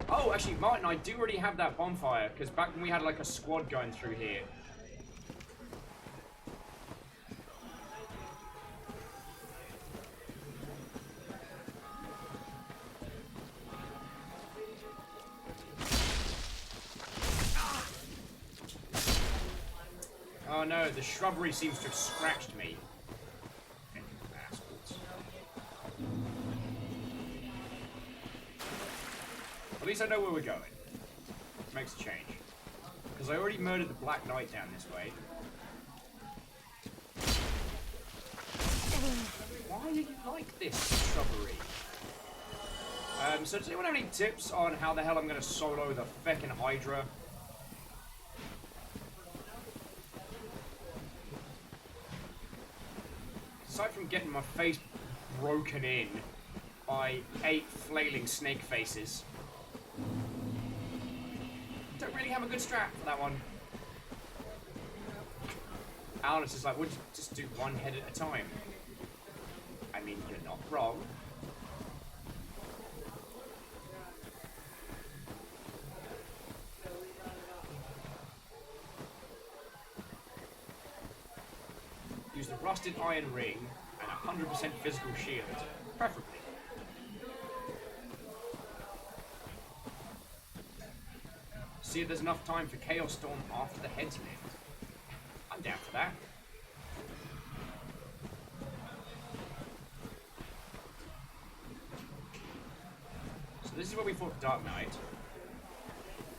Oh, actually, Martin, I do already have that bonfire, because back when we had like a squad going through here. Oh no, the shrubbery seems to have scratched me. Assholes. At least I know where we're going. Makes a change. because I already murdered the Black Knight down this way. Why are you like this, shrubbery? So does anyone have any tips on how the hell I'm going to solo the feckin' Hydra? Aside from getting my face broken in by 8 flailing snake faces, don't really have a good strat for that one. Alice is like, would you just do one head at a time? I mean, you're not wrong. Use the rusted iron ring and 100% physical shield, preferably. See if there's enough time for Chaos Storm after the head's lift. I'm down for that. So this is where we fought the Dark Knight.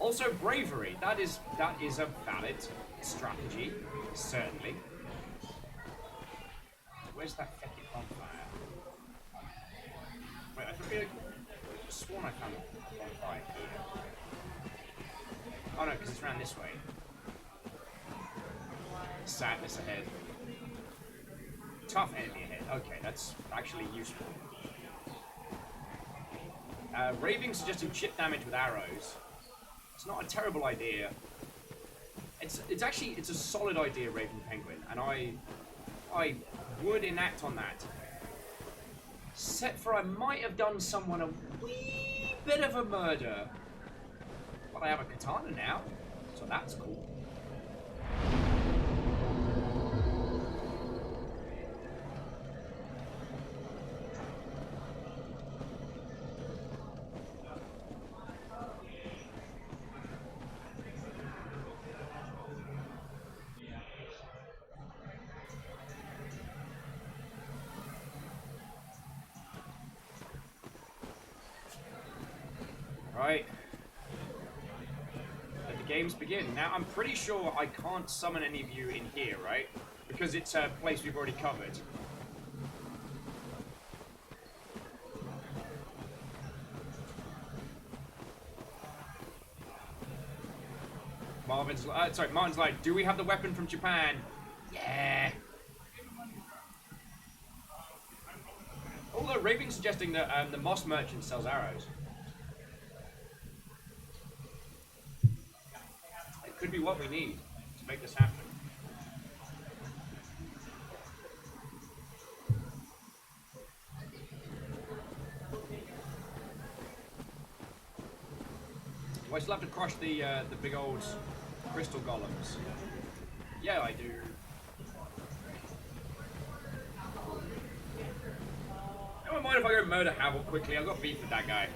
Also bravery. That is a valid strategy, certainly. Where's that fucking bonfire? Wait, I could have sworn I found a bonfire here. Oh no, because it's around this way. Sadness ahead. Tough enemy ahead. Okay, that's actually useful. Raving suggesting chip damage with arrows. It's not a terrible idea. It's actually a solid idea, Raven Penguin, and I would enact on that. Except for I might have done someone a wee bit of a murder. Well, I have a katana now, so that's cool. Right. Let the games begin. Now, I'm pretty sure I can't summon any of you in here, right? Because it's a place we've already covered. Martin's like, do we have the weapon from Japan? Yeah. Although Raving's suggesting that the Moss Merchant sells arrows. It could be what we need to make this happen. Do I still have to crush the big old crystal golems? Yeah, I do. Don't mind if I go murder Havel quickly. I've got beef with that guy.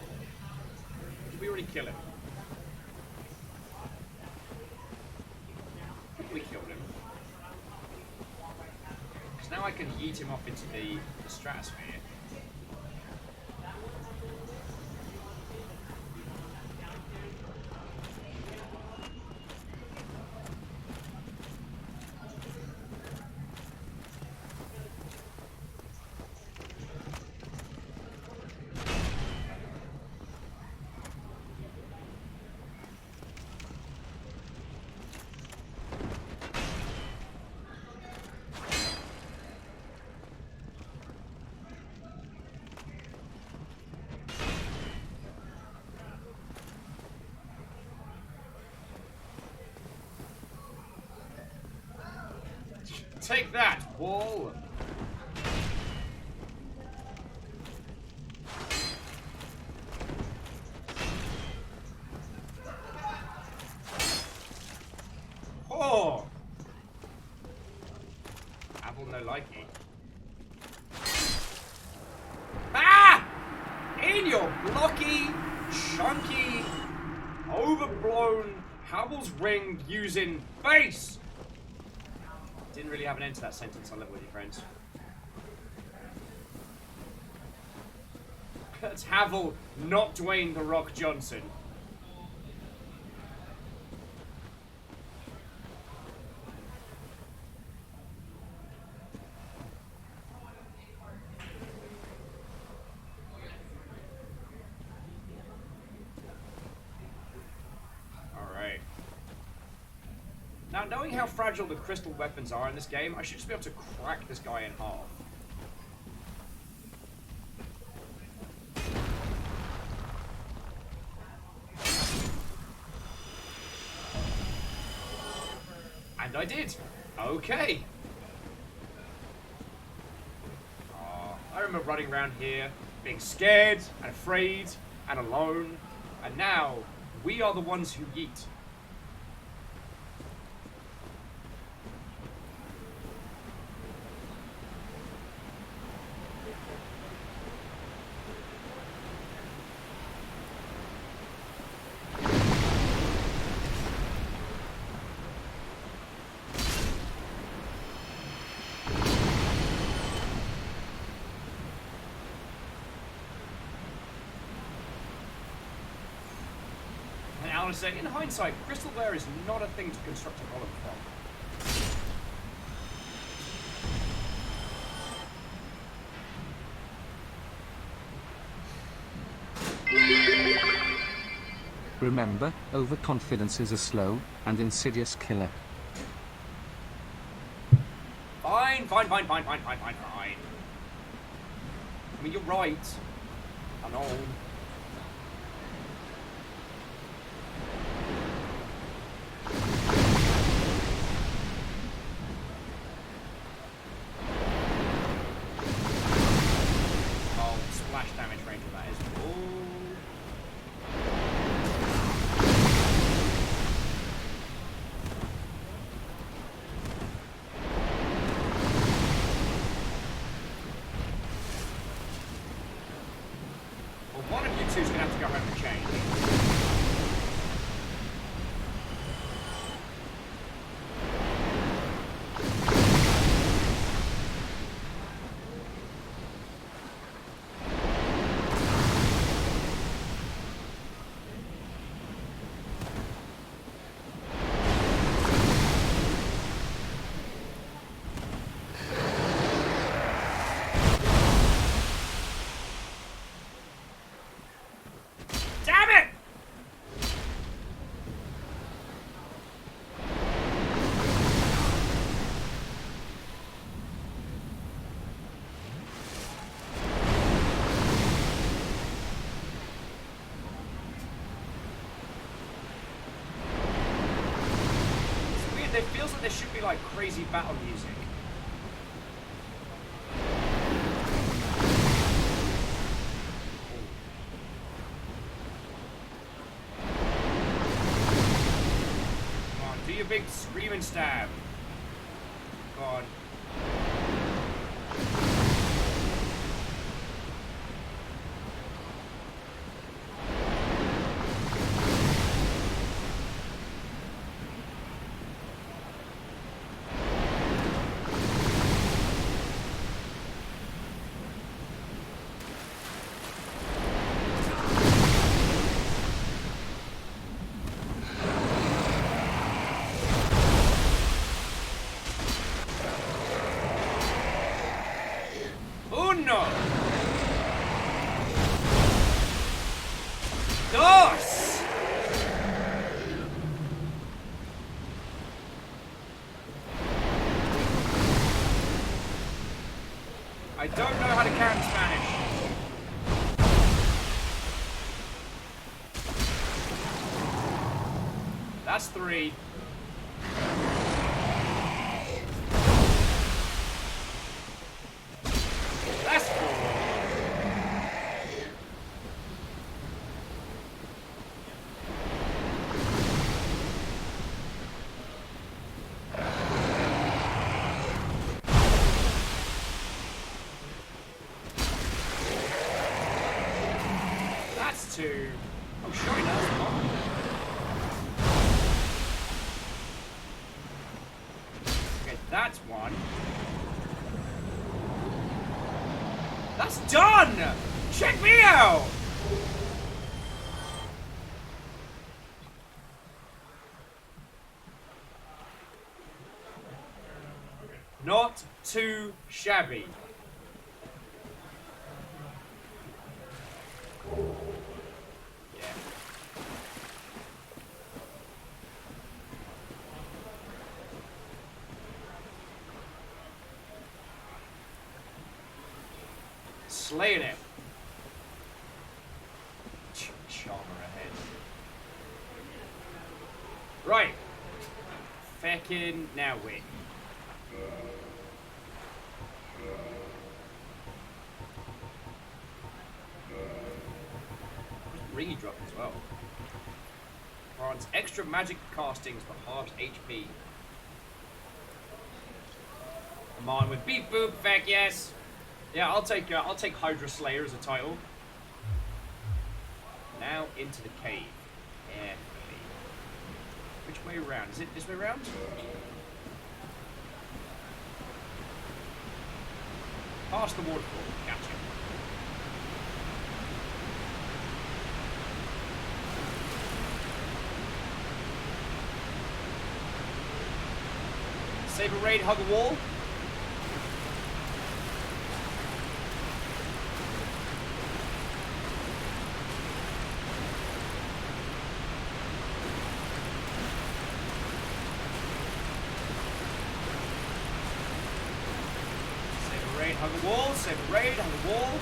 Did we already kill him? I think we killed him. Because now I can yeet him off into the stratosphere. Take that, wall! Oh! Apple no likey. Ah! In your blocky, chunky, overblown Havel's ring using face! Didn't really have an end to that sentence. I live with you, friends. That's Havel, not Dwayne The Rock Johnson. knowing how fragile the crystal weapons are in this game, I should just be able to crack this guy in half. And I did. Okay. I remember running around here, being scared and afraid and alone, and now we are the ones who yeet. I say, in hindsight, crystalware is not a thing to construct a golem from. Remember, overconfidence is a slow and insidious killer. Fine. I mean, you're right. I know. One of you two is going to have to go home and change. Damn it! It's weird, it feels like there should be like crazy battle music. Do your big scream and stab. God. Uno. Dos. I don't know how to count in Spanish. That's 3. That's 4. That's 2. Oh, sure he does. Okay, that's 1. That's done! Check me out! Not too shabby. Yeah. Slaying it. Charmer ahead. Right. Feckin' now win. Ringy drop as well. Grants extra magic castings for half HP. Come on with beep boop, feck yes. Yeah, I'll take Hydra Slayer as a title. Now into the cave. Carefully. Which way around? Is it this way around? Past the waterfall. Gotcha. Saber raid, hug a wall. Saber raid, hug a wall. Saber raid, hug a wall.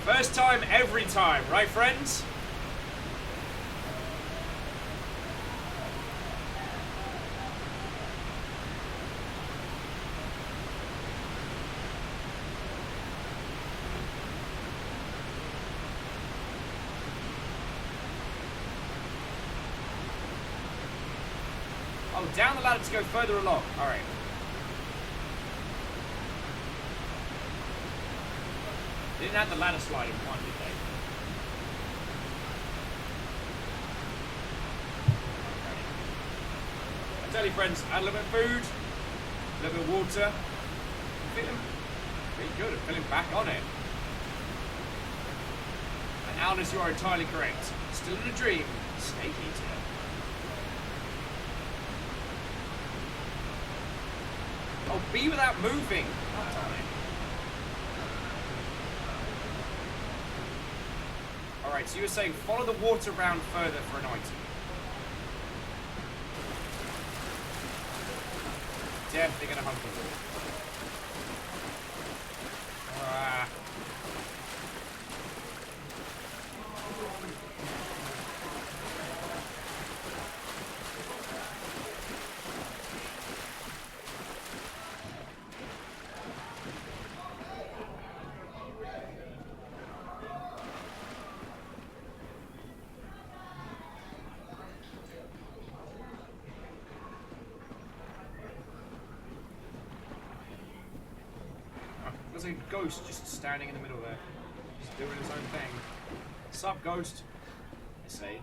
First time, every time, right, friends? Oh, down the ladder to go further along. All right. They didn't have the ladder slide in one, did they? Okay. I tell you, friends, add a little bit of food, a little bit of water. I'm feeling pretty good. I'm feeling back on it. And Aldous, you are entirely correct. Still in a dream. Snake eater. Oh, be without moving. God damn it. Alright, so you were saying follow the water round further for an item. Definitely gonna hunt the wall. Ah. There's a ghost just standing in the middle there. Just doing his own thing. Sup, ghost? I say.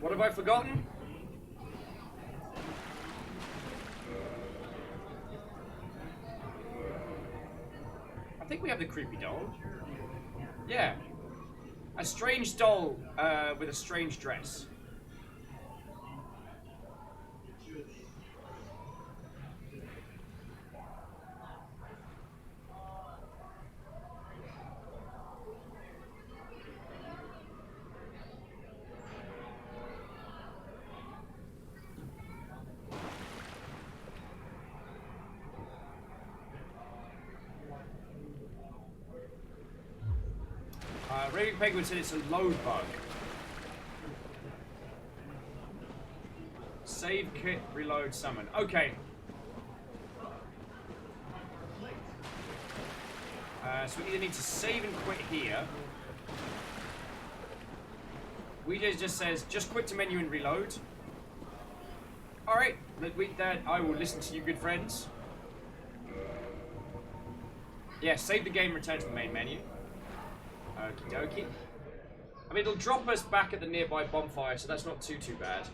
What have I forgotten? I think we have the creepy doll. Yeah. A strange doll with a strange dress. Raving Penguin said it's a load bug. Save, kit, reload, summon. Okay. So we either need to save and quit here. Weeday just says, just quit to menu and reload. Alright, I will listen to you, good friends. Yeah, save the game, return to the main menu. Okie dokie. I mean, it'll drop us back at the nearby bonfire, so that's not too bad.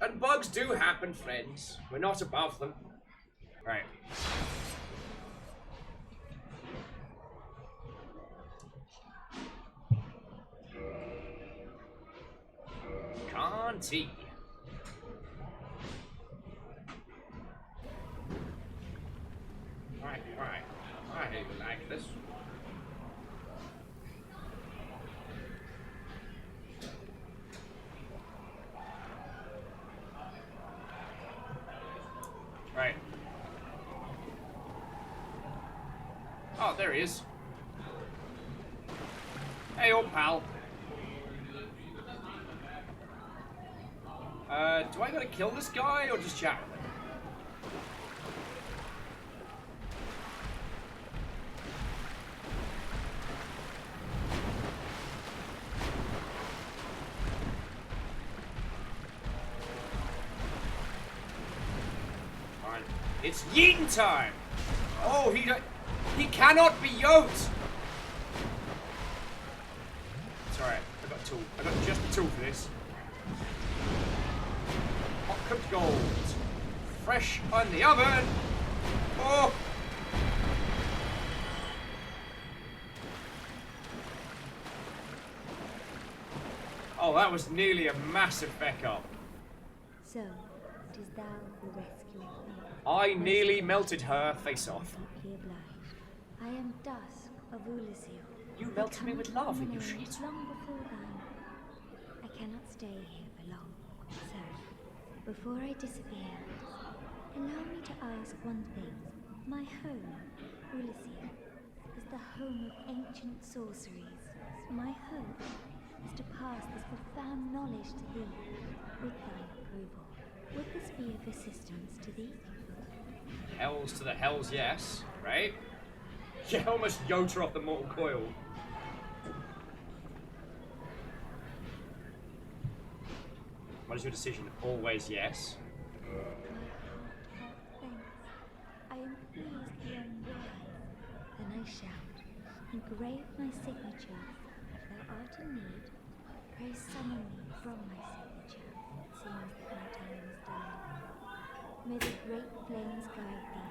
And bugs do happen, friends. We're not above them. Right. Conti. Right. I do like this. Right. Oh, there he is. Hey, old pal. Do I gotta kill this guy or just chat with him? Fine. It's yeeting time! Oh, he cannot be yoked! It's alright, I got a tool. I got just a tool for this. Hot cooked gold. Fresh on the oven. Oh! Oh, that was nearly a massive feck up. So, it is thou who rescueth me. I nearly melted her face off. Deeply obliged. I am Dusk of Ulisil. You melted me with love in your sheet. Long before thine. I cannot stay here for long. So, before I disappear, allow me to ask one thing. My home, Ulisil, is the home of ancient sorceries. My hope is to pass this profound knowledge to thee, with thine approval. Would this be of assistance to thee? Hells to the hells, yes. Right? You almost yoked her off the mortal coil. What is your decision? Always yes. My heart thanks. I am pleased beyond words. Then I shout, engrave my signature. If thou art in need, pray summon me from my signature. It seems that my time is done. May the great flames guide thee.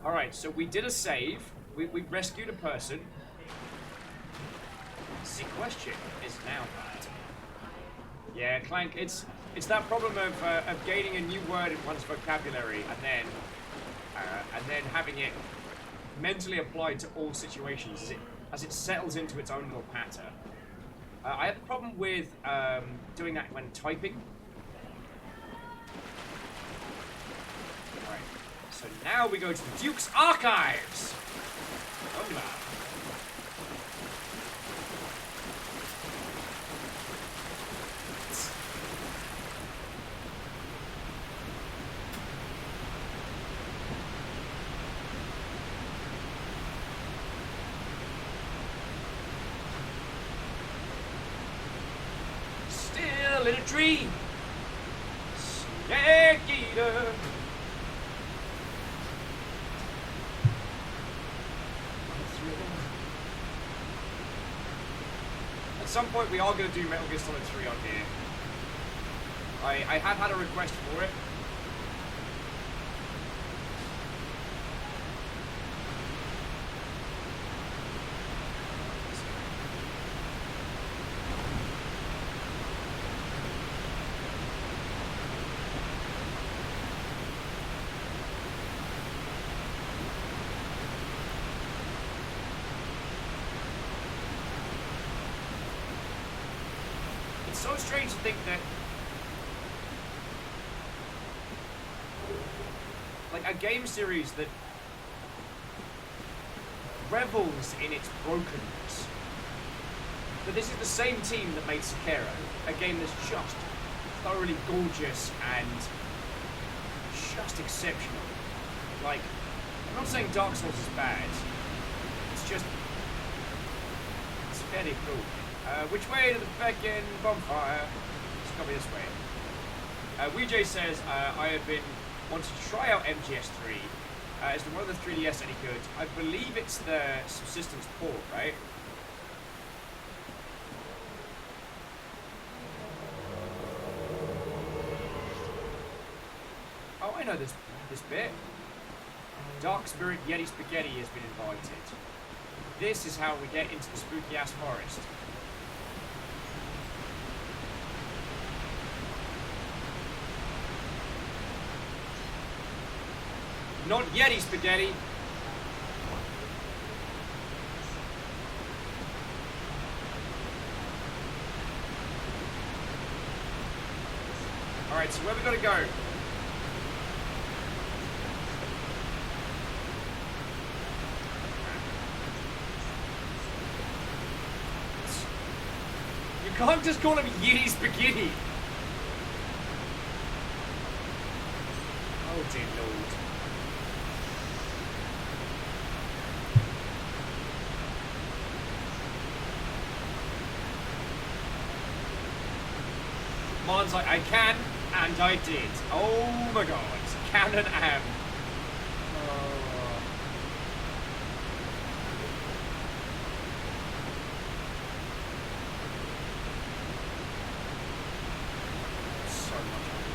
Alright, so we did a save. We rescued a person. The question is now that. Yeah, Clank, it's that problem of gaining a new word in one's vocabulary and then having it mentally applied to all situations as it settles into its own little patter. I have a problem with doing that when typing. Alright, so now we go to the Duke's Archives! Hola. Still in a dream. Snake eater. At some point we are going to do Metal Gear Solid 3 on here. I have had a request for it. It's so strange to think that like a game series that revels in its brokenness. But this is the same team that made Sekiro, a game that's just thoroughly gorgeous and just exceptional. Like, I'm not saying Dark Souls is bad. It's just, it's fairly cool. Which way to the feckin' bonfire? Let's go this way. WeJ says, I have been wanting to try out MGS3. Is the one of the 3DS any good? I believe it's the subsistence port, right? Oh, I know this bit. Dark Spirit Yeti Spaghetti has been invited. This is how we get into the spooky ass forest. Not Yeti Spaghetti. Alright, so where we gotta go? You can't just call him Yeti Spaghetti. Oh dear lord. Mine's like, I can, and I did. Oh my god. Can and am. So much money.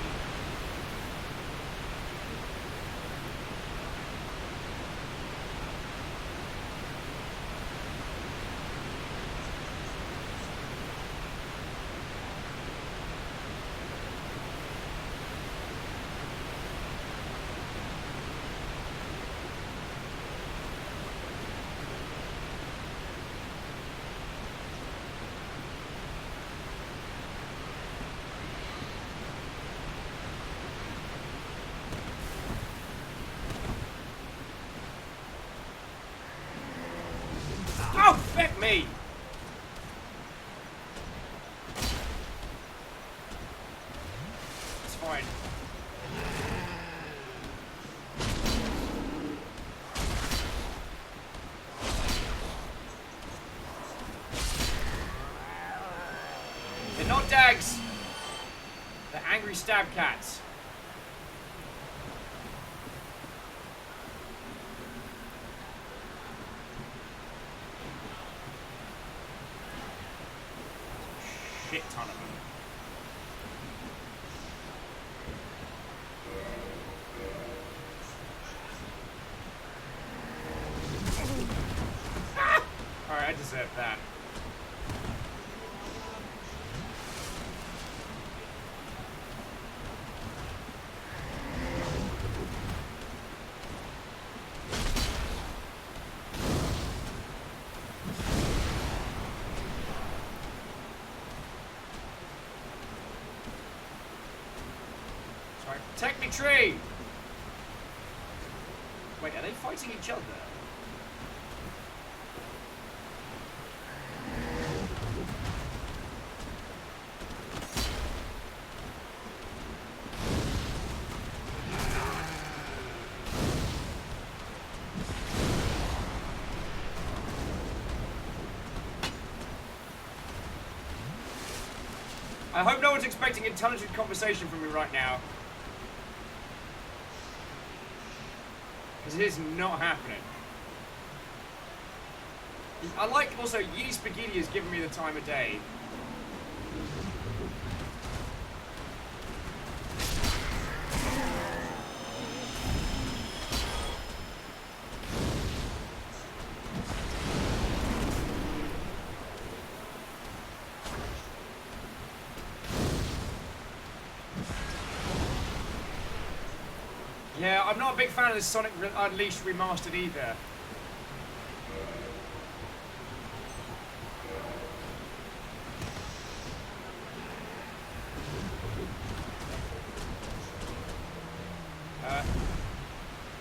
Oh, fuck me! It's fine. They're not dags. They're angry stab cats. Shit ton of them. Ah! Alright, I deserve that. Sorry, protect me, tree! Wait, are they fighting each other? I hope no one's expecting intelligent conversation from me right now. Because it is not happening. I like also Yeti Spaghetti has given me the time of day. Yeah, I'm not a big fan of this Sonic Unleashed remastered either. I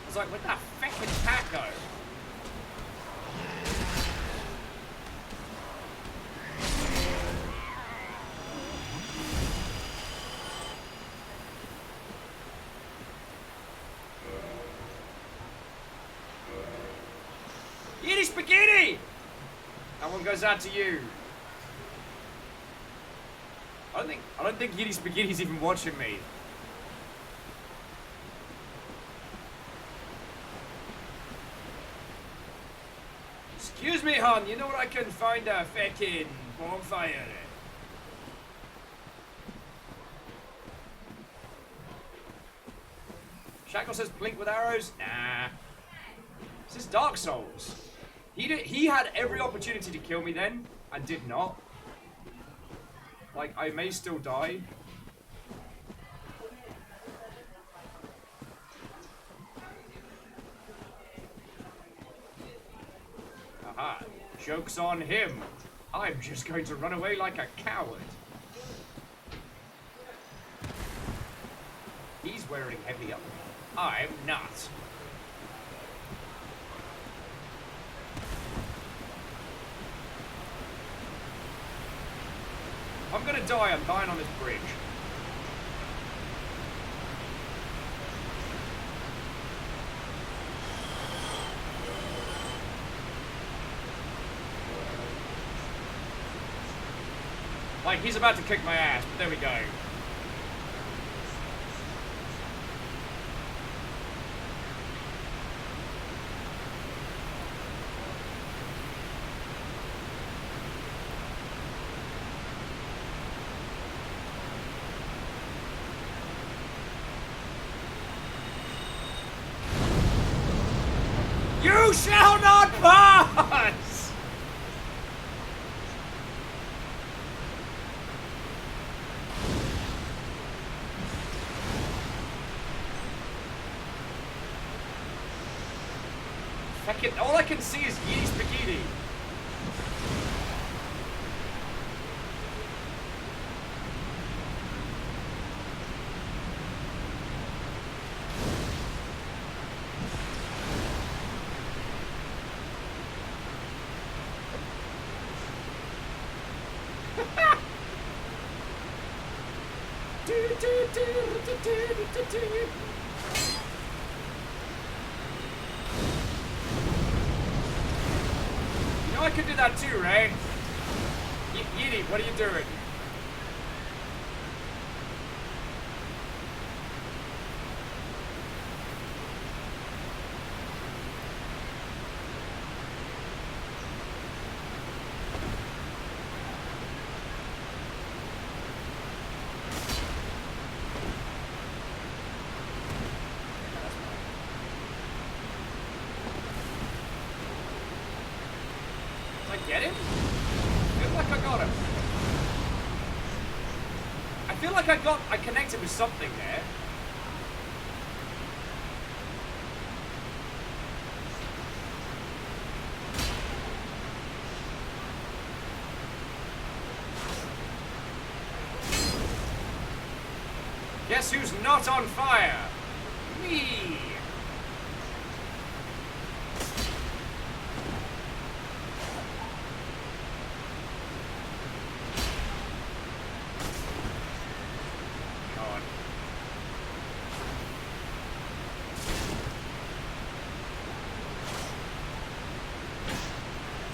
was like, where'd that feckin' cat go? Yeti Spaghetti! That one goes out to you. I don't think Yeti Spaghetti's even watching me. Excuse me, hon, you know where I can find a feckin' bonfire? Shackle says blink with arrows. Nah. This is Dark Souls. He had every opportunity to kill me then, and did not. Like, I may still die. Aha. Joke's on him. I'm just going to run away like a coward. He's wearing heavy armor. I'm not. If I'm gonna die, I'm dying on this bridge. Like, he's about to kick my ass, but there we go. You shall not pass! All I can see is Yee's bikini. You know I could do that too, right? Yeti, what are you doing? Get him? I feel like I got him. I feel like I connected with something there. Guess who's not on fire? Me!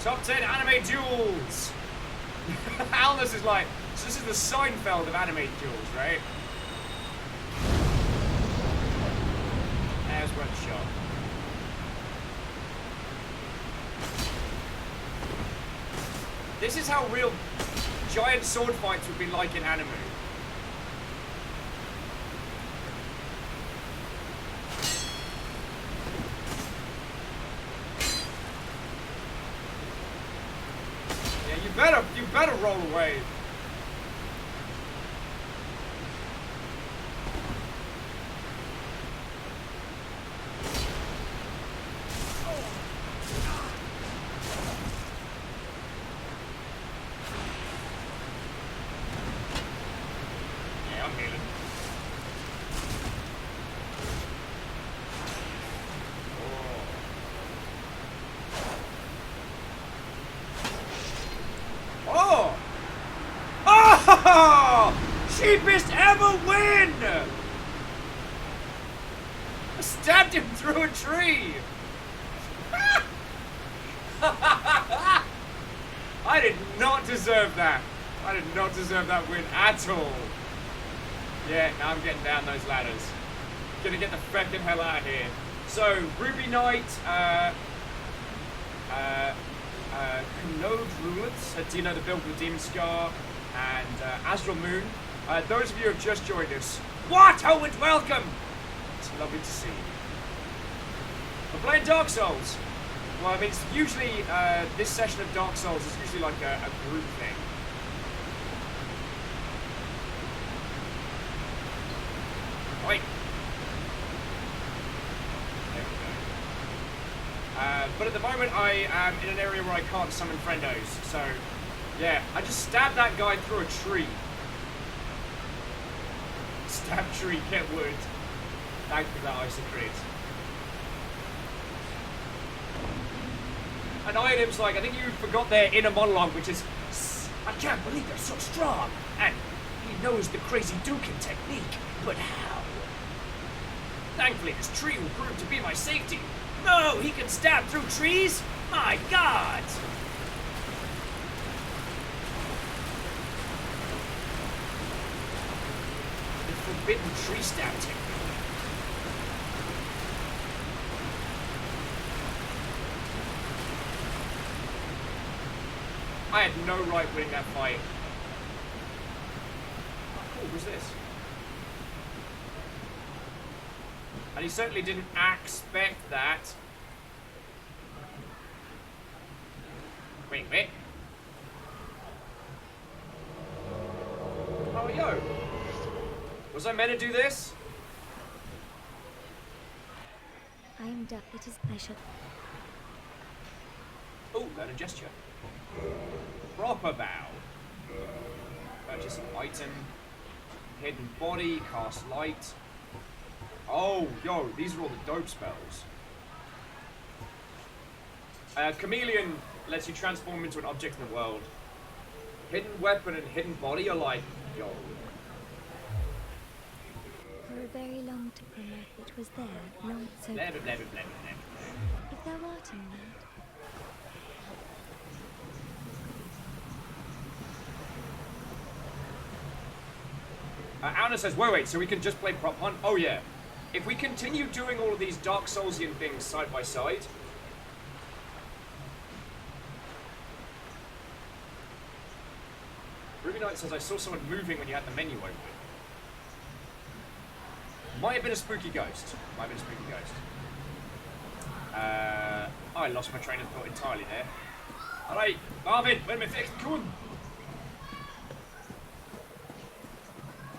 Top 10 anime duels! Alnus is like, so this is the Seinfeld of anime duels, right? There's one shot. This is how real giant sword fights would be like in anime. You better roll away. Yeah, I'm healing. Oh! Oh! Cheapest ever win! I stabbed him through a tree! I did not deserve that. I did not deserve that win at all. Yeah, now I'm getting down those ladders. Gonna get the feckin' hell out of here. So, Ruby Knight, Canode Rulets, do you know the build with Demon Scar, and Astral Moon. Those of you who have just joined us, what? Oh, and welcome It's lovely to see. We're playing Dark Souls. Well, I mean, it's usually, this session of Dark Souls is usually like a group thing. Right. There we go. But at the moment, I am in an area where I can't summon friendos, so, yeah. I just stabbed that guy through a tree. Stab tree, get wood. Thank you for that isocrit. And Ironim's like, I think you forgot their inner monologue, which is, I can't believe they're so strong. And he knows the crazy duking technique, but how? Thankfully, this tree will prove to be my safety. No, he can stab through trees? My God! The forbidden tree stab technique. I had no right winning that fight. How cool was this? And he certainly didn't expect that. Wait. Oh, yo. Was I meant to do this? I am done. It is. I shall. Oh, learn a gesture. Proper bow. Purchase an item. Hidden body. Cast light. Oh, yo, these are all the dope spells. Chameleon lets you transform into an object in the world. Hidden weapon and hidden body are like, yo. For a very long time, it was there, long so. Blah. If thou art in need. Anna says, wait, so we can just play prop hunt? Oh yeah. If we continue doing all of these Dark Soulsian things side by side... Ruby Knight says, I saw someone moving when you had the menu open. Might have been a spooky ghost. I lost my train of thought entirely there. Alright, Marvin, when me fixed Kuhn.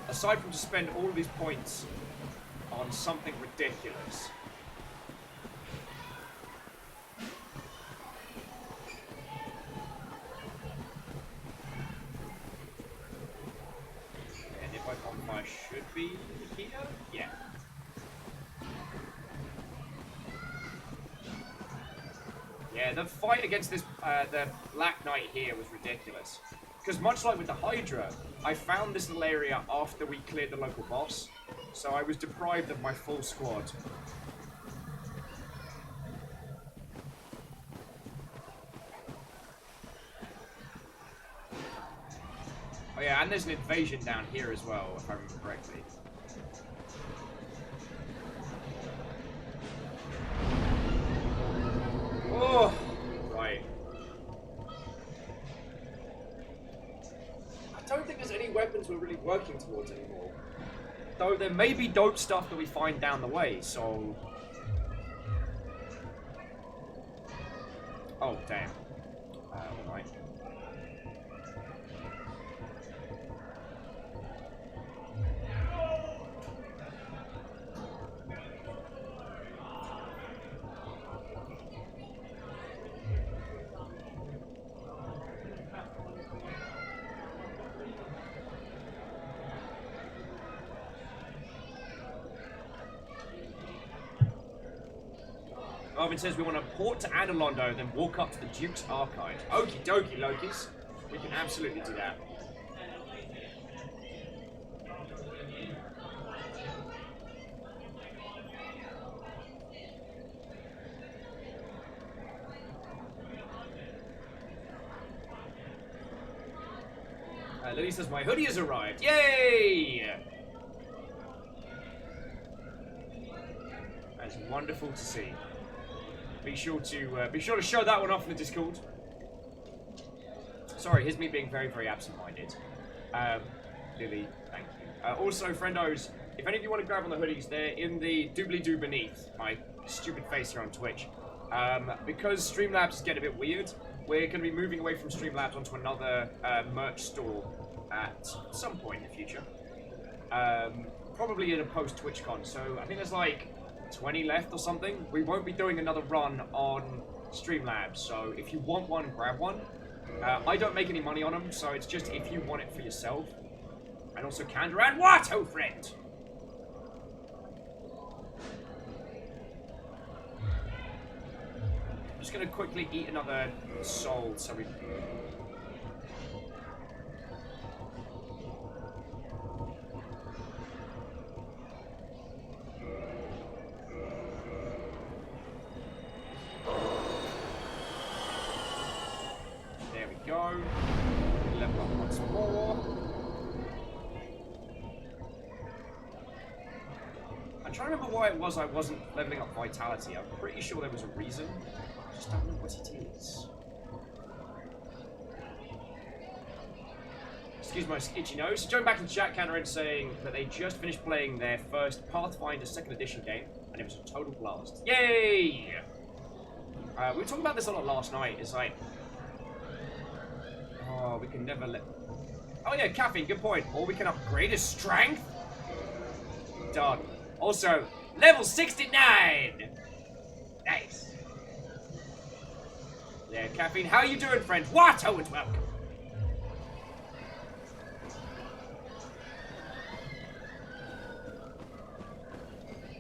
Aside from to spend all of these points on something ridiculous. And if I bonfire should be here? Yeah. Yeah, the fight against this, the Black Knight here was ridiculous. Because much like with the Hydra, I found this little area after we cleared the local boss, so I was deprived of my full squad. Oh yeah, and there's an invasion down here as well, if I remember correctly. Oh, right. I don't think there's any weapons we're really working towards anymore. Though there may be dope stuff that we find down the way, so... Oh, damn. Right. Marvin says we want to port to Adelondo, then walk up to the Duke's Archive. Okie dokie, Lokis. We can absolutely do that. Lily says my hoodie has arrived. Yay! That's wonderful to see. Be sure to show that one off in the Discord. Sorry, here's me being very, very absent-minded. Lily, thank you. Also, friendos, if any of you want to grab on the hoodies, they're in the doobly-doo beneath my stupid face here on Twitch. Because Streamlabs is getting a bit weird, we're going to be moving away from Streamlabs onto another merch store at some point in the future. Probably in a post-TwitchCon, so I think there's like 20 left or something. We won't be doing another run on Streamlabs, so if you want one, grab one. I don't make any money on them, so it's just if you want it for yourself. And also Candor and what, oh friend? I'm just gonna quickly eat another soul so we... There we go. Level up once more. I'm trying to remember why it was I wasn't leveling up Vitality. I'm pretty sure there was a reason. I just don't know what it is. Excuse my itchy nose. So going back in chat, Cannerin saying that they just finished playing their first Pathfinder 2nd Edition game, and it was a total blast. Yay! We were talking about this a lot last night. It's like, oh, we can never let... Oh yeah, caffeine, good point. Or we can upgrade his strength. Done. Also, level 69! Nice. Yeah, caffeine, how you doing, friend? What? Oh, and welcome.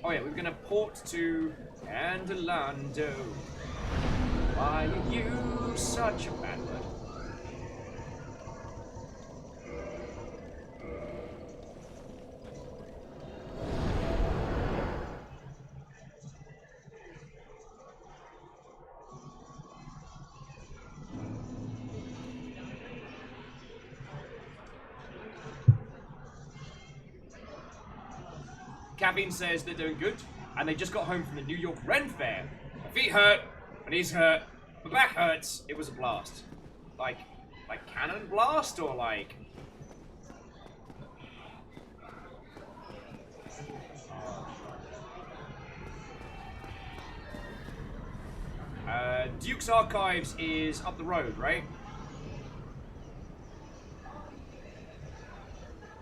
Oh yeah, we're gonna port to Andalando. Why are you such a bad word? Cabin says they're doing good, and they just got home from the New York Ren Fair. My feet hurt, my knees hurt, my back hurts. It was a blast. Like cannon blast, or like... Duke's Archives is up the road, right?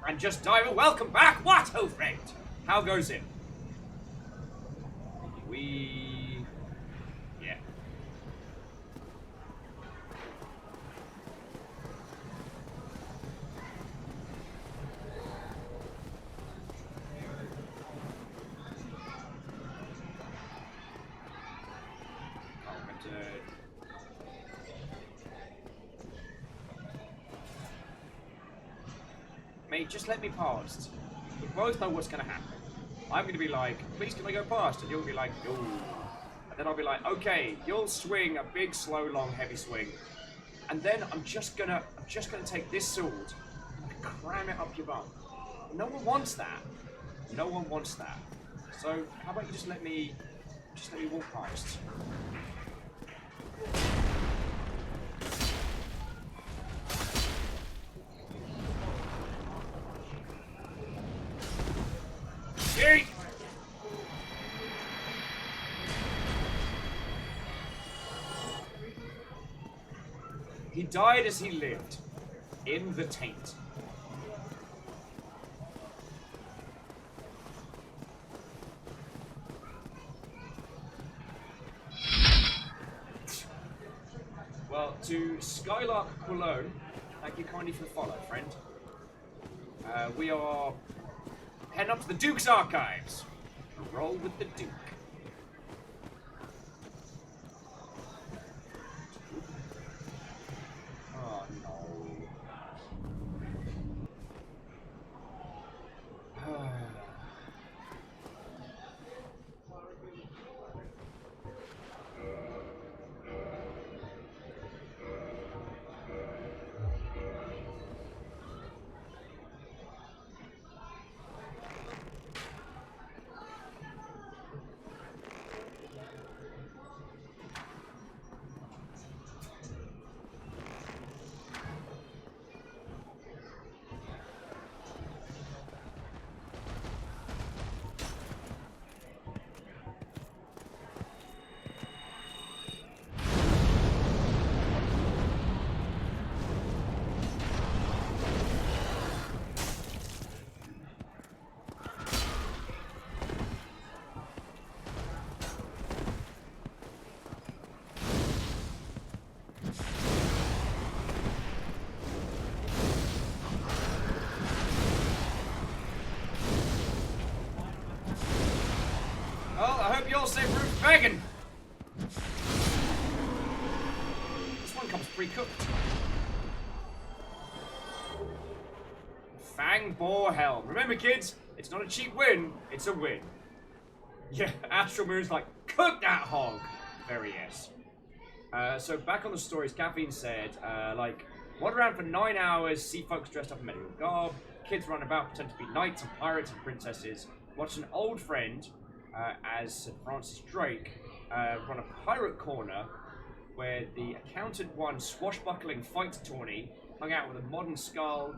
And Just Diver, welcome back! What, oh friend? How goes it? Yeah. Mate, just let me past. We both know what's gonna happen. I'm gonna be like, please can I go past? And you'll be like, no. And then I'll be like, okay, you'll swing a big, slow, long, heavy swing. And then I'm just gonna take this sword and cram it up your bum. No one wants that. No one wants that. So how about you just let me walk past? Yeet! He died as he lived, in the taint. Well, to Skylark Cologne, thank you kindly for the follow, friend. We are heading up to the Duke's Archives. Roll with the Duke. Oh no. fail-safe route begging. This one comes pre-cooked. Fang Boar Helm. Remember, kids, it's not a cheap win, it's a win. Yeah, Astral Moon's like, cook that hog. Very yes. So back on the stories, Caffeine said, like, wander around for 9 hours, see folks dressed up in medieval garb, kids run about, pretend to be knights and pirates and princesses, watch an old friend, as Sir Francis Drake, run a pirate corner where the accountant won swashbuckling fight tourney, hung out with a modern skald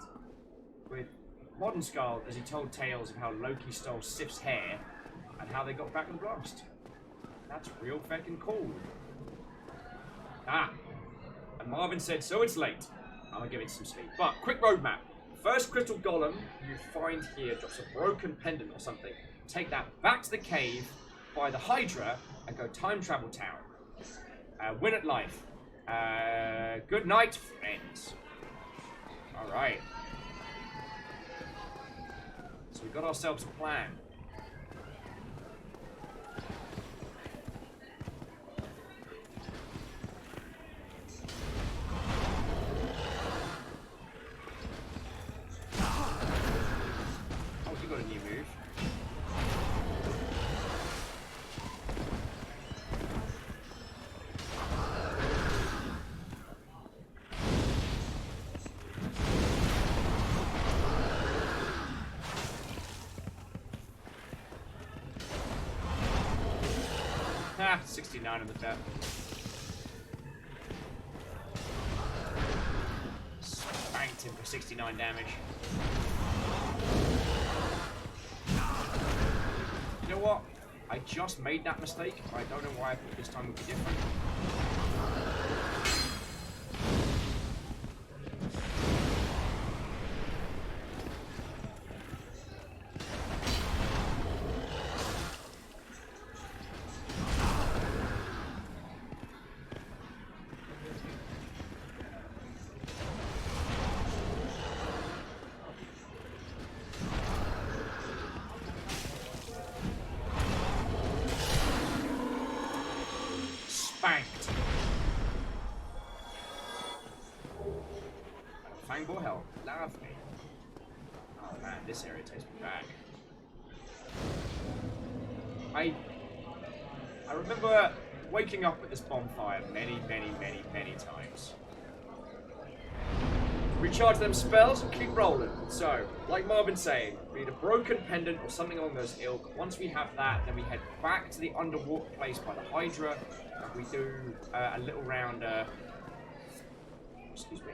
as he told tales of how Loki stole Sif's hair and how they got back in the blast. That's real fucking cool. Ah, and Marvin said, so it's late. I'm gonna give it some sleep. But, quick roadmap. First crystal golem you find here drops a broken pendant or something. Take that back to the cave, buy the Hydra, and go time travel town. Win at life. Good night, friends. Alright. So we got ourselves a plan. Oh, you got a new move. Ah, 69 on the tap. Spanked him for 69 damage. You know what? I just made that mistake. I don't know why I thought this time would be different. Spanked. Fangboar Hell. Lovely. Oh man, this area takes me back. I remember waking up at this bonfire many times. Recharge them spells and keep rolling. So, like Marvin's saying, we need a broken pendant or something along those ilk. Once we have that, then we head back to the underwater place by the Hydra, and we do a little round. Excuse me.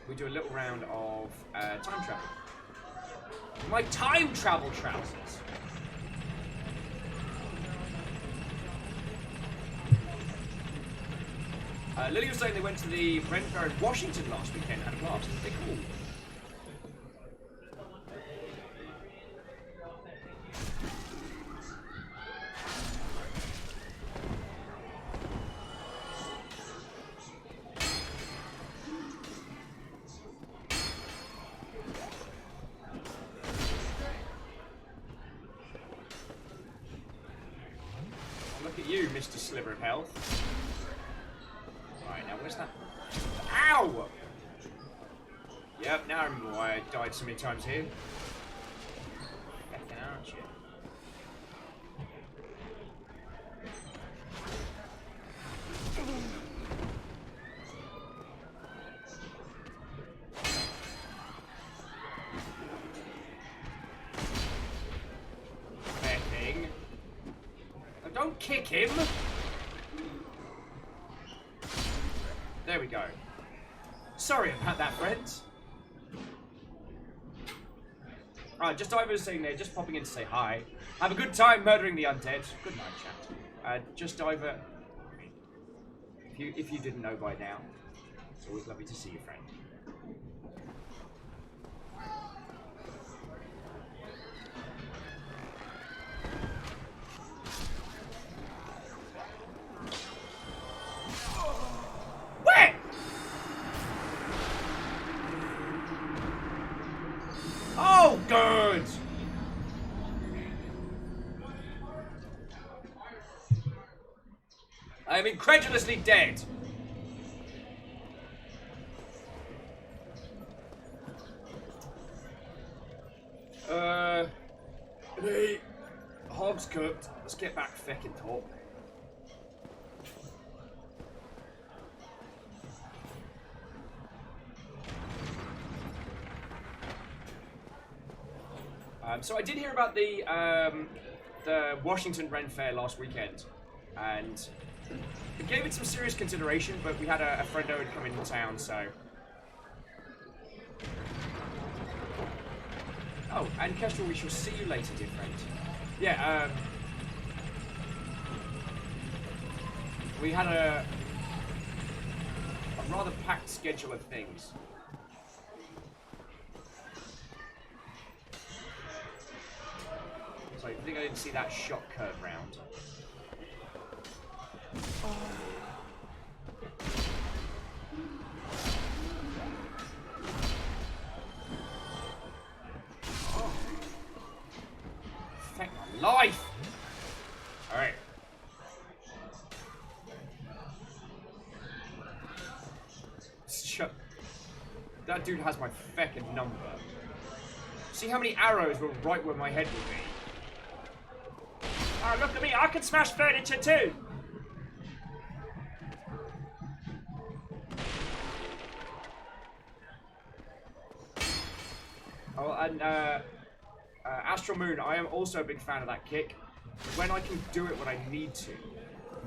We do a little round of time travel. My time travel trousers. Lily was saying they went to the Ren Fair in Washington last weekend and had a blast. They're cool. Oh, look at you, Mr. Sliver of Health. Right, now where's that? Ow! Yep, now I remember why I died so many times here. Fucking aren't you? Thing. Oh, don't kick him! There we go. Sorry about that, friends. Alright, just over saying there, just popping in to say hi. Have a good time murdering the undead. Good night, chat. Just over. If you didn't know by now, it's always lovely to see you, friend. Where? Oh, good. I am incredulously dead. The hog's cooked. Let's get back feckin' top. So I did hear about the Washington Ren Fair last weekend, and we gave it some serious consideration, but we had a friend who had come into town, so... Oh, and Kestrel, we shall see you later, dear friend. Yeah, we had a rather packed schedule of things. So I think I didn't see that shot curve round. Oh. Thank my life! Alright. That dude has my feckin' number. See how many arrows were right where my head would be? Oh, look at me, I can smash furniture too! Oh, and Astral Moon, I am also a big fan of that kick. When I can do it when I need to.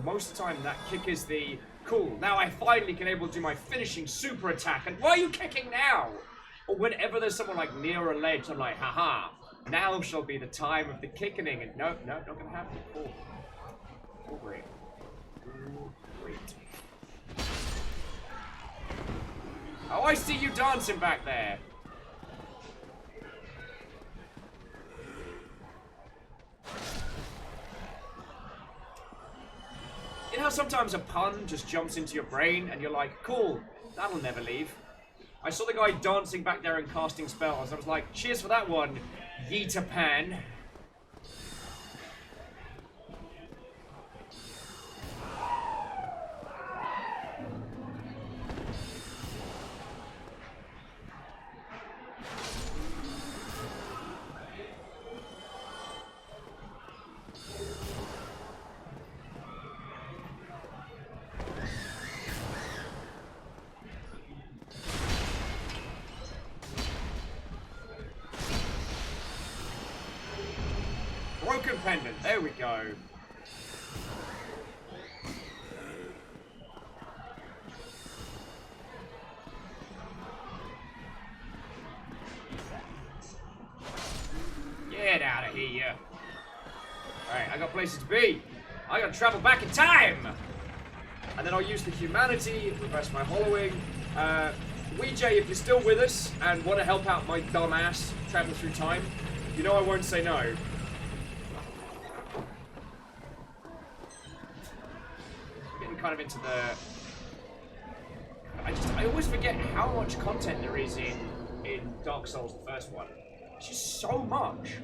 Most of the time, that kick is the, cool, now I finally can able to do my finishing super attack, and why are you kicking now? Or whenever there's someone like near a ledge, I'm like, haha, now shall be the time of the kicking, and nope, not gonna happen. Cool. Oh, great. Oh, great. Oh, I see you dancing back there. You know how sometimes a pun just jumps into your brain and you're like, cool, that'll never leave. I saw the guy dancing back there and casting spells. I was like, cheers for that one, Yeeta Pan. Broken pendant, there we go. Get out of here. Alright, I got places to be. I gotta travel back in time. And then I'll use the humanity, reverse my hollowing. Ouija, if you're still with us and want to help out my dumb ass travel through time, you know I won't say no. Getting kind of into the... I always forget how much content there is in Dark Souls, the first one. It's just so much.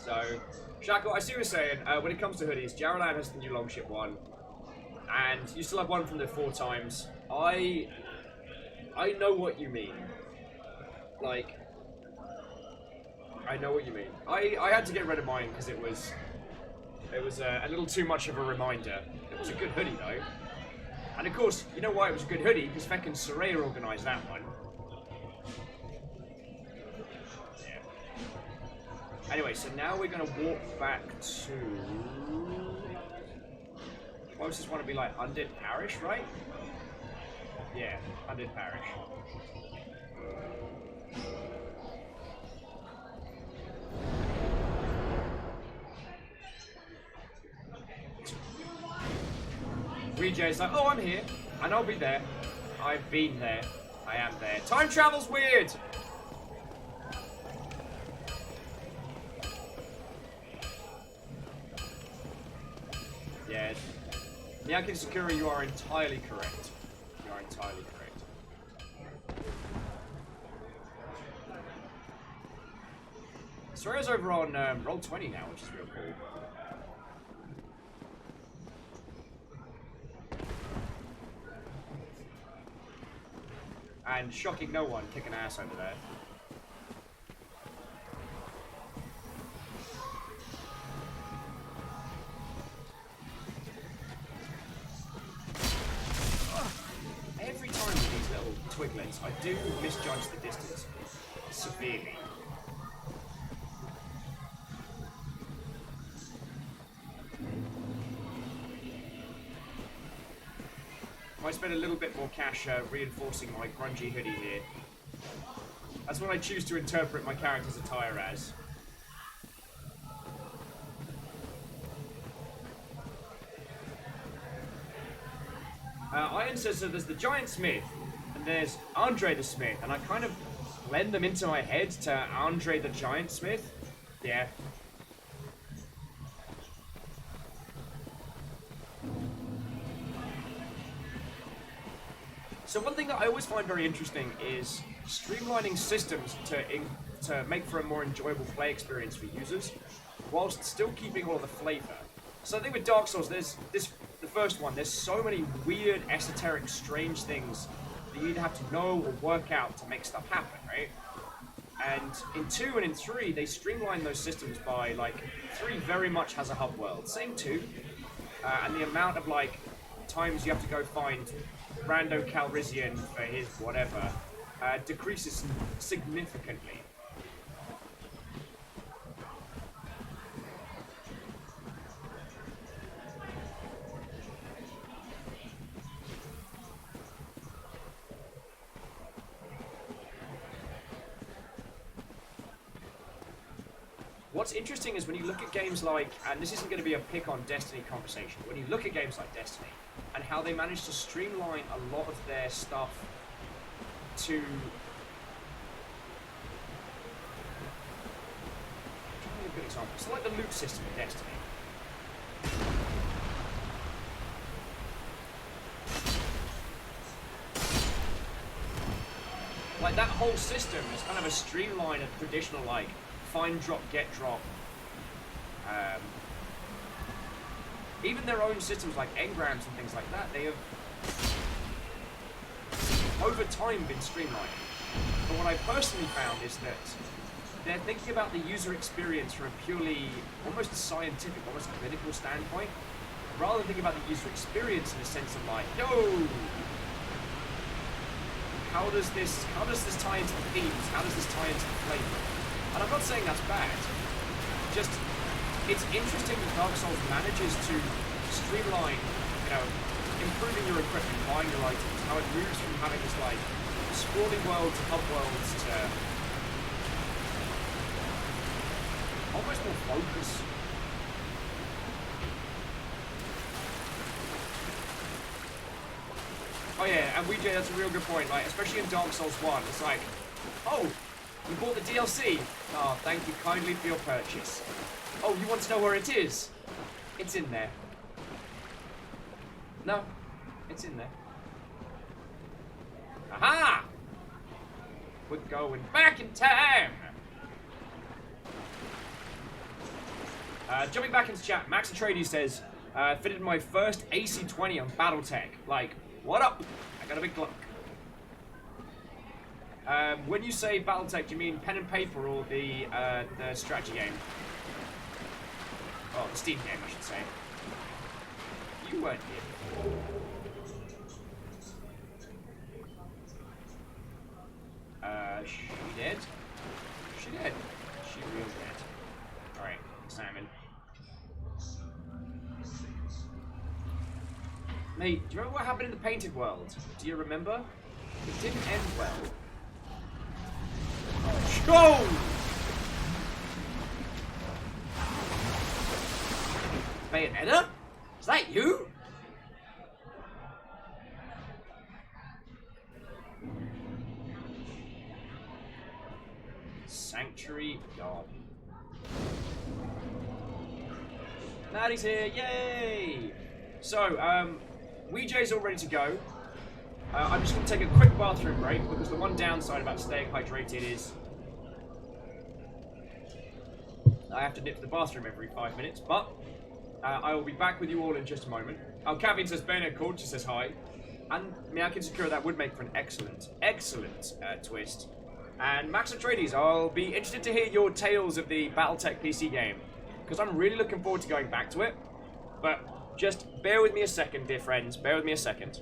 So, Shackle, I see what you're saying. When it comes to hoodies, Jaralan has the new Longship one, and you still have one from the 4 times. I know what you mean. Like, I know what you mean. I had to get rid of mine because it was a little too much of a reminder. It was a good hoodie though, and of course, you know why it was a good hoodie? Because feckin' Soraya organised that one. Anyway, so now we're gonna walk back to... What does this want to be like? Undead Parish, right? Yeah, Undead Parish. Ouija's like, oh, I'm here, and I'll be there. I've been there. I am there. Time travel's weird! Miyake Sakura, you are entirely correct. You are entirely correct. Soray's over on Roll20 now, which is real cool. And shocking no one, kicking ass over there. Every time with these little twiglets, I do misjudge the distance severely. I spend a little bit more cash reinforcing my grungy hoodie here. That's what I choose to interpret my character's attire as. Iron says that there's the Giant Smith, and there's Andre the Smith, and I kind of blend them into my head to Andre the Giant Smith. Yeah. So one thing that I always find very interesting is streamlining systems to make for a more enjoyable play experience for users, whilst still keeping all of the flavor. So I think with Dark Souls, the first one, there's so many weird, esoteric, strange things that you either have to know or work out to make stuff happen, right? And in 2 and in 3, they streamline those systems by, like, 3 very much has a hub world. Same 2. And the amount of, like, times you have to go find Rando Calrissian for his whatever decreases significantly. What's interesting is when you look at games like, and this isn't going to be a pick on Destiny conversation, when you look at games like Destiny and how they manage to streamline a lot of their stuff to... I'm trying to give a good example. So like the loot system in Destiny. Like that whole system is kind of a streamline of traditional like find drop, get drop. Even their own systems like engrams and things like that, they have over time been streamlined. But what I personally found is that they're thinking about the user experience from a purely almost scientific, almost clinical standpoint, rather than thinking about the user experience in a sense of like, yo, how does this tie into the themes? How does this tie into the flavor? And I'm not saying that's bad. Just it's interesting that Dark Souls manages to streamline, you know, improving your equipment, buying your items, how it moves from having this like sprawling world to hub worlds to almost more focus. Oh yeah, and WJ, that's a real good point, like, especially in Dark Souls 1, it's like, oh, you bought the DLC? Oh, thank you kindly for your purchase. Oh, you want to know where it is? It's in there. No, it's in there. Aha! We're going back in time! Jumping back into chat, Max Atreides says, fitted my first AC-20 on Battletech. Like, what up? I got a big Glock. When you say Battletech, do you mean pen and paper or the strategy game? Oh, the Steam game, I should say. You weren't here before. She dead? She dead. She real dead. Alright, Simon. Mate, do you remember what happened in the Painted World? Do you remember? It didn't end well. Go! Bayonetta? Is that you? Sanctuary gone. Maddie's here, yay! So, Weejay's all ready to go. I'm just going to take a quick bathroom break because the one downside about staying hydrated is I have to nip to the bathroom every 5 minutes, but I will be back with you all in just a moment. Oh, Kathleen says Bayonet called, she says hi. And Meowkin Sakura, that would make for an excellent twist. And Max Atreides, I'll be interested to hear your tales of the Battletech PC game, because I'm really looking forward to going back to it. But just bear with me a second, dear friends, bear with me a second.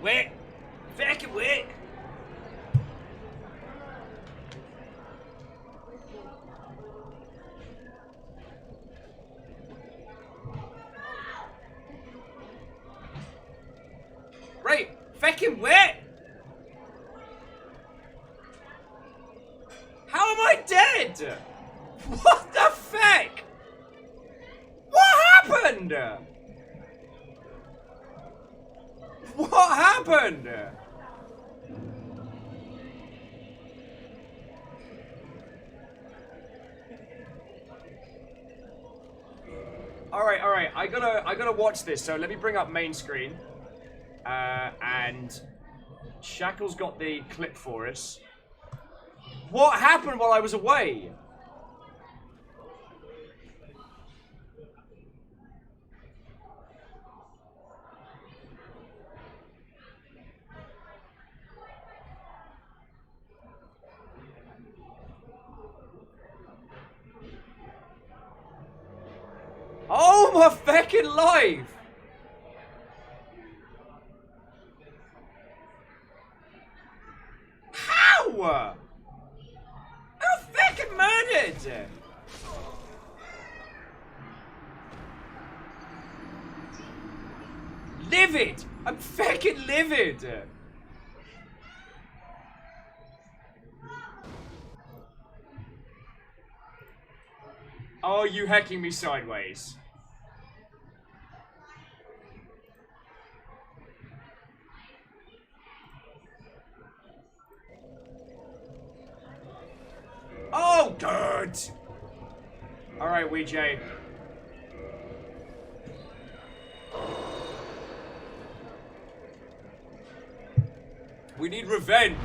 Wait! Fucking wait! Right! Fucking wait! How am I dead? What the fuck? What happened? What happened? Alright, I gotta watch this, so let me bring up main screen. And Shackle's got the clip for us. What happened while I was away? Oh my fucking life! How? How fucking murdered? Livid! I'm fucking livid! Oh, you hacking me sideways. Oh, good! Alright, Weejay. We need revenge!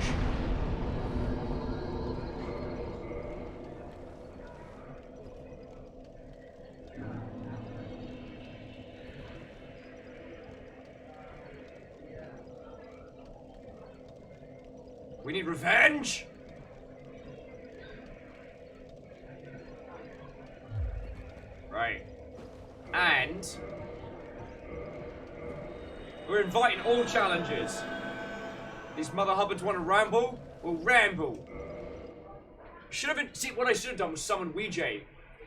We need revenge! Right. And we're inviting all challengers. These mother hubbards want to ramble? We'll ramble. Should have been. See, what I should have done was summon Weejay.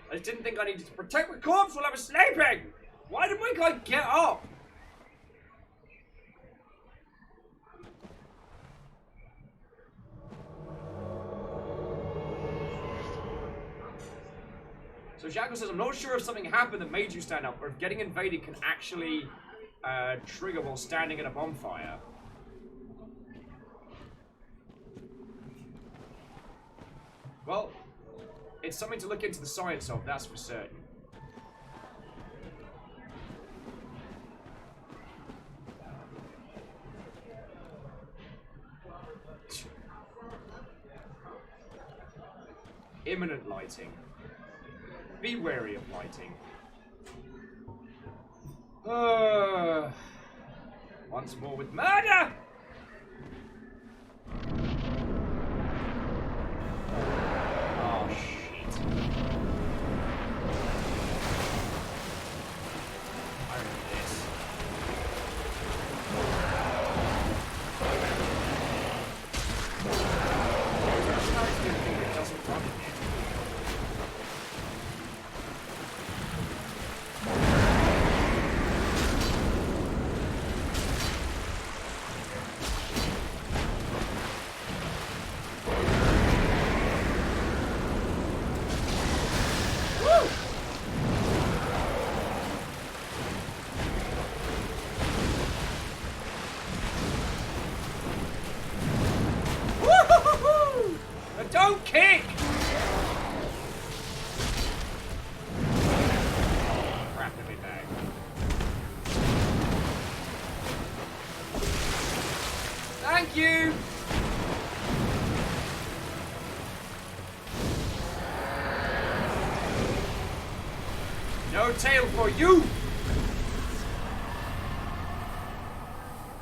I just didn't think I needed to protect my corpse while I was sleeping. Why did my guy get up? So Jackal says, I'm not sure if something happened that made you stand up, or if getting invaded can actually trigger while standing in a bonfire. Well, it's something to look into the science of, that's for certain. Imminent lighting. Be wary of lighting. Once more with murder! Oh, shit. I remember this. It doesn't run in here. Don't kick! Crap in my bag. Thank you! No tail for you!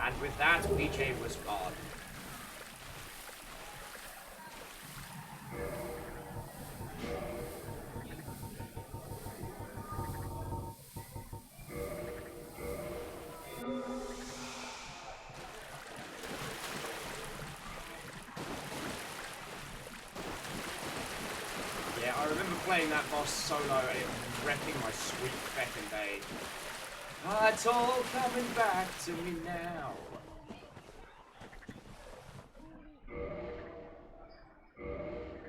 And with that, BJ was gone. playing that boss solo and it was wrecking my sweet feckin' day. It's all coming back to me now.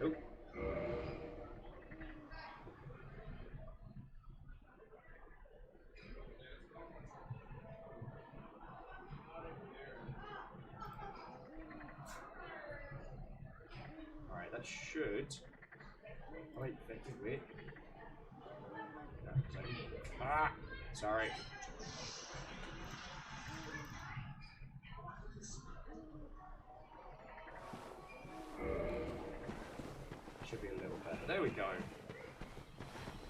Nope. Alright, that should... Wait, effective, wait. No, ah! Sorry. Should be a little better. There we go.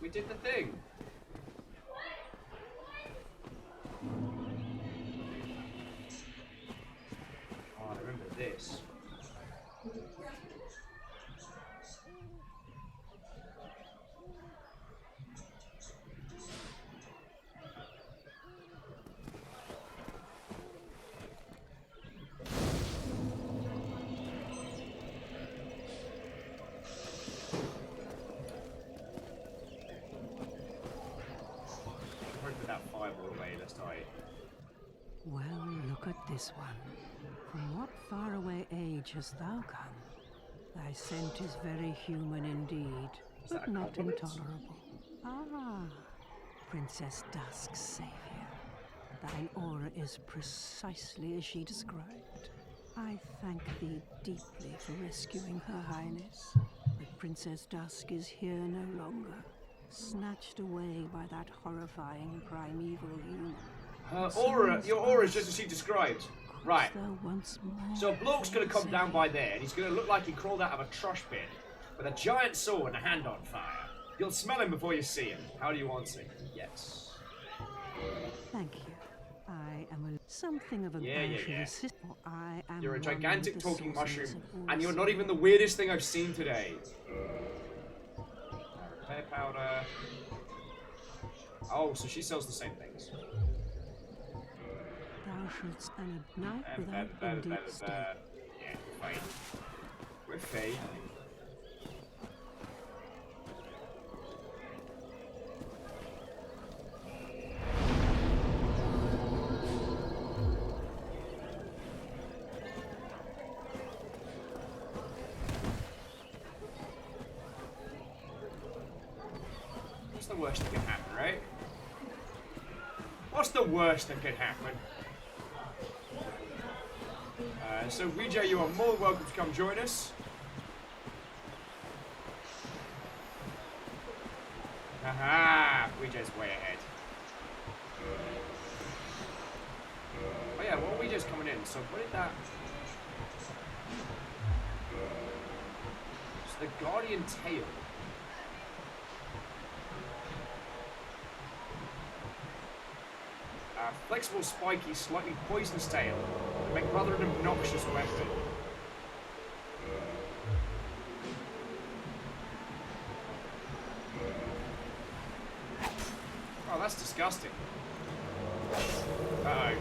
We did the thing. Oh, I remember this. That fireball away, let's die. Well, look at this one. From what faraway age hast thou come? Thy scent is very human indeed, but not intolerable. Ah, Princess Dusk's savior. Thine aura is precisely as she described. I thank thee deeply for rescuing Her Highness, but Princess Dusk is here no longer. Snatched away by that horrifying primeval human. Her aura, your aura is just as she described. Right. So Blork's gonna come down by there, and he's gonna look like he crawled out of a trash bin with a giant sword and a hand on fire. You'll smell him before you see him. How do you answer? Yes. Thank you. I am something of a assistant. I am You're a gigantic talking mushroom, and you're not even the weirdest thing I've seen today. Repair powder. Oh, so she sells the same things. Thou shouldst an night without indeed stay. Yeah, fine. We're fine. What's the worst that can happen, right? What's the worst that could happen? So, Ouija, you are more than welcome to come join us. Haha! Ouija's way ahead. Oh yeah, well, Ouija's coming in, so what did that... It's the Guardian Tail. Flexible, spiky, slightly poisonous tail that make rather an obnoxious weapon. Oh, that's disgusting. Uh-oh.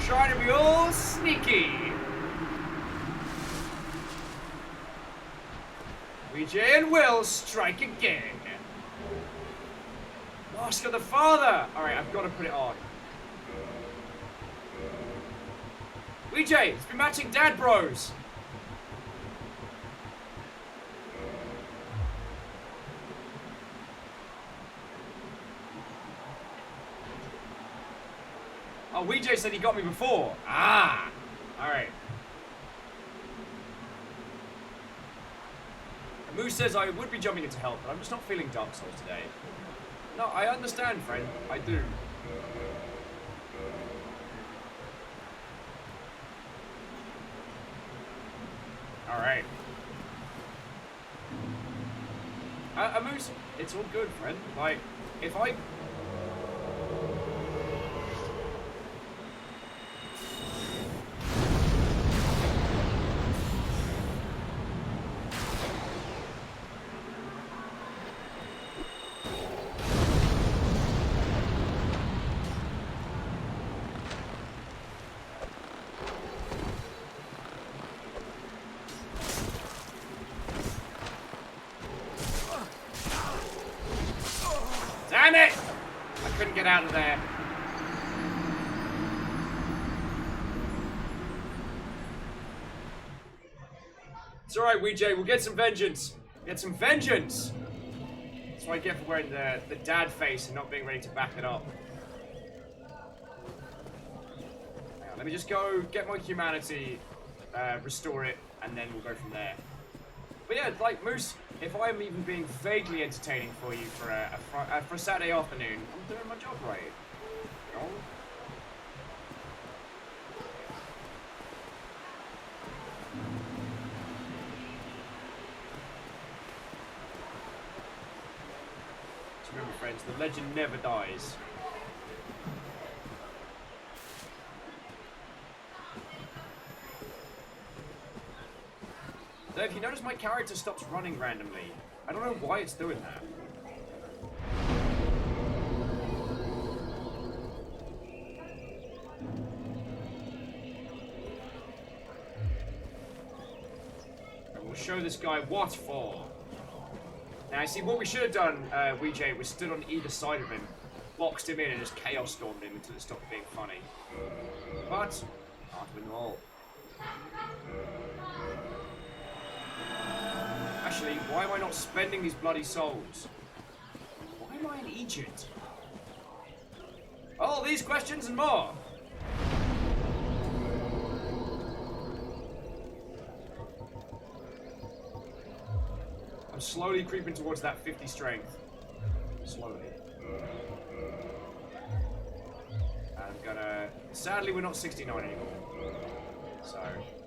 Trying to be all sneaky. Ouija and Will strike again. Mask of the Father. All right, I've got to put it on. Ouija, it's been matching Dad Bros. Oh, Ouija said he got me before. Ah! Alright. Moose says I would be jumping into help, but I'm just not feeling Dark Souls today. No, I understand, friend. I do. it's all good, friend. Like, if I... Damn it! I couldn't get out of there. It's alright, WeeJ, we'll get some vengeance. Get some vengeance! That's what I get for wearing the dad face and not being ready to back it up. Hang on, let me just go get my humanity, restore it, and then we'll go from there. But yeah, like, Moose, if I'm even being vaguely entertaining for you for a Saturday afternoon, I'm doing my job right. You know? Just remember, friends, the legend never dies. Though if you notice, my character stops running randomly. I don't know why it's doing that. And we'll show this guy what for. Now, I see what we should have done, WeeJ, was stood on either side of him, boxed him in, and just chaos stormed him until it stopped being funny. But, can't win them all. Actually, why am I not spending these bloody souls? Why am I in Egypt? All these questions and more! I'm slowly creeping towards that 50 strength. Slowly. And I'm gonna... Sadly, we're not 69 anymore. So,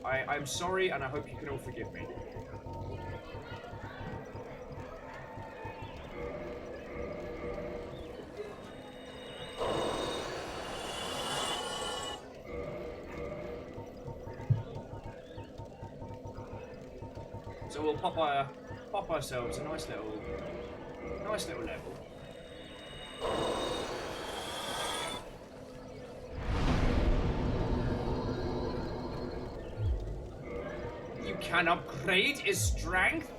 I'm sorry, and I hope you can all forgive me. So we'll pop ourselves a nice little level. You can upgrade his strength,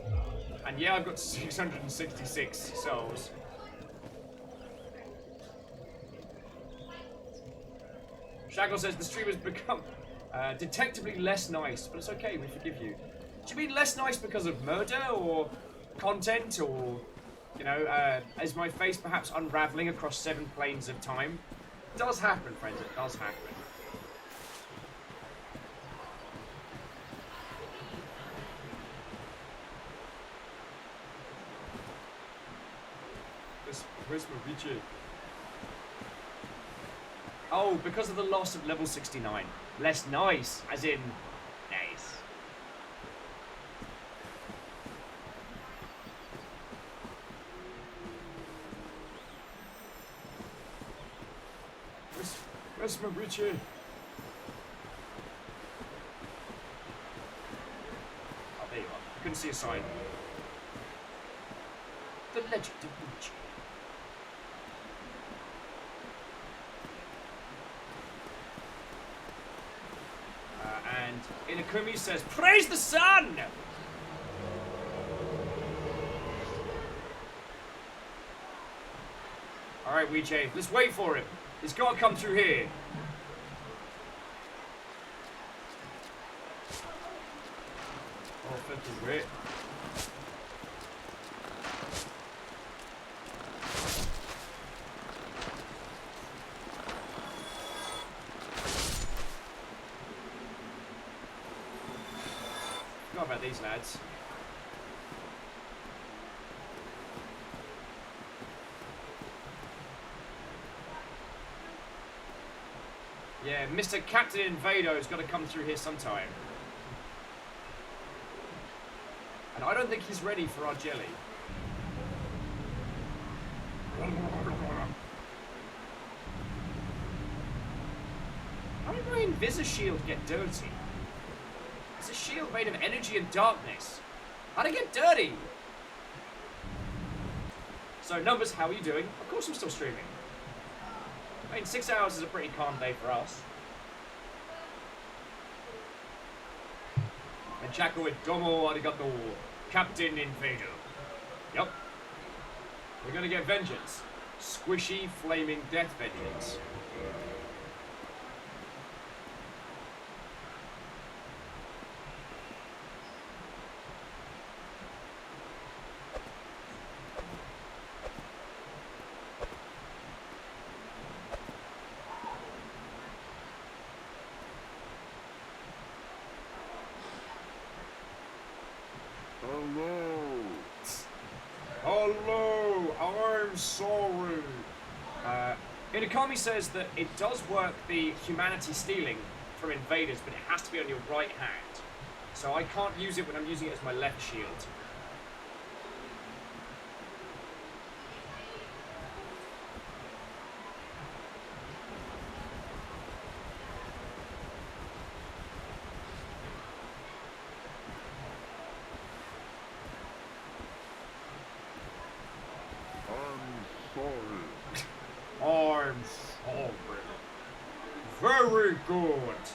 and yeah, I've got 666 souls. Shaggle says the stream has become detectably less nice, but it's okay, we forgive you. Do you mean less nice because of murder, or content, or, you know, is my face perhaps unraveling across 7 planes of time? It does happen, friends, it does happen. Where's my Richie? Oh, because of the loss of level 69. Less nice, as in nice. Where's my Richie? Oh, there you are. I couldn't see a sign. The legend of Richie. And Inakumi says, "Praise the sun!" Alright, WeeJ, let's wait for him. He's got to come through here. Oh, fucking great. Forgot about these lads. Yeah, Mr. Captain Invado's got to come through here sometime. And I don't think he's ready for our jelly. How did my Invisor shield get dirty? It's a shield made of energy and darkness. How'd it get dirty? So, Numbers, how are you doing? Of course I'm still streaming. I mean, 6 hours is a pretty calm day for us. And Chaco with Domo Arigato, Captain Invader. Yup. We're gonna get vengeance. Squishy, flaming death vengeance. Hello, I'm sorry. Inakami says that it does work the humanity stealing from invaders, but it has to be on your right hand. So I can't use it when I'm using it as my left shield. I'm sorry. Very good.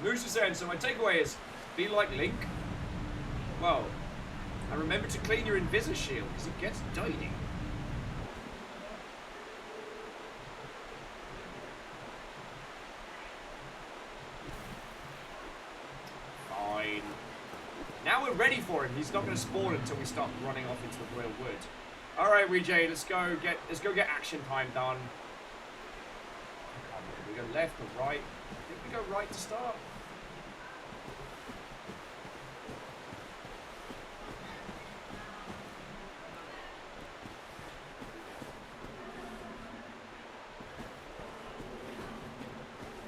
Moose is saying, so my takeaway is, be like Link. Well, and remember to clean your Invisor shield, because it gets dirty. Fine. Now we're ready for him. He's not going to spawn until we start running off into the royal wood. All right, WeJ, let's go get action time done. We go left or right? I think we go right to start.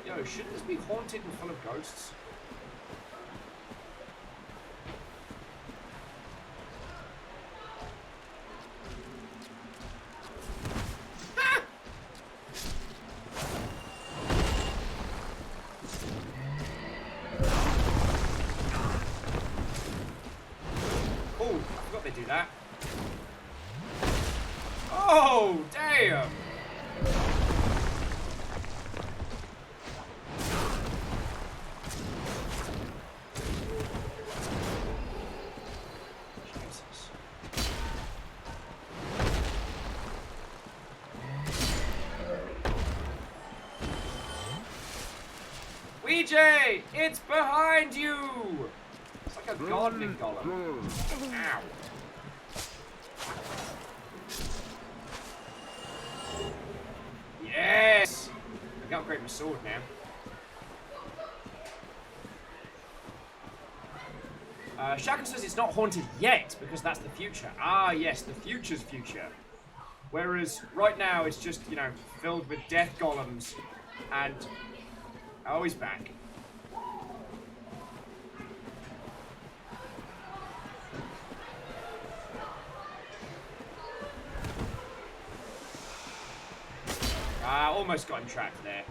Yo, shouldn't this be haunted and full of ghosts? Do that. Oh, damn! Jesus. WeJ, it's behind you! It's like a gardening golem. Ow. Yes! I can upgrade my sword now. Shaka says it's not haunted yet because that's the future. Ah, yes, the future's future. Whereas right now it's just, you know, filled with death golems and... Oh, he's back. Almost got him trapped there.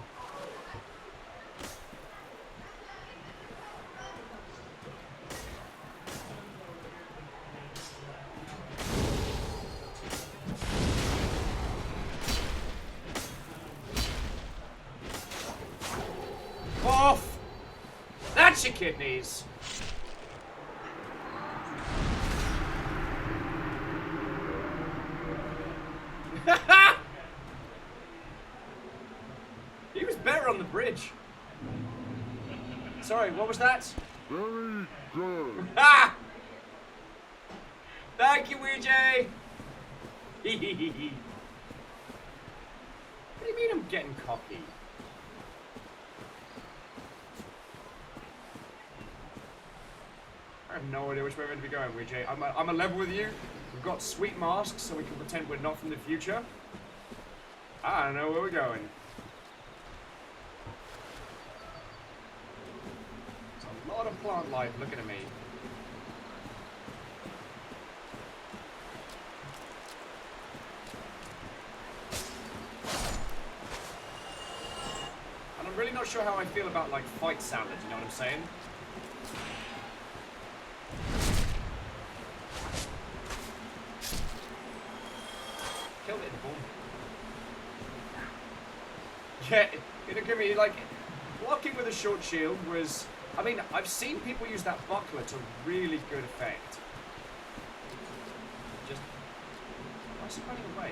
Off! That's your kidneys! He was better on the bridge. Sorry, what was that? Very good. Ah! Thank you, WeJ! What do you mean I'm getting cocky? I have no idea which way we're meant to be going, WeJ. I'm a level with you. We've got sweet masks so we can pretend we're not from the future. I don't know where we're going. There's a lot of plant life looking at me. not sure how I feel about like fight salad. You know what I'm saying? Killed it in the ball. Yeah, it could be like blocking with a short shield was. I mean, I've seen people use that buckler to really good effect. Just why is he running away?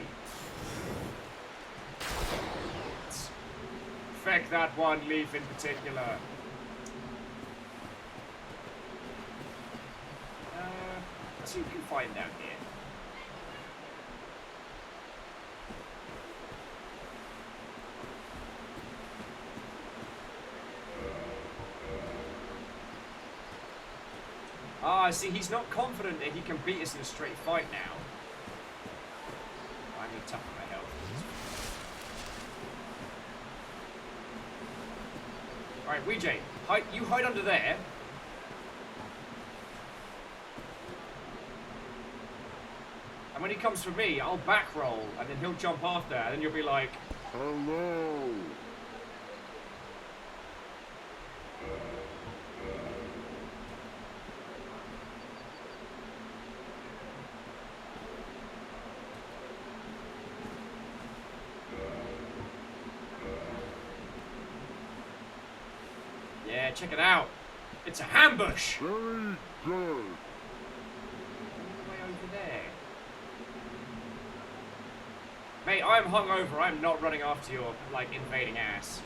Affect that one leaf in particular. Let's see if we can find down here. Ah, see, he's not confident that he can beat us in a straight fight now. I'm gonna toughen my health. Alright, Weejay, you hide under there. And when he comes for me, I'll back roll, and then he'll jump after, and then you'll be like, Hello. yeah, check it out. It's a ambush. Very good. All the way over there. Mate, I'm hungover. I'm not running after your, like, invading ass.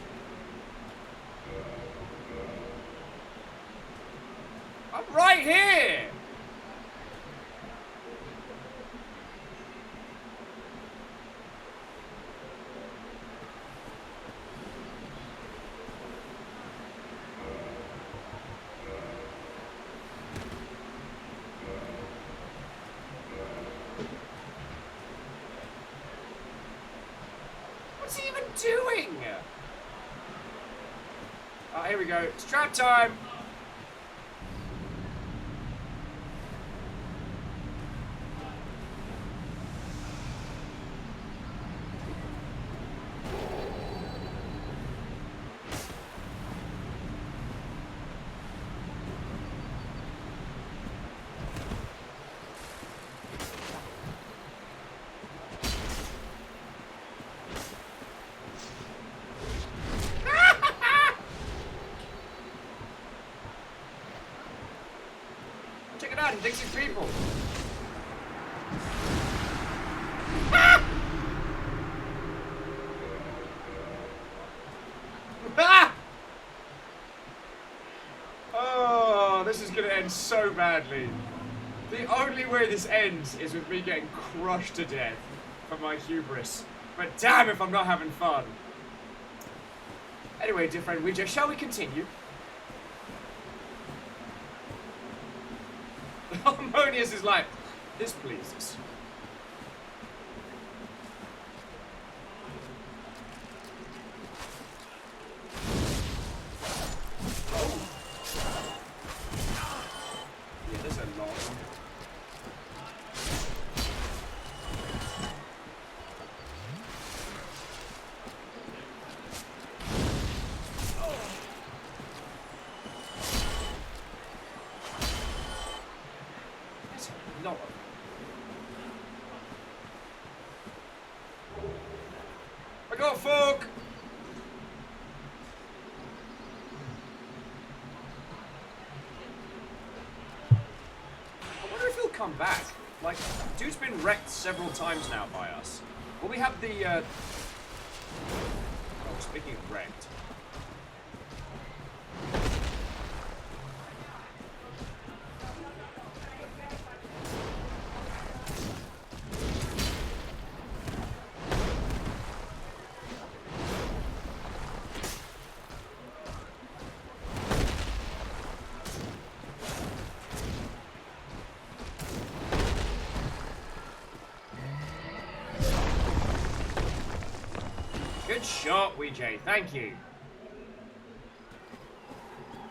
I'm right here! What's he even doing? Oh, here we go. It's trap time. Check it out, he thinks he's people. Ah! Ah! Oh, this is gonna end so badly. The only way this ends is with me getting crushed to death for my hubris. But damn if I'm not having fun. Anyway, dear friend Ouija, shall we continue? Harmonious is like, this pleases. Oh. Yeah, there's a lot. No. I got a fork! I wonder if he'll come back. Like, dude's been wrecked several times now by us. Will we have the, Oh, speaking of wrecked. Good shot, Weejay. Thank you.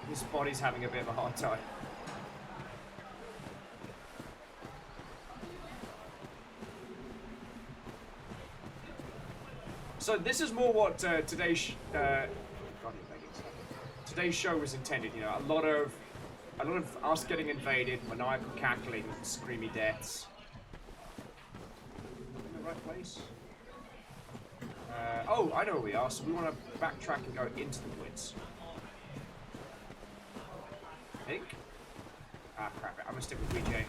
His body's having a bit of a hard time. So this is more what today's God, begging. today's show was intended. You know, a lot of us getting invaded, maniacal cackling, screamy deaths. In the right place? Oh, I know where we are. So we want to backtrack and go into the woods. I think. Ah, crap it. I'm gonna stick with VJ.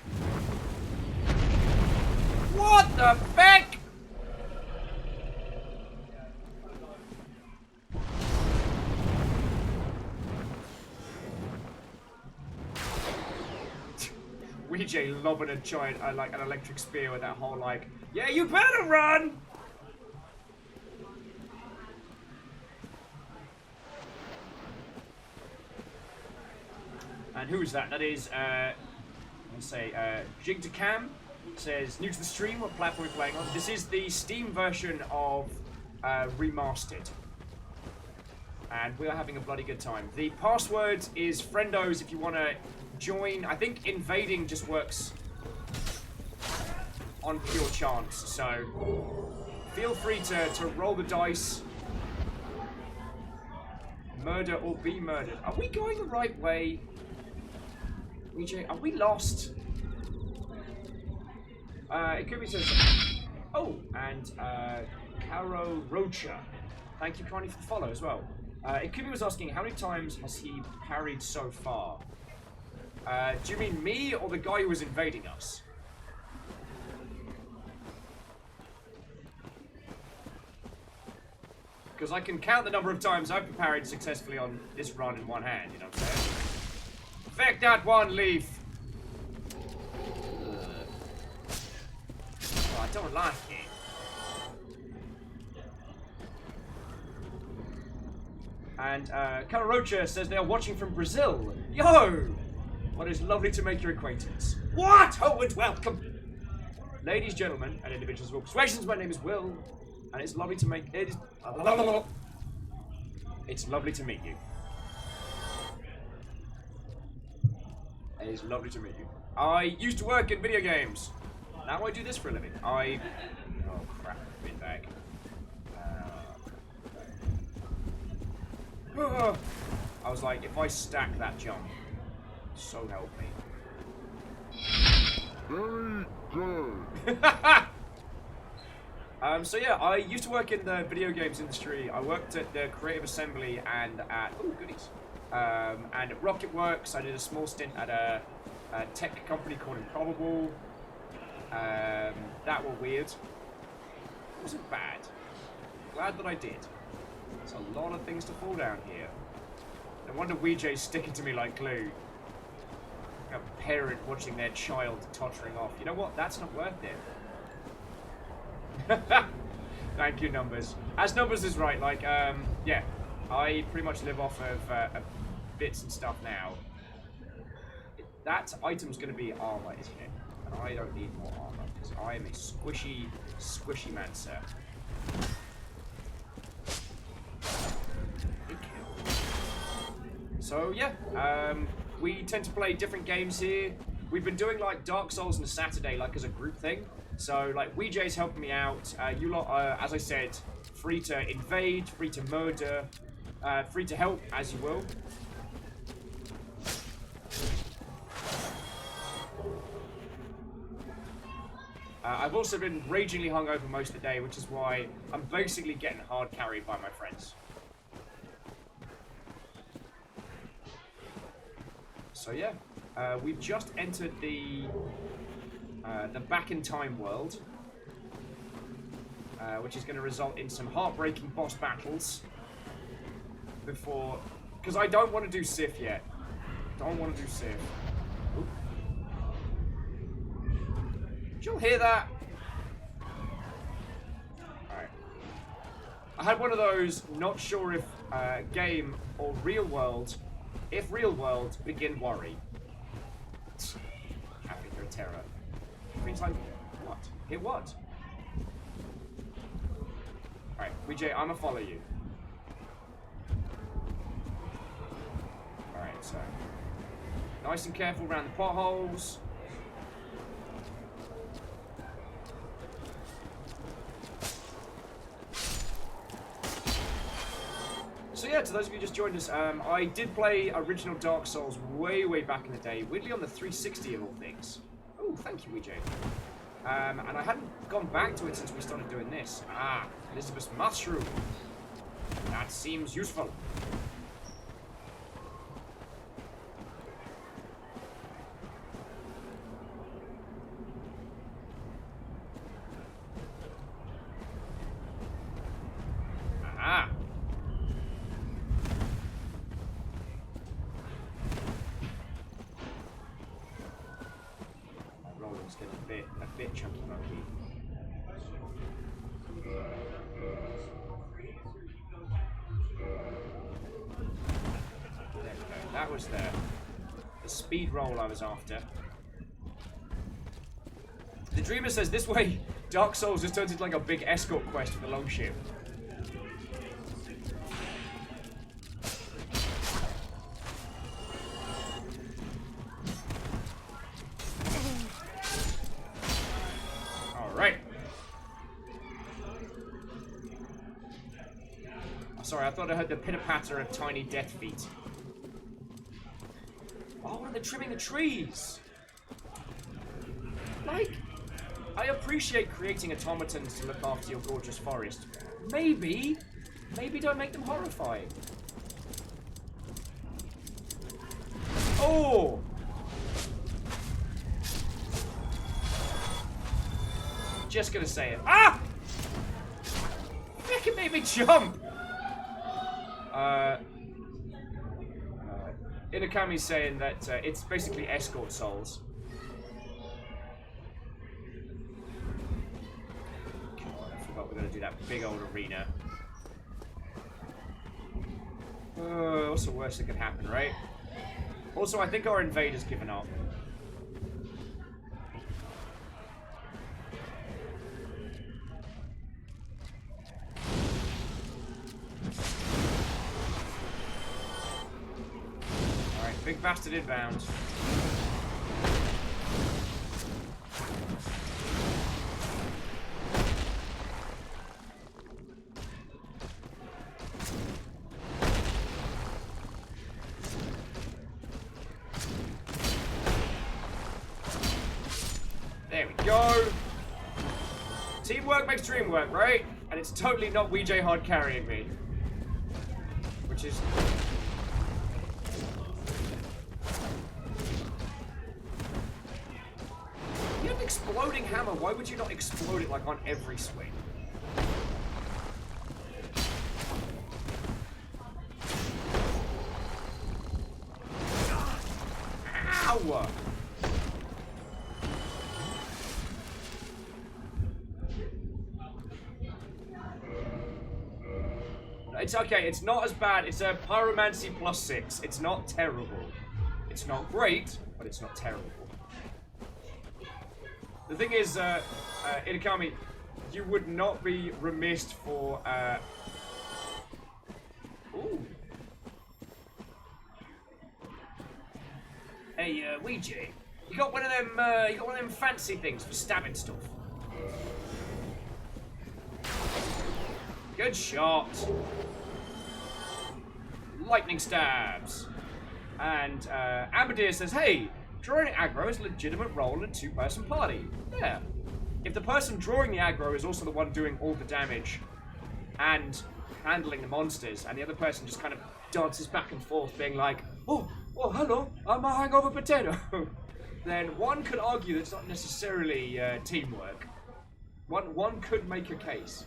What the heck? VJ lobbing a giant, like an electric spear with that whole like, yeah, you better run! And who is that? That is, let's say, Jigtacam says, new to the stream, what platform are you playing on? This is the Steam version of Remastered. And we are having a bloody good time. The password is Friendos if you want to join. I think invading just works on pure chance, so feel free to roll the dice. Murder or be murdered. Are we going the right way? VJ, are we lost? It could be says. Oh, and Caro Rocha. Thank you kindly for the follow as well. Ikumi was asking how many times has he parried so far? Do you mean me or the guy who was invading us? Because I can count the number of times I've parried successfully on this run in one hand, you know what I'm saying? Effect that one, Leaf! Oh, I don't like it. And Kararocha says they are watching from Brazil. Yo! Well, it's lovely to make your acquaintance. What? Oh, and welcome! Ladies, gentlemen, and individuals of all persuasions, my name is Will, and it's lovely to make it. It's lovely to meet you. It is lovely to meet you. I used to work in video games. Now I do this for a living. Oh crap, bin bag. I was like, if I stack that jump, so help me. Very good. So yeah, I used to work in the video games industry. I worked at the Creative Assembly and at goodies. And at Rocketworks, I did a small stint at a tech company called Improbable. That were weird. It wasn't bad. Glad that I did. There's a lot of things to fall down here. No wonder Ouija's sticking to me like glue. Like a parent watching their child tottering off. You know what? That's not worth it. Thank you, Numbers. As Numbers is right, like, yeah. I pretty much live off of bits and stuff now. That item's going to be armor, isn't it? And I don't need more armor, because I am a squishy, squishy man, sir. So, yeah, we tend to play different games here. We've been doing, like, Dark Souls on a Saturday, like, as a group thing. So, like, Ouija's helping me out. You lot, as I said, free to invade, free to murder, free to help, as you will. I've also been ragingly hungover most of the day, which is why I'm basically getting hard carried by my friends. So yeah, we've just entered the back in time world, which is going to result in some heartbreaking boss battles. Before, because I don't want to do Sif yet. Don't want to do Sif. Oop. Did you all hear that? Alright. I had one of those, not sure if game or real world. If real world, begin worry. Happy for a terror. Means like, what? Hit what? Alright, Ouija, I'ma follow you. Alright, so nice and careful around the potholes. So yeah, to those of you who just joined us, I did play original Dark Souls way back in the day, weirdly on the 360 of all things. Oh, thank you, EJ. And I hadn't gone back to it since we started doing this. Ah, Elizabeth's mushroom. That seems useful. Ah. Rolling's getting a bit chunky monkey. There we go. That was the speed roll I was after. The Dreamer says this way, Dark Souls just turns into like a big escort quest for the Longship. Alright. Sorry, I thought I heard the pitter-patter of tiny death feet. Oh, they're trimming the trees! Like, I appreciate creating automatons to look after your gorgeous forest. Maybe don't make them horrifying. Oh! Just gonna say it. Ah! It made me jump! Inakami's saying that it's basically escort souls. God, I forgot we're gonna do that big old arena. What's the worst that could happen, right? Also, I think our invader's given up. Alright, big bastard inbound. There we go. Teamwork makes dream work, right? And it's totally not WJ Hard carrying me. Which is... You have an exploding hammer, why would you not explode it like on every swing? Ow! It's okay, it's not as bad. It's a pyromancy +6. It's not terrible. It's not great, but it's not terrible. The thing is, Inakami, you would not be remiss for, Ooh. Hey, Ouija, you got one of them fancy things for stabbing stuff. Good shot. Lightning stabs. And Amadeus says, hey, drawing aggro is a legitimate role in a two-person party. Yeah. If the person drawing the aggro is also the one doing all the damage and handling the monsters, and the other person just kind of dances back and forth being like, oh, hello, I'm a hangover potato, then one could argue that it's not necessarily teamwork. One could make a case.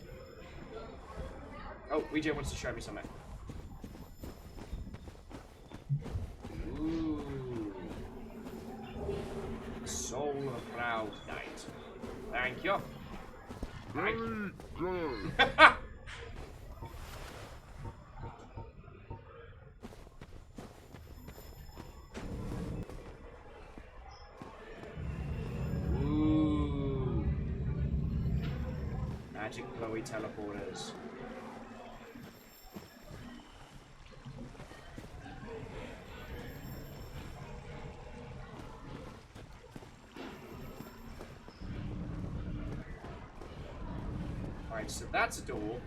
Oh, WJ wants to show me something. Ooh. Soul of Cloud Knight. Thank you. Thank you. Ooh. Magic glowy teleporters. So that's a door.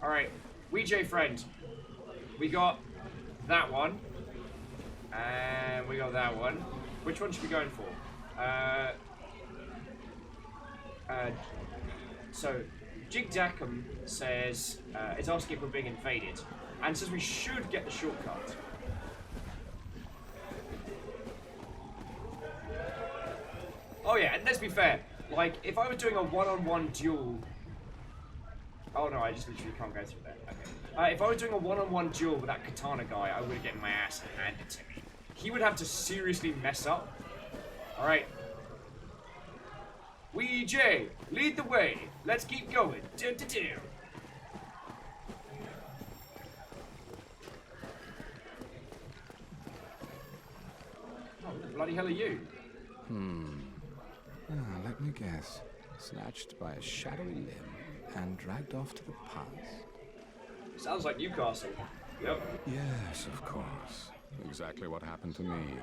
Alright, Weejay friend. We got that one. And we got that one. Which one should we be going for? So, Jig Dackham says, is asking if we're being invaded. And says we should get the shortcut. Oh yeah, and let's be fair. Like, if I was doing a one-on-one duel... Oh no, I just literally can't go through that. Okay. If I was doing a one-on-one duel with that katana guy, I would have gotten my ass handed to me. He would have to seriously mess up. Alright. Weejay, lead the way. Let's keep going. Oh, who the bloody hell are you? Let me guess. Snatched by a shadowy limb and dragged off to the pass. Sounds like Newcastle. Yep. Yes, of course. Exactly what happened to me.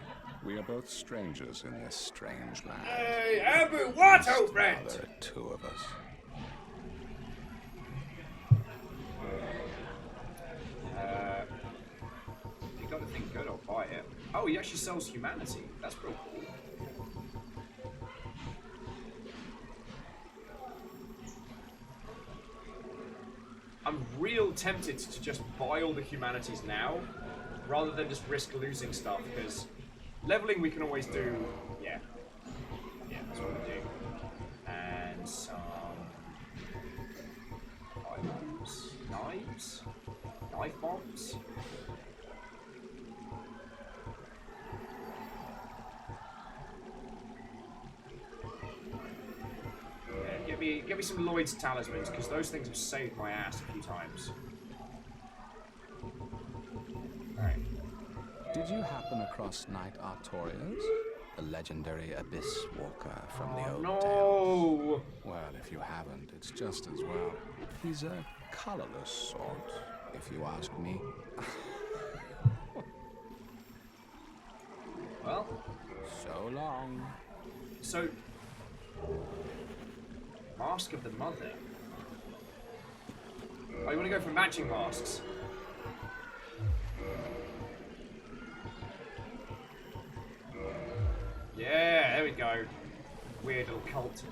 We are both strangers in this strange land. Hey, Abu, what, old friend? There are two of us. You got to think good or buy it. Oh, he actually sells humanity. That's real cool. I'm real tempted to just buy all the humanities now, rather than just risk losing stuff, because leveling we can always do. Yeah. Yeah, that's what we do. And some items, knives, knife bombs. Get me some Lloyd's talismans, because those things have saved my ass a few times. Alright. Did you happen across Knight Artorias? The legendary abyss walker from the old tales? Well, if you haven't, it's just as well. He's a colorless sort, if you ask me. Well, so long. So, Mask of the Mother. Oh, you want to go for matching masks? Yeah, there we go. Weird little cult.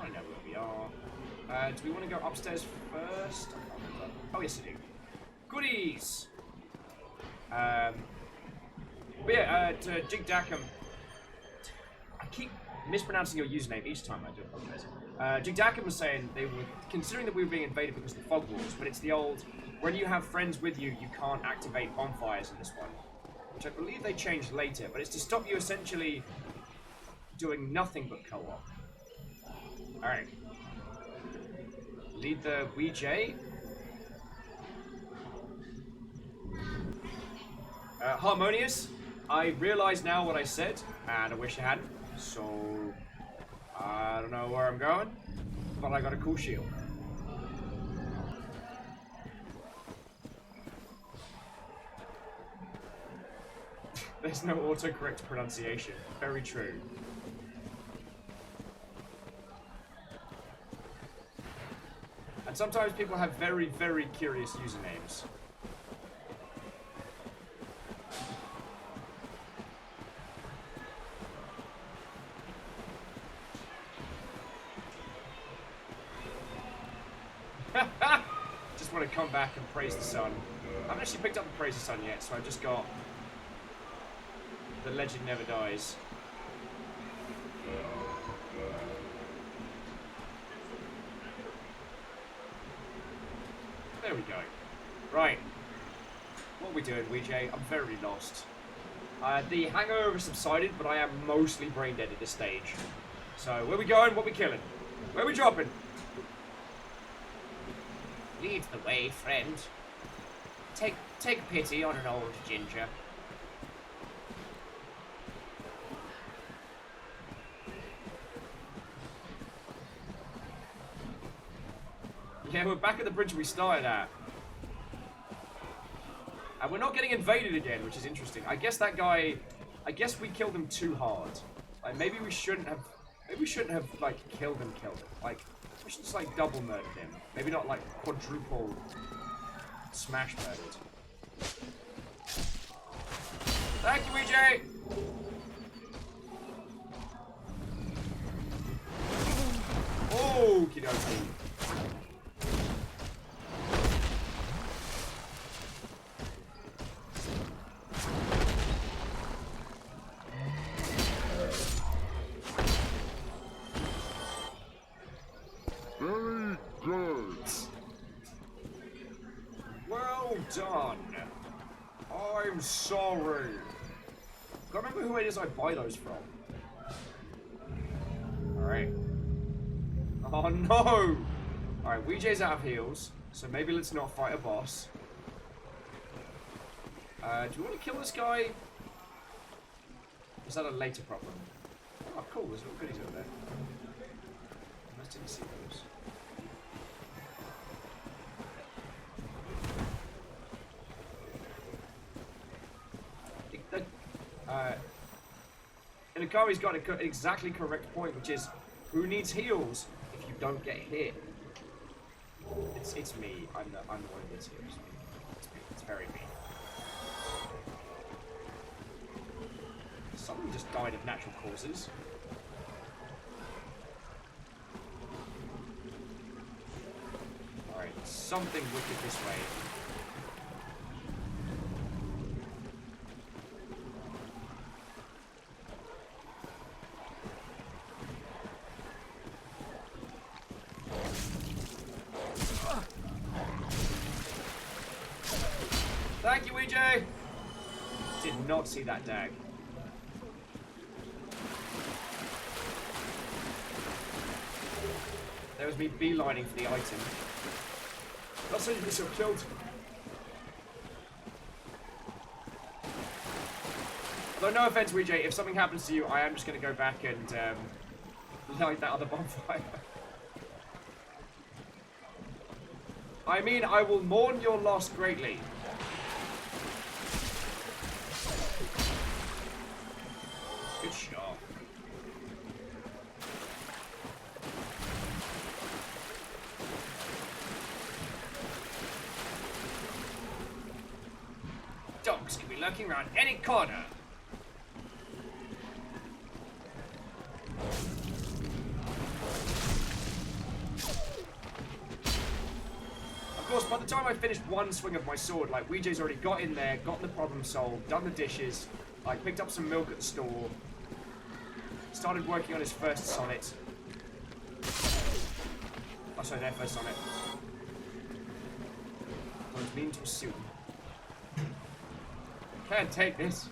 I know where we are. Do we want to go upstairs first? I can't remember. Oh, yes, I do. Goodies! But yeah, to Jig Dackham. I keep mispronouncing your username each time, I do apologize. Jig Dackham was saying they were considering that we were being invaded because of the fog walls, but it's the old, when you have friends with you, you can't activate bonfires in this one. Which I believe they changed later, but it's to stop you essentially doing nothing but co-op. Alright. Lead the Weejay. Harmonious. I realise now what I said, and I wish I hadn't, so I don't know where I'm going, but I got a cool shield. There's no autocorrect pronunciation. Very true. And sometimes people have very, very curious usernames. Just want to come back and praise the sun. I haven't actually picked up the praise the sun yet, so I just got the legend never dies. There we go. Right. What are we doing, Weejay? I'm very lost. The hangover subsided, but I am mostly brain dead at this stage. So, where we going? What we killing? Where we dropping? Lead the way, friend. Take pity on an old ginger. Yeah, we're back at the bridge we started at. And we're not getting invaded again, which is interesting. I guess that guy... I guess we killed him too hard. Like, maybe we shouldn't have... Maybe we shouldn't have, like, killed him. Like, we should just, like, double murdered him. Maybe not, like, quadruple smash murdered. Thank you, EJ! Okie dokie. Very good. Well done. I'm sorry. Can't remember who it is I buy those from. Alright. Oh no! Alright, Ouija's out of heals, so maybe let's not fight a boss. Do we want to kill this guy? Is that a later problem? Oh cool, there's little goodies over there. I just didn't see those. And Akari's got an exactly correct point, which is, who needs heals if you don't get hit? It's me. I'm the one who needs heals. It's me. It's very me. Someone just died of natural causes. Alright, something wicked this way. Thank you, EJ! Did not see that dag. There was me beelining for the item. Not so you can still killed. Although no offense, EJ, if something happens to you, I am just going to go back and light that other bonfire. I mean, I will mourn your loss greatly. Good shot. Dogs can be lurking around any corner. Of course, by the time I finished one swing of my sword, like, Ouija's already got in there, got the problem solved, done the dishes, like, picked up some milk at the store, started working on his first sonnet. Oh, sorry, their first sonnet. I was mean too soon. Can't take this.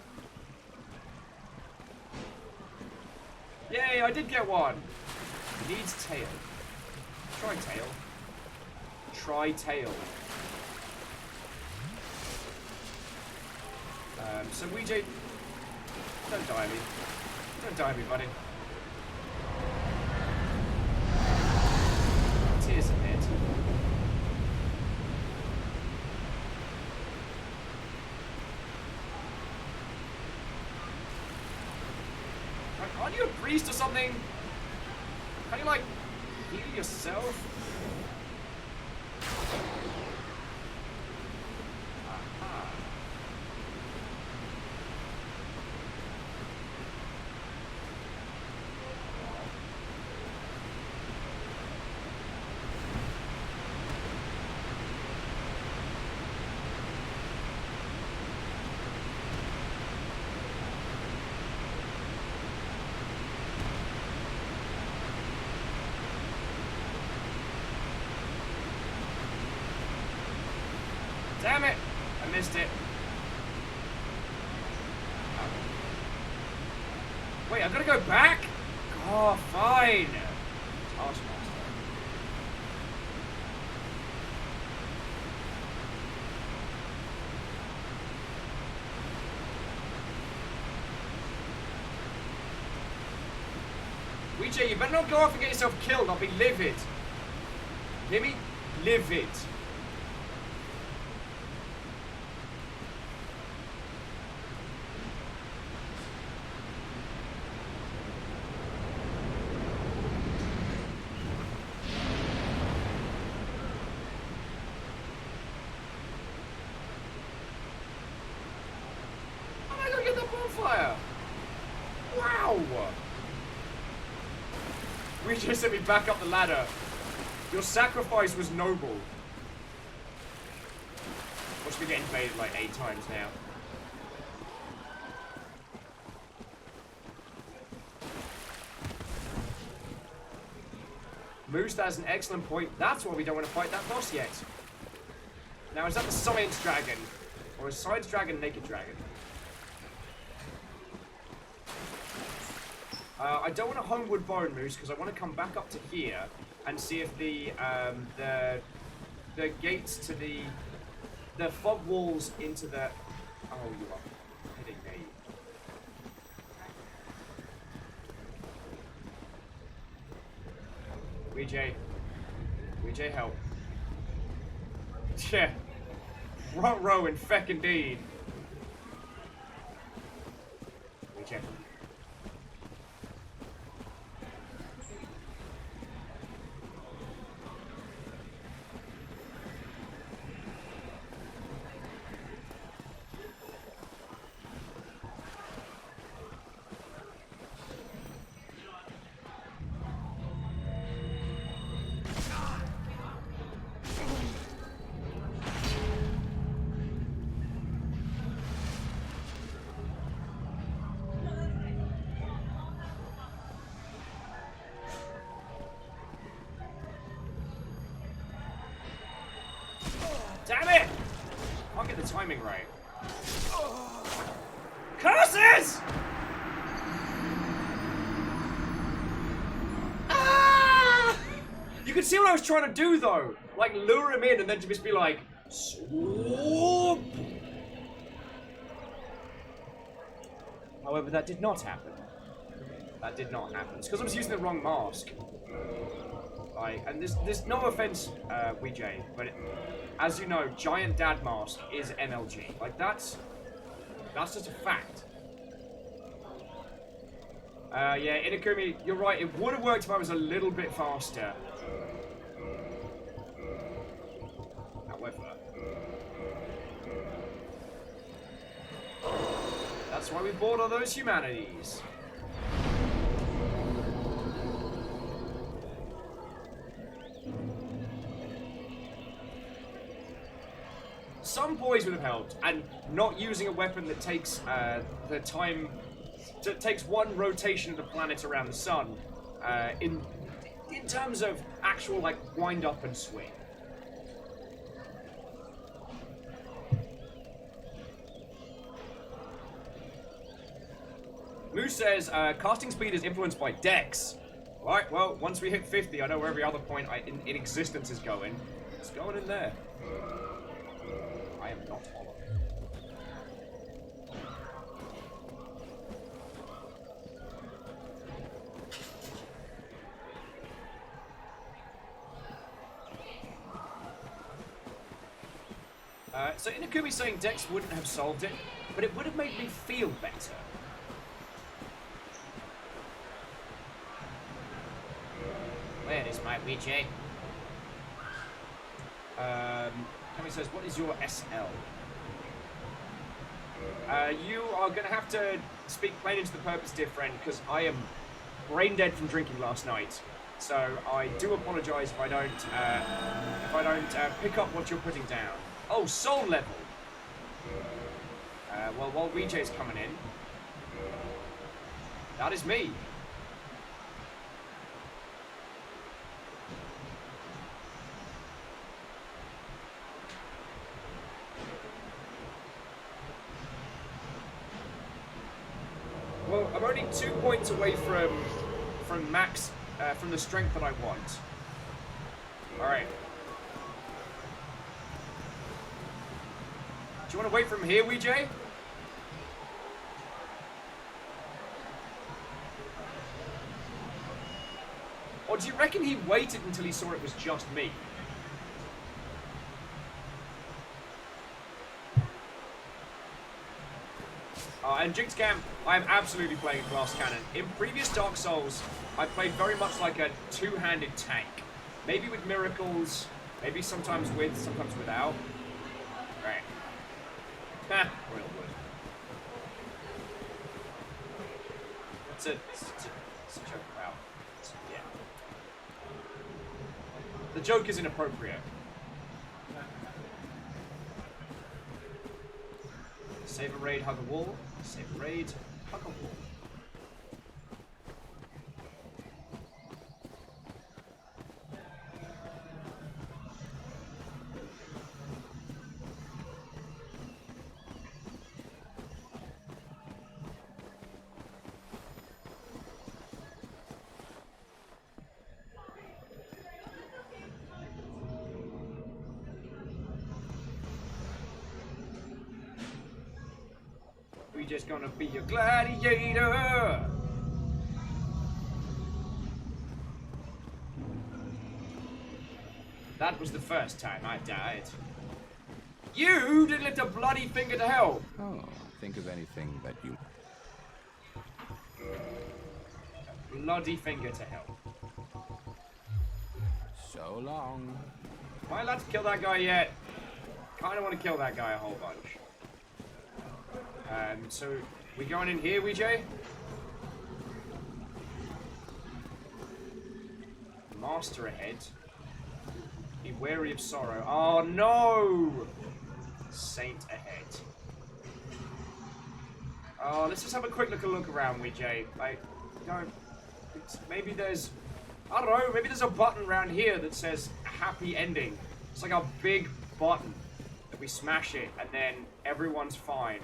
Yay, I did get one. Needs tail. Try tail. Try tail. So Ouija, don't die on me. Don't die on me, buddy. Tears of it. Like, aren't you a priest or something? Can you, like, heal yourself? Aha. Damn it! I missed it. Oh. Wait, I've got to go back? Oh, fine. Taskmaster. Ouija, you better not go off and get yourself killed. I'll be livid. Hear me? livid. How am I gonna get that bonfire? Wow! We just sent me back up the ladder. Your sacrifice was noble. Watch me get invaded like 8 times now. Moose, that's an excellent point. That's why we don't want to fight that boss yet. Now, is that the Science Dragon? Or is Science Dragon Naked Dragon? I don't want a Homewood Bone, Moose, because I want to come back up to here and see if the gates to the fog walls into the... Oh, you are kidding me. Weejay, help. Yeah. Row and feck indeed. Weejay. Damn it! Can't get the timing right. Curses! Ah! You can see what I was trying to do though. Like lure him in and then to just be like, swoop. However, that did not happen. That did not happen. It's because I was using the wrong mask. Like, and there's no offense, Weejay, but as you know, Giant Dad Mask is MLG. Like, that's just a fact. Yeah, Inakumi, you're right. It would have worked if I was a little bit faster. However, that's why we bought all those humanities. Some poise would have helped, and not using a weapon that takes the time, takes one rotation of the planet around the sun, in terms of actual like wind up and swing. Moose says casting speed is influenced by dex. Right, well, once we hit 50, I know where every other point in existence is going. It's going in there. I am not hollow. So Inakumi's saying Dex wouldn't have solved it, but it would have made me feel better. Where is my Weejay? Kami says, what is your SL? You are going to have to speak plain into the purpose, dear friend, because I am brain dead from drinking last night. So I do apologise if I don't pick up what you're putting down. Oh, soul level. Well, while Weejay's coming in, that is me. Well, I'm only 2 points away from max, from the strength that I want. Alright. Do you want to wait from here, Weejay? Or do you reckon he waited until he saw it was just me? And Jinx Camp, I'm absolutely playing a glass cannon. In previous Dark Souls, I played very much like a two-handed tank. Maybe with miracles, maybe sometimes with, sometimes without. Right. Ha, royal wood. It's a joke about. Yeah. The joke is inappropriate. Save a raid, hug a wall. Save a raid, hug a wall. We just gonna be a gladiator. That was the first time I died. You did lift a bloody finger to hell. Oh, think of anything that you... Bloody finger to hell. So long. Am I allowed to kill that guy yet? Kinda wanna kill that guy a whole bunch. So we going in here, WJ? Master ahead. Be wary of sorrow. Oh no! Saint ahead. Oh, let's just have a quick look around, WJ. Like, don't. Maybe there's. I don't know. Maybe there's a button around here that says happy ending. It's like a big button that we smash it and then everyone's fine.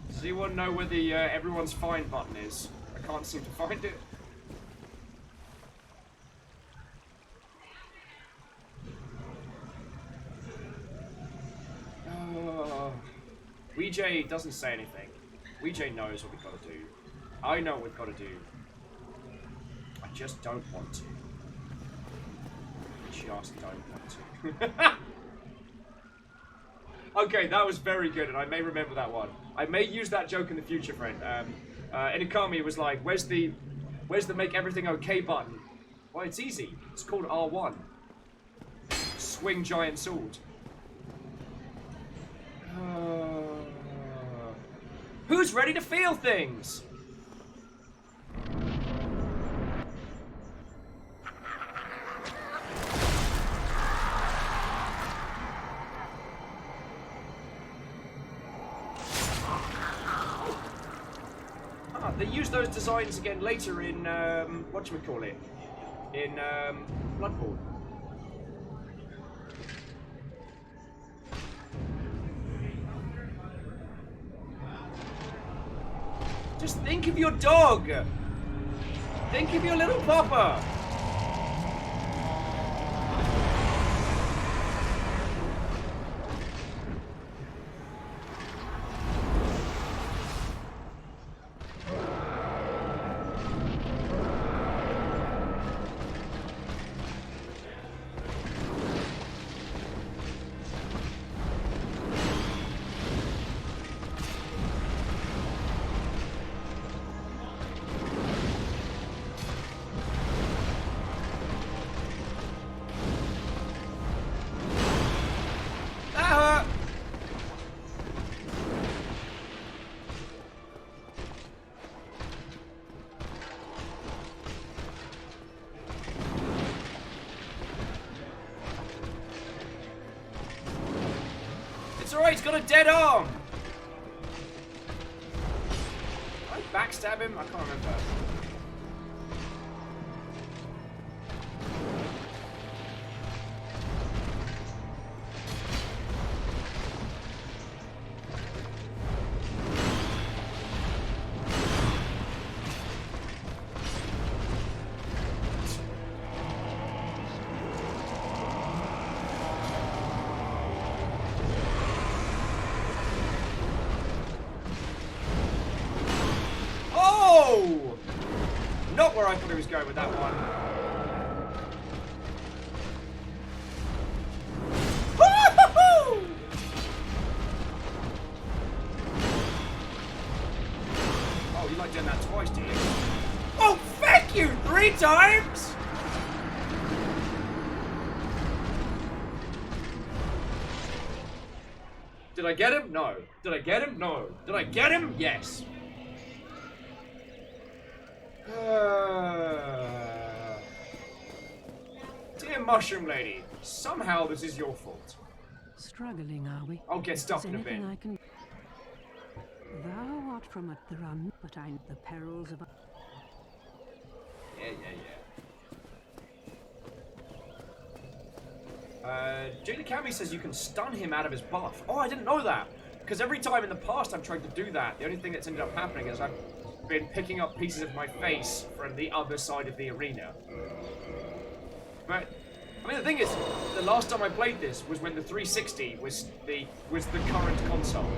Does anyone know where the everyone's fine button is? I can't seem to find it. Weejay doesn't say anything. Weejay knows what we've got to do. I know what we've got to do. I just don't want to. Just don't want to. Okay, that was very good, and I may remember that one. I may use that joke in the future, friend. Inikami was like, where's the make everything okay button? Well, it's easy. It's called R1. Swing giant sword. Who's ready to feel things? They use those designs again later in, whatchamacallit? In, Bloodborne. Just think of your dog! Think of your little pupper! Alright, he's got a dead arm! Did I backstab him? I can't remember. Not where I thought he was going with that one. Did I get him? No. Did I get him? No. Did I get him? Yes. Dear Mushroom Lady, somehow this is your fault. Struggling, are we? I'll get stuck Is in a bit. anything I can... Thou art from a run, but I know the perils of a... Yeah. Jada Kami says you can stun him out of his buff. Oh, I didn't know that. Because every time in the past I've tried to do that, the only thing that's ended up happening is I've been picking up pieces of my face from the other side of the arena. But, I mean, the thing is, the last time I played this was when the 360 was the current console.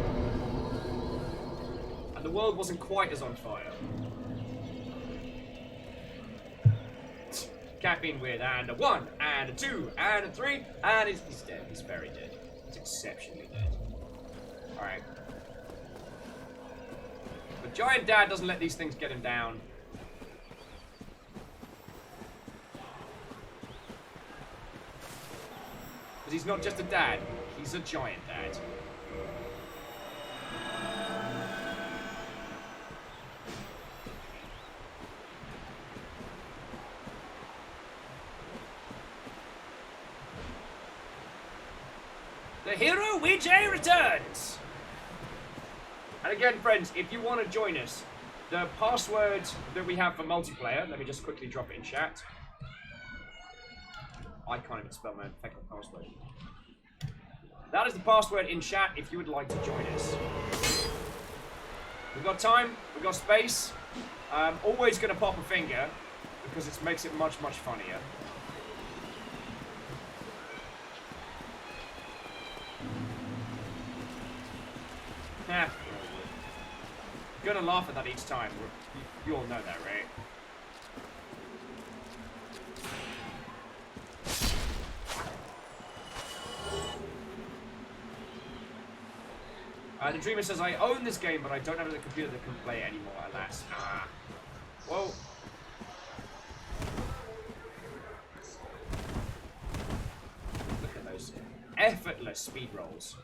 And the world wasn't quite as on fire. Caffeine with, and a 1, and a 2, and a 3, and he's dead. He's very dead. He's exceptionally dead. Alright. But Giant Dad doesn't let these things get him down. Because he's not just a dad, he's a giant dad. The hero Ouija returns! And again, friends, if you want to join us, the password that we have for multiplayer, let me just quickly drop it in chat. I can't even spell my effective password. That is the password in chat if you would like to join us. We've got time, we've got space. Always going to pop a finger because it makes it much, much funnier. Yeah. You're gonna laugh at that each time. You all know that, right? The Dreamer says, I own this game, but I don't have a computer that can play it anymore, alas. Whoa. Look at those effortless speed rolls.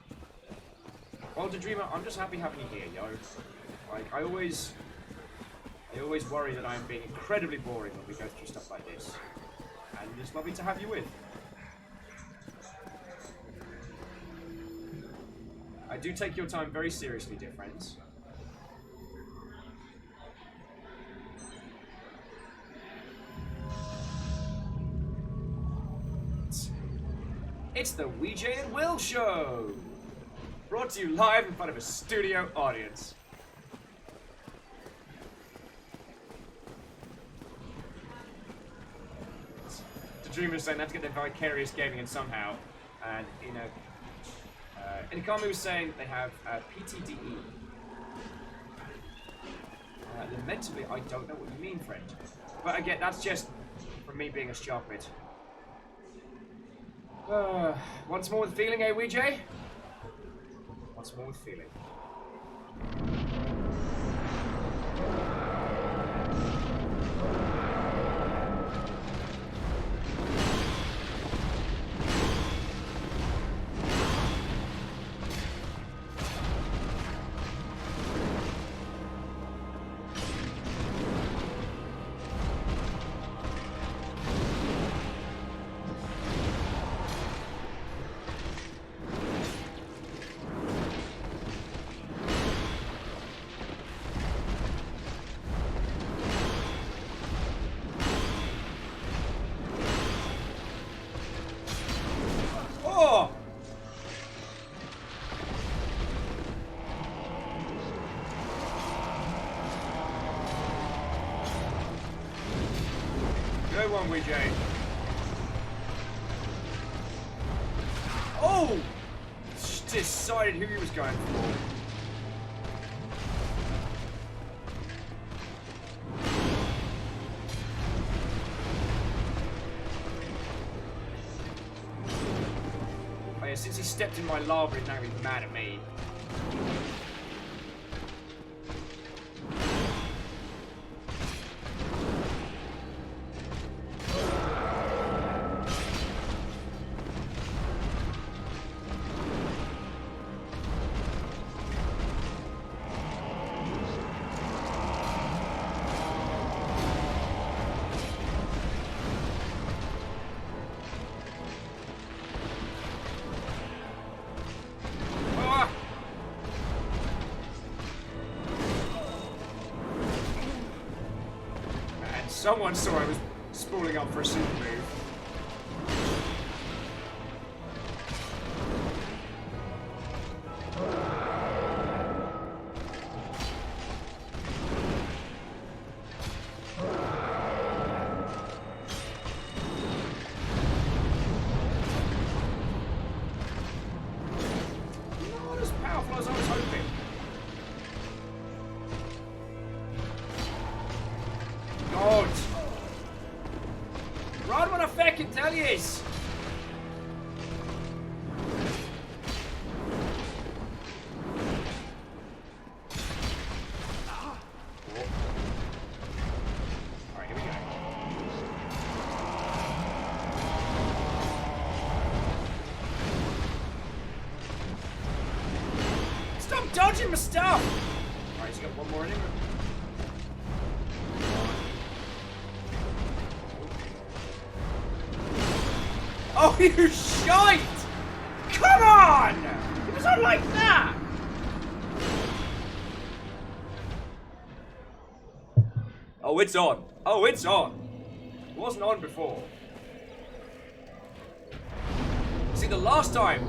Well, the Dreamer, I'm just happy having you here, yo. Like, I always worry that I'm being incredibly boring when we go through stuff like this. And it's lovely to have you with. I do take your time very seriously, dear friends. It's the Ouija and Will Show! Brought to you live in front of a studio audience. The Dreamers saying they have to get their vicarious gaming in somehow. And, you know, Inakami was saying they have PTDE. Mentally, I don't know what you mean, friend. But again, that's just from me being a stupid. Once more with feeling, eh, Ouija? Once more with feeling. Good one, Ouija. Oh! Decided who he was going for. Oh yeah, since he stepped in my lava, he's now he's mad at me. Someone saw I was spooling up for a super move. Not as powerful as I was hoping. God. Run when I fucking tell yous! Alright, here we go. Stop dodging my stuff! Alright, he's got one more in him. Oh, you shite! Come on! It was not like that! Oh, it's on. Oh, it's on. It wasn't on before. See, the last time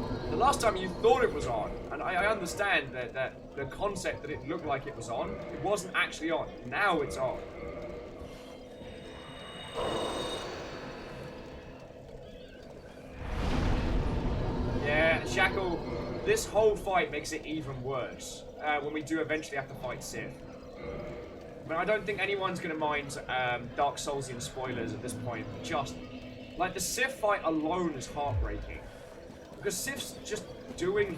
you thought it was on, and I understand that the concept that it looked like it was on, it wasn't actually on. Now it's on. Yeah, Shackle, this whole fight makes it even worse when we do eventually have to fight Sith. But I don't think anyone's going to mind Dark Soulsian spoilers at this point. Just, like, the Sith fight alone is heartbreaking. Because Sith's just doing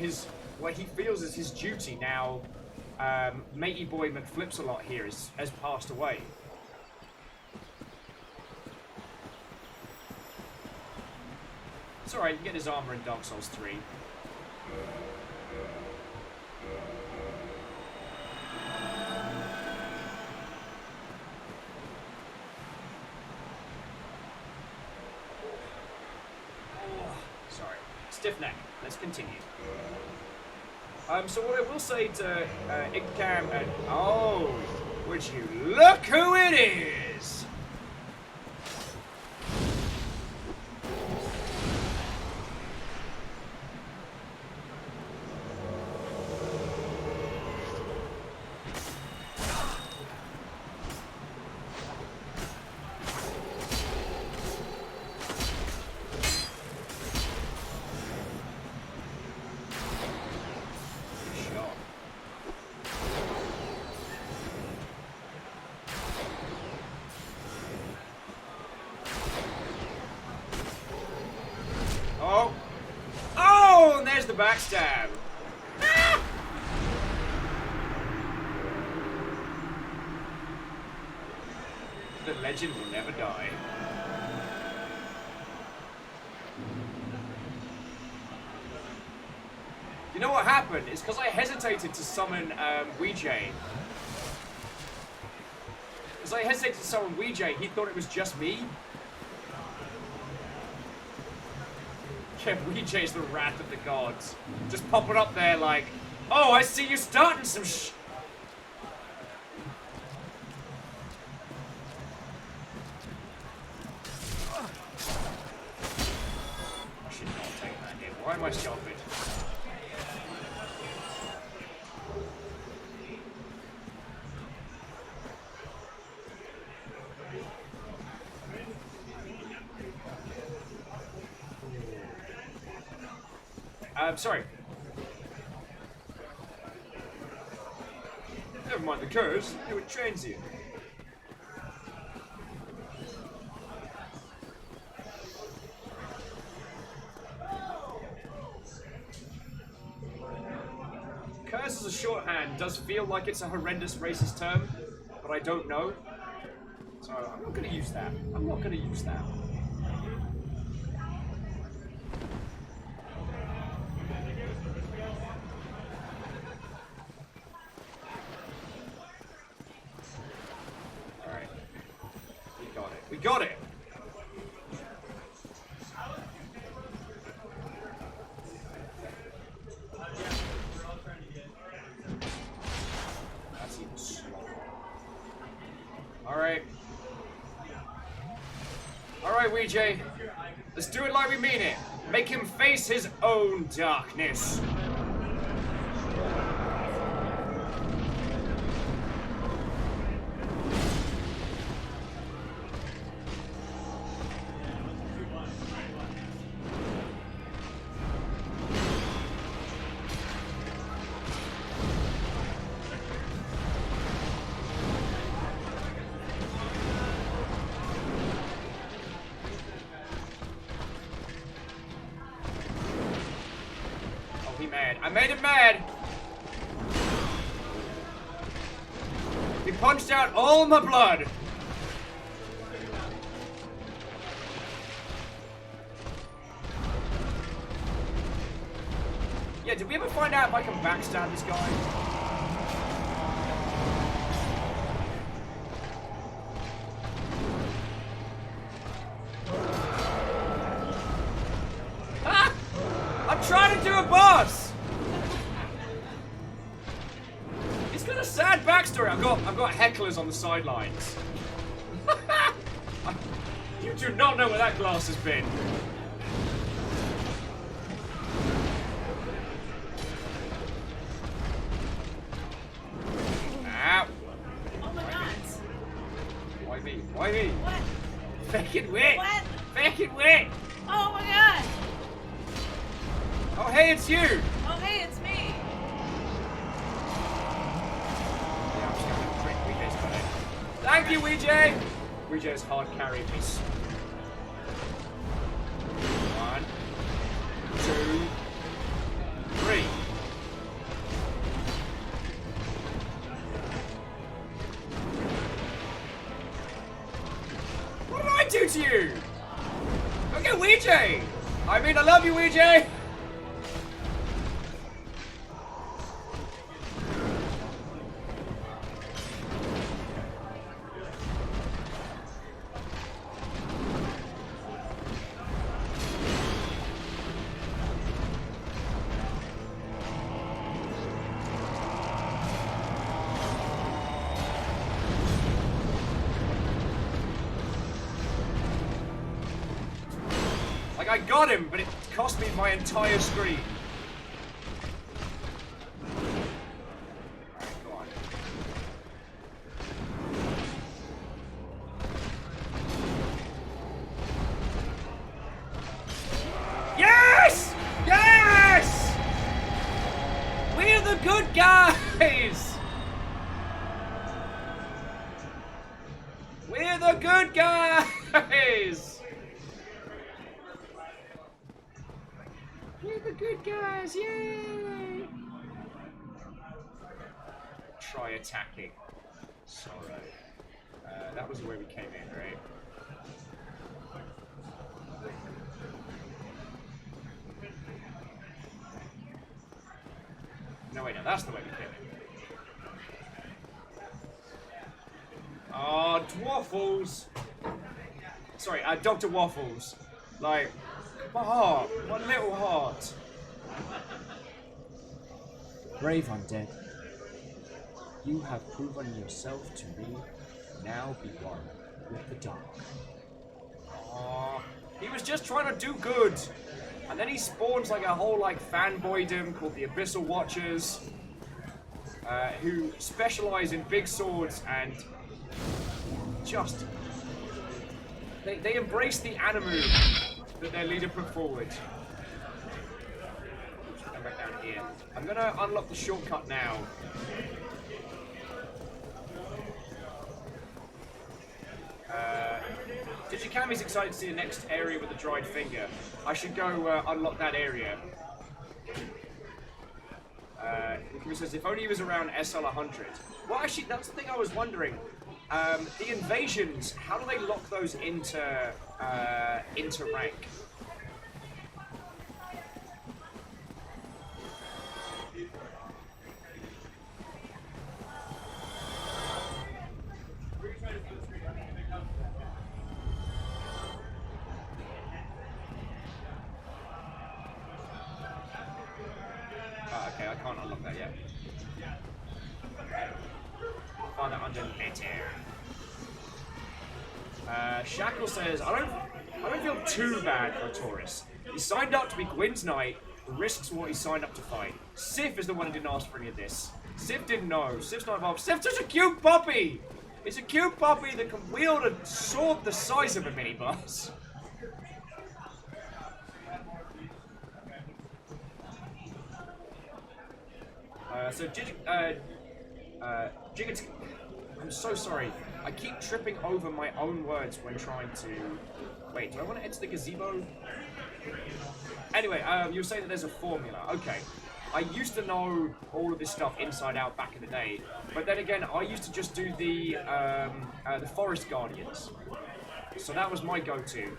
what he feels is his duty now. Matey boy McFlips-a-lot here has passed away. It's alright, you can get his armor in Dark Souls 3. Sorry. Stiff neck. Let's continue. So what I will say to Igcam and... Oh! Would you look who it is! Oh! Oh! And there's the backstab! Ah! The legend will never die. You know what happened? It's because I hesitated to summon Ouija. Because I hesitated to summon Ouija, he thought it was just me. Yeah, Ouija's the wrath of the gods. Just popping up there like, oh, I see you starting some sh... I should not take that hit. Why am I stopping? Sorry. Never mind the curse, they were transient. Curse as a shorthand does feel like it's a horrendous racist term, but I don't know. So I'm not going to use that. I'm not going to use that. We got it! That's even slower. Alright. Ouija. Let's do it like we mean it. Make him face his own darkness. Mad. I made him mad. He punched out all my blood. Yeah, did we ever find out if I can backstab this guy? Ah! I'm trying to do a boss! He's got a sad backstory. I've got hecklers on the sidelines. You do not know where that glass has been. Ow. Oh my god. Why me? Why me? What? Fucking wit! What? Fucking wit! Oh my god. Oh hey, it's you! Oh hey, it's me. Yeah, I'm just gonna trick Ouija's got it. Thank you, Ouija! Ouija's hard carried me. 1, 2, 3. What did I do to you? Look at Ouija! I mean, I love you, Ouija! Like, I got him, but it cost me my entire screen. Alright, go on. Yes! Yes! We're the good guys! We're the good guys! We're the good guys, yay! Try attacking. Sorrow. That was the way we came in, right? No, wait, no, that's the way we came in. Oh, Dwaffles! Sorry, Dr. Waffles. Like, my heart, my little heart. Brave undead, you have proven yourself to me. Now be one with the dark. Aww, he was just trying to do good, and then he spawns like a whole fanboydom called the Abyssal Watchers, who specialize in big swords and just they embrace the animu that their leader put forward. Come back down here. I'm gonna unlock the shortcut now. Digikami's excited to see the next area with the dried finger. I should go unlock that area. He says, if only he was around SL100. Well, actually, that's the thing I was wondering. The invasions, how do they lock those into rank? Oh, okay, I can't unlock that yet. Find that under better. Shackle says, I don't I don't feel too bad for a tourist. He signed up to be Gwyn's knight, risks what he signed up to fight. Sif is the one who didn't ask for any of this. Sif didn't know. Sif's not involved. Sif's just a cute puppy! It's a cute puppy that can wield a sword the size of a minibus. Jigga, I'm so sorry. I keep tripping over my own words when trying to... Wait, do I want to enter the gazebo? Anyway, you were saying that there's a formula. Okay. I used to know all of this stuff inside out back in the day, but then again, I used to just do the Forest Guardians. So that was my go-to.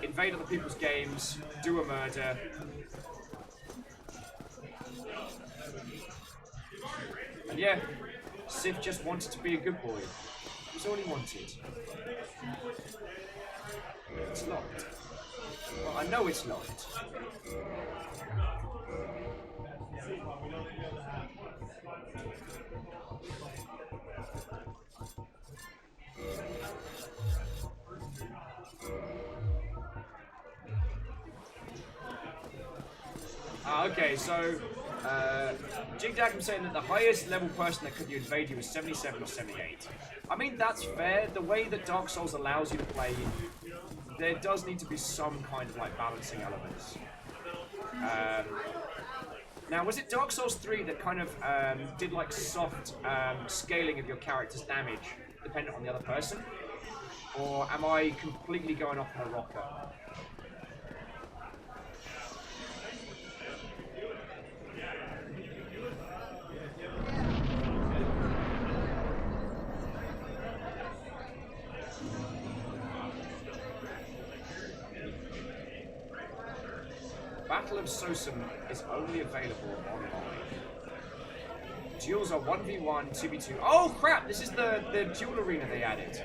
Invade other people's games, do a murder. And yeah, Sif just wanted to be a good boy. That's all he wanted. It's locked. Well, I know it's locked. Okay, so Jig Dag was saying that the highest level person that could invade you was 77 or 78. I mean, that's fair. The way that Dark Souls allows you to play, there does need to be some kind of like balancing elements. Now, was it Dark Souls 3 that kind of did like soft scaling of your character's damage dependent on the other person? Or am I completely going off on a rocker? Battle of Sosum is only available online. Duels are 1v1, 2v2. Oh crap! This is the duel arena they added.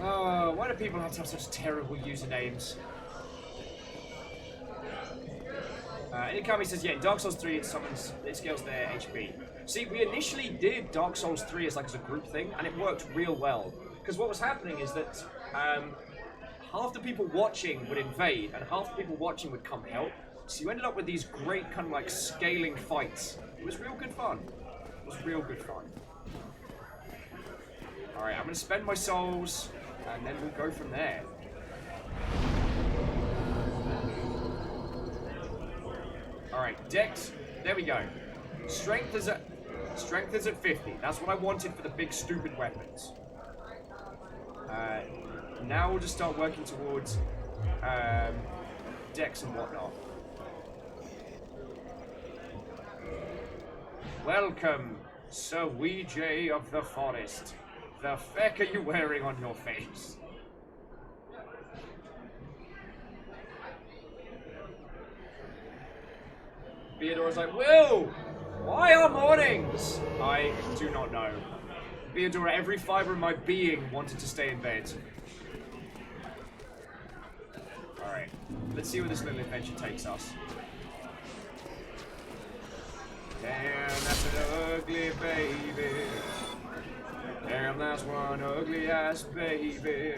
Oh, why do people have to have such terrible usernames? Incami says, yeah, in Dark Souls 3 it scales their HP. See, we initially did Dark Souls 3 as a group thing, and it worked real well. Because what was happening is that half the people watching would invade, and half the people watching would come help. So you ended up with these great kind of like scaling fights. It was real good fun. It was real good fun. Alright, I'm going to spend my souls, and then we'll go from there. Alright, Dex, there we go. Strength is at 50. That's what I wanted for the big stupid weapons. Now we'll just start working towards Dex and whatnot. Welcome, Sir Weejay of the Forest. The feck are you wearing on your face? Theodore's like, Will! Why are mornings? I do not know. Theodora, every fiber of my being wanted to stay in bed. Alright, let's see where this little adventure takes us. Damn, that's an ugly baby. Damn, that's one ugly ass baby.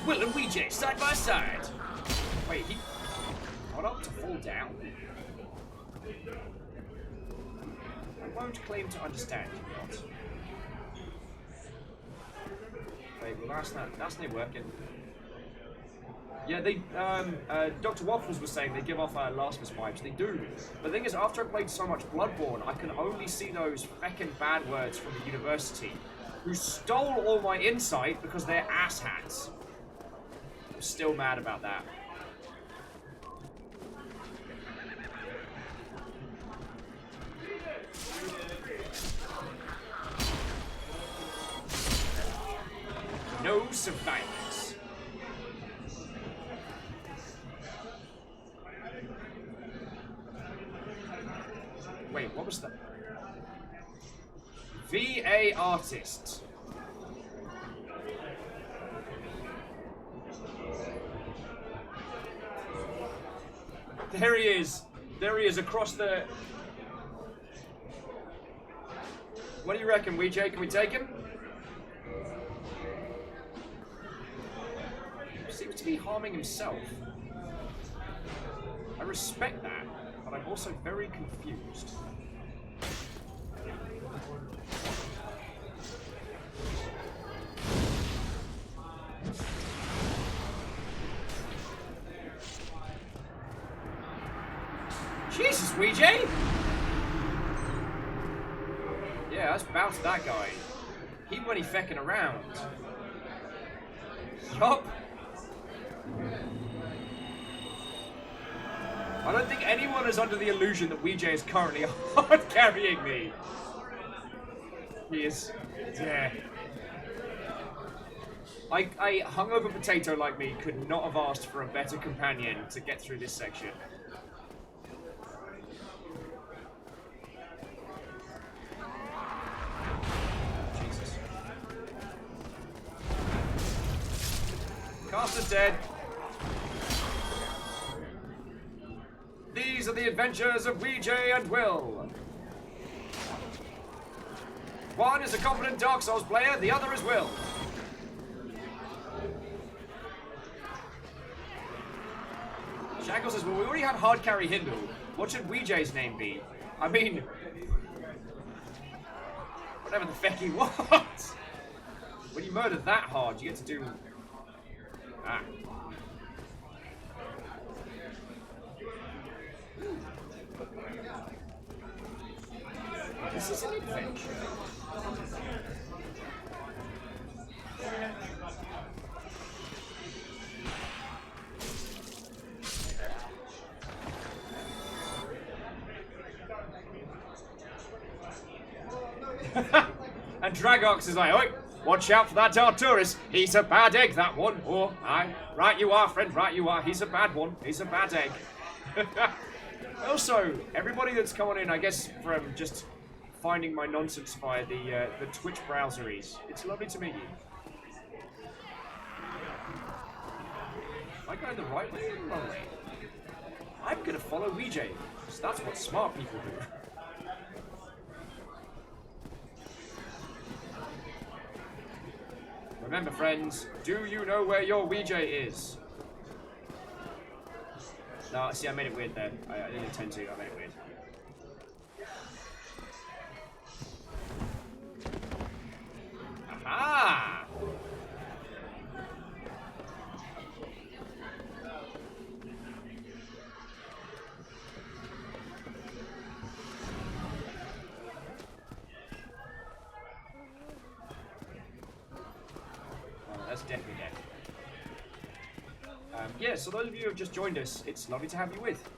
Will and Weejay, side by side. Wait, he got up to fall down? I won't claim to understand you lot. Wait, well that's not working. Yeah, they, Dr. Waffles was saying they give off Last of Us vibes. They do. But the thing is, after I played so much Bloodborne, I can only see those feckin' bad words from the university, who stole all my insight because they're asshats. I'm still mad about that. No Ace of Diamonds. Wait, what was that? VA Artist. There he is. There he is across the... What do you reckon, WeeJay? Can we take him? He seems to be harming himself. I respect that, but I'm also very confused. Jesus, WeeJay! Yeah, let's bounce that guy. Keep when he fecking around. Yup. I don't think anyone is under the illusion that WeeJay is currently hard carrying me. He is. Yeah. I hungover potato like me could not have asked for a better companion to get through this section. Jesus. Caster dead. These are the adventures of WeeJay and Will. One is a competent Dark Souls player, the other is Will. Shackle says, well, we already have hard carry Hindu. What should WeeJay's name be? I mean... whatever the feck he wants. When you murder that hard, you get to do... Ah. This is an adventure. And Dragox is like, oi, watch out for that Arturus. He's a bad egg, that one. Oh, aye. Right you are, friend, right you are. He's a bad one. He's a bad egg. Also, everybody that's coming in, I guess, from just finding my nonsense via the Twitch browseries, it's lovely to meet you. Am I going the right way or the wrong way? I'm gonna follow WeeJay, because that's what smart people do. Remember, friends, do you know where your WeeJay is? No, see, I made it weird there. I didn't intend to, I made it weird. Aha! That's definitely dead. Yeah, so those of you who have just joined us, it's lovely to have you with.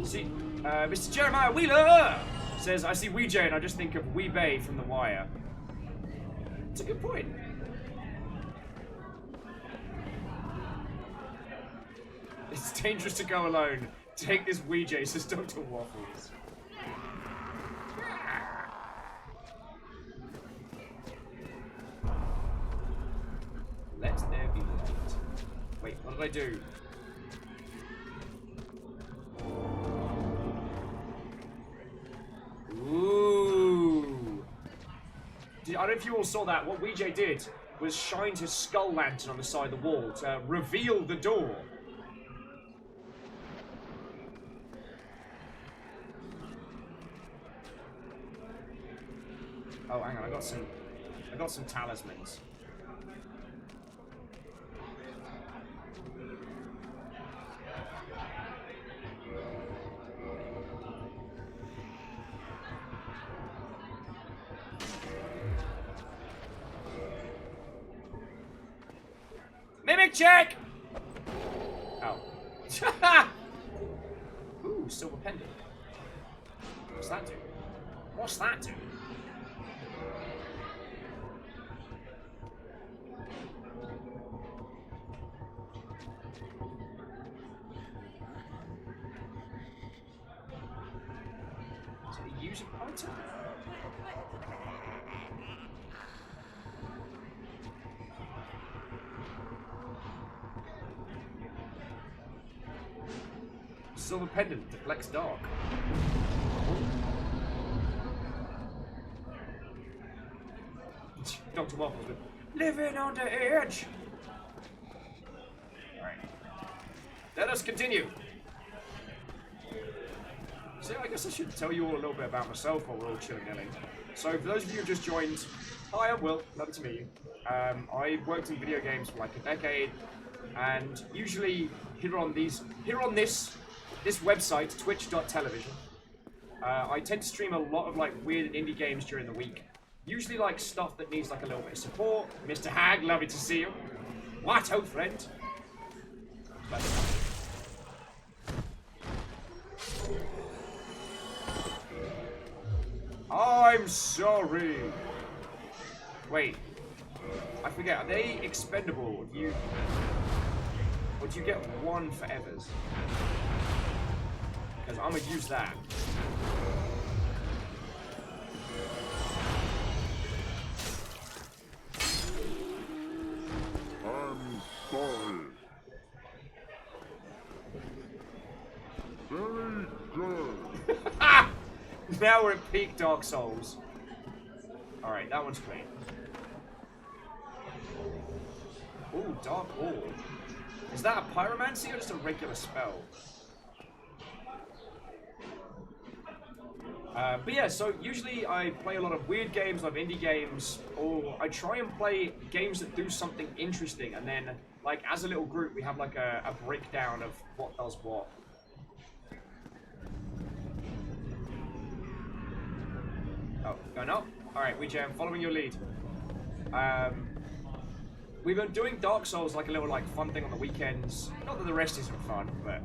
See, Mr. Jeremiah Wheeler says, I see WeeJay and I just think of Weebay from The Wire. It's a good point. It's dangerous to go alone. Take this WeeJay, says Dr. Waffles. Let there be light. Wait, what did I do? Ooh. I don't know if you all saw that. What WeeJay did was shined his skull lantern on the side of the wall to reveal the door. Oh, hang on, I got some talismans. Mimic check! Oh. Ooh, silver pendant. What's that do? What's that do? item. Silver pendant deflects dark. Dr. Waffles with living on the edge. Alright. Let us continue. So I guess I should tell you all a little bit about myself while we're all chilling Ellie. So for those of you who just joined, hi, I'm Will, lovely to meet you. I've worked in video games for like a decade, and usually here on this website, twitch.television, I tend to stream a lot of like weird indie games during the week. Usually like stuff that needs like a little bit of support. Mr. Hag, lovely to see you. What, old friend? I'm sorry. Wait, I forget. Are they expendable? Or do you get one for Evers? Because I'm gonna use that. I'm sorry. Very good. Now we're at peak Dark Souls. Alright, that one's clean. Ooh, Dark Orb. Is that a pyromancy or just a regular spell? But yeah, so usually I play a lot of weird games, a lot of indie games, or I try and play games that do something interesting, and then, like, as a little group, we have like a breakdown of what does what. Oh, going up? Alright, Ouija, I'm following your lead. We've been doing Dark Souls like a little like fun thing on the weekends. Not that the rest isn't fun, but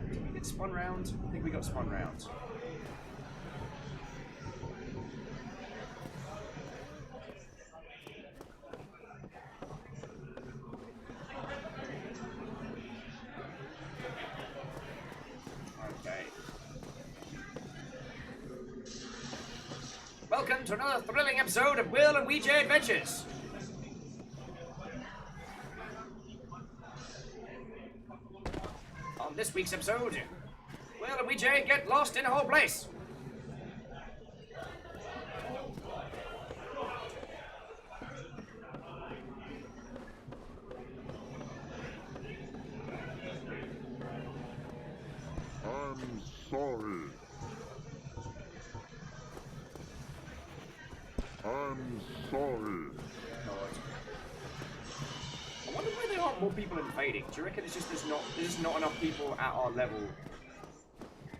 did we get spun round? I think we got spun round. Welcome to another thrilling episode of Will and Ouija Adventures. On this week's episode, Will and Ouija get lost in a whole place. I'm sorry. I'm sorry. I wonder why there aren't more people invading. Do you reckon it's just there's not enough people at our level?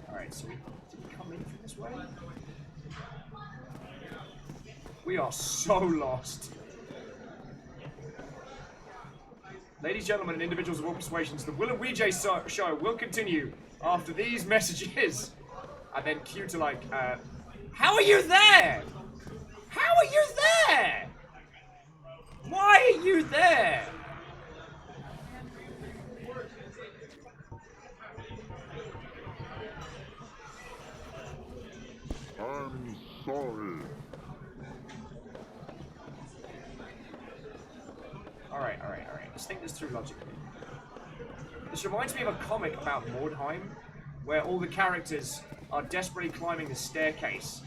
Alright, so did we come in from this way? We are so lost. Ladies, gentlemen, and individuals of all persuasions, the Will and Ouija show will continue after these messages. And then cue to like, how are you there? How are you there? Why are you there? I'm sorry. Alright. Let's think this through logically. This reminds me of a comic about Mordheim, where all the characters are desperately climbing the staircase.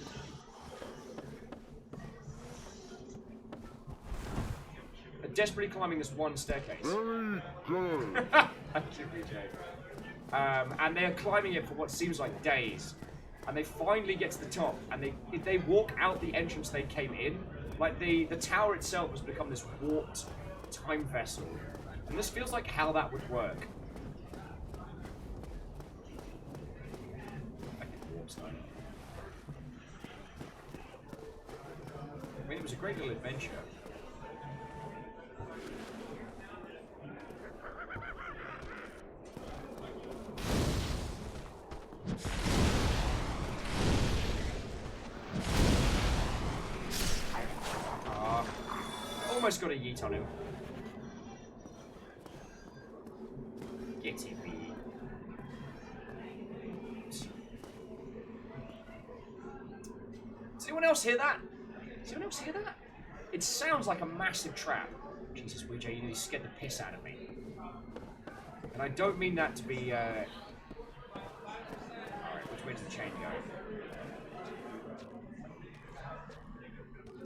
Desperately climbing this one staircase. Very good. Thank you, BJ. And they're climbing it for what seems like days. And they finally get to the top, and if they walk out the entrance they came in, like the tower itself has become this warped time vessel. And this feels like how that would work. I think warp stone. I mean, it was a great little adventure. Almost got a yeet on him. Get him, me. Does anyone else hear that? Does anyone else hear that? It sounds like a massive trap. Jesus, Ouija, you nearly scared the piss out of me. And I don't mean that to be, Alright, which way does the chain go?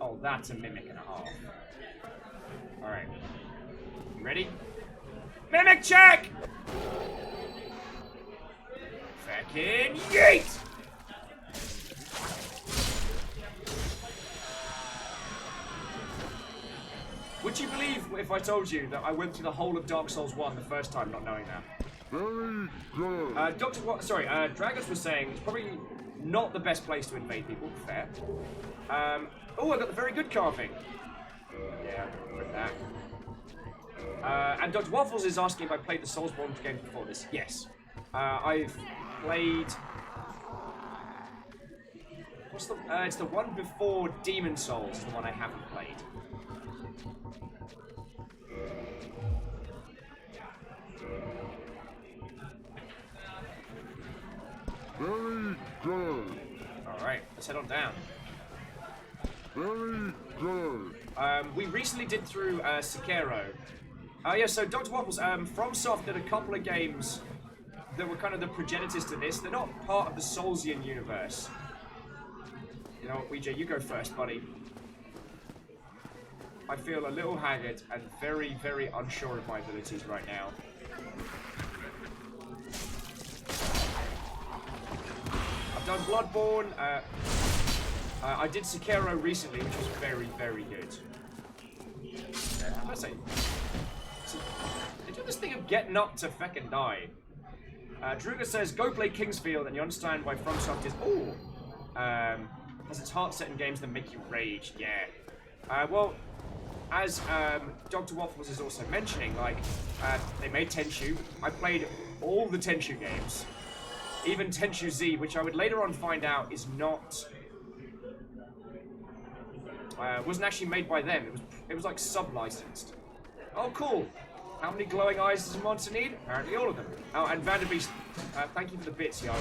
Oh, that's a mimic and a half. Alright. You ready? Mimic check! Fucking yeet! Would you believe if I told you that I went through the whole of Dark Souls 1 the first time not knowing that? Very good. Dragos was saying it's probably not the best place to invade people. Fair. Oh, I got the very good carving. Yeah, with that. And Dr. Waffles is asking if I played the Soulsborne games before this. Yes. I've played... What's the... it's the one before Demon Souls is the one I haven't played. Very good. Alright, let's head on down. Very good. We recently did through Sekiro. Yeah, so Dr. Waffles, FromSoft did a couple of games that were kind of the progenitors to this. They're not part of the Soulsian universe. You know what, Ouija, you go first, buddy. I feel a little haggard and very, very unsure of my abilities right now. I've done Bloodborne. I did Sekiro recently, which was very, very good. Let's say, they do this thing of getting up to feckin' die. Druga says, go play Kingsfield and you understand why FromSoft is, has its heart set in games that make you rage. Yeah. Well, as Dr. Waffles is also mentioning, like, they made Tenchu. I played all the Tenchu games. Even Tenchu Z, which I would later on find out is not... wasn't actually made by them. It was like sub-licensed. Oh, cool. How many glowing eyes does a monster need? Apparently all of them. Oh, and Vanderbeest, thank you for the bits, yo.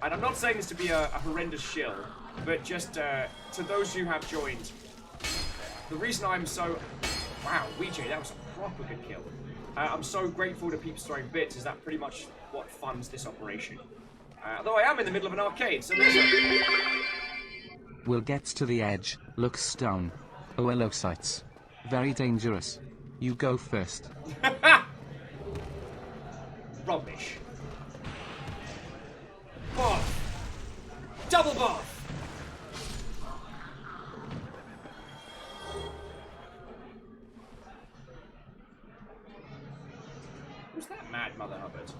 And I'm not saying this to be a horrendous shill, but just to those who have joined, the reason I'm so... Wow, Ouija, that was a proper good kill. I'm so grateful to people throwing bits, is that pretty much what funds this operation. Although I am in the middle of an arcade, so there's a... Will gets to the edge, looks down. OLO sights. Very dangerous. You go first. Rubbish. Buff. Double buff. Who's that mad Mother Hubbard?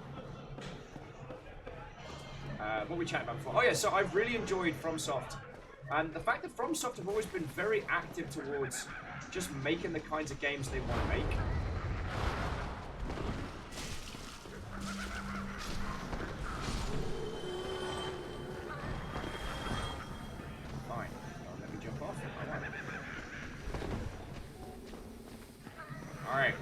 What were we chatting about before? Oh yeah, so I've really enjoyed FromSoft. And the fact that FromSoft have always been very active towards just making the kinds of games they want to make. Fine. Well, let me jump off. Alright.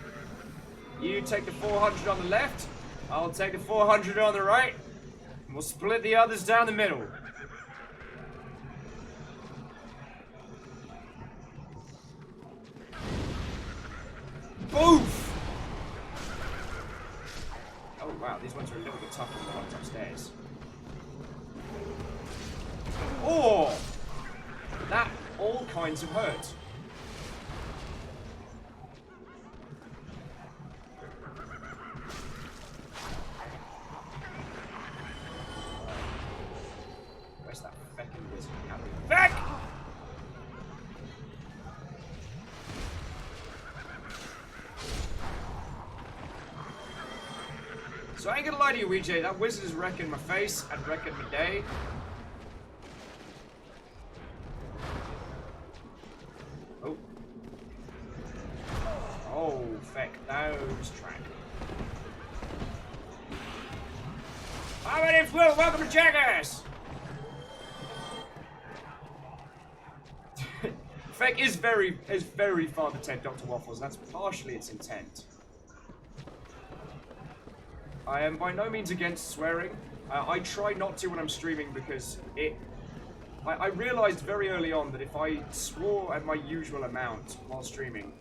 You take the 400 on the left, I'll take the 400 on the right, and we'll split the others down the middle. Boof! Oh wow, these ones are a little bit tougher than the ones upstairs. Oh! That all kinds of hurt. Where's that feckin' wizard? Feck! So I ain't gonna lie to you, Ouija, that wizard is wrecking my face and wrecking my day. Oh. Oh, feck, those track. Hi, my name's Will, welcome to Jackass! Feck is very Father Ted, Dr. Waffles, that's partially its intent. I am by no means against swearing. I try not to when I'm streaming because it I realized very early on that if I swore at my usual amount while streaming,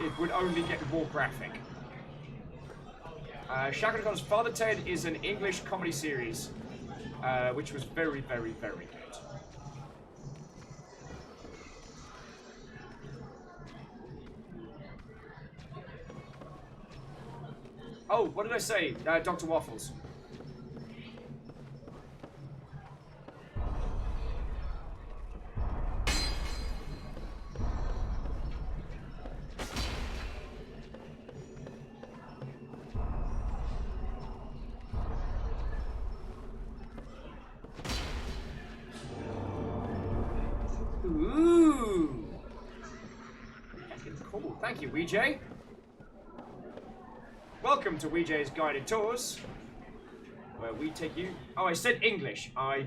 it would only get more graphic. Shaka's Father Ted is an English comedy series, which was very, very, very good. Oh, what did I say? Dr. Waffles. Ooh. Cool. Thank you, Weejay. Welcome to Weejay's Guided Tours, where we take you... Oh, I said English. I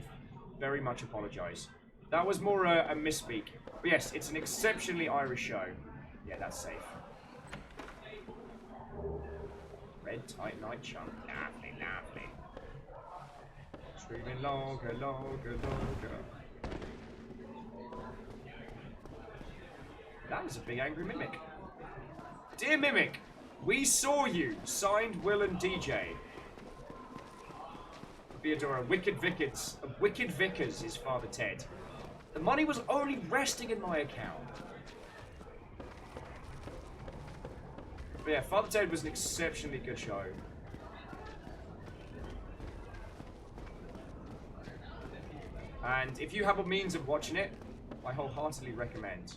very much apologize. That was more a misspeak. But yes, it's an exceptionally Irish show. Yeah, that's safe. Red tight night chunk. Lovely, lovely. Screaming longer, longer, longer. That is a big angry mimic. Dear Mimic, we saw you. Signed, Will and DJ. Theodora, Wicked Vickers is Father Ted. The money was only resting in my account. But yeah, Father Ted was an exceptionally good show. And if you have a means of watching it, I wholeheartedly recommend.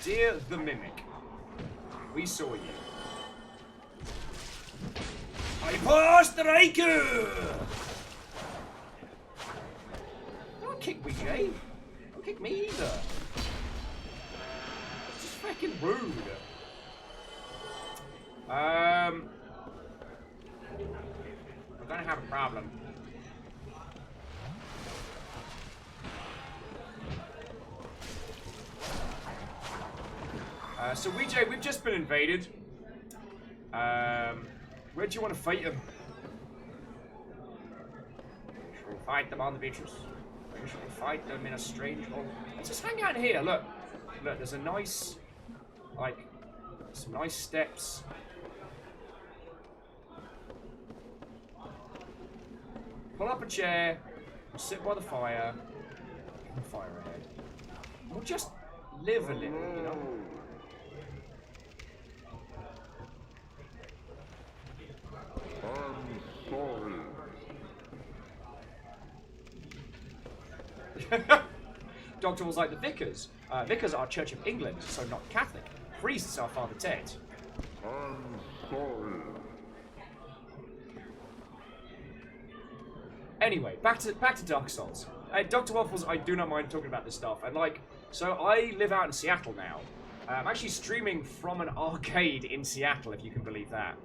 Dear the Mimic, we saw you. Hyper Striker! Don't kick me, Jay. Don't kick me either. It's just fucking rude. I'm gonna have a problem. So Weejay, we've just been invaded. Where do you want to fight them? Should we fight them on the beaches? Or should we fight them in a strange hole? Let's just hang out here. Look, there's a nice, like, some nice steps. Pull up a chair, sit by the fire, fire ahead. We'll just live a little, you know? I'm sorry. Doctor was like the vicars. Vicars are Church of England, so not Catholic. Priests are Father Ted. I'm sorry. Anyway, back to Dark Souls. Dr. Waffles, I do not mind talking about this stuff. And like, so I live out in Seattle now. I'm actually streaming from an arcade in Seattle, if you can believe that.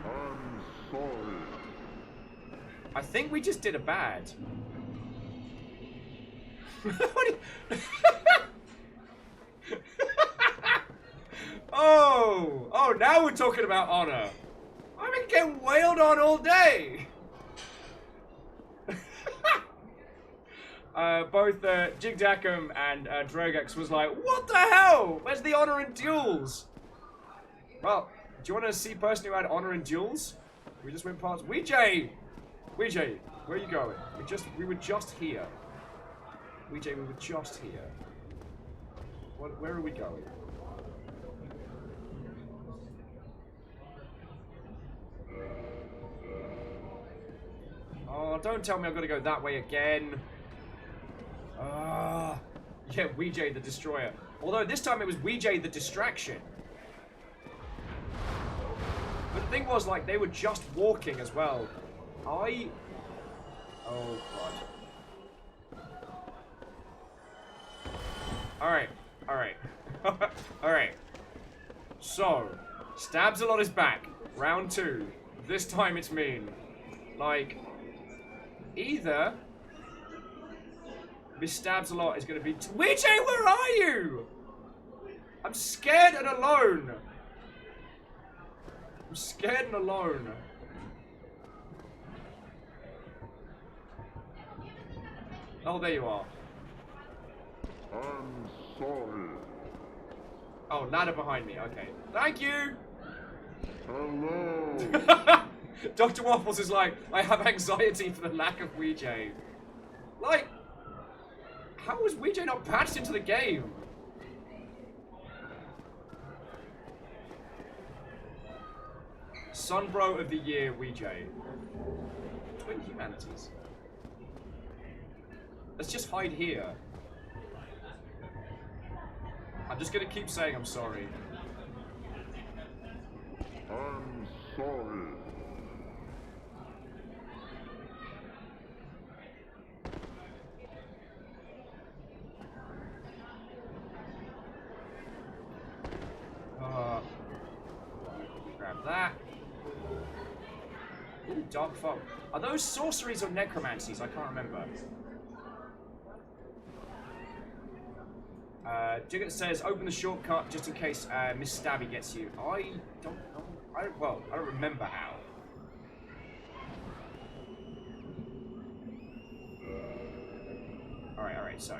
I'm sorry. I think we just did a bad. Oh, now we're talking about honor. I've been getting wailed on all day. Both Jigdakum and Drogax was like, what the hell? Where's the honor in duels? Well, do you want to see a person who had honor in duels? We just went past. Weejay, where are you going? We were just here. Weejay, we were just here. Where are we going? Oh, don't tell me I've got to go that way again. Yeah, Weejay the Destroyer. Although this time it was Weejay the Distraction. But the thing was, like, they were just walking as well. Oh, God. Alright. Alright. So, stabs a lot his back. Round 2. This time it's mean. Like, either Miss Stabs a lot is gonna be. Ouija, where are you? I'm scared and alone. I'm scared and alone. Oh, there you are. I'm sorry. Oh, ladder behind me. Okay. Thank you. Hello. Dr. Waffles is like, I have anxiety for the lack of Ouija. Like, how was Ouija not patched into the game? Sunbro of the Year, Ouija. Twin humanities. Let's just hide here. I'm just gonna keep saying I'm sorry. I'm sorry. Grab that. Ooh, dark fog. Are those sorceries or necromancies? I can't remember. Jigget says, open the shortcut just in case Miss Stabby gets you. I don't know. I don't remember how. Alright, so.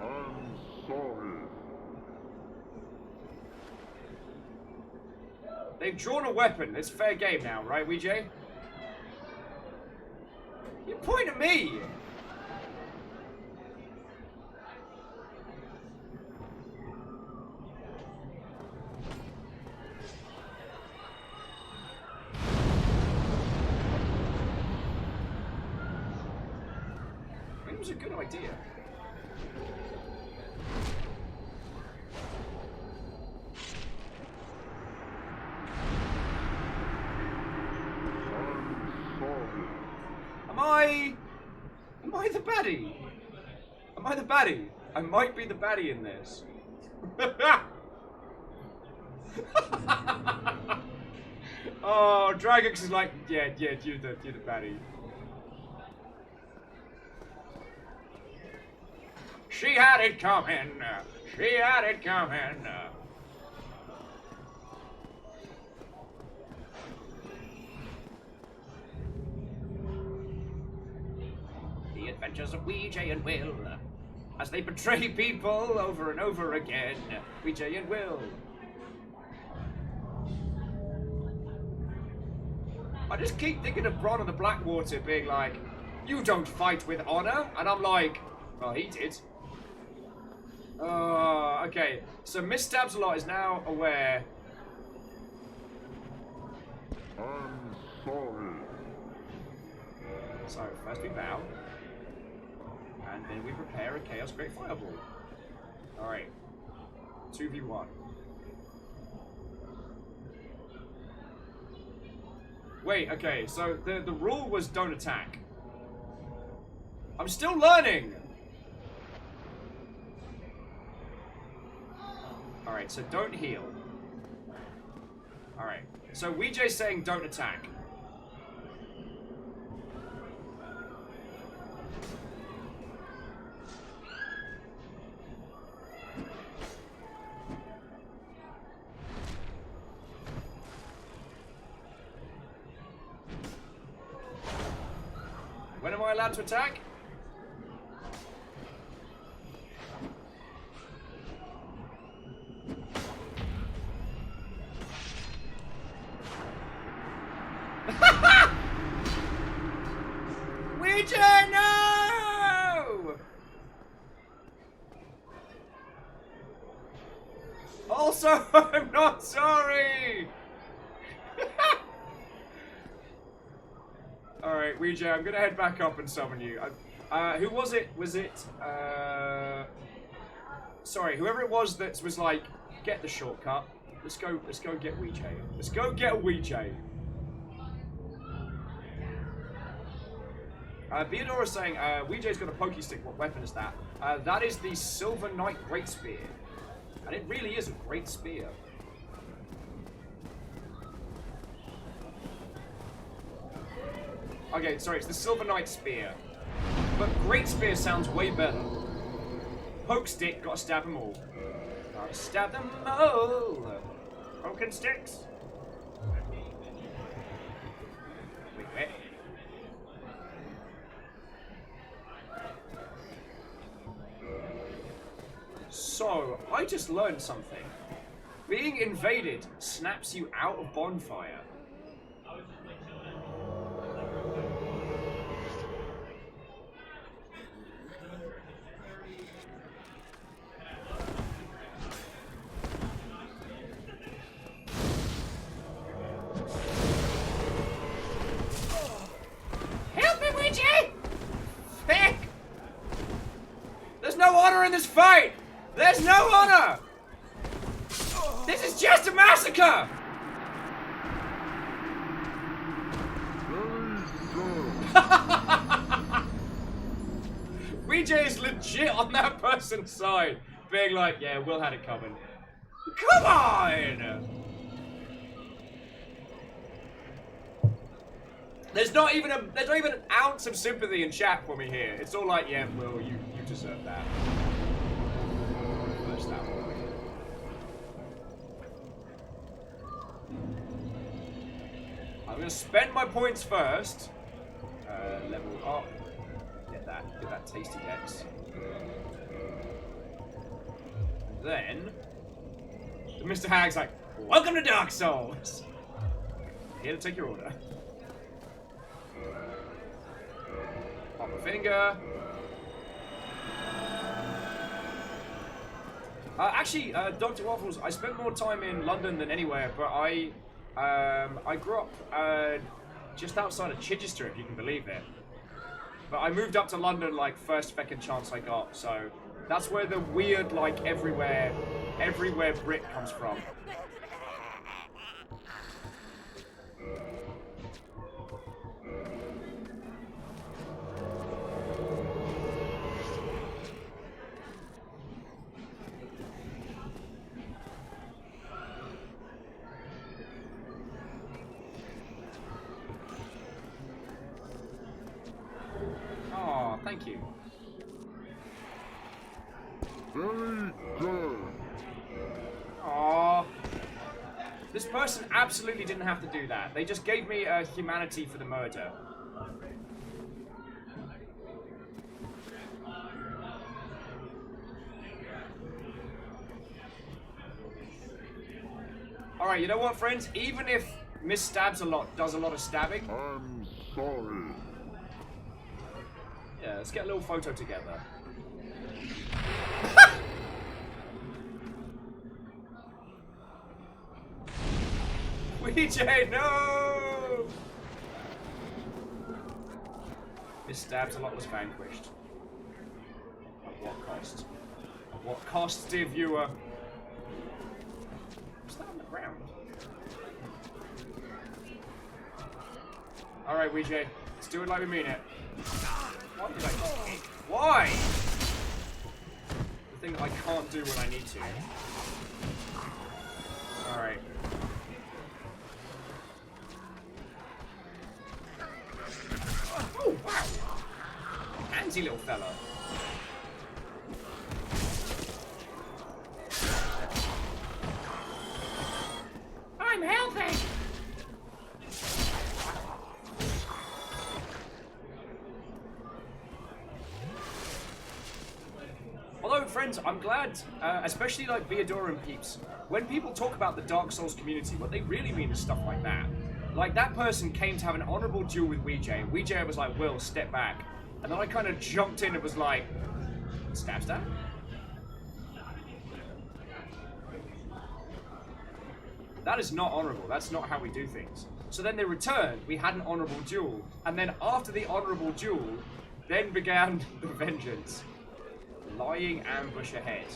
I'm sorry. They've drawn a weapon. It's fair game now, right, Ouija? You point at me! It was a good idea. Am I the baddie? Am I the baddie? I might be the baddie in this. Oh, Dragix is like, yeah, you're the baddie. She had it coming. She had it coming. The adventures of Ouija and Will, as they betray people over and over again. Ouija and Will. I just keep thinking of Bron of the Blackwater being like, you don't fight with honor, and I'm like, well, he did. Okay. So Miss Stabs-a-Lot is now aware. I'm sorry. So first we bow. And then we prepare a Chaos Great Fireball. Alright. 2v1. Wait, okay, so the rule was don't attack. I'm still learning! Alright, so don't heal. Alright, so Ouija's saying don't attack. When am I allowed to attack? Ouija, no! Also, I'm not sorry! Alright, Ouija, I'm gonna head back up and summon you. Who was it? Was it, sorry, whoever it was that was like, get the shortcut. Let's go get Ouija. Let's go get Ouija. Beadora is saying, Weejay's got a pokey stick. What weapon is that? That is the Silver Knight Great Spear. And it really is a great spear. Okay, sorry, it's the Silver Knight Spear. But Great Spear sounds way better. Poke stick, gotta stab them all. Gotta stab them all. Broken sticks. Wait. So, I just learned something. Being invaded snaps you out of bonfire. Help me, Ouija! Heck! There's no honor in this fight! There's no honor! This is just a massacre! Ouija is legit on that person's side, being like, yeah, Will had it coming. Come on! There's not even an ounce of sympathy in chat for me here. It's all like, yeah, Will, you deserve that. Reverse that one. I'm gonna spend my points first. Level up. Get that tasty dex. Then Mr. Hag's like, welcome to Dark Souls. Here to take your order. Pop a finger. Actually, Dr. Waffles, I spent more time in London than anywhere, but I grew up just outside of Chichester, if you can believe it. But I moved up to London like first fucking chance I got, so that's where the weird like everywhere Brit comes from. Oh, thank you. Very good. Aww. This person absolutely didn't have to do that. They just gave me humanity for the murder. Alright, you know what, friends? Even if Miss Stabs a lot does a lot of stabbing. I'm sorry. Yeah, let's get a little photo together. Ouija, no! Miss Stabs a lot was vanquished. At what cost? At what cost, dear viewer? What's that on the ground? Alright, Ouija, let's do it like we mean it. Why did I just kick? Why? The thing I can't do when I need to. Alright. Oh, wow! Handsy little fella. I'm helping! Although, friends, I'm glad, especially like Beadora and peeps, when people talk about the Dark Souls community, what they really mean is stuff like that. Like, that person came to have an honorable duel with Ouija, and Ouija was like, Will, step back. And then I kind of jumped in and was like, stab stab? That is not honorable. That's not how we do things. So then they returned, we had an honorable duel, and then after the honorable duel, then began the vengeance. Lying ambush ahead.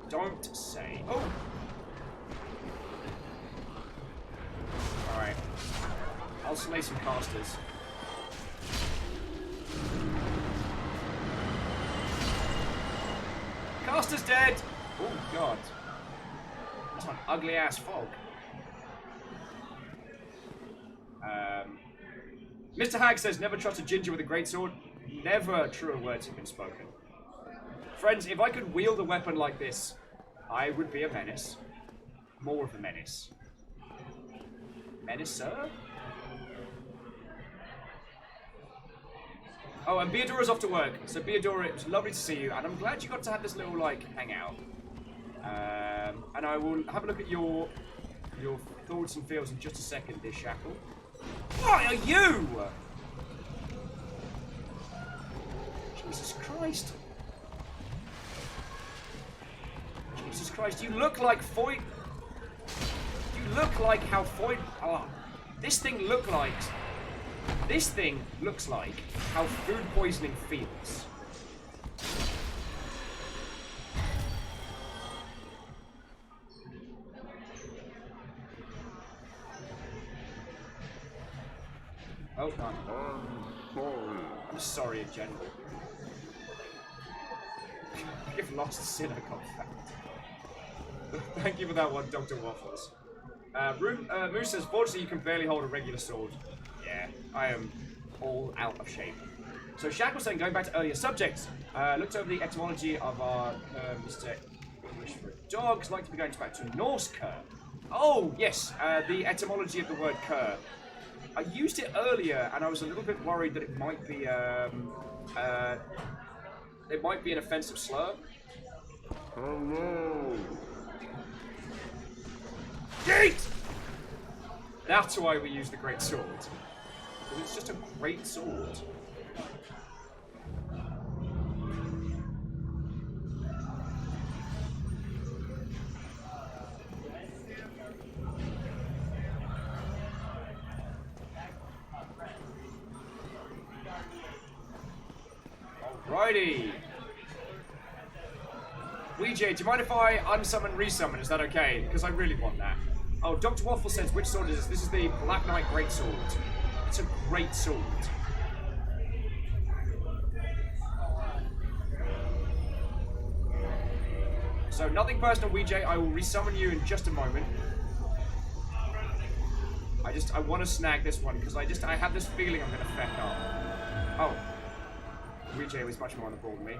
Don't say. Oh! Alright. I'll slay some casters. Caster's dead! Oh, God. That's an ugly-ass fog. Mr. Hag says, never trust a ginger with a greatsword. Never truer words have been spoken. Friends, if I could wield a weapon like this, I would be a menace. More of a menace. Menace, sir? Oh, and Beadora's off to work. So, Beadora, it was lovely to see you, and I'm glad you got to have this little, like, hangout. And I will have a look at your thoughts and feels in just a second, dear Shackle. What are you? Jesus Christ. Jesus Christ, you look like Foy... You look like how Foy... Oh, this thing looks like how food poisoning feels. Oh, no. I'm sorry. I'm sorry in general. You've lost Sinner contact. Thank you for that one, Dr. Waffles. Moose says, fortunately you can barely hold a regular sword. Yeah, I am all out of shape. So Shaq was saying, going back to earlier subjects, looked over the etymology of our Mr. English for dogs, like to be going back to Norse cur. Oh, yes, the etymology of the word cur. I used it earlier, and I was a little bit worried that it might be an offensive slur. Hello. Gate! That's why we use the great sword. Because it's just a great sword. Alrighty. Ouija, do you mind if I unsummon, resummon? Is that okay? Because I really want that. Oh, Dr. Waffle says, which sword is this? This is the Black Knight Great Sword. It's a great sword. So, nothing personal, Ouija. I will resummon you in just a moment. I want to snag this one, because I have this feeling I'm going to feck up. Oh. Ouija was much more on the ball than me.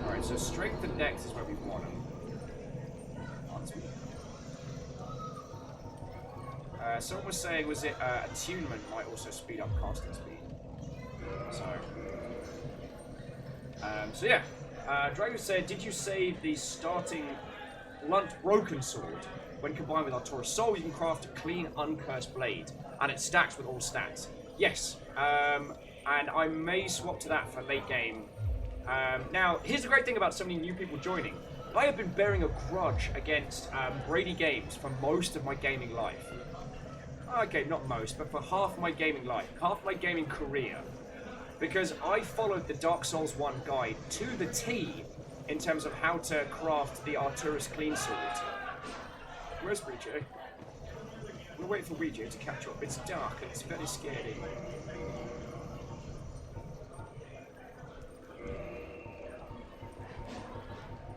Alright, so strength and dex is where we want them. Someone was saying, was it attunement might also speed up casting speed. So yeah. Drago said, did you save the starting blunt broken sword? When combined with Artora's soul, you can craft a clean, uncursed blade, and it stacks with all stats. Yes, and I may swap to that for late game. Now, here's the great thing about so many new people joining. I have been bearing a grudge against Brady Games for most of my gaming life. Okay, not most, but for half my gaming life, half my gaming career. Because I followed the Dark Souls 1 guide to the T in terms of how to craft the Artora's clean sword. Where's Ouija? We'll wait for Ouija to catch up. It's dark and it's very scary.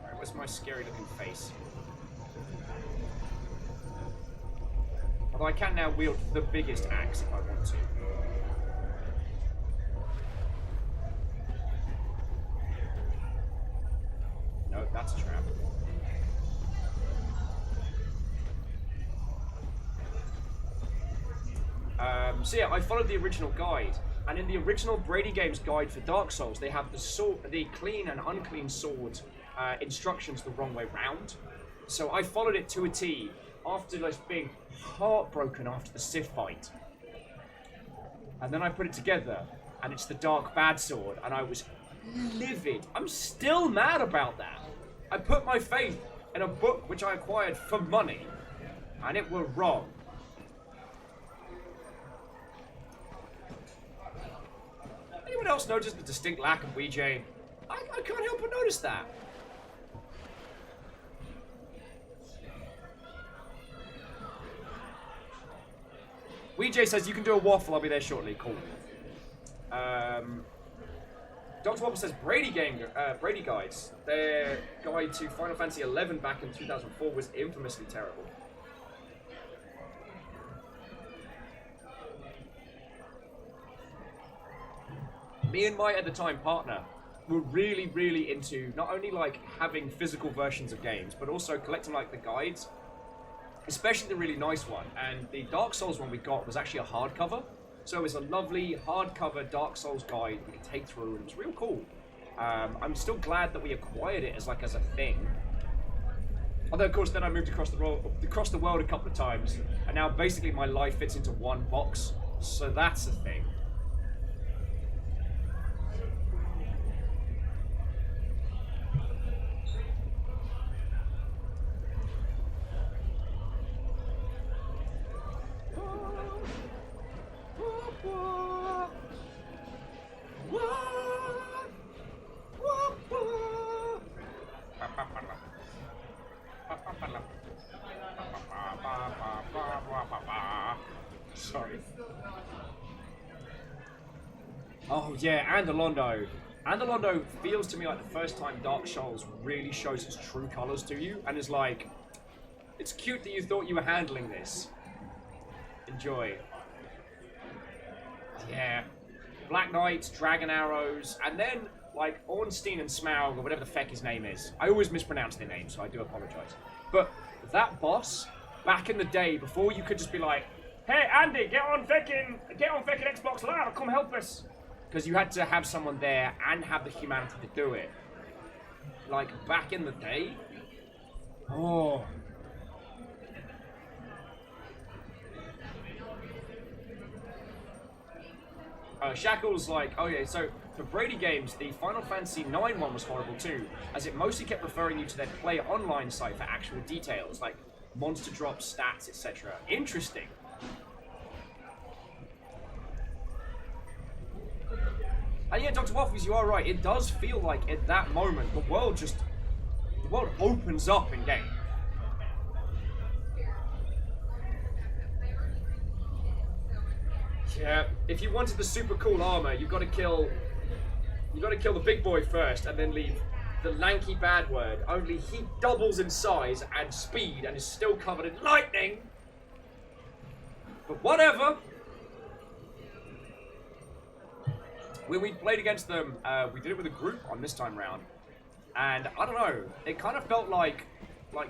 Alright, where's my scary looking face? Although I can now wield the biggest axe if I want to. No, that's a trap. So yeah, I followed the original guide, and in the original Brady Games guide for Dark Souls, they have the clean and unclean sword instructions the wrong way round. So I followed it to a T after just being heartbroken after the Sith fight, and then I put it together, and it's the Dark Bad Sword, and I was livid. I'm still mad about that. I put my faith in a book which I acquired for money, and it were wrong. Anyone else notice the distinct lack of Ouija? I can't help but notice that. WeJ says, you can do a waffle, I'll be there shortly. Cool. Dr. Waffle says, Brady Guides. Their guide to Final Fantasy XI back in 2004 was infamously terrible. Me and my, at the time, partner were really, really into not only like having physical versions of games, but also collecting like the guides, especially the really nice one. And the Dark Souls one we got was actually a hardcover, so it was a lovely hardcover Dark Souls guide we could take through, and it was real cool. I'm still glad that we acquired it as a thing. Although of course then I moved across the world a couple of times, and now basically my life fits into one box, so that's a thing. Sorry. Oh yeah, Andalondo. Andalondo feels to me like the first time Dark Souls really shows its true colors to you, and is like, it's cute that you thought you were handling this. Enjoy. Yeah. Black Knights, Dragon Arrows, and then like Ornstein and Smaug, or whatever the feck his name is. I always mispronounce their names, so I do apologize. But that boss, back in the day, before you could just be like, hey Andy, get on feckin' Xbox Live, come help us. Because you had to have someone there and have the humanity to do it. Like back in the day. Oh. Shackle's like, oh yeah, so for Brady games, the Final Fantasy IX one was horrible too, as it mostly kept referring you to their Play Online site for actual details, like monster drops, stats, etc. Interesting. And yeah, Dr. Waffles, you are right. It does feel like at that moment, the world opens up in game. Yeah, if you wanted the super cool armor, you've got to kill the big boy first, and then leave the lanky bad word. Only he doubles in size and speed, and is still covered in lightning. But whatever. When we played against them, we did it with a group on this time round, and I don't know. It kind of felt like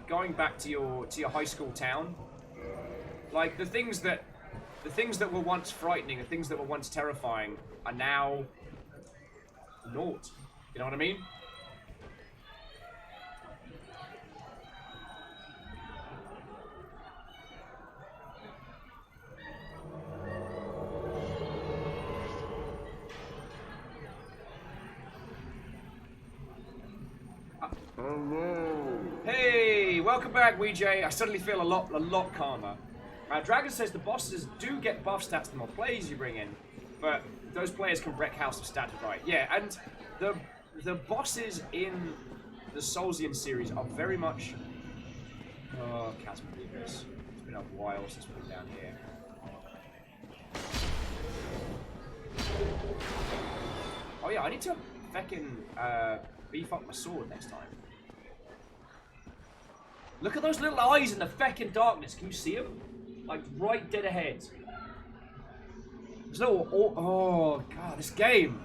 going back to your high school town. Like the things that were once frightening, the things that were once terrifying, are now naught. You know what I mean? Hello. Hey, welcome back, WeJ. I suddenly feel a lot calmer. Dragon says the bosses do get buff stats the more players you bring in, but those players can wreck House of Static, right? Yeah, and the bosses in the Soulsian series are very much. Oh, Chasm Reavers. It's been a while since we've been down here. Oh yeah, I need to feckin' beef up my sword next time. Look at those little eyes in the feckin' darkness. Can you see them? Like right dead ahead. There's no. Oh god, this game.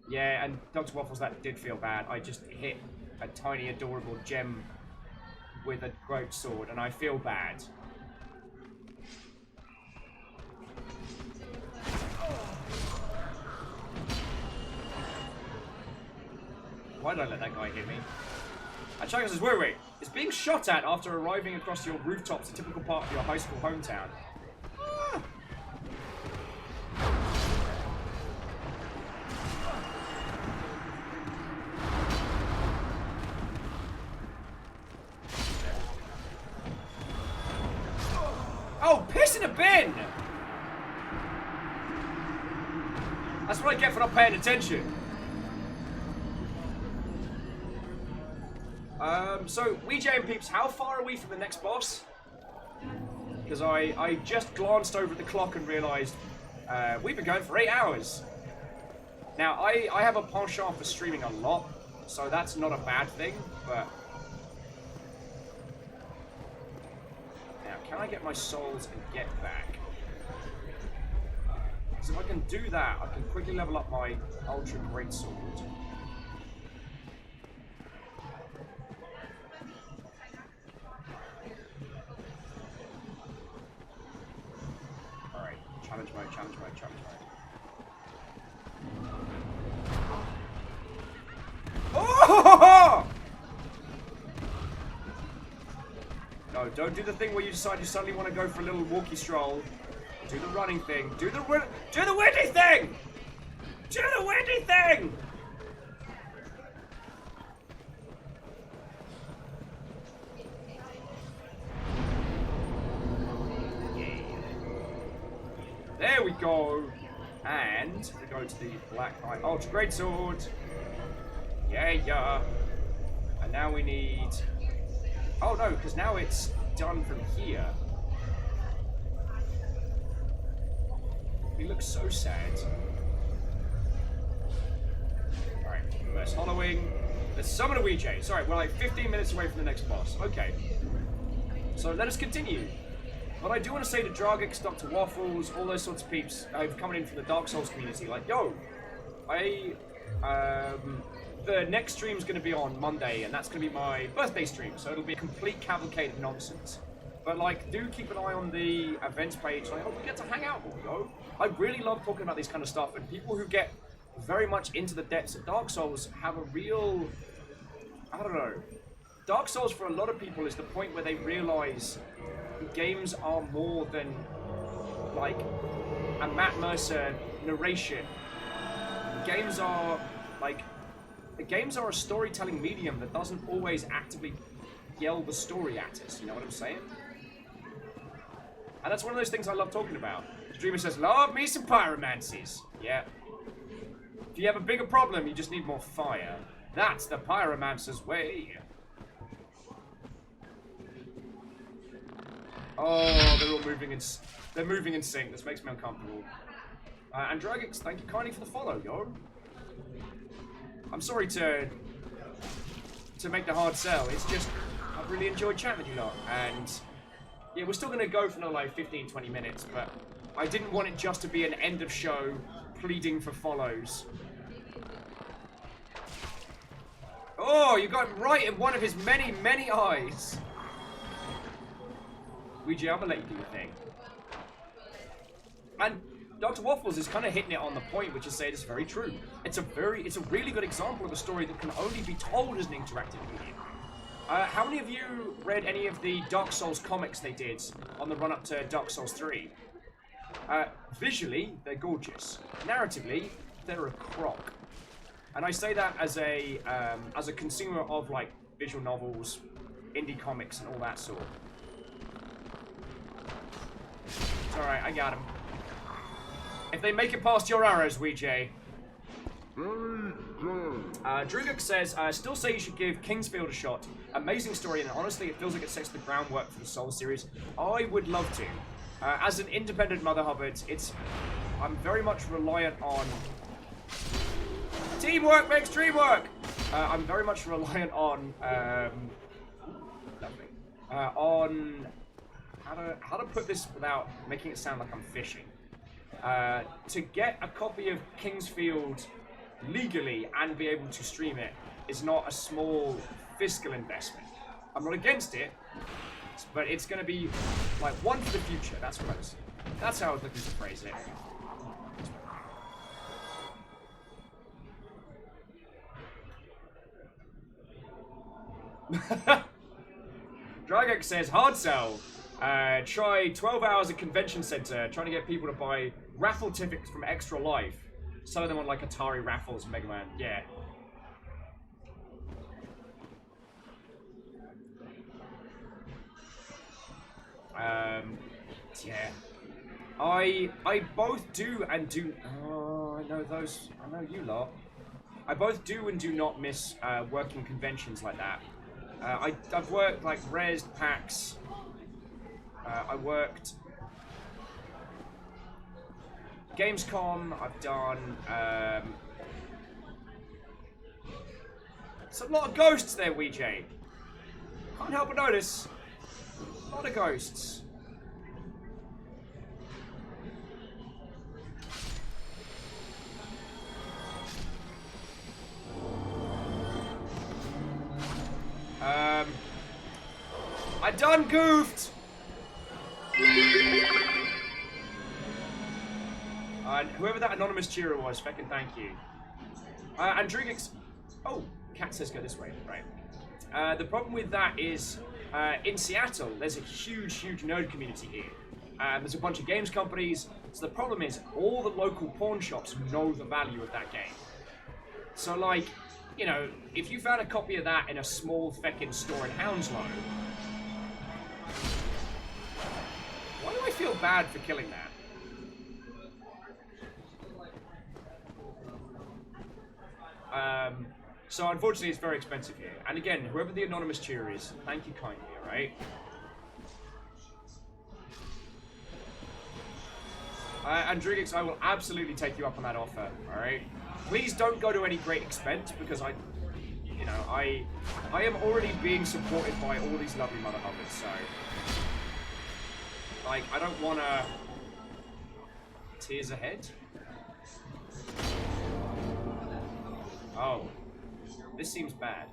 Yeah, and Dr. Waffles, that did feel bad. I just hit a tiny, adorable gem with a great sword, and I feel bad. Why did I let that guy hit me? Chaga says, wait. It's being shot at after arriving across your rooftops, a typical part of your high school hometown. Ah. Oh, piss in a bin! That's what I get for not paying attention. So, WeJ and Peeps, how far are we from the next boss? because I just glanced over at the clock and realised we've been going for 8 hours. Now, I have a penchant for streaming a lot, so that's not a bad thing, but... Now, can I get my souls and get back? Because if I can do that, I can quickly level up my Ultra Greatsword. Alright, challenge mode, challenge mode, challenge mode. Oh! No, don't do the thing where you decide you suddenly want to go for a little walkie stroll. Do the running thing. Do the windy thing! Do the windy thing! There we go. And we go to the Black Knight Ultra Greatsword. Yeah. And now we need... Oh no, because now it's done from here. He looks so sad. Alright, first hollowing. Let's summon a Ouija. Sorry, we're like 15 minutes away from the next boss. Okay. So let us continue. But I do want to say to Dragix, Dr. Waffles, all those sorts of peeps who've come in from the Dark Souls community, like, yo, the next stream's going to be on Monday, and that's going to be my birthday stream, so it'll be a complete cavalcade of nonsense. But, like, do keep an eye on the events page, and I hope we get to hang out more, yo. I really love talking about this kind of stuff, and people who get very much into the depths of Dark Souls have a real... I don't know. Dark Souls, for a lot of people, is the point where they realize games are more than, like, a Matt Mercer narration. Games are, like... Games are a storytelling medium that doesn't always actively yell the story at us, you know what I'm saying? And that's one of those things I love talking about. Streamer says, love me some pyromancies. Yeah. If you have a bigger problem, you just need more fire. That's the pyromancer's way. Oh, they're all moving in sync. This makes me uncomfortable. And Dragix, thank you kindly for the follow, yo. I'm sorry to make the hard sell. It's just, I've really enjoyed chatting with you lot. And yeah, we're still going to go for another like 15, 20 minutes, but I didn't want it just to be an end of show pleading for follows. Oh, you got right in one of his many, many eyes. Ouija, I'm going to let you do your thing. And Dr. Waffles is kind of hitting it on the point, which is saying it's very true. It's a really good example of a story that can only be told as an interactive medium. How many of you read any of the Dark Souls comics they did on the run-up to Dark Souls 3? Visually, they're gorgeous. Narratively, they're a crock. And I say that as a consumer of like visual novels, indie comics, and all that sort. It's alright, I got him. If they make it past your arrows, Ouija. Druguk says, still say you should give Kingsfield a shot. Amazing story, and honestly, it feels like it sets the groundwork for the Soul series. I would love to. As an independent Mother Hubbard, I'm very much reliant on... Teamwork makes dream work! I'm very much reliant on... on... How to put this without making it sound like I'm fishing. To get a copy of Kingsfield legally and be able to stream it is not a small fiscal investment. I'm not against it, but it's going to be like one for the future. That's how I was looking to phrase it. Dragok says, hard sell. Try 12 hours at convention center trying to get people to buy raffle tickets from Extra Life. Selling them on like Atari Raffles, Mega Man. Yeah. Yeah. I both do and do... Oh, I know those... I know you lot. I both do and do not miss working conventions like that. I've worked like Res, PAX, I worked Gamescom. I've done. It's a lot of ghosts there, WeJ. Can't help but notice. A lot of ghosts. I done goofed! Whoever that anonymous cheerer was, feckin' thank you. Andrigix. Oh, Cat says go this way, right. The problem with that is, in Seattle, there's a huge nerd community here. There's a bunch of games companies, so the problem is, all the local pawn shops know the value of that game. So, like, you know, if you found a copy of that in a small feckin' store in Hounslow, why do I feel bad for killing that? So unfortunately it's very expensive here. And again, whoever the anonymous cheerer is, thank you kindly, alright? Andrigix, I will absolutely take you up on that offer, alright? Please don't go to any great expense because I am already being supported by all these lovely mother hubbers, so... Like, I don't wanna... Tears ahead? Oh. This seems bad.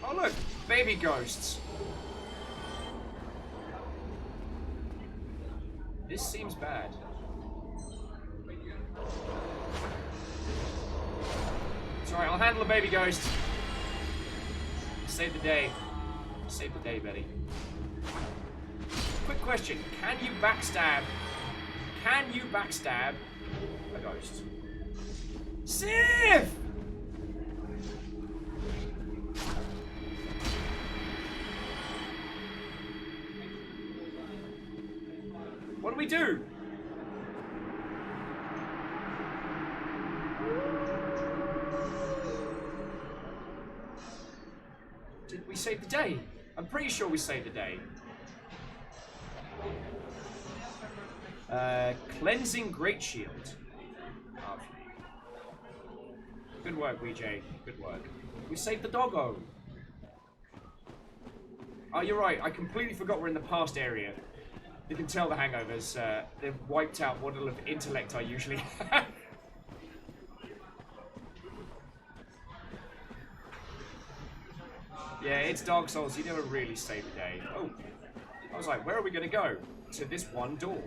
Oh look! Baby ghosts! This seems bad. Sorry, I'll handle a baby ghost. Save the day. Save the day, Betty. Quick question. Can you backstab a ghost? Sif! What do we do? Did we save the day? I'm pretty sure we saved the day. Cleansing Great Shield. Lovely. Good work, WeJ. Good work. We saved the doggo. Oh, you're right. I completely forgot we're in the past area. You can tell the hangovers. They've wiped out what little of intellect I usually have. Yeah, it's Dark Souls. You never really save the day. Oh, I was like, where are we going to go? To this one door.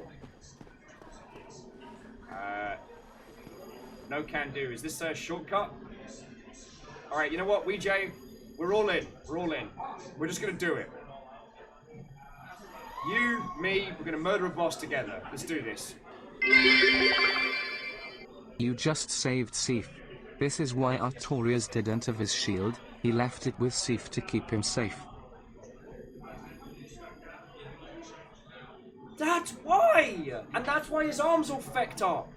No can do. Is this a shortcut? Alright, you know what, WeJ? We're all in. We're all in. We're just going to do it. You, me, we're going to murder a boss together. Let's do this. You just saved Sif. This is why Artorias didn't have his shield. He left it with Sif to keep him safe. That's why! And that's why his arm's all fecked up.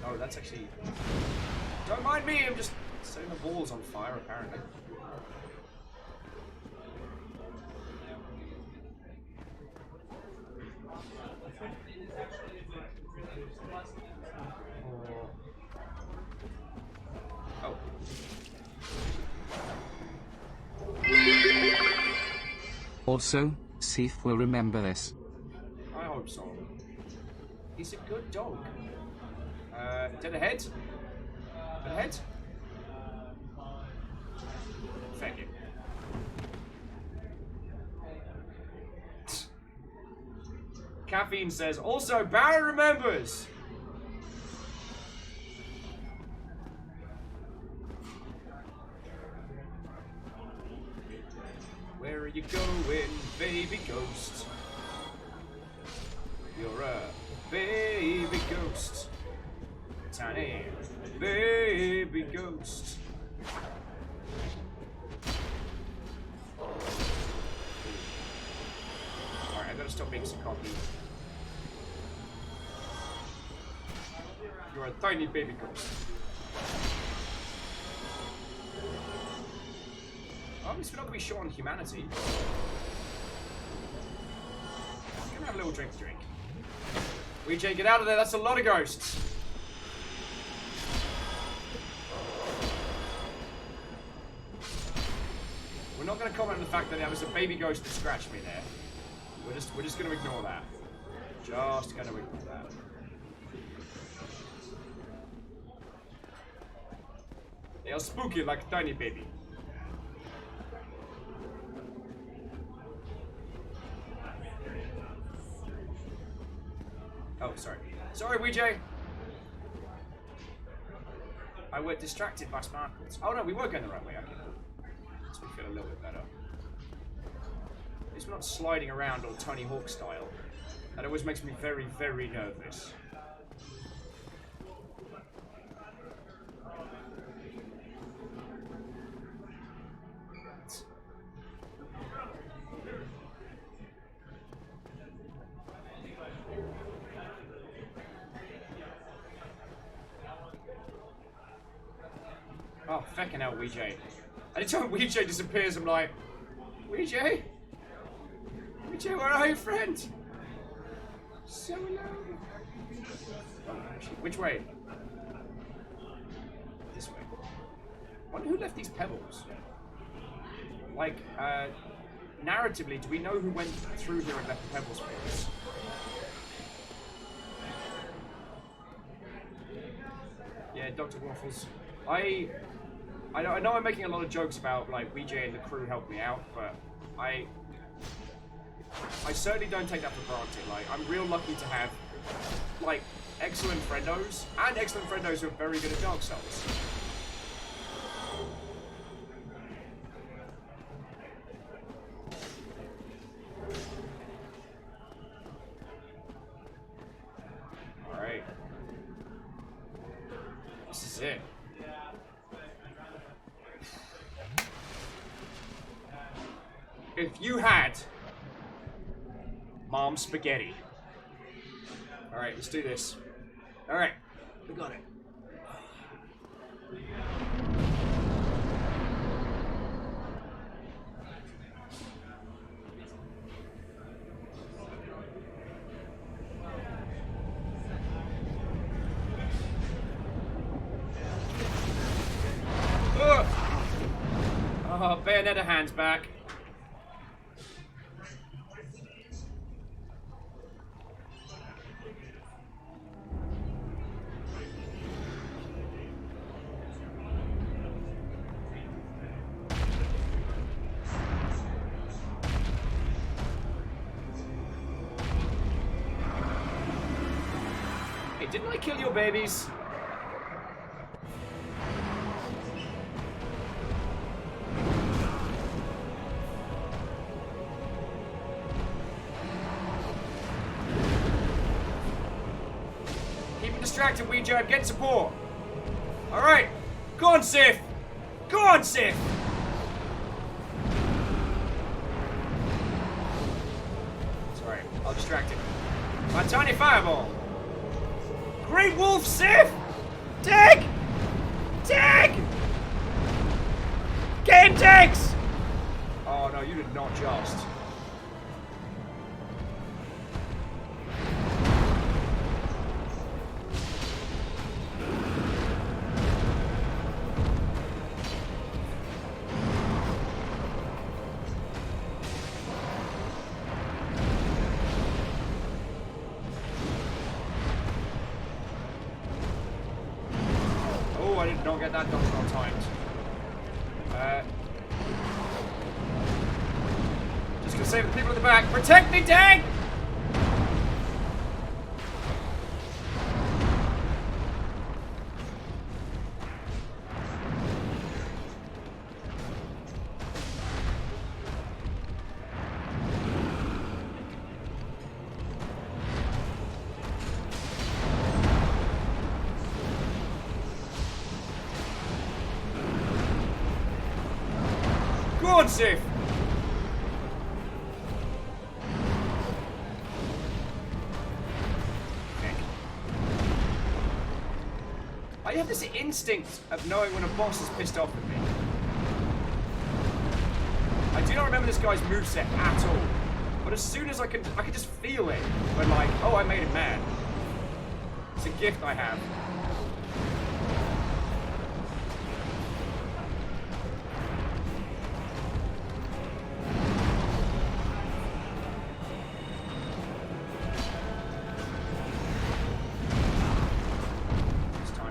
Oh, that's actually... Don't mind me, I'm just setting the balls on fire, apparently. Oh. Also, Sif will remember this. I hope so. He's a good dog. Dead ahead? Dead ahead? Thank you. Caffeine says, also, Barry remembers! Where are you going, baby ghost? You're a baby ghost. tiny baby ghost. Alright, I gotta stop being so cocky. You're a tiny baby ghost. At least we're not gonna be short on humanity. I'm gonna have a little drink. Ouija, get out of there, that's a lot of ghosts. We're not going to comment on the fact that there was a baby ghost that scratched me there. We're just going to ignore that. Just going to ignore that. They are spooky like a tiny baby. Oh, sorry. Sorry, Ouija. I were distracted by sparkles. Oh no, we were going the right way. Okay. Makes me feel a little bit better. At least we're not sliding around all Tony Hawk style. That always makes me very, very nervous. Oh, feckin' hell, Ouija. Anytime Ouija disappears, I'm like, Ouija? Ouija, where are you, friend? So alone. Oh, which way? This way. I wonder who left these pebbles? Like, narratively, do we know who went through here and left the pebbles for us? Yeah, Dr. Waffles. I know I'm making a lot of jokes about like Ouija and the crew helped me out, but I certainly don't take that for granted. Like, I'm real lucky to have like excellent friendos and excellent friendos who are very good at Dark Souls. All right, this is it. If you had Mom's spaghetti. Alright, let's do this. Alright, we got it. Oh, Bayonetta hands back. Hey, didn't I kill your babies? Distracted, Ouija. I'm getting support. Alright. Go on, Sif. Go on, Sif. Sorry. I'll distract him. My tiny fireball. Great wolf, Sif. Dig. Dig. Game tags. Oh, no. You did not just. I did not get that dodge well timed. Just gonna save the people at the back. Protect me, Tag! on, Sif! I have this instinct of knowing when a boss is pissed off with me. I do not remember this guy's moveset at all. But as soon as I can just feel it. When like, oh, I made him mad. It's a gift I have.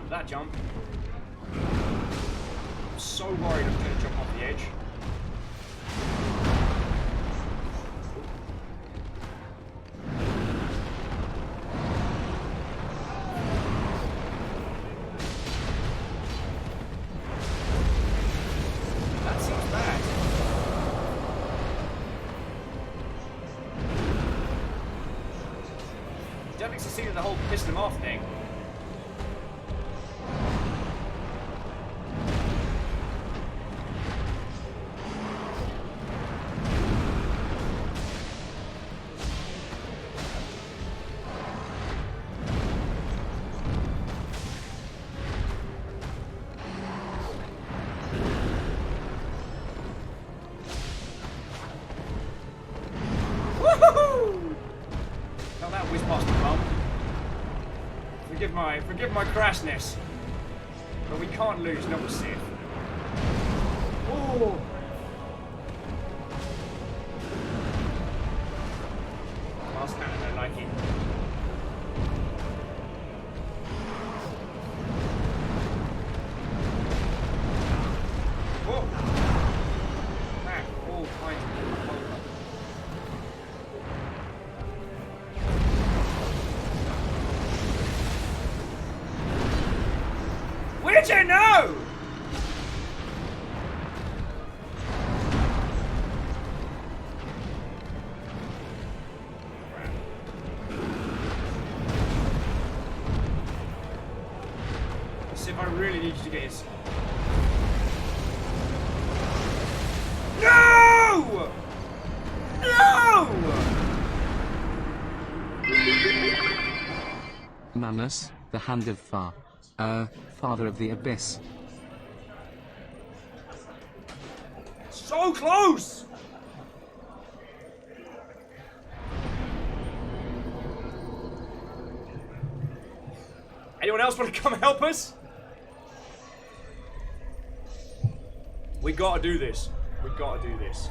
That jump. I'm so worried I'm going to jump off the edge. That seems bad. Definitely succeeded the whole pissing him off thing. Forgive my crassness, but we can't lose, not with Sif. Oh! Last cannon, I like it. Oh! Man, all kinds of people. Did you know? See if I really need you to get his. No! No! Manus, the hand of Father of the Abyss. So close! Anyone else want to come help us? We gotta do this. We gotta do this.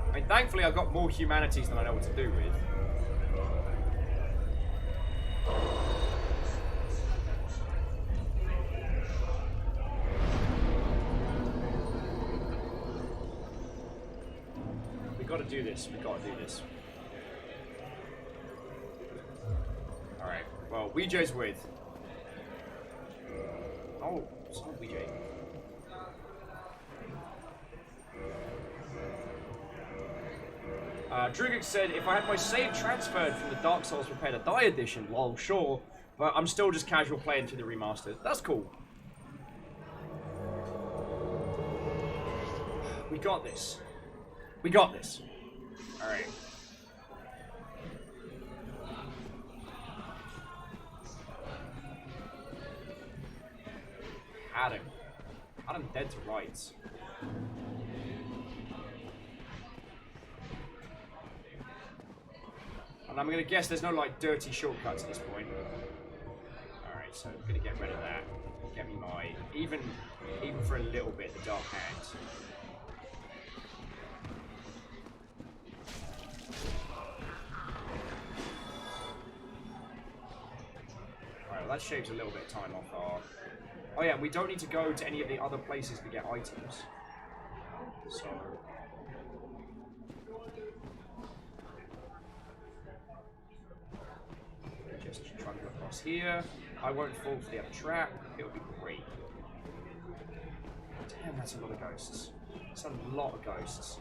I mean, thankfully I've got more humanities than I know what to do with. We gotta do this. We gotta do this. Alright, well, Ouija's with. Oh, it's not Ouija. Drugix said, if I had my save transferred from the Dark Souls Prepare to Die edition, lol, sure, but I'm still just casual playing through the remastered. That's cool. We got this. We got this. Alright. Had him. Had him dead to rights. And I'm gonna guess there's no like dirty shortcuts at this point. Alright, so I'm gonna get rid of that. Get me my even for a little bit the dark hands. Alright, well, that shaves a little bit of time off our. Oh yeah, we don't need to go to any of the other places to get items. So just try to go across here. I won't fall for the other trap. It'll be great. Damn, that's a lot of ghosts. That's a lot of ghosts.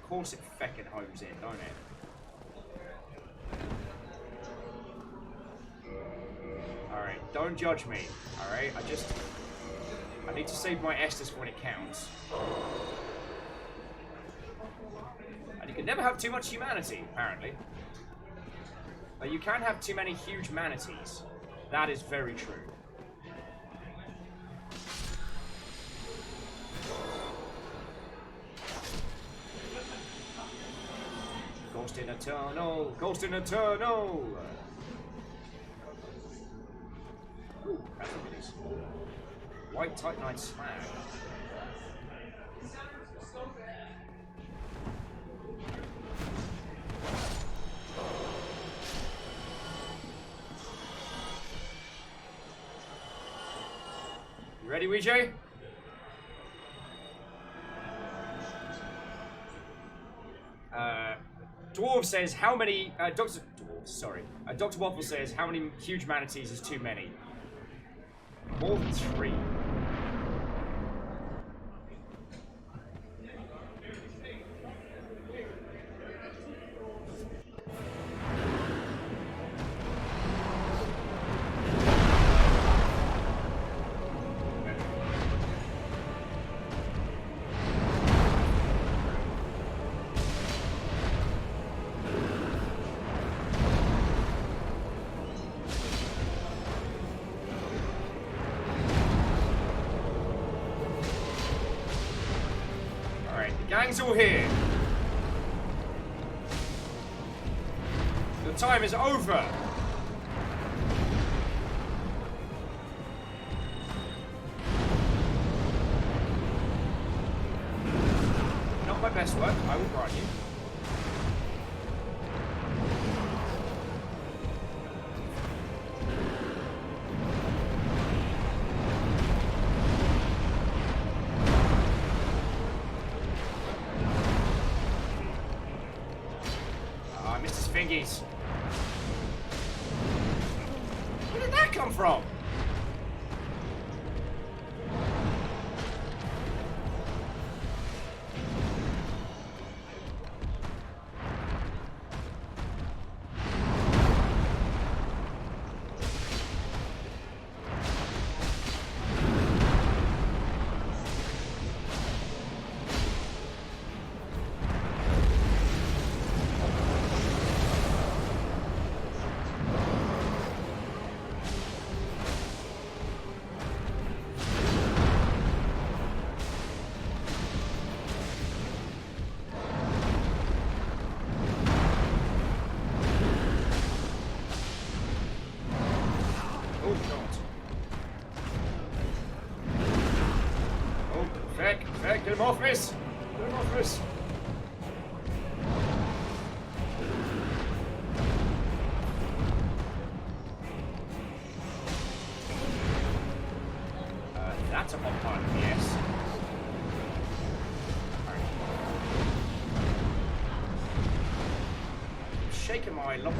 course it feckin' homes in, don't it? Alright, don't judge me, alright? I need to save my Estus when it counts. And you can never have too much humanity, apparently. But you can have too many huge manatees. That is very true. Ghost in a tunnel! Ghost in a tunnel! Ooh, that's what it is. White Titanite slag. You ready, WJ? Dwarf says how many. Dr. Waffle says how many huge manatees is too many? More than 3. Gang's all here. The time is over. Not my best work, I will grant you. Fingies. Where did that come from? Get him off, miss! Get him off, miss! That's a hot part, yes. I'm shaking my lump.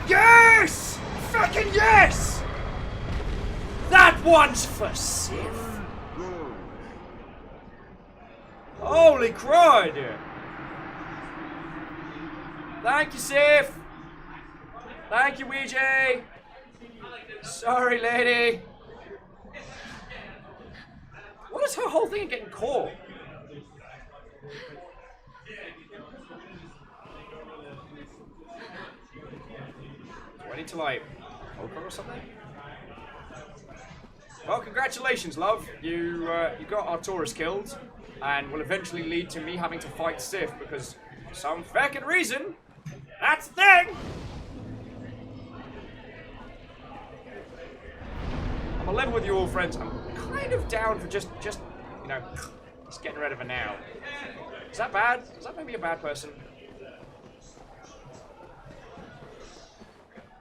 Yes! Fucking yes! That one's for Sif. Holy crud! Thank you, Sif. Thank you, Ouija. Sorry, lady. What is her whole thing of getting caught? Do I need to, like, poke her or something? Well, congratulations, love. You got Arcturus killed, and will eventually lead to me having to fight Sif because, for some fucking reason, That's the thing! I'm 11 with you all, friends. I'm kind of down for just, you know, just getting rid of her now. Is that bad? Is that maybe a bad person?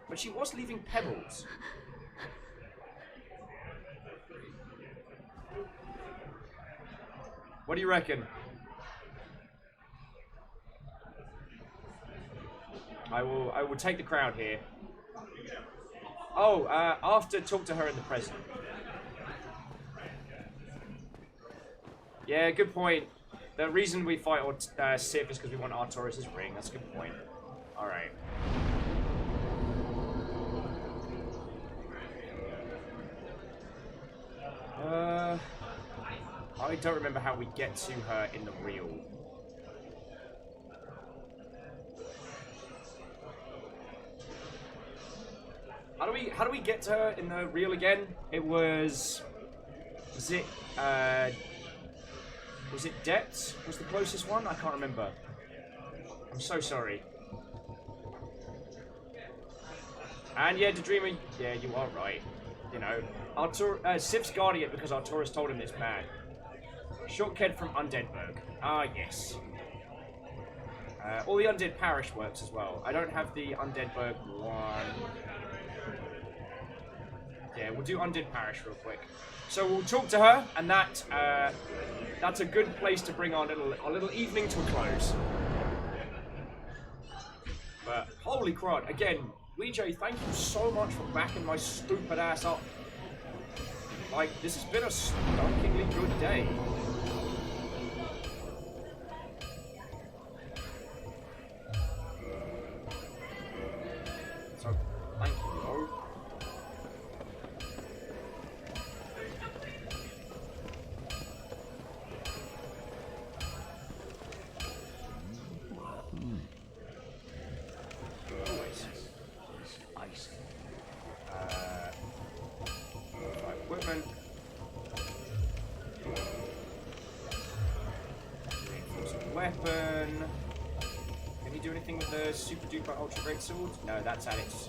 But she was leaving pebbles. What do you reckon? I will take the crowd here. Oh, after talk to her in the present. Yeah, good point. The reason we fight Sif is because we want Artorias' ring. That's a good point. Alright. I don't remember how we get to her in the real. How do we get to her in the real again? It was it Depths was the closest one? I can't remember. I'm so sorry. And yeah, Dreamer, yeah, you are right. You know, Sif's guarding it because Artorias told him it's bad. Shortcut from Undeadburg. Ah, yes. All the Undead Parish works as well. I don't have the Undeadburg one. Yeah, we'll do Undead Parish real quick. So we'll talk to her, and that's a good place to bring our little evening to a close. But holy crud! Again, Ouija, thank you so much for backing my stupid ass up. Like, this has been a stonkingly good day. So, thank you, bro. Equipment. Reinforced weapon. Can you do anything with the super duper ultra great sword? No, that's at its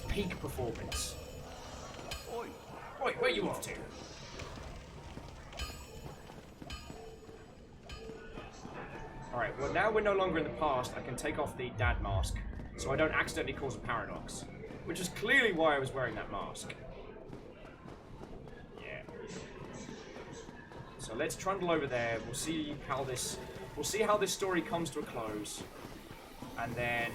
peak performance. Oi, where are you off to? Alright, well now we're no longer in the past, I can take off the dad mask, so I don't accidentally cause a paradox. Which is clearly why I was wearing that mask. Yeah. So let's trundle over there, we'll see how this story comes to a close. And then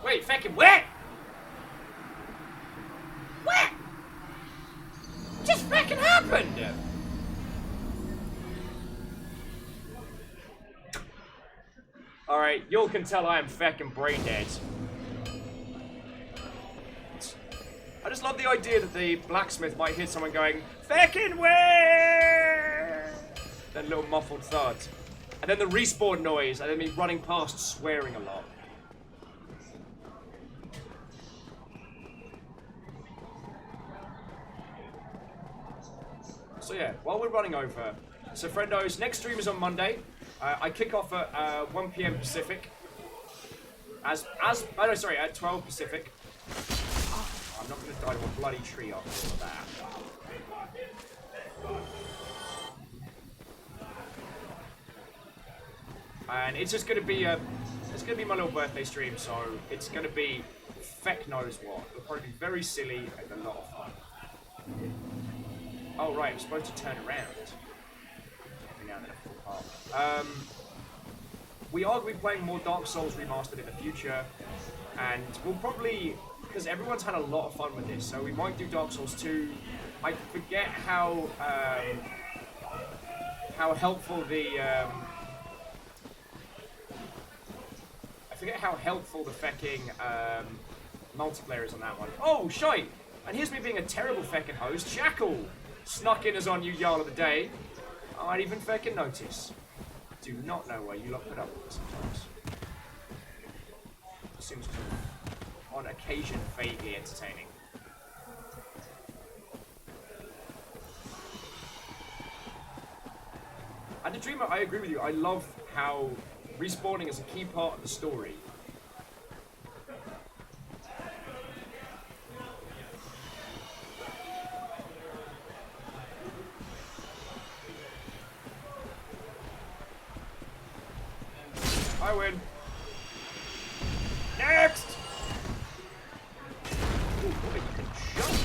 Wait, fucking what? What? Just fucking happened! Alright, you all can tell I am fucking brain dead. I just love the idea that the blacksmith might hear someone going, "Fucking where?" Then a little muffled thud. And then the respawn noise, and then me running past swearing a lot. So yeah, while we're running over, so friendos, next stream is on Monday. I kick off at 1 PM Pacific. At 12 Pacific. I'm not going to die to a bloody tree after all of that. And it's just going to be my little birthday stream, so it's going to be feck knows what. It'll probably be very silly and a lot of fun. Oh right, I'm supposed to turn around. Every now and then I fall apart. We are going to be playing more Dark Souls Remastered in the future, and we'll probably, because everyone's had a lot of fun with this, so we might do Dark Souls 2. I forget how helpful the fecking multiplayer is on that one. Oh shite! And here's me being a terrible fecking host. Shackle snuck in as our new Jarl of the Day. I'd even fucking notice. Do not know why you lot put up with it sometimes. It seems to, on occasion, vaguely entertaining. And the Dreamer, I agree with you. I love how respawning is a key part of the story. I win. Next! Ooh, boy, you can jump.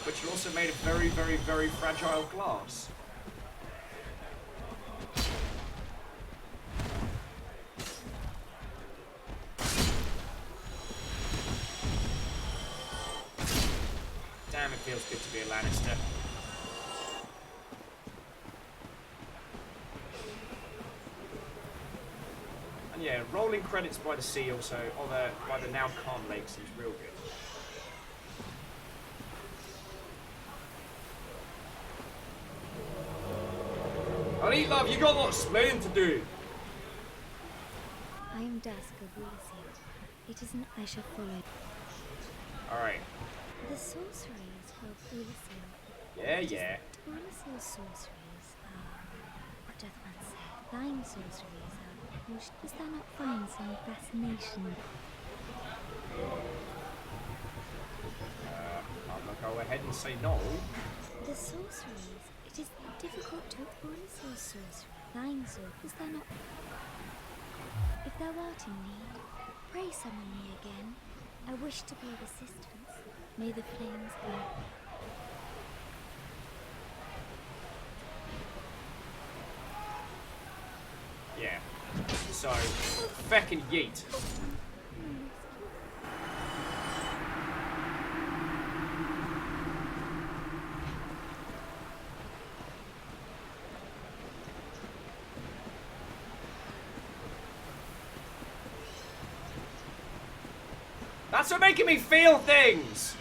But you also made of very, very, very fragile glass. Damn, it feels good to be a Lannister. And yeah, rolling credits by the sea also, or by the now calm lake seems real good. I'll eat, love, you got a lot of explaining to do. I am Dusk of Elysium. It is an I shall follow. Alright. The sorceries of Elysium. Yeah. Elysium's sorceries are, what doth one say? Thine sorceries are, does thou not find some fascination? I'm gonna go ahead and say no. The sorceries, it is difficult to Elysium's sorcery. Thine sword, is thou not? If thou art in need, pray summon me again. I wish to be of assistance. May the flames burn. Yeah. So, feckin' yeet. That's for making me feel things!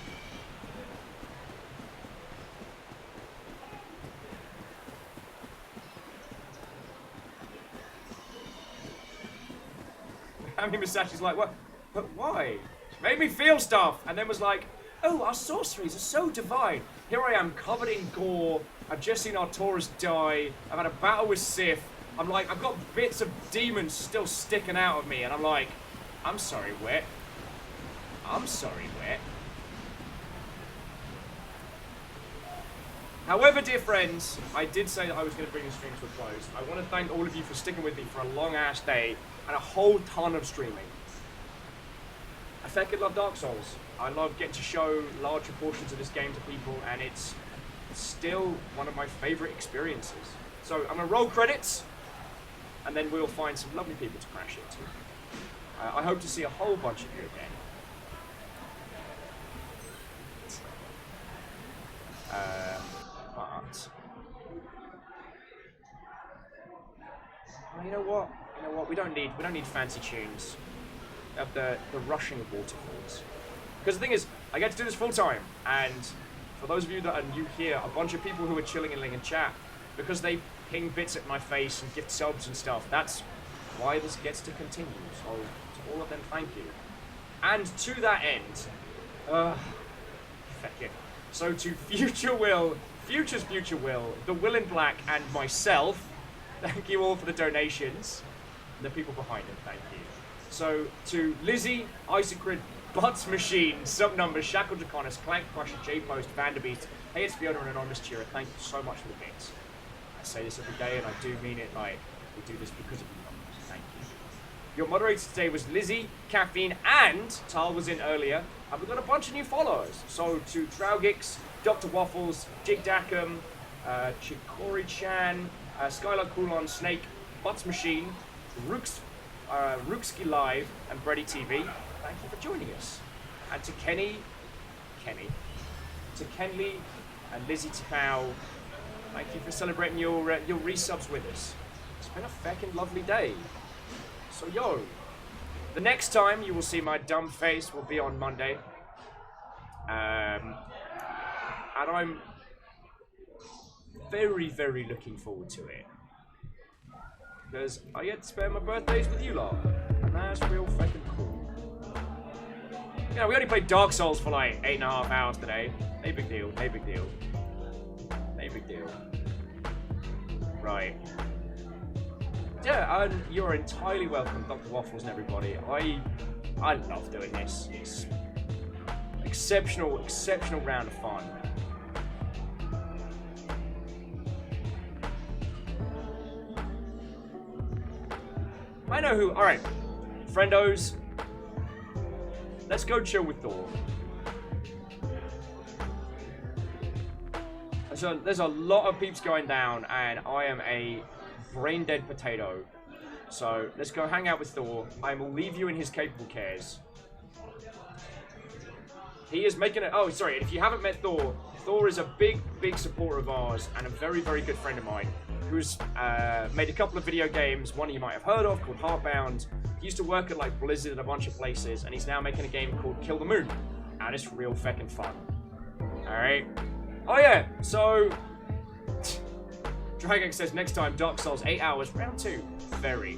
Hammy Masashi's like, what? But why? Made me feel stuff! And then was like, oh, our sorceries are so divine. Here I am, covered in gore. I've just seen Artoris die. I've had a battle with Sith. I'm like, I've got bits of demons still sticking out of me. And I'm like, I'm sorry, Wet. I'm sorry, Wet. However, dear friends, I did say that I was going to bring the stream to a close. I want to thank all of you for sticking with me for a long-ass day and a whole ton of streaming. I fucking love Dark Souls. I love getting to show larger portions of this game to people, and it's still one of my favorite experiences. So I'm going to roll credits, and then we'll find some lovely people to crash into. I hope to see a whole bunch of you again. But you know what? We don't need fancy tunes. Of the rushing waterfalls. Because the thing is, I get to do this full time, and for those of you that are new here, a bunch of people who are chilling in Ling chat, because they ping bits at my face and gift subs and stuff, that's why this gets to continue. So to all of them, thank you. And to that end, fuck it. So to Future Will, the Will in Black, and myself, thank you all for the donations. And the people behind them, thank you. So to Lizzie, Isacrid, Butts Machine, Subnumber, Shackle Draconis, Clank Crusher, J Post, Vanderbeast, Hey It's Fiona, and Anonymous Cheerer, thank you so much for the bits. I say this every day and I do mean it, like, we do this because of you. Thank you. Your moderator today was Lizzie, Caffeine, and Tal was in earlier. And we've got a bunch of new followers. So to Draugix, Dr. Waffles, Jig Dackham, Chikori-chan, Skylar Coolon, Snake, Butts Machine, Rookski Live, and Brady TV, thank you for joining us. And to Kenny, to Kenley, and Lizzie Tapau, thank you for celebrating your resubs with us. It's been a feckin' lovely day. So yo, the next time you will see my dumb face will be on Monday. And very, very looking forward to it. Because I get to spend my birthdays with you lot. And that's real fucking cool. You know, we only played Dark Souls for like 8.5 hours today. No big deal, no big deal. No big deal. Right. Yeah, and you're entirely welcome, Dr. Waffles and everybody. I love doing this. It's exceptional round of fun. I know who. Alright. Friendos. Let's go chill with Thor. So there's a lot of peeps going down, and I am a brain dead potato. So let's go hang out with Thor. I will leave you in his capable cares. He is making it. Oh, sorry. If you haven't met Thor, Thor is a big supporter of ours and a very good friend of mine who's made a couple of video games. One you might have heard of called Heartbound. He used to work at like Blizzard and a bunch of places, and he's now making a game called Kill the Moon, and it's real fucking fun. All right. Oh yeah. So Dragon says next time Dark Souls 8 hours round 2. Very.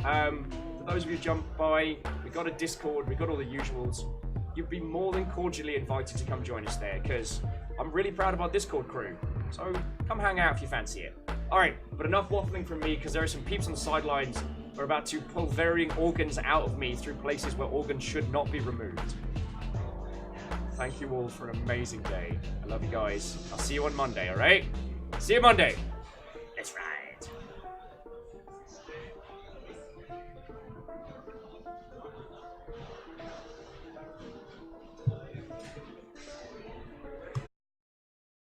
For those of you who jumped by, we got a Discord. We got all the usuals. You'd be more than cordially invited to come join us there, because I'm really proud of our Discord crew. So come hang out if you fancy it. Alright, but enough waffling from me, because there are some peeps on the sidelines who are about to pull varying organs out of me through places where organs should not be removed. Thank you all for an amazing day. I love you guys. I'll see you on Monday, alright? See you Monday!